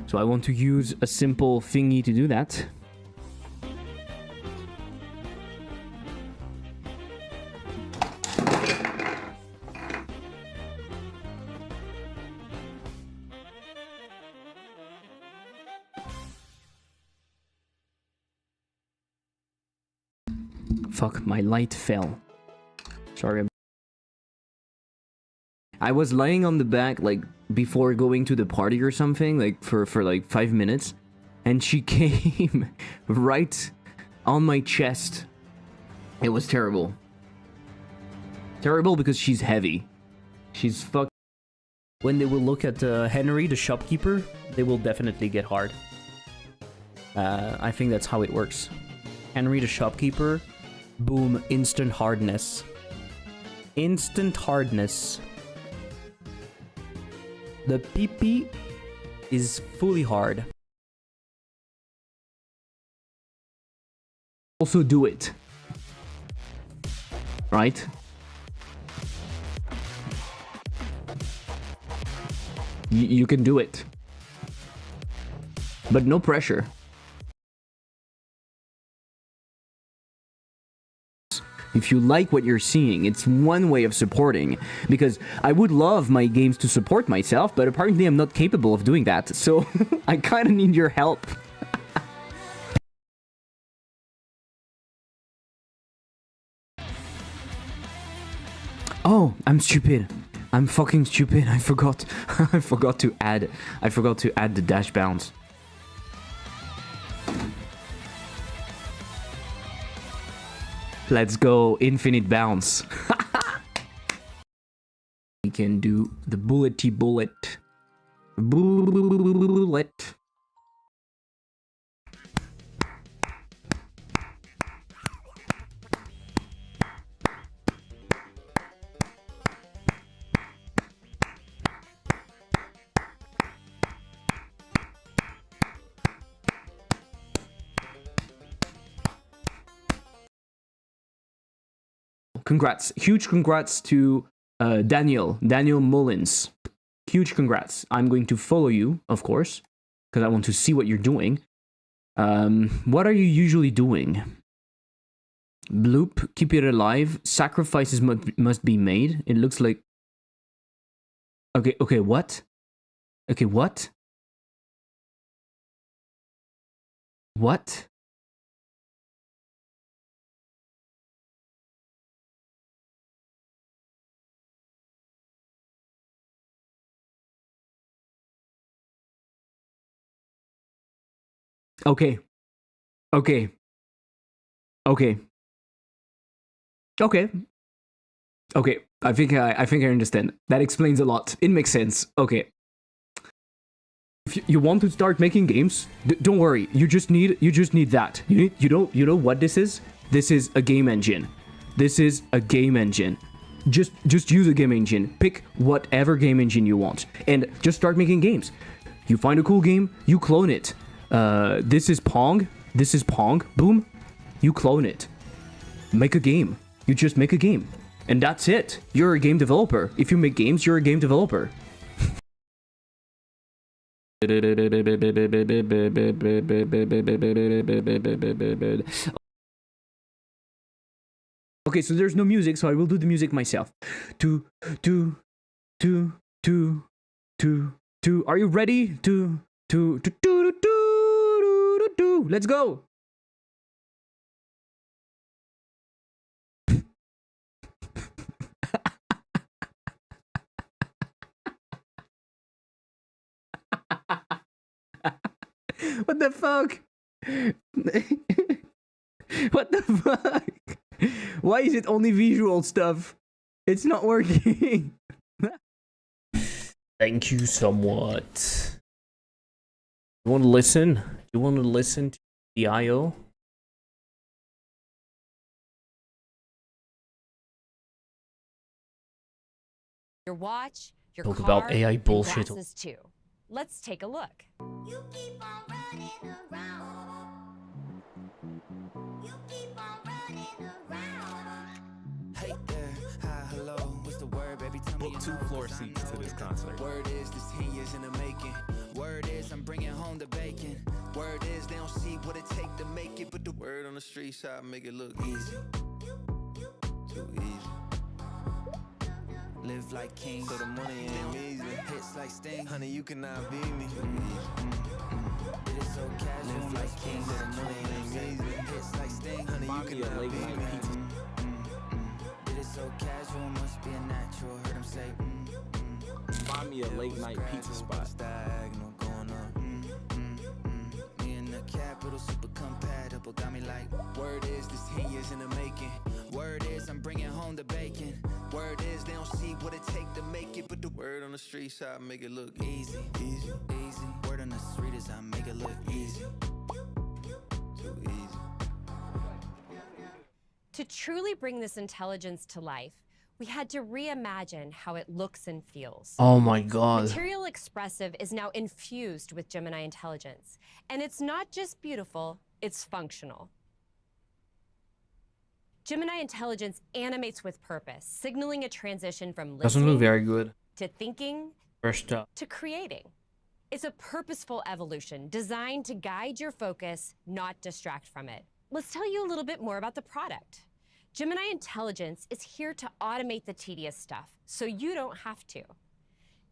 So I want to use a simple thingy to do that. Fuck, my light fell. Sorry. I was lying on the back, like, before going to the party or something, like, for like 5 minutes. And she came right on my chest. It was terrible. Terrible because she's heavy. She's fuck. When they will look at Henry, the shopkeeper, they will definitely get hard. I think that's how it works. Henry, the shopkeeper, boom, instant hardness. Instant hardness. The pee-pee is fully hard. Also do it. Right? You can do it. But no pressure. If you like what you're seeing, it's one way of supporting. Because I would love my games to support myself, but apparently I'm not capable of doing that. So I kind of need your help. Oh, I'm stupid. I'm fucking stupid. I forgot. I forgot to add the dash bounce. Let's go, infinite bounce. We can do the bullety bullet. Bullet. Congrats. Huge congrats to Daniel Mullins. Huge congrats. I'm going to follow you, of course, because I want to see what you're doing. What are you usually doing? Bloop, keep it alive. Sacrifices must be made. It looks like... Okay, what? Okay, what? What? Okay. Okay. Okay. Okay. Okay. I think I understand. That explains a lot. It makes sense. Okay. If you want to start making games, don't worry. You just need that. You know what this is? This is a game engine. This is a game engine. Just use a game engine. Pick whatever game engine you want and just start making games. You find a cool game, you clone it. This is Pong. This is Pong. Boom. You clone it. Make a game. You just make a game. And that's it. You're a game developer. If you make games, you're a game developer. Okay, so there's no music, so I will do the music myself. Two. Are you ready? Let's go. What the fuck? What the fuck? Why is it only visual stuff? It's not working. Thank you somewhat. You want to listen? You want to listen to the I/O? Your watch, your Talk car, about AI and bullshit. glasses too. Let's take a look. You keep on running around. You keep on running around. Hey there, hi, hello, what's the word, baby? Tell me. Book 2 floor seats to this concert. Word is this 10 years in the making. Word is I'm bringing home the bacon. Word is they don't see what it take to make it, but the word on the street side make it look easy. Too easy. Live like king, so the money ain't easy. Hits like Sting, honey, you cannot beat me. Too easy. It is so casual. Live like king, so the money ain't easy. Hits like Sting, honey, you cannot beat me. It is so casual, must be a natural. Heard him say, Find me a late night pizza spot. Diagonal going up. Me in the capital, super compatible. Got me like, word is this 10 years in the making. Word is I'm bringing home the bacon. Word is they don't see what it take to make it, but the word on the street side make it look easy, easy, easy. Word on the street is I make it look easy, too easy. To truly bring this intelligence to life, we had to reimagine how it looks and feels. Oh my god. Material Expressive is now infused with Gemini Intelligence, and it's not just beautiful, it's functional. Gemini Intelligence animates with purpose, signaling a transition from Doesn't look listening very good. to thinking First up. to creating. It's a purposeful evolution designed to guide your focus, not distract from it. Let's tell you a little bit more about the product. Gemini Intelligence is here to automate the tedious stuff, so you don't have to.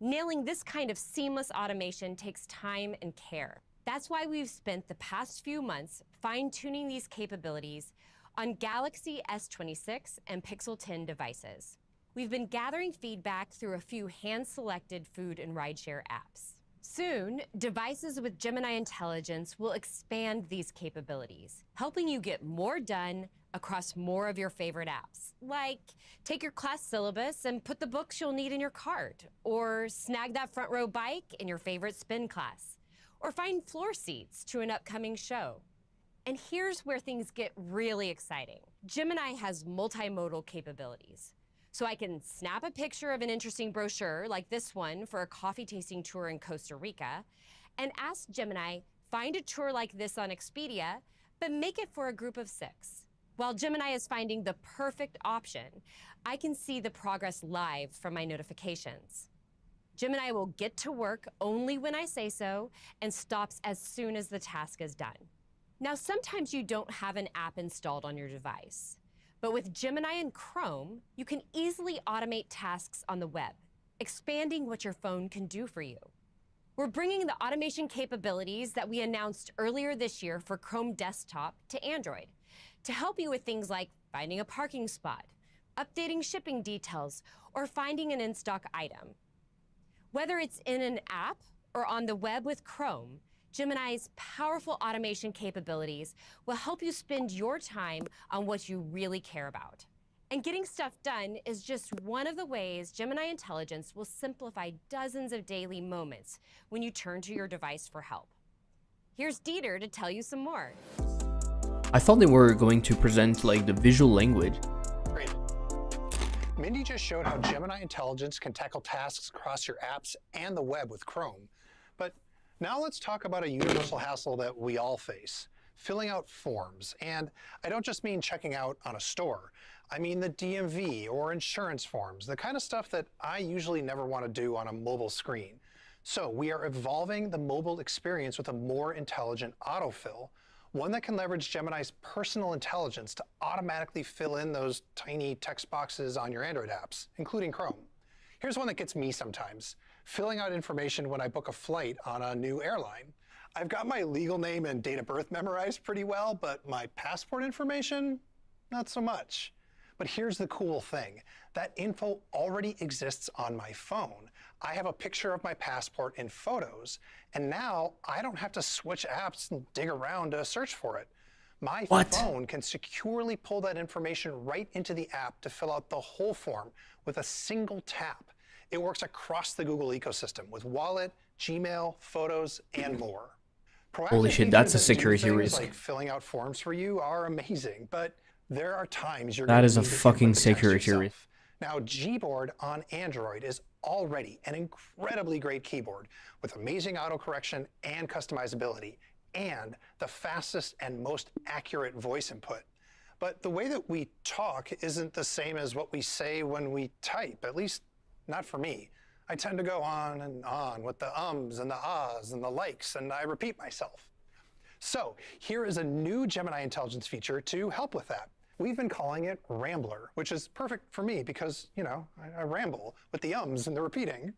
Nailing this kind of seamless automation takes time and care. That's why we've spent the past few months fine-tuning these capabilities on Galaxy S26 and Pixel 10 devices. We've been gathering feedback through a few hand-selected food and rideshare apps. Soon, devices with Gemini Intelligence will expand these capabilities, helping you get more done across more of your favorite apps. Like, take your class syllabus and put the books you'll need in your cart, or snag that front row bike in your favorite spin class, or find floor seats to an upcoming show. And here's where things get really exciting. Gemini has multimodal capabilities. So I can snap a picture of an interesting brochure like this one for a coffee tasting tour in Costa Rica and ask Gemini, find a tour like this on Expedia, but make it for a group of 6. While Gemini is finding the perfect option, I can see the progress live from my notifications. Gemini will get to work only when I say so and stops as soon as the task is done. Now, sometimes you don't have an app installed on your device, but with Gemini and Chrome, you can easily automate tasks on the web, expanding what your phone can do for you. We're bringing the automation capabilities that we announced earlier this year for Chrome Desktop to Android to help you with things like finding a parking spot, updating shipping details, or finding an in-stock item. Whether it's in an app or on the web with Chrome, Gemini's powerful automation capabilities will help you spend your time on what you really care about. And getting stuff done is just one of the ways Gemini Intelligence will simplify dozens of daily moments when you turn to your device for help. Here's Dieter to tell you some more. I thought they were going to present like the visual language. Mindy just showed how Gemini Intelligence can tackle tasks across your apps and the web with Chrome. But now let's talk about a universal hassle that we all face, filling out forms. And I don't just mean checking out on a store. I mean the DMV or insurance forms, the kind of stuff that I usually never want to do on a mobile screen. So we are evolving the mobile experience with a more intelligent autofill, one that can leverage Gemini's personal intelligence to automatically fill in those tiny text boxes on your Android apps, including Chrome. Here's one that gets me sometimes, filling out information when I book a flight on a new airline. I've got my legal name and date of birth memorized pretty well, but my passport information, not so much. But here's the cool thing. That info already exists on my phone. I have a picture of my passport in Photos, and now I don't have to switch apps and dig around to search for it. My phone can securely pull that information right into the app to fill out the whole form with a single tap. It works across the Google ecosystem with Wallet, Gmail, Photos, and more. Holy shit, that's a security risk. Like filling out forms for you are amazing, but there are times you're That going is to a need to fucking input the text security yourself. risk. Now, Gboard on Android is already an incredibly great keyboard with amazing autocorrection and customizability, and the fastest and most accurate voice input. But the way that we talk isn't the same as what we say when we type, at least not for me. I tend to go on and on with the ums and the ahs and the likes, and I repeat myself. So here is a new Gemini Intelligence feature to help with that. We've been calling it Rambler, which is perfect for me because, you know, I ramble with the ums and the repeating.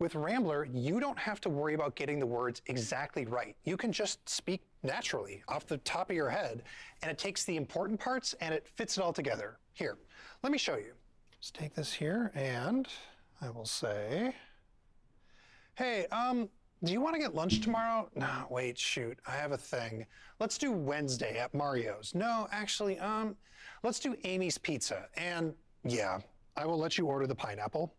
With Rambler, you don't have to worry about getting the words exactly right. You can just speak naturally off the top of your head, and it takes the important parts and it fits it all together. Here, let me show you. Let's take this here and I will say, hey, do you want to get lunch tomorrow? No, wait, shoot, I have a thing. Let's do Wednesday at Mario's. No, actually, let's do Amy's Pizza. And yeah, I will let you order the pineapple.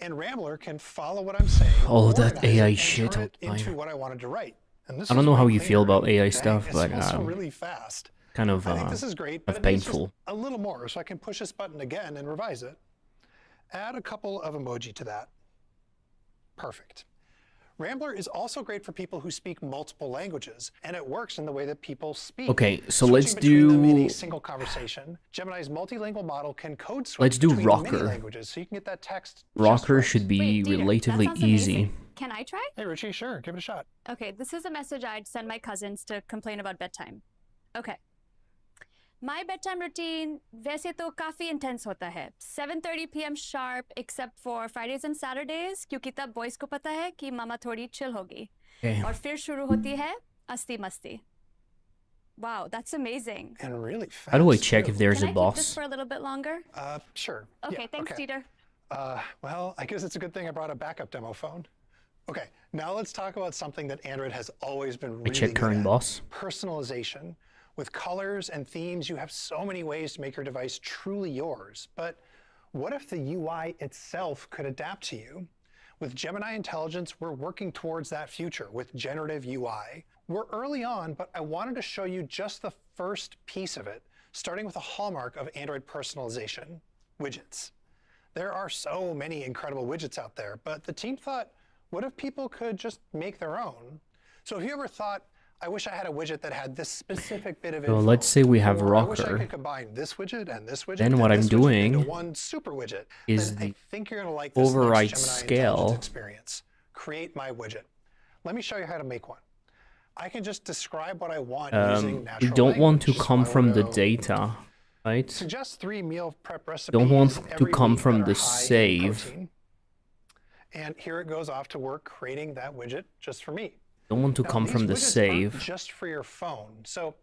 And Rambler can follow what I'm saying. All of that organize it, AI and shit turn all it the into time. what I wanted to write. And this I don't is know how way you feel cleaner. about AI Dang, stuff, it's but also really fast. kind of I think this is great, but that's it needs painful. just a little more, so I can push this button again and revise it. Add a couple of emoji to that. Perfect. Rambler is also great for people who speak multiple languages, and it works in the way that people speak. Okay, so Switching let's between them in do a single conversation. Gemini's multilingual model can code switch Let's do between many Rocker. languages, so you can get that text just Rocker right. should be Wait, Dieter, that relatively sounds easy. amazing. Can I try? Hey, Richie, sure, give it a shot. Okay, this is a message I'd send my cousins to complain about bedtime. Okay. My bedtime routine वैसे तो काफी intense होता है. 7:30 p.m. sharp except for Fridays and Saturdays क्योंकि तब boys को पता है कि मामा थोड़ी chill होगी. Okay. और फिर शुरू होती है अस्ती मस्ती. Wow, that's amazing. And really fast. How do I check too. if there's Can a I keep this boss? for a little bit longer? Sure. Okay, Yeah, thanks, okay. Dieter. Well, I guess it's a good thing I brought a backup demo phone. Okay, now let's talk about something that Android has always been really check good current at. boss. Personalization. With colors and themes, you have so many ways to make your device truly yours. But what if the UI itself could adapt to you? With Gemini Intelligence, we're working towards that future with generative UI. We're early on, but I wanted to show you just the first piece of it, starting with a hallmark of Android personalization, widgets. There are so many incredible widgets out there, but the team thought, what if people could just make their own? So if you ever thought, I wish I had a widget that had this specific bit of info. So let's say we have or I wish I Rocker. could combine this widget and this widget. Then what and I'm this widget doing into one super widget. is then I the think you're going to like this override next Gemini scale. Intelligence experience. Create my widget. Let me show you how to make one. I can just describe what I want using We natural don't want to language. So come I from the wanna data, right? Suggest 3 meal prep recipes. Don't want to every come week from that are the high in save. protein. And here it goes off to work creating that widget just for me. Don't want to Now, come these from the widgets aren't save. just for your phone. So,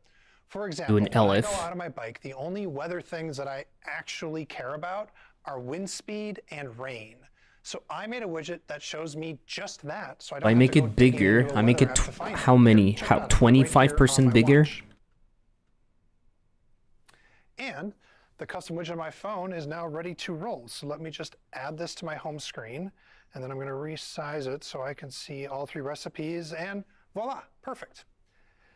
for example, an when I LF. go out on my bike, the only weather things that I actually care about are wind speed and rain. So I made a widget that shows me just that. So I don't I have make to go it digging bigger. into a I make weather it app to find how it. many? Here, check How it out. It's right here on 25% my bigger? watch. And the custom widget on my phone is now ready to roll. So let me just add this to my home screen, and then I'm going to resize it so I can see all 3 recipes, and voila, perfect.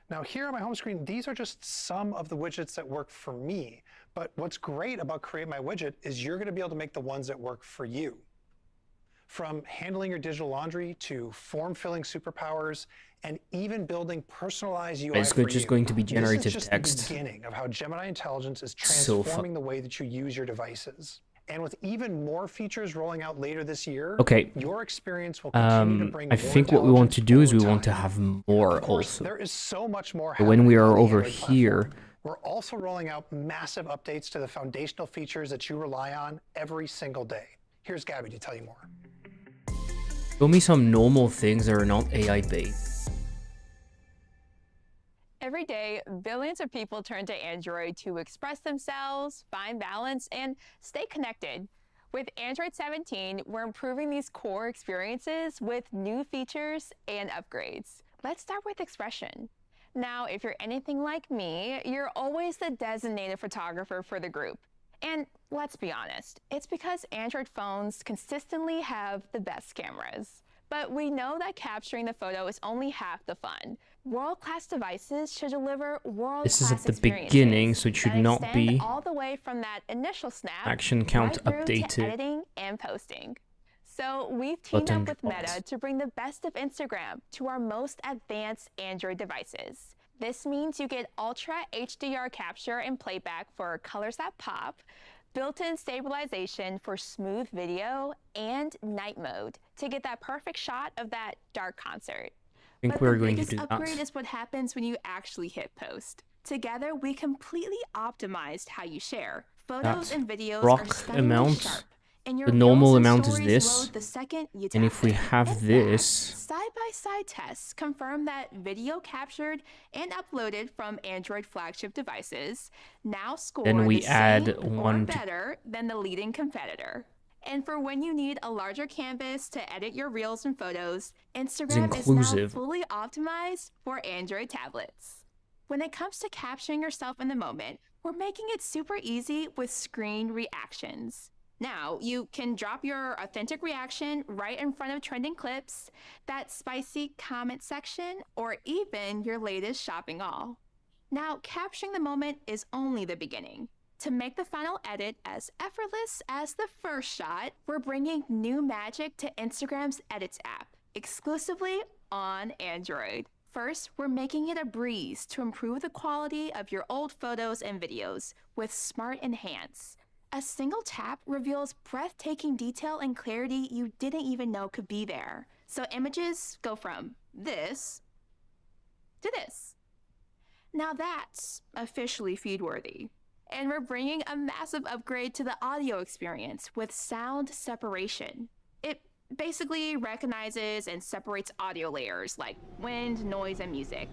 Now here on my home screen, these are just some of the widgets that work for me. But what's great about Create My Widget is you're going to be able to make the ones that work for you. From handling your digital laundry to form-filling superpowers and even building personalized UI It's for just you. going to be generative This is just text. the beginning of how Gemini Intelligence is So transforming the way that you use your devices. And with even more features rolling out later this year, Okay. your experience will continue to bring I more think what we want to do is we intelligence want to all the time. have more Of course, also. there is so much more So when happening we on are the over Android here, platform. We're also rolling out massive updates to the foundational features that you rely on every single day. Here's Gabby to tell you more. show me some normal things that are not AI based. Every day, billions of people turn to Android to express themselves, find balance, and stay connected. With Android 17, we're improving these core experiences with new features and upgrades. Let's start with expression. Now, if you're anything like me, you're always the designated photographer for the group. And let's be honest, it's because Android phones consistently have the best cameras. But we know that capturing the photo is only half the fun. World-class devices should deliver world-class This is at the experiences beginning, so it should that not extend be all the way from that initial snap action count right through to updated. editing and posting. So we've teamed Button up with dropped. Meta to bring the best of Instagram to our most advanced Android devices. This means you get ultra HDR capture and playback for colors that pop, built-in stabilization for smooth video, and night mode to get that perfect shot of that dark concert. I think But we're the going to biggest do upgrade that. is what happens when you actually hit post. Together, we completely optimized how you share. Photos That and videos rock are stunningly amount, sharp, and your the normal reels and amount is stories this, load the second you and tap if we it. have In fact, this, side-by-side tests confirm that video captured and uploaded from Android flagship devices now score then we the add same or one to better than the leading competitor. And for when you need a larger canvas to edit your reels and photos, Instagram is now inclusive. fully optimized for Android tablets. When it comes to capturing yourself in the moment, we're making it super easy with screen reactions. Now, you can drop your authentic reaction right in front of trending clips, that spicy comment section, or even your latest shopping haul. Now, capturing the moment is only the beginning. To make the final edit as effortless as the first shot, we're bringing new magic to Instagram's Edits app, exclusively on Android. First, we're making it a breeze to improve the quality of your old photos and videos with Smart Enhance. A single tap reveals breathtaking detail and clarity you didn't even know could be there. So images go from this to this. Now that's officially feed-worthy. And we're bringing a massive upgrade to the audio experience with sound separation. It basically recognizes and separates audio layers like wind, noise, and music,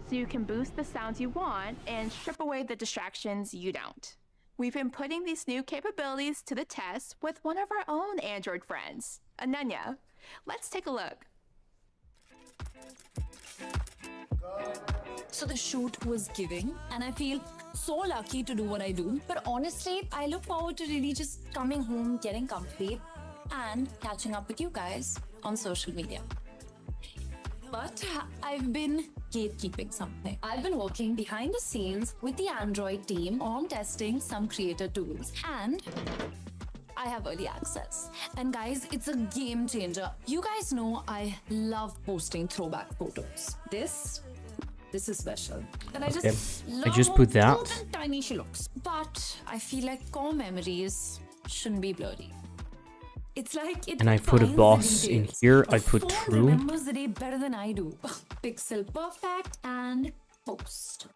so you can boost the sounds you want and strip away the distractions you don't. We've been putting these new capabilities to the test with one of our own Android friends, Ananya. Let's take a look. So the shoot was giving, and I feel so lucky to do what I do. But honestly, I look forward to really just coming home, getting comfy, and catching up with you guys on social media. But I've been gatekeeping something. I've been working behind the scenes with the Android team on testing some creator tools, and I have early access. And guys, it's a game changer. You guys know I love posting throwback photos. This is special. And I Okay. just love I just how put that. cute and tiny she looks. But I feel like core memories shouldn't be blurry. It's like it And I put a finds the boss in details. here. I The put phone true. remembers the day better than I do. Pixel perfect and post.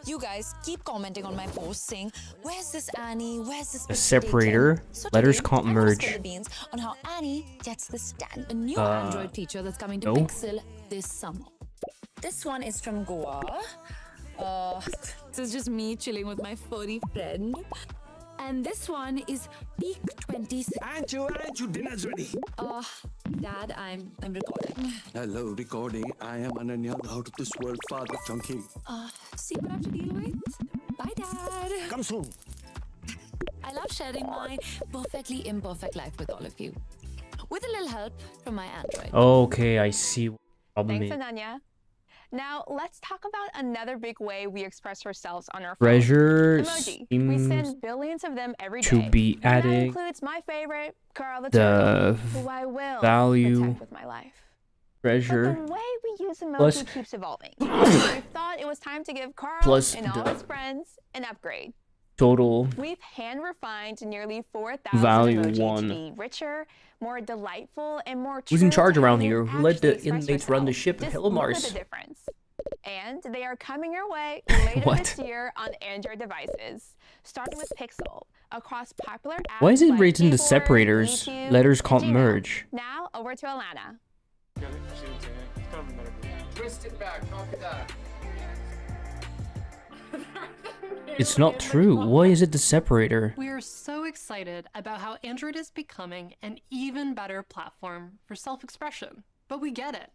You guys keep commenting on my posts saying, "Where's this Annie? Where's this?" A separator. Letters today, can't I will merge. spill the beans on how Annie gets this stand. A new Uh, Android feature that's coming to no. Pixel this summer. This one is from Goa. This is just me chilling with my furry friend. And this one is Peak 26. Andrew, dinner's ready. Dad, I'm recording. Hello, recording. I am Ananya, the out of this world father chunky. See what I have to deal with? Bye, Dad. Come soon. I love sharing my perfectly imperfect life with all of you. With a little help from my Android. Okay, I see what the problem Thanks, is. Ananya. Now, let's talk about another big way we express ourselves on our phone. Treasure Emoji. We seems send billions of them every to day. be And that adding includes my favorite, Carl the the Turtle, who I will value protect with my life. treasure But the way we use emoji plus keeps evolving. We thought it was time to give Carl plus and all the his friends an upgrade. total We've hand-refined nearly 4,000 value emoji to 1. be richer, more delightful, and more Who's in true charge to how around we here? Who actually let the express inmates run the ourselves. ship? Just Hello, look at Mars. the difference. And they are coming your way later What? this year on Android devices, starting with Pixel, across popular apps Why is it like written the Keyboard, separators? YouTube, Letters and can't Gmail. merge. Now, over to Alana. Twist it back, copy that. It's not true. Why is it the separator? We are so excited about how Android is becoming an even better platform for self-expression. But we get it.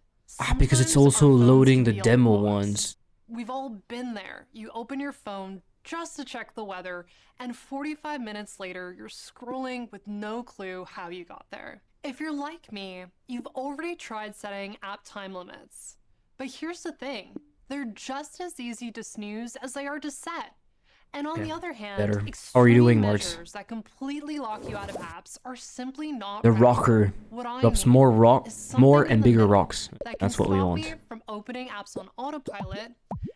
Because it's Sometimes also our phones loading can the be a demo loss. ones. We've all been there. You open your phone just to check the weather, and 45 minutes later, you're scrolling with no clue how you got there. If you're like me, you've already tried setting app time limits. But here's the thing, they're just as easy to snooze as they are to set. And on the other hand, Better. How are you doing, extreme Mars? measures that completely lock you out of apps are simply not The practical. rocker What I drops need more rock, is something more in and the bigger middle rocks. that can That's what we stop want. me from opening apps on autopilot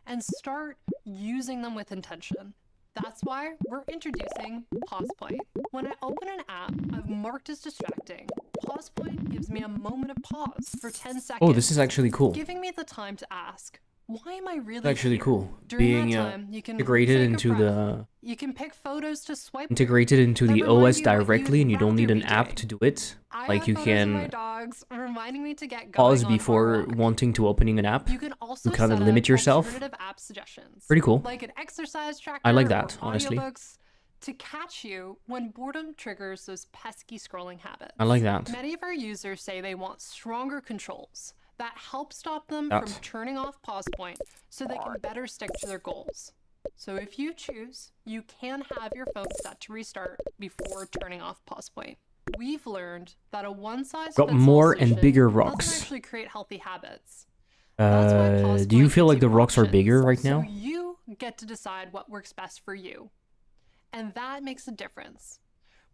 and start using them with intention. That's why we're introducing Pause Point. When I open an app I've marked as distracting, Pause Point gives me a moment of pause for 10 seconds. Oh, this is actually cool. Giving me the time to ask, why am I really It's actually here? cool. During Being that time, you can integrated take a into breath. the You can pick photos to swipe integrated into that the remind OS you what directly, you'd and you don't need rather an be app doing. to do it. I Like have you photos of my can dogs reminding me to get pause going on before Hard Rock. wanting to opening an app. You can also kind of set limit up yourself. alternative app suggestions. Pretty cool. Like an exercise tracker I like or that, honestly. audiobooks to catch you when boredom triggers those pesky scrolling habits. I like that. Many of our users say they want stronger controls that help stop them That. from turning off Pause Point so they can better stick to their goals. So if you choose, you can have your phone set to restart before turning off Pause Point. We've learned that a one-size-fits-all Got more and solution bigger doesn't rocks. actually create healthy habits. That's why Pause Do you Point feel gives like the rocks are options, bigger right so now? you get to decide what works best for you. And that makes a difference.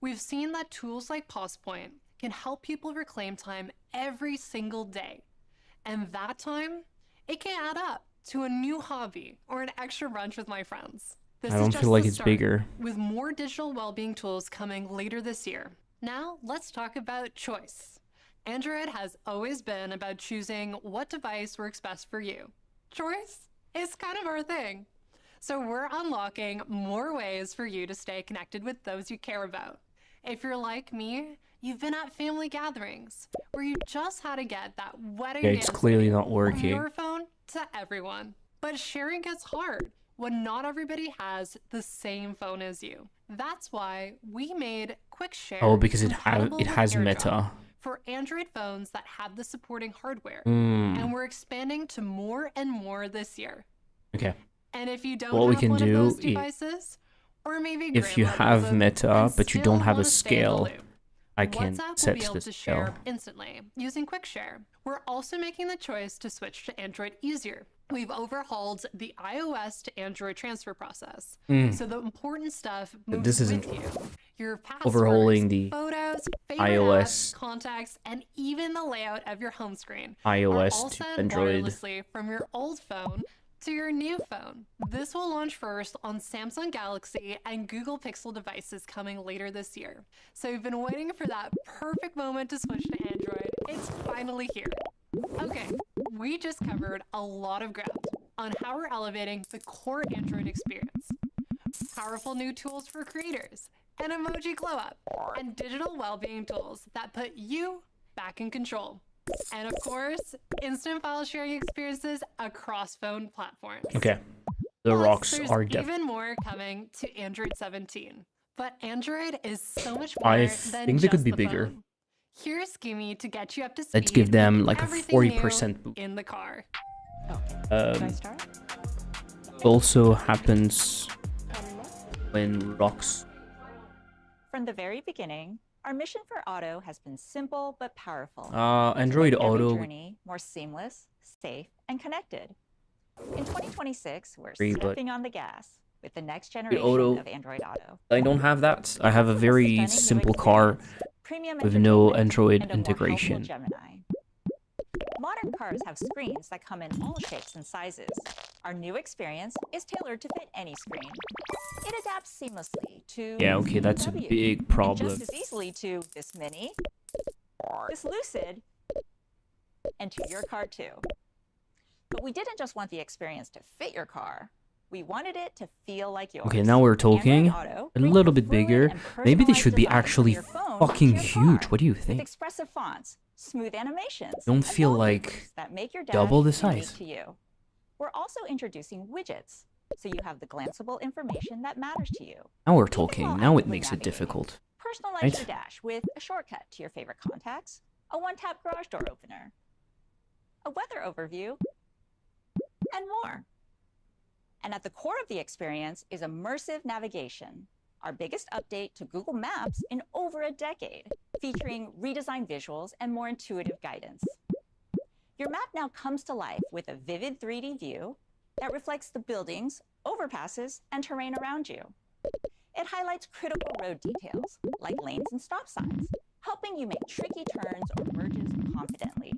We've seen that tools like Pause Point can help people reclaim time every single day. And that time, it can add up to a new hobby or an extra brunch with my friends. This I is don't just feel like the it's start, bigger. with more digital well-being tools coming later this year. Now, let's talk about choice. Android has always been about choosing what device works best for you. Choice is kind of our thing. So we're unlocking more ways for you to stay connected with those you care about. If you're like me, you've been at family gatherings where you just had to get that wedding Yeah, it's dance clearly video not working. from your phone to everyone. But sharing gets hard when not everybody has the same phone as you. That's why we made Quick Share Oh, because it compatible with has AirDrop Meta. for Android phones that have the supporting hardware. Mm. And we're expanding to more and more this year. Okay. And if you don't What we have can one do of those i- devices, or maybe If you grandma have doesn't, Meta, and but you still don't have a wanna stay in the scale, loop, I can WhatsApp will set be able the to scale. share instantly using Quick Share. We're also making the choice to switch to Android easier. We've overhauled the iOS to Android transfer process. Mm. So the important stuff But moves this isn't with you. Your passwords, overhauling the photos, favorite iOS apps, contacts, and even the layout of your home screen iOS are all to sent Android. wirelessly from your old phone to your new phone. This will launch first on Samsung Galaxy and Google Pixel devices coming later this year. So you've been waiting for that perfect moment to switch to Android. It's finally here. Okay, we just covered a lot of ground on how we're elevating the core Android experience. Powerful new tools for creators, an emoji glow up, and digital well-being tools that put you back in control. And of course, instant file sharing experiences across phone platforms. Okay. The Plus, rocks there's are even more coming to Android 17. But Android is so much more I than think they could just be the bigger. phone. Here's Gimme to get you up to speed. Let's give them with like a everything new 40% boost. in the car. Also happens when rocks. From the very beginning, our mission for Auto has been simple but powerful. Android to make every Auto. journey more seamless, safe, and connected. In 2026, we're Free, but- stepping on the gas with the next The generation Auto. of Android Auto. I don't have that. I have a With very stunning new simple car experience, premium with no entertainment, Android and a more helpful integration. Gemini. Modern cars have screens that come in all shapes and sizes. Our new experience is tailored to fit any screen. It adapts seamlessly to Yeah, okay, that's a W, big and problem. just as easily to this Mini, this Lucid, and to your car too. But we didn't just want the experience to fit your car. We wanted it to feel like yours. Okay, now we're talking Android Auto a brings little the bit fluid bigger. and Maybe they personalized should be design from actually your phone fucking to your huge. car, What do you with think? expressive fonts, smooth animations, Don't and feel like wallpapers that make your dash double the unique size. to you. We're also introducing widgets, so you have the glanceable information that matters to you. Now we're Even talking. while Now it actively makes it navigating. difficult. Personalize Right? your dash with a shortcut to your favorite contacts, a one-tap garage door opener, a weather overview, and more. And at the core of the experience is immersive navigation, our biggest update to Google Maps in over a decade, featuring redesigned visuals and more intuitive guidance. Your map now comes to life with a vivid 3D view that reflects the buildings, overpasses, and terrain around you. It highlights critical road details, like lanes and stop signs, helping you make tricky turns or merges confidently.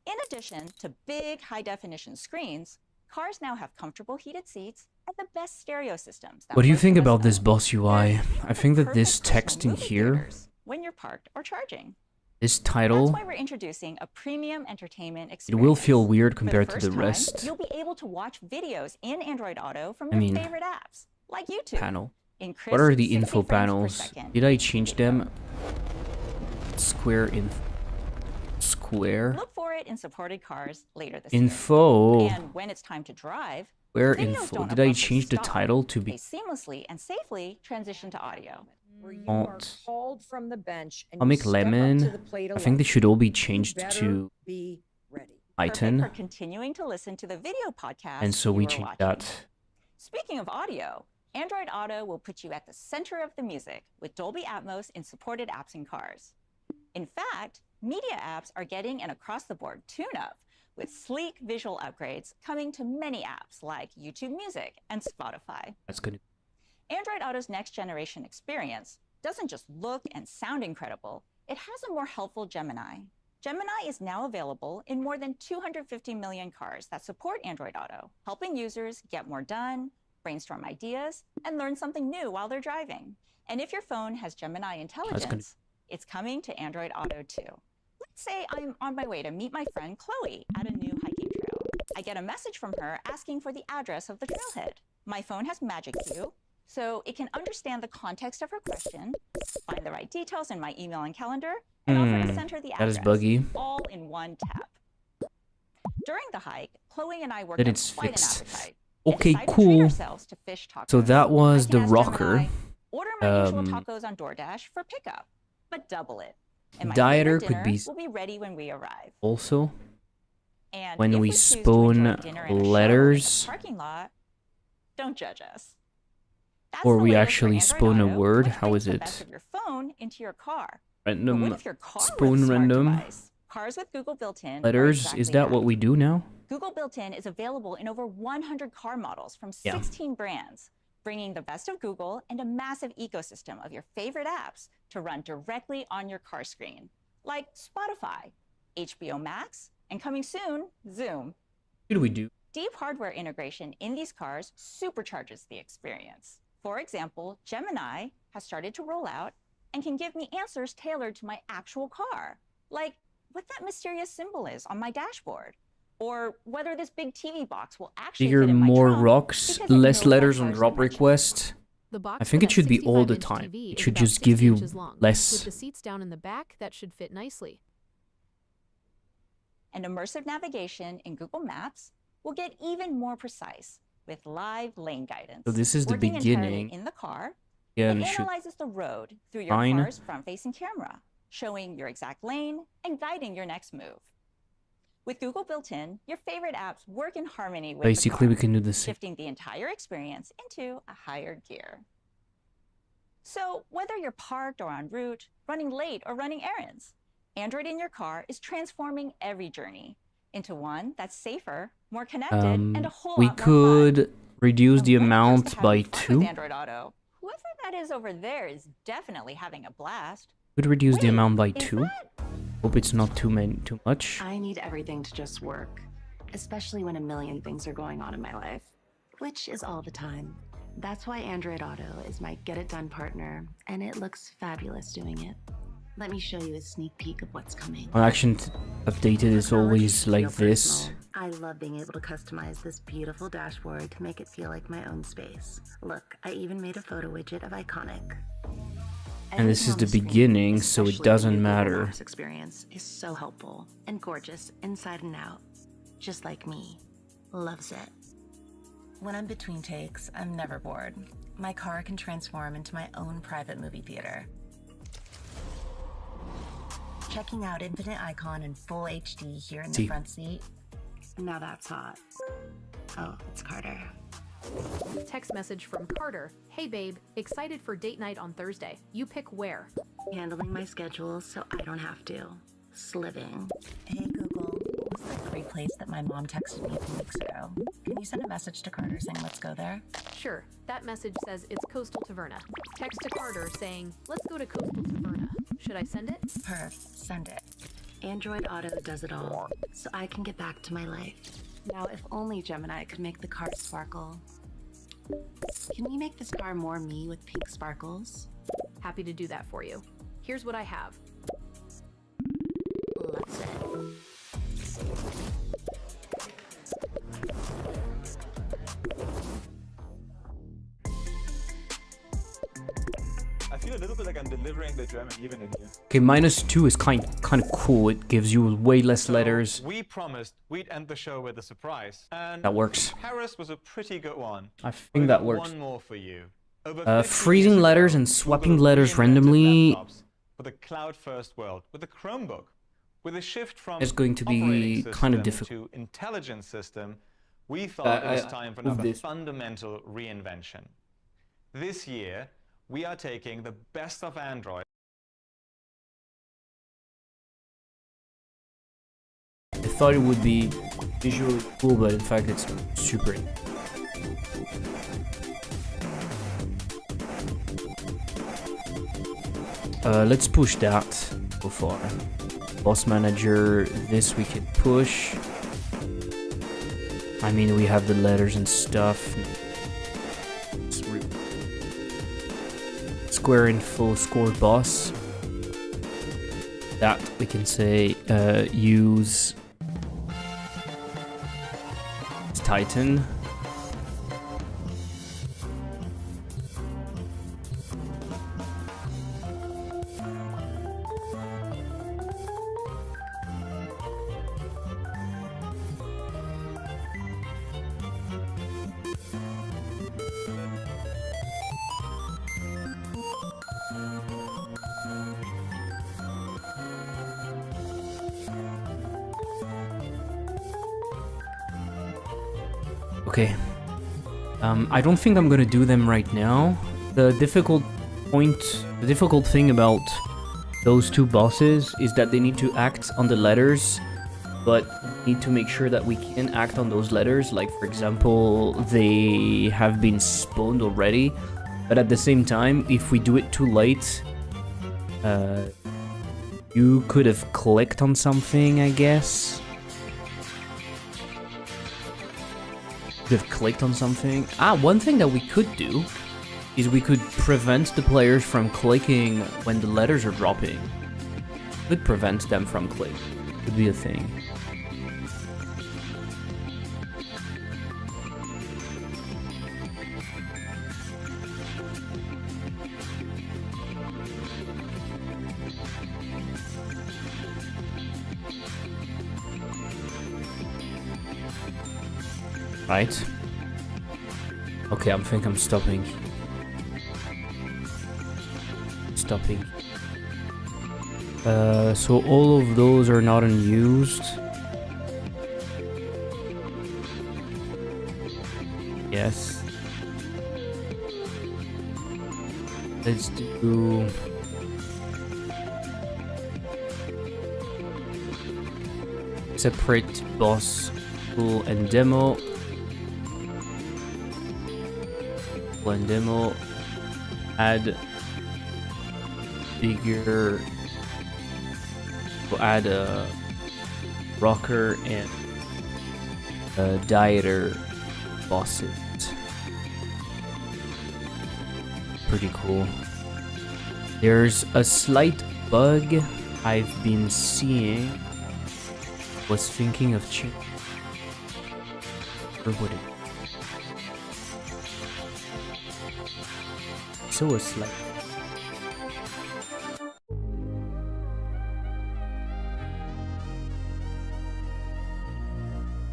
In addition to big high-definition screens, cars now have comfortable heated seats and the best stereo systems. What do you most think of us about this own. boss UI? They're I think the that this perfect text in personal movie here, theaters when you're parked or charging. this That's title, why we're introducing a premium entertainment it experience. will feel weird For compared to first the time, rest. You'll be able to watch videos in Android Auto from I your mean, favorite apps, like YouTube. Panel. In crisp What are the 60 info frames per panels? second. Did I change them? Square Square? Look for it in supported cars later this Info. year. And when it's time to drive, Where videos info? don't Did I abruptly change the stop. title to They be seamlessly and safely transition to audio. Where you are font? called from the bench and you Comic step up to Lemon. the plate I think they alone. should all be You changed better to be ready. Perfect Titan. for continuing to listen to the video podcast. And so you we were changed watching. that. Speaking of audio, Android Auto will put you at the center of the music with Dolby Atmos in supported apps and cars. In fact, media apps are getting an across-the-board tune-up with sleek visual upgrades coming to many apps like YouTube Music and Spotify. That's good. Android Auto's next generation experience doesn't just look and sound incredible, it has a more helpful Gemini. Gemini is now available in more than 250 million cars that support Android Auto, helping users get more done, brainstorm ideas, and learn something new while they're driving. And if your phone has Gemini intelligence, it's coming to Android Auto too. Let's say I'm on my way to meet my friend Chloe at a new hiking trail. I get a message from her asking for the address of the trailhead. My phone has Magic Queue, so it can understand the context of her question, find the right details in my email and calendar, and offer to send her the That address, is buggy. all in one tap. During the hike, Chloe and I worked Then up it's quite fixed. an appetite. and Okay, decided to treat cool. ourselves to fish tacos. So that was I the can ask rocker. Gemini, order my usual Um, tacos on DoorDash for pickup, but double it. And my Dieter favorite could dinner be will be ready when we arrive. Also, And when if we choose to spawn enjoy dinner in a shower in the letters, parking lot, don't judge us. That's or the we latest for actually Android spawn a Auto, word, which how brings is the best it? of your phone into your car. Random But what if your car were the spawn smart random device? Cars with Google built-in are letters. exactly Is that that. what we do now? Google built-in is available in over 100 car models from Yeah. 16 brands, bringing the best of Google and a massive ecosystem of your favorite apps to run directly on your car screen, like Spotify, HBO Max, and coming soon, Zoom. What do we do? Deep hardware integration in these cars supercharges the experience. For example, Gemini has started to roll out and can give me answers tailored to my actual car, like what that mysterious symbol is on my dashboard, or whether this big TV box will actually Bigger, fit in my more trunk rocks, because it less knows letters what on cars drop dimensions. request. The box I think for it that should be all the 65-inch time. TV It is should about just 60 give you inches long. less. With the seats down in the back, that should fit nicely. And immersive navigation in Google Maps will get even more precise with live lane guidance. So this is the working entirely beginning. in the car. Yeah, It we should. analyzes the road through your Fine. car's front-facing camera, showing your exact lane and guiding your next move. With Google built-in, your favorite apps work in harmony with Basically, the we car, can do the same. shifting the entire experience into a higher gear. So whether you're parked or en route, running late or running errands, Android in your car is transforming every journey, into one that's safer, more connected, and a whole we lot more could reduce the fun. And when it comes amount to by having fun 2. with Android Auto, whoever that is over there is definitely having a blast. Could reduce the amount by is 2. Hope it's not too much. I need everything to just work, especially when a million things are going on in my life, which is all the time. That's why Android Auto is my get-it-done partner, and it looks fabulous doing it. Let me show you a sneak peek of what's coming. Well, Action Updated is always like this. I love being able to customize this beautiful dashboard to make it feel like my own space. Look, I even made a photo widget of Iconic. And this is the beginning, so it doesn't matter. This experience is so helpful and gorgeous inside and out, just like me. Loves it. When I'm between takes, I'm never bored. My car can transform into my own private movie theater. Checking out Infinite Icon in full HD here in the front seat. Now that's hot. Oh, it's Carter. Text message from Carter. Hey babe, excited for date night on Thursday. You pick where? Handling my schedule so I don't have to. Sliving. Hey Google, what's that great place that my mom texted me a few weeks ago? Can you send a message to Carter saying let's go there? Sure. That message says it's Coastal Taverna. Text to Carter saying, let's go to Coastal Taverna. Should I send it? Perf, send it. Android Auto does it all, so I can get back to my life. Now, if only Gemini could make the car sparkle. Can we make this car more me with pink sparkles? Happy to do that for you. Here's what I have. Loves it. I feel a little bit like I'm delivering the German even in here. Okay, -2 is kind of cool. It gives you way less letters. We promised we'd end the show with a surprise, and That works. Paris was a pretty good one. I think that works. One more for you. Over Freezing letters and swapping letters randomly for the cloud-first world with a Chromebook, with a shift from is going to be operating kind of system difficult. to intelligence system. We thought it was time for another this. fundamental reinvention. This year, we are taking the best of Android. I thought it would be visually cool, but in fact it's super. Let's push that so far. Boss Manager, this we can push. I mean, we have the letters and stuff. Square Info Score Boss. That we can say use Titan. Okay. I don't think I'm gonna do them right now. The difficult thing about those two bosses is that they need to act on the letters, but need to make sure that we can act on those letters. Like, for example, they have been spawned already, but at the same time, if we do it too late, you could have clicked on something, I guess. Could have clicked on something. One thing that we could do is we could prevent the players from clicking when the letters are dropping. Could prevent them from clicking. Could be a thing. Right. Okay, I think I'm stopping. So all of those are not unused. Yes. Let's do... separate boss pool and demo. One demo. Add bigger. We'll add a rocker and a dieter bosses. Pretty cool. There's a slight bug I've been seeing. Was thinking of changing. Or would it? So a slight.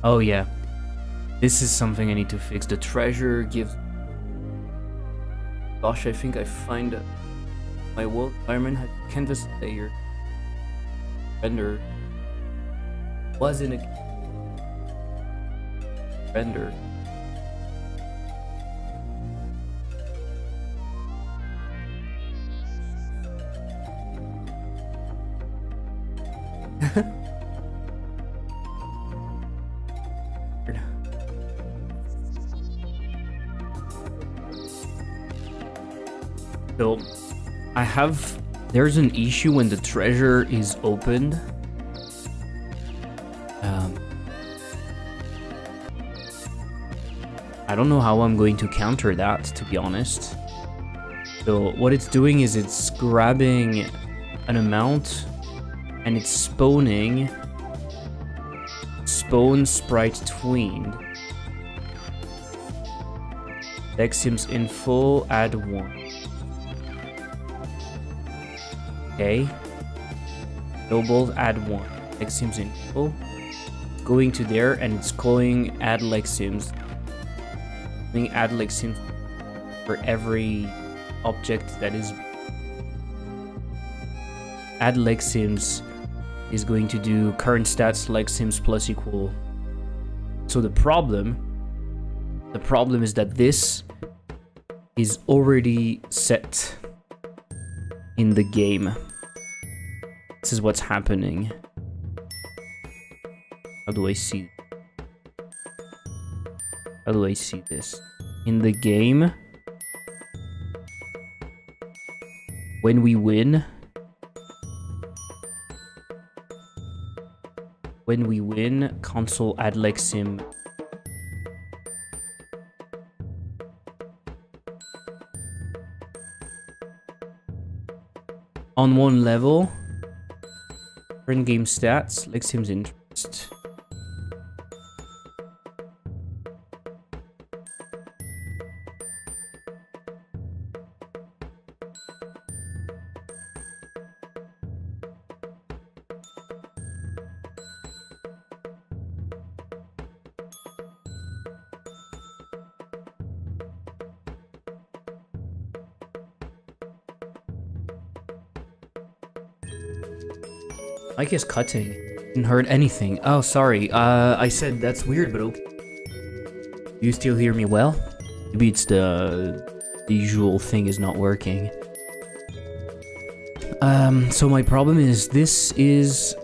Oh yeah. This is something I need to fix. The treasure gives... Gosh, I think I find my world environment had canvas layer. Render. Was in a... Render. So, there's an issue when the treasure is opened. I don't know how I'm going to counter that, to be honest. So, what it's doing is it's grabbing an amount and it's spawning spawn sprite tweened. Lexims info, add 1. Okay. Noble, add 1. Lexims info. Going to there and it's calling add Lexims. Doing add Lexims for every object that is. Add Lexims is going to do current stats Lexims plus equal. So the problem is that this is already set in the game. This is what's happening. How do I see? How do I see this? In the game, when we win, console add Lexim. On one level, current game stats, Lexim's interest. Mike is cutting. Didn't heard anything. Oh, sorry. I said that's weird, but okay. You still hear me well? Maybe it's the usual thing is not working. So my problem is this is...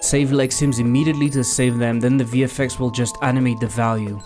Save Lexims immediately to save them, then the VFX will just animate the value.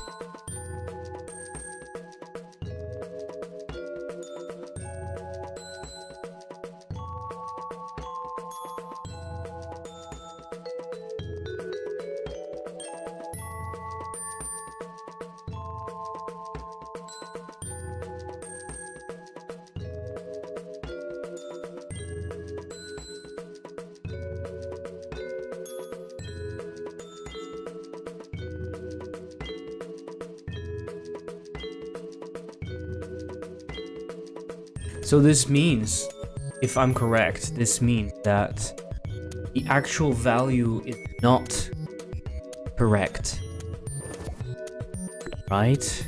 So this means, if I'm correct, this means that the actual value is not correct, right?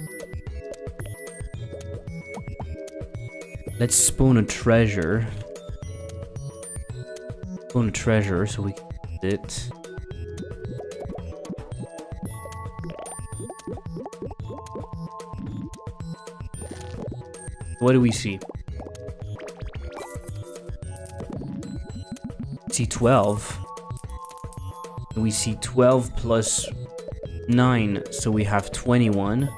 Let's spawn a treasure. Spawn a treasure so we can get it. What do we see? see 12. We see 12 plus 9, so we have 21.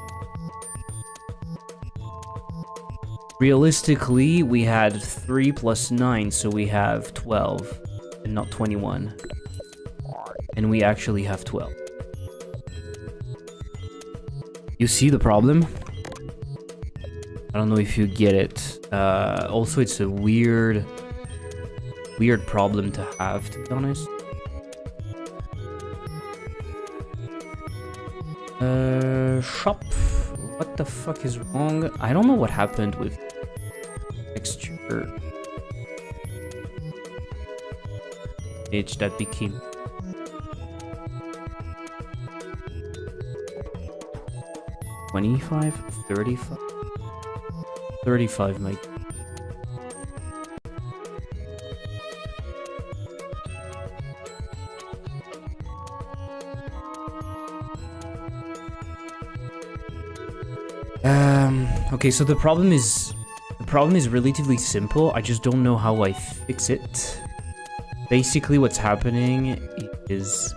Realistically, we had 3 plus 9, so we have 12, and not 21. And we actually have 12. You see the problem? I don't know if you get it. Also, it's a weird problem to have, to be honest. Shop. What the fuck is wrong? I don't know what happened with texture. Page that became 25, 35, 35 might. Okay, so the problem is relatively simple. I just don't know how I fix it. Basically, what's happening is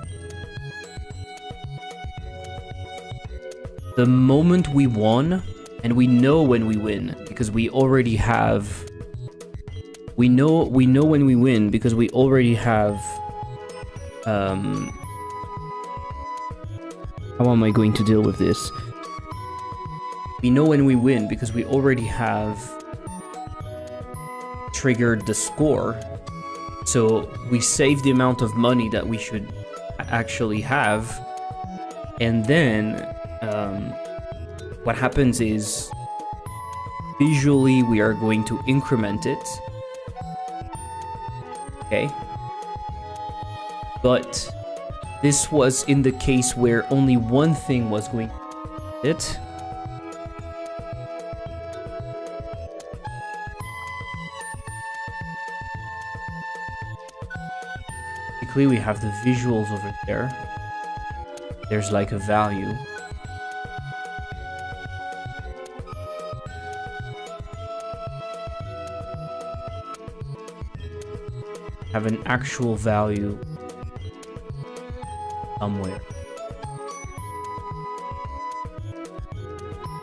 the moment we won, and we know when we win because we already have. We know when we win because we already have. How am I going to deal with this? We know when we win because we already have triggered the score. So we save the amount of money that we should actually have. And then what happens is visually we are going to increment it. Okay. But this was in the case where only one thing was going to hit. We have the visuals over there. There's like a value. Have an actual value somewhere.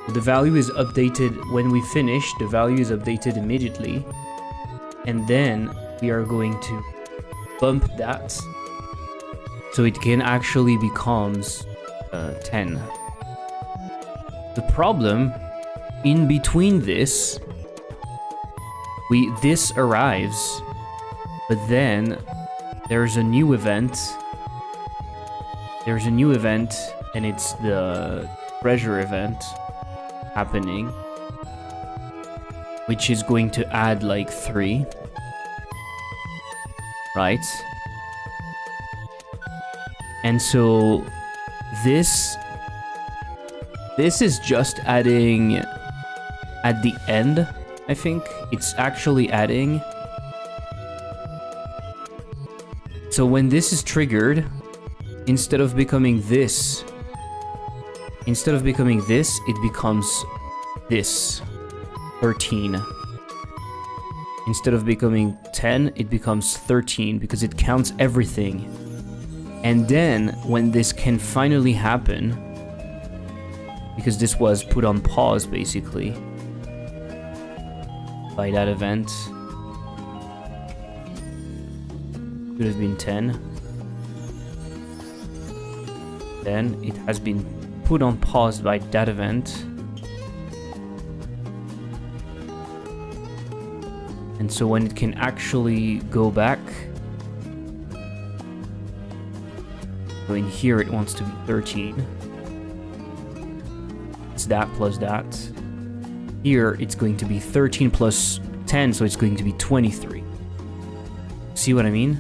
The value is updated when we finish. The value is updated immediately. And then we are going to bump that so it can actually becomes 10. The problem in between this, this arrives, but then there's a new event. There's a new event, and it's the treasure event happening, which is going to add like 3. Right? And so this is just adding at the end, I think. It's actually adding. So when this is triggered, instead of becoming this, it becomes this, 13. Instead of becoming 10, it becomes 13 because it counts everything. And then when this can finally happen, because this was put on pause basically by that event, could have been 10. Then it has been put on pause by that event. And so when it can actually go back, so in here it wants to be 13. It's that plus that. Here it's going to be 13 plus 10, so it's going to be 23. See what I mean?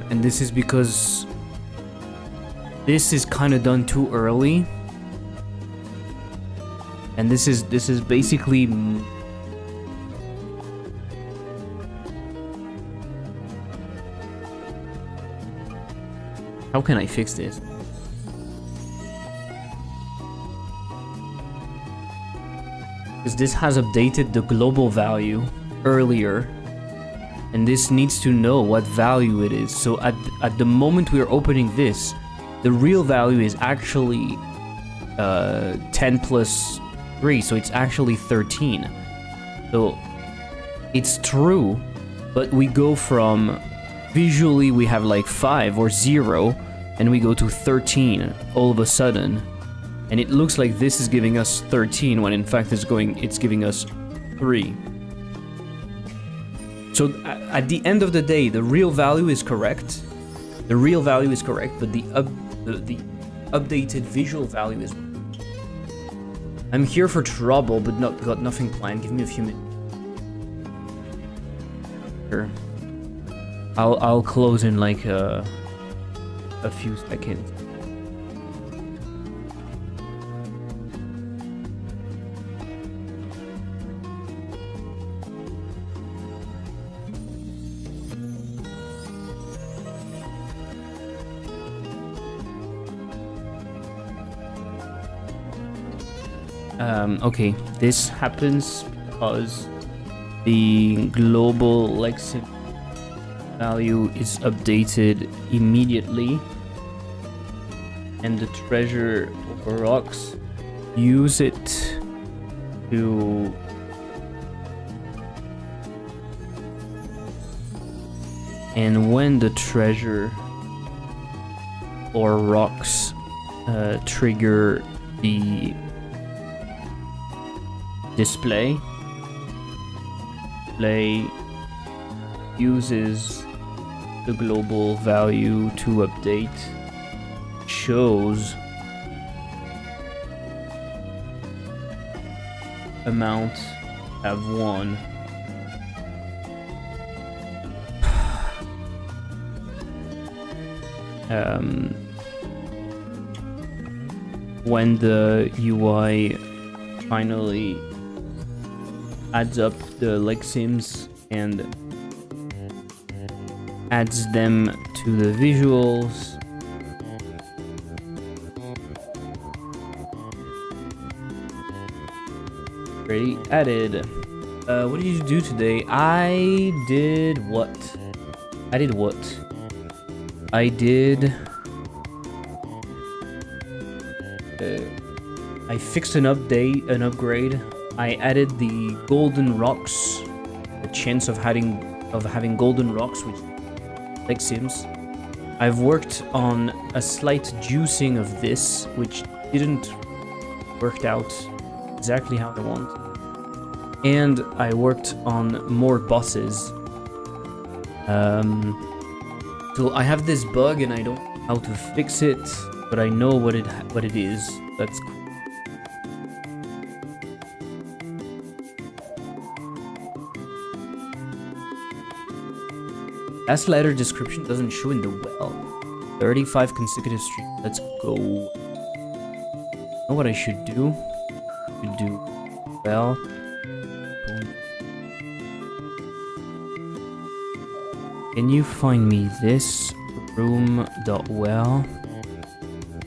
And this is because this is kind of done too early, and this is basically how can I fix this? because this has updated the global value earlier, and this needs to know what value it is. So at the moment we are opening this, the real value is actually 10 plus 3, so it's actually 13. So it's true, but we go from visually we have like 5 or 0, and we go to 13 all of a sudden, and it looks like this is giving us 13 when in fact it's giving us 3. So at the end of the day, the real value is correct. The real value is correct, but the updated visual value is. I'm here for trouble, but got nothing planned. Give me a few minutes. Sure. I'll close in like a few seconds. Okay, this happens because the global Lexispell value is updated immediately, and the treasure rocks use it to and when the treasure or rocks trigger the display uses the global value to update, shows amount have won. When the UI finally adds up the Lexims and adds them to the visuals, already added. What did you do today? I did what? I fixed an upgrade. I added the golden rocks, the chance of having golden rocks, which Lexims. I've worked on a slight juicing of this, which didn't work out exactly how I want. And I worked on more bosses. So I have this bug and I don't know how to fix it, but I know what it is. That's cool. Last letter description doesn't show in the well. 35 consecutive streams. Let's go. Know what I should do? Well. Can you find me this room.well?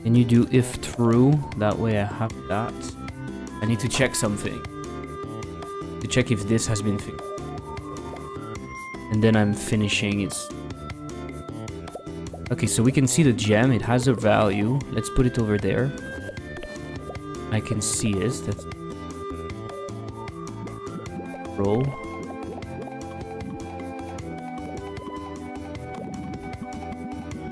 Can you do if true? That way I have that. I need to check something. To check if this has been fixed. And then I'm finishing it. Okay, so we can see the gem. It has a value. Let's put it over there. I can see it. That's roll.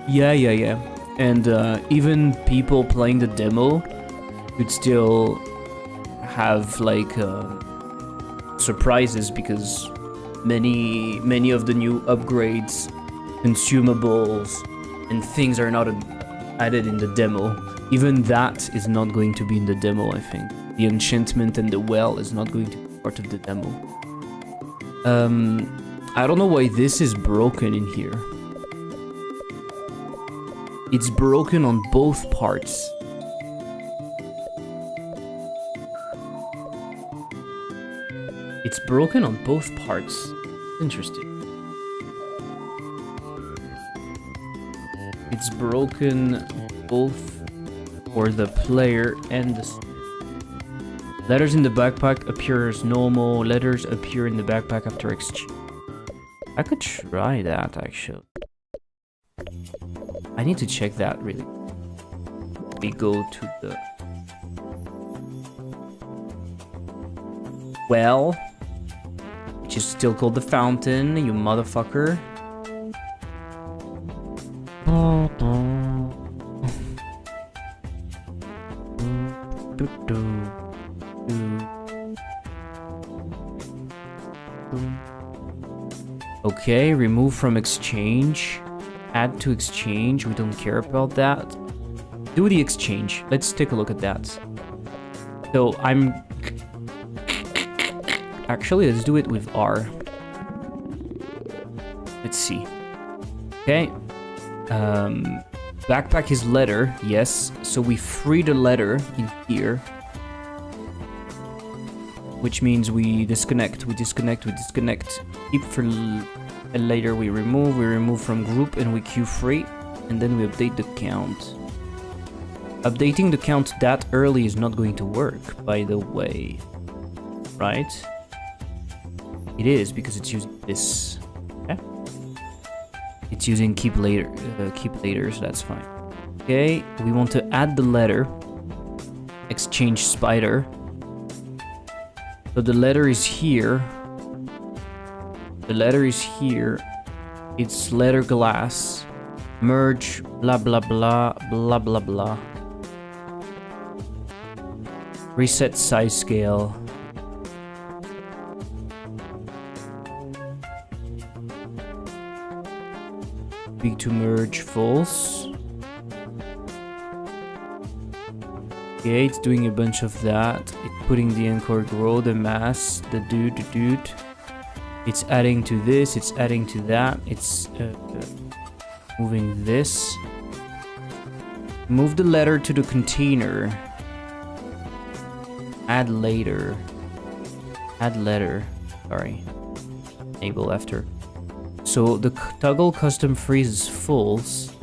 Yeah. And even people playing the demo could still have like surprises because many of the new upgrades, consumables, and things are not added in the demo. Even that is not going to be in the demo, I think. The enchantment and the well is not going to be part of the demo. I don't know why this is broken in here. It's broken on both parts. It's broken on both parts. Interesting. It's broken both for the player and the... Letters in the backpack appear as normal. Letters appear in the backpack after exchange. I could try that, actually. I need to check that, really. We go to the... well, which is still called the fountain, you motherfucker. Okay, remove from exchange. Add to exchange. We don't care about that. Do the exchange. Let's take a look at that. So I'm... actually, let's do it with R. Let's see. Okay. Backpack is letter. Yes. So we free the letter in here. Which means we disconnect, we disconnect, we disconnect. Keep for later, we remove from group, and we queue free. And then we update the count. Updating the count that early is not going to work, by the way. Right? It is, because it's using this. Okay? It's using keep later, so that's fine. Okay, we want to add the letter. Exchange spider. So the letter is here. The letter is here. It's letter glass. Merge, blah, blah, blah, blah, blah, blah. Reset size scale. Big to merge, false. Okay, it's doing a bunch of that. It's putting the encore grow, the mass, the dude. It's adding to this, it's adding to that. It's moving this. Move the letter to the container. Add later. Add letter. Sorry. Enable after. So the toggle custom freeze is false.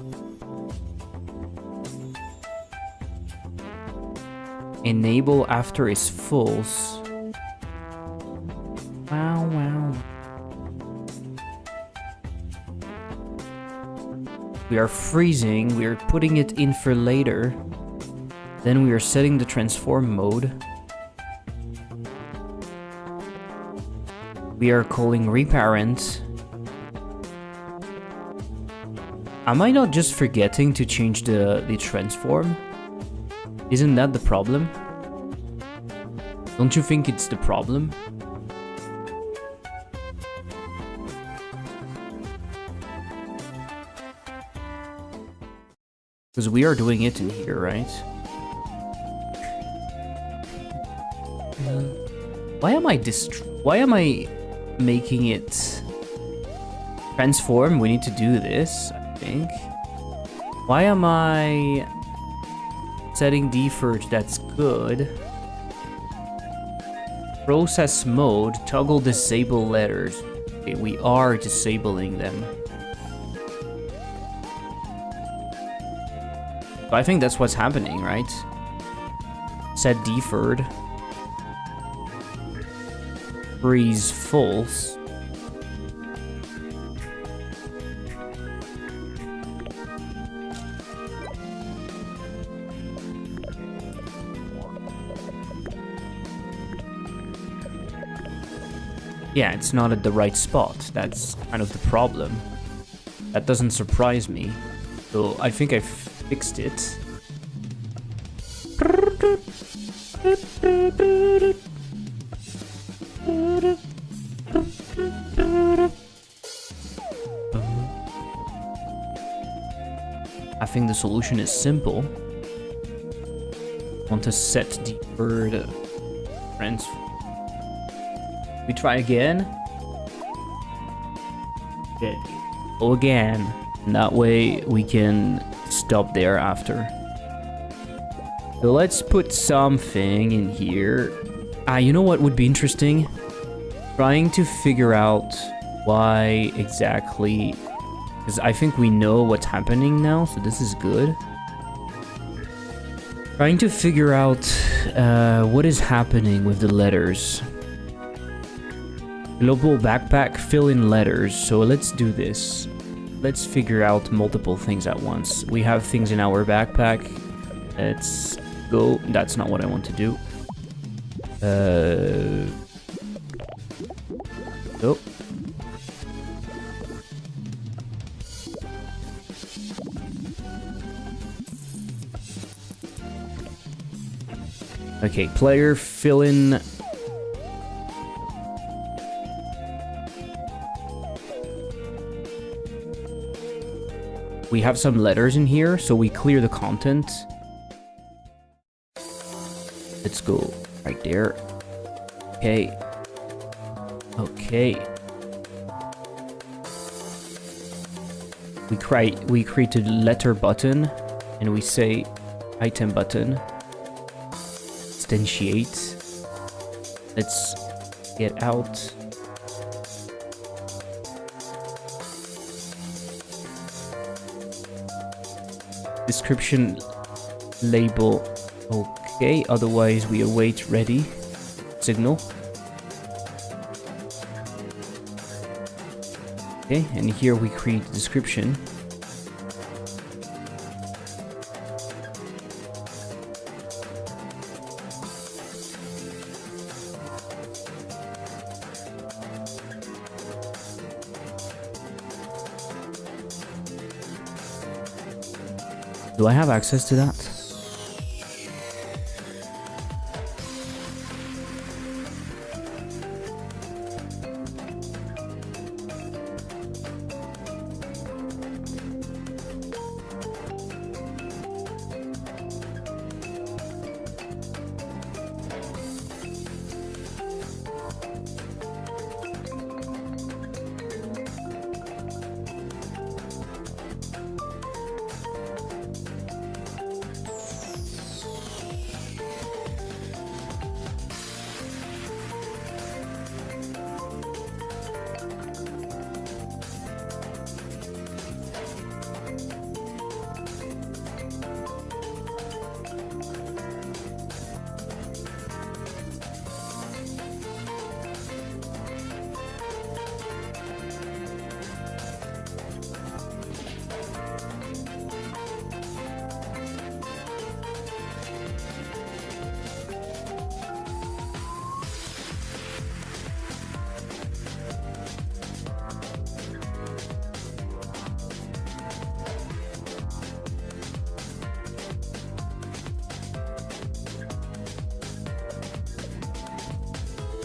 Enable after is false. Wow, wow. We are freezing. We are putting it in for later. Then we are setting the transform mode. We are calling reparent. Am I not just forgetting to change the transform? Isn't that the problem? Don't you think it's the problem? Because we are doing it in here, right? Why am I making it transform? We need to do this, I think. Why am I setting deferred? That's good. Process mode, toggle disable letters. Okay, we are disabling them. So I think that's what's happening, right? Set deferred. Freeze false. Yeah, it's not at the right spot. That's kind of the problem. That doesn't surprise me. So I think I fixed it. I think the solution is simple. Want to set deferred transfer. We try again. Okay. Go again. And that way we can stop there after. So let's put something in here. You know what would be interesting? Trying to figure out why exactly, because I think we know what's happening now, so this is good. Trying to figure out what is happening with the letters. Global backpack, fill in letters. So let's do this. Let's figure out multiple things at once. We have things in our backpack. Let's go. That's not what I want to do. Oh. Okay, player, fill in. We have some letters in here, so we clear the content. Let's go right there. Okay. Okay. We create a letter button, and we say item button. Instantiate. Let's get out. Description label. Okay, otherwise we await ready signal. Okay, and here we create the description. Do I have access to that?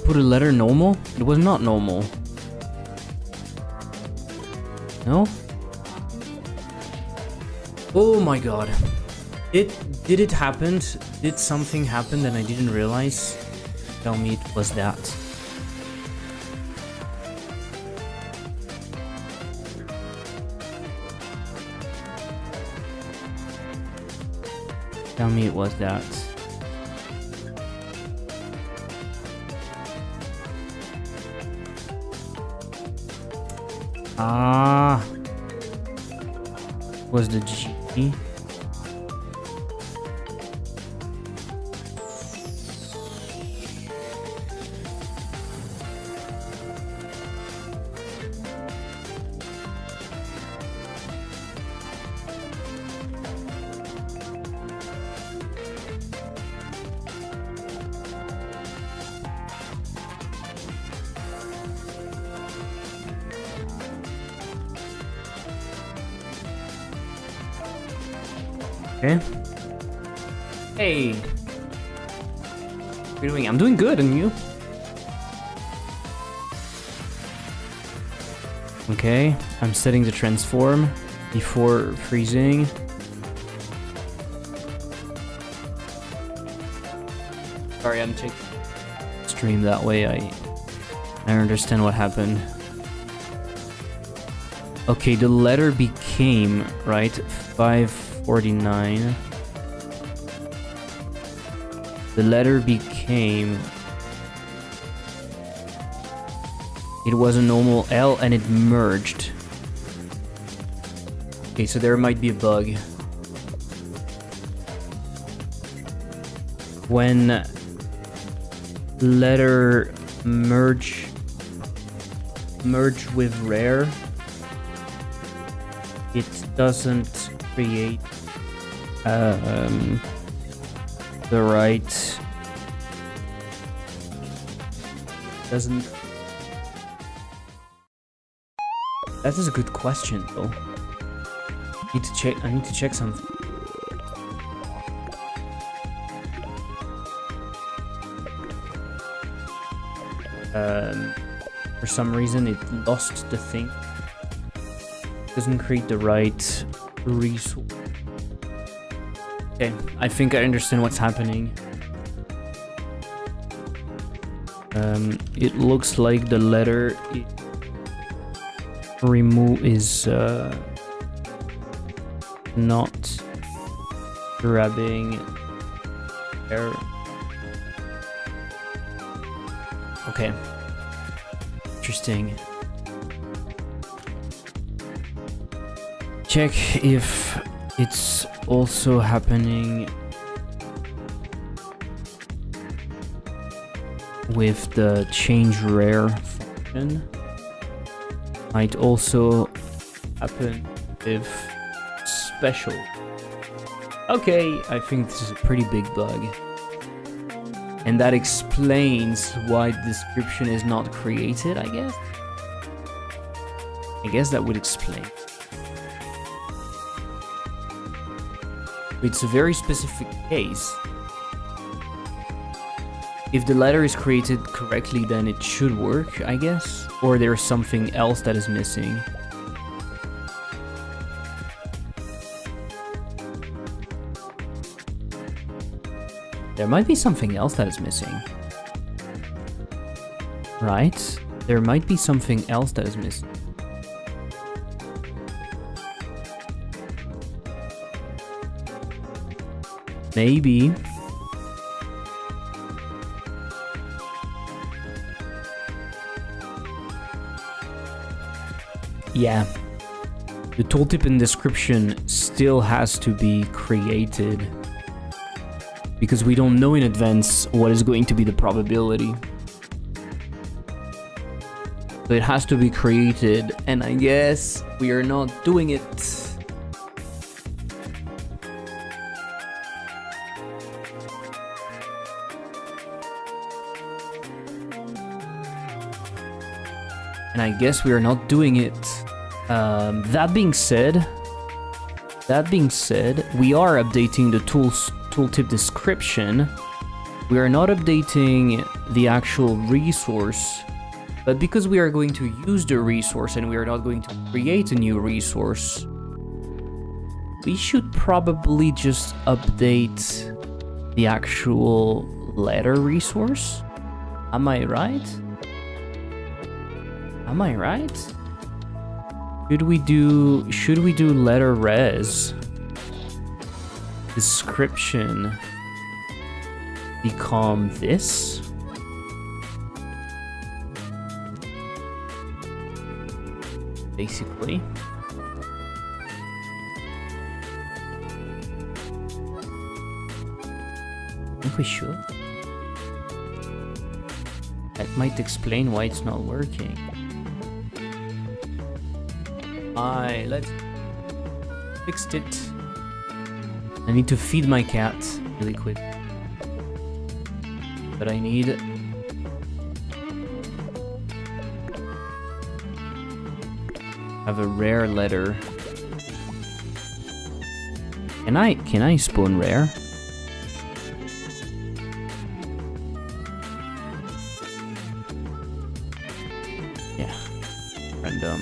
Put a letter normal? It was not normal. No? Oh my god. Did it happen? Did something happen that I didn't realize? Tell me it was that. Tell me it was that. Ah, was the G. Okay. Hey. What are you doing? I'm doing good, and you? Okay, I'm setting the transform before freezing. Sorry, I'm taking stream that way. I understand what happened. Okay, the letter became, right, 549. The letter became... It was a normal L and it merged. Okay, so there might be a bug. when letter merge with rare, it doesn't create the right doesn't. That is a good question though. I need to check something. For some reason it lost the thing. Doesn't create the right resource. Okay, I think I understand what's happening. It looks like the letter is not grabbing error. Okay. Interesting. Check if it's also happening with the change rare function. Might also happen with special. Okay, I think this is a pretty big bug. And that explains why the description is not created, I guess. I guess that would explain. It's a very specific case. If the letter is created correctly, then it should work, I guess. Or there's something else that is missing. There might be something else that is missing. Right? There might be something else that is missing. Maybe. Yeah. The tooltip and description still has to be created. Because we don't know in advance what is going to be the probability. So it has to be created, and I guess we are not doing it. And I guess we are not doing it. That being said, we are updating the tooltip description. We are not updating the actual resource, but because we are going to use the resource and we are not going to create a new resource, we should probably just update the actual letter resource. Am I right? Am I right? Should we do letter res description become this? Basically. I think we should. That might explain why it's not working. Let's fix it. I need to feed my cat really quick. But I need have a rare letter. Can I spawn rare? Yeah. Random.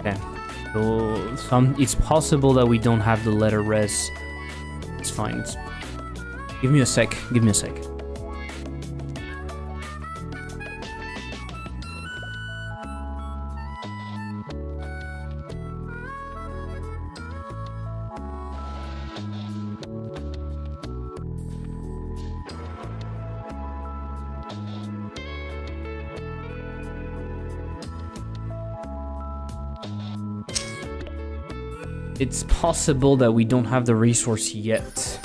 Okay. So it's possible that we don't have the letter res. It's fine. Give me a sec. Give me a sec. It's possible that we don't have the resource yet.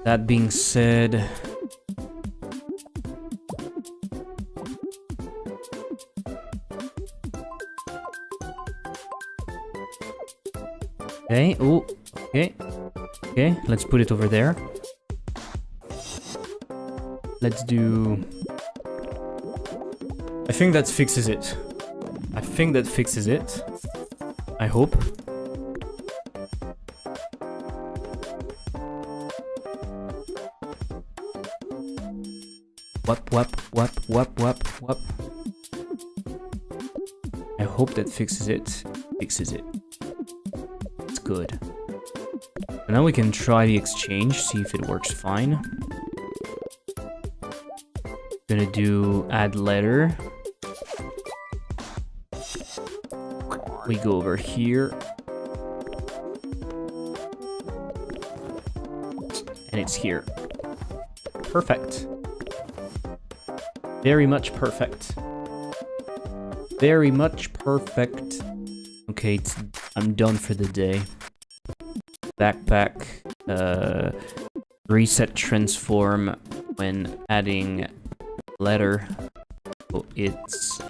That being said... Okay, oh, okay. Okay, let's put it over there. Let's do... I think that fixes it. I think that fixes it. I hope. Wap. I hope that fixes it. Fixes it. It's good. So now we can try the exchange, see if it works fine. Gonna do add letter. We go over here. And it's here. Perfect. Very much perfect. Very much perfect. Okay, I'm done for the day. Backpack. Reset transform when adding letter. So it's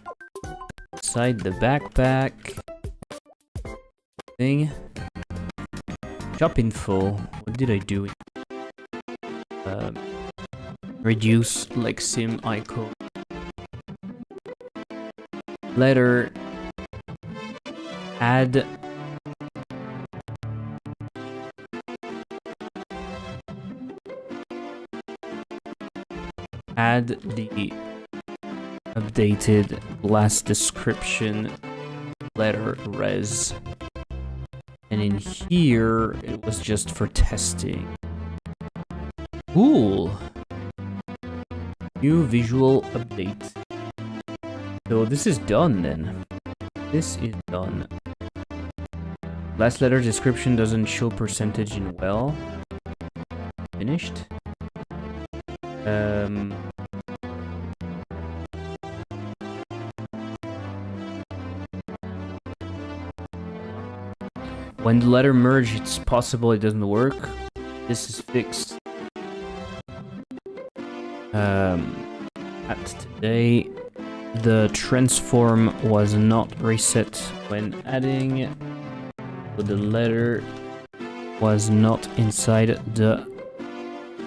inside the backpack. Thing. Shop info. What did I do? Reduce Lexim icon. Letter. Add. Add the updated last description letter res. And in here, it was just for testing. Cool. New visual update. So this is done then. This is done. Last letter description doesn't show percentage in well. Finished. When the letter merge, it's possible it doesn't work. This is fixed. At today, the transform was not reset when adding, so the letter was not inside the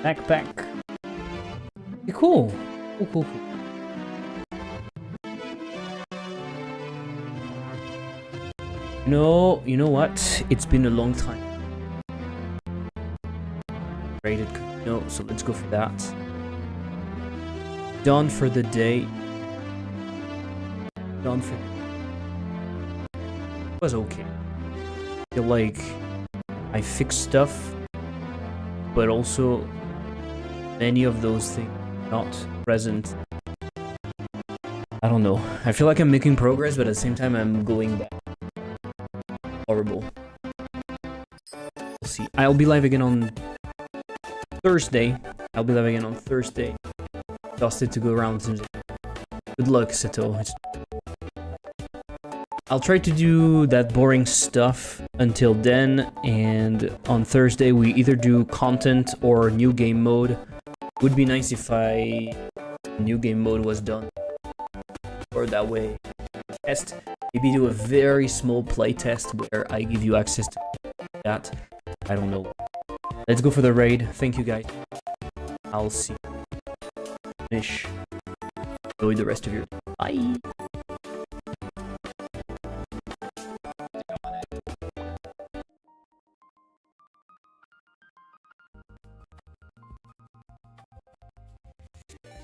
backpack. Okay, cool. Cool. No, you know what? It's been a long time. Rated no, so let's go for that. Done for the day. Done for. It was okay. I feel like I fixed stuff, but also many of those things not present. I don't know. I feel like I'm making progress, but at the same time I'm going back. Horrible. We'll see. I'll be live again on Thursday. Exhausted to go around. Good luck, Seto. I'll try to do that boring stuff until then, and on Thursday we either do content or new game mode. Would be nice if new game mode was done, or that way test. Maybe do a very small play test where I give you access to that. I don't know. Let's go for the raid. Thank you guys. I'll see you. Finish. Enjoy the rest of your day. Bye.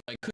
I could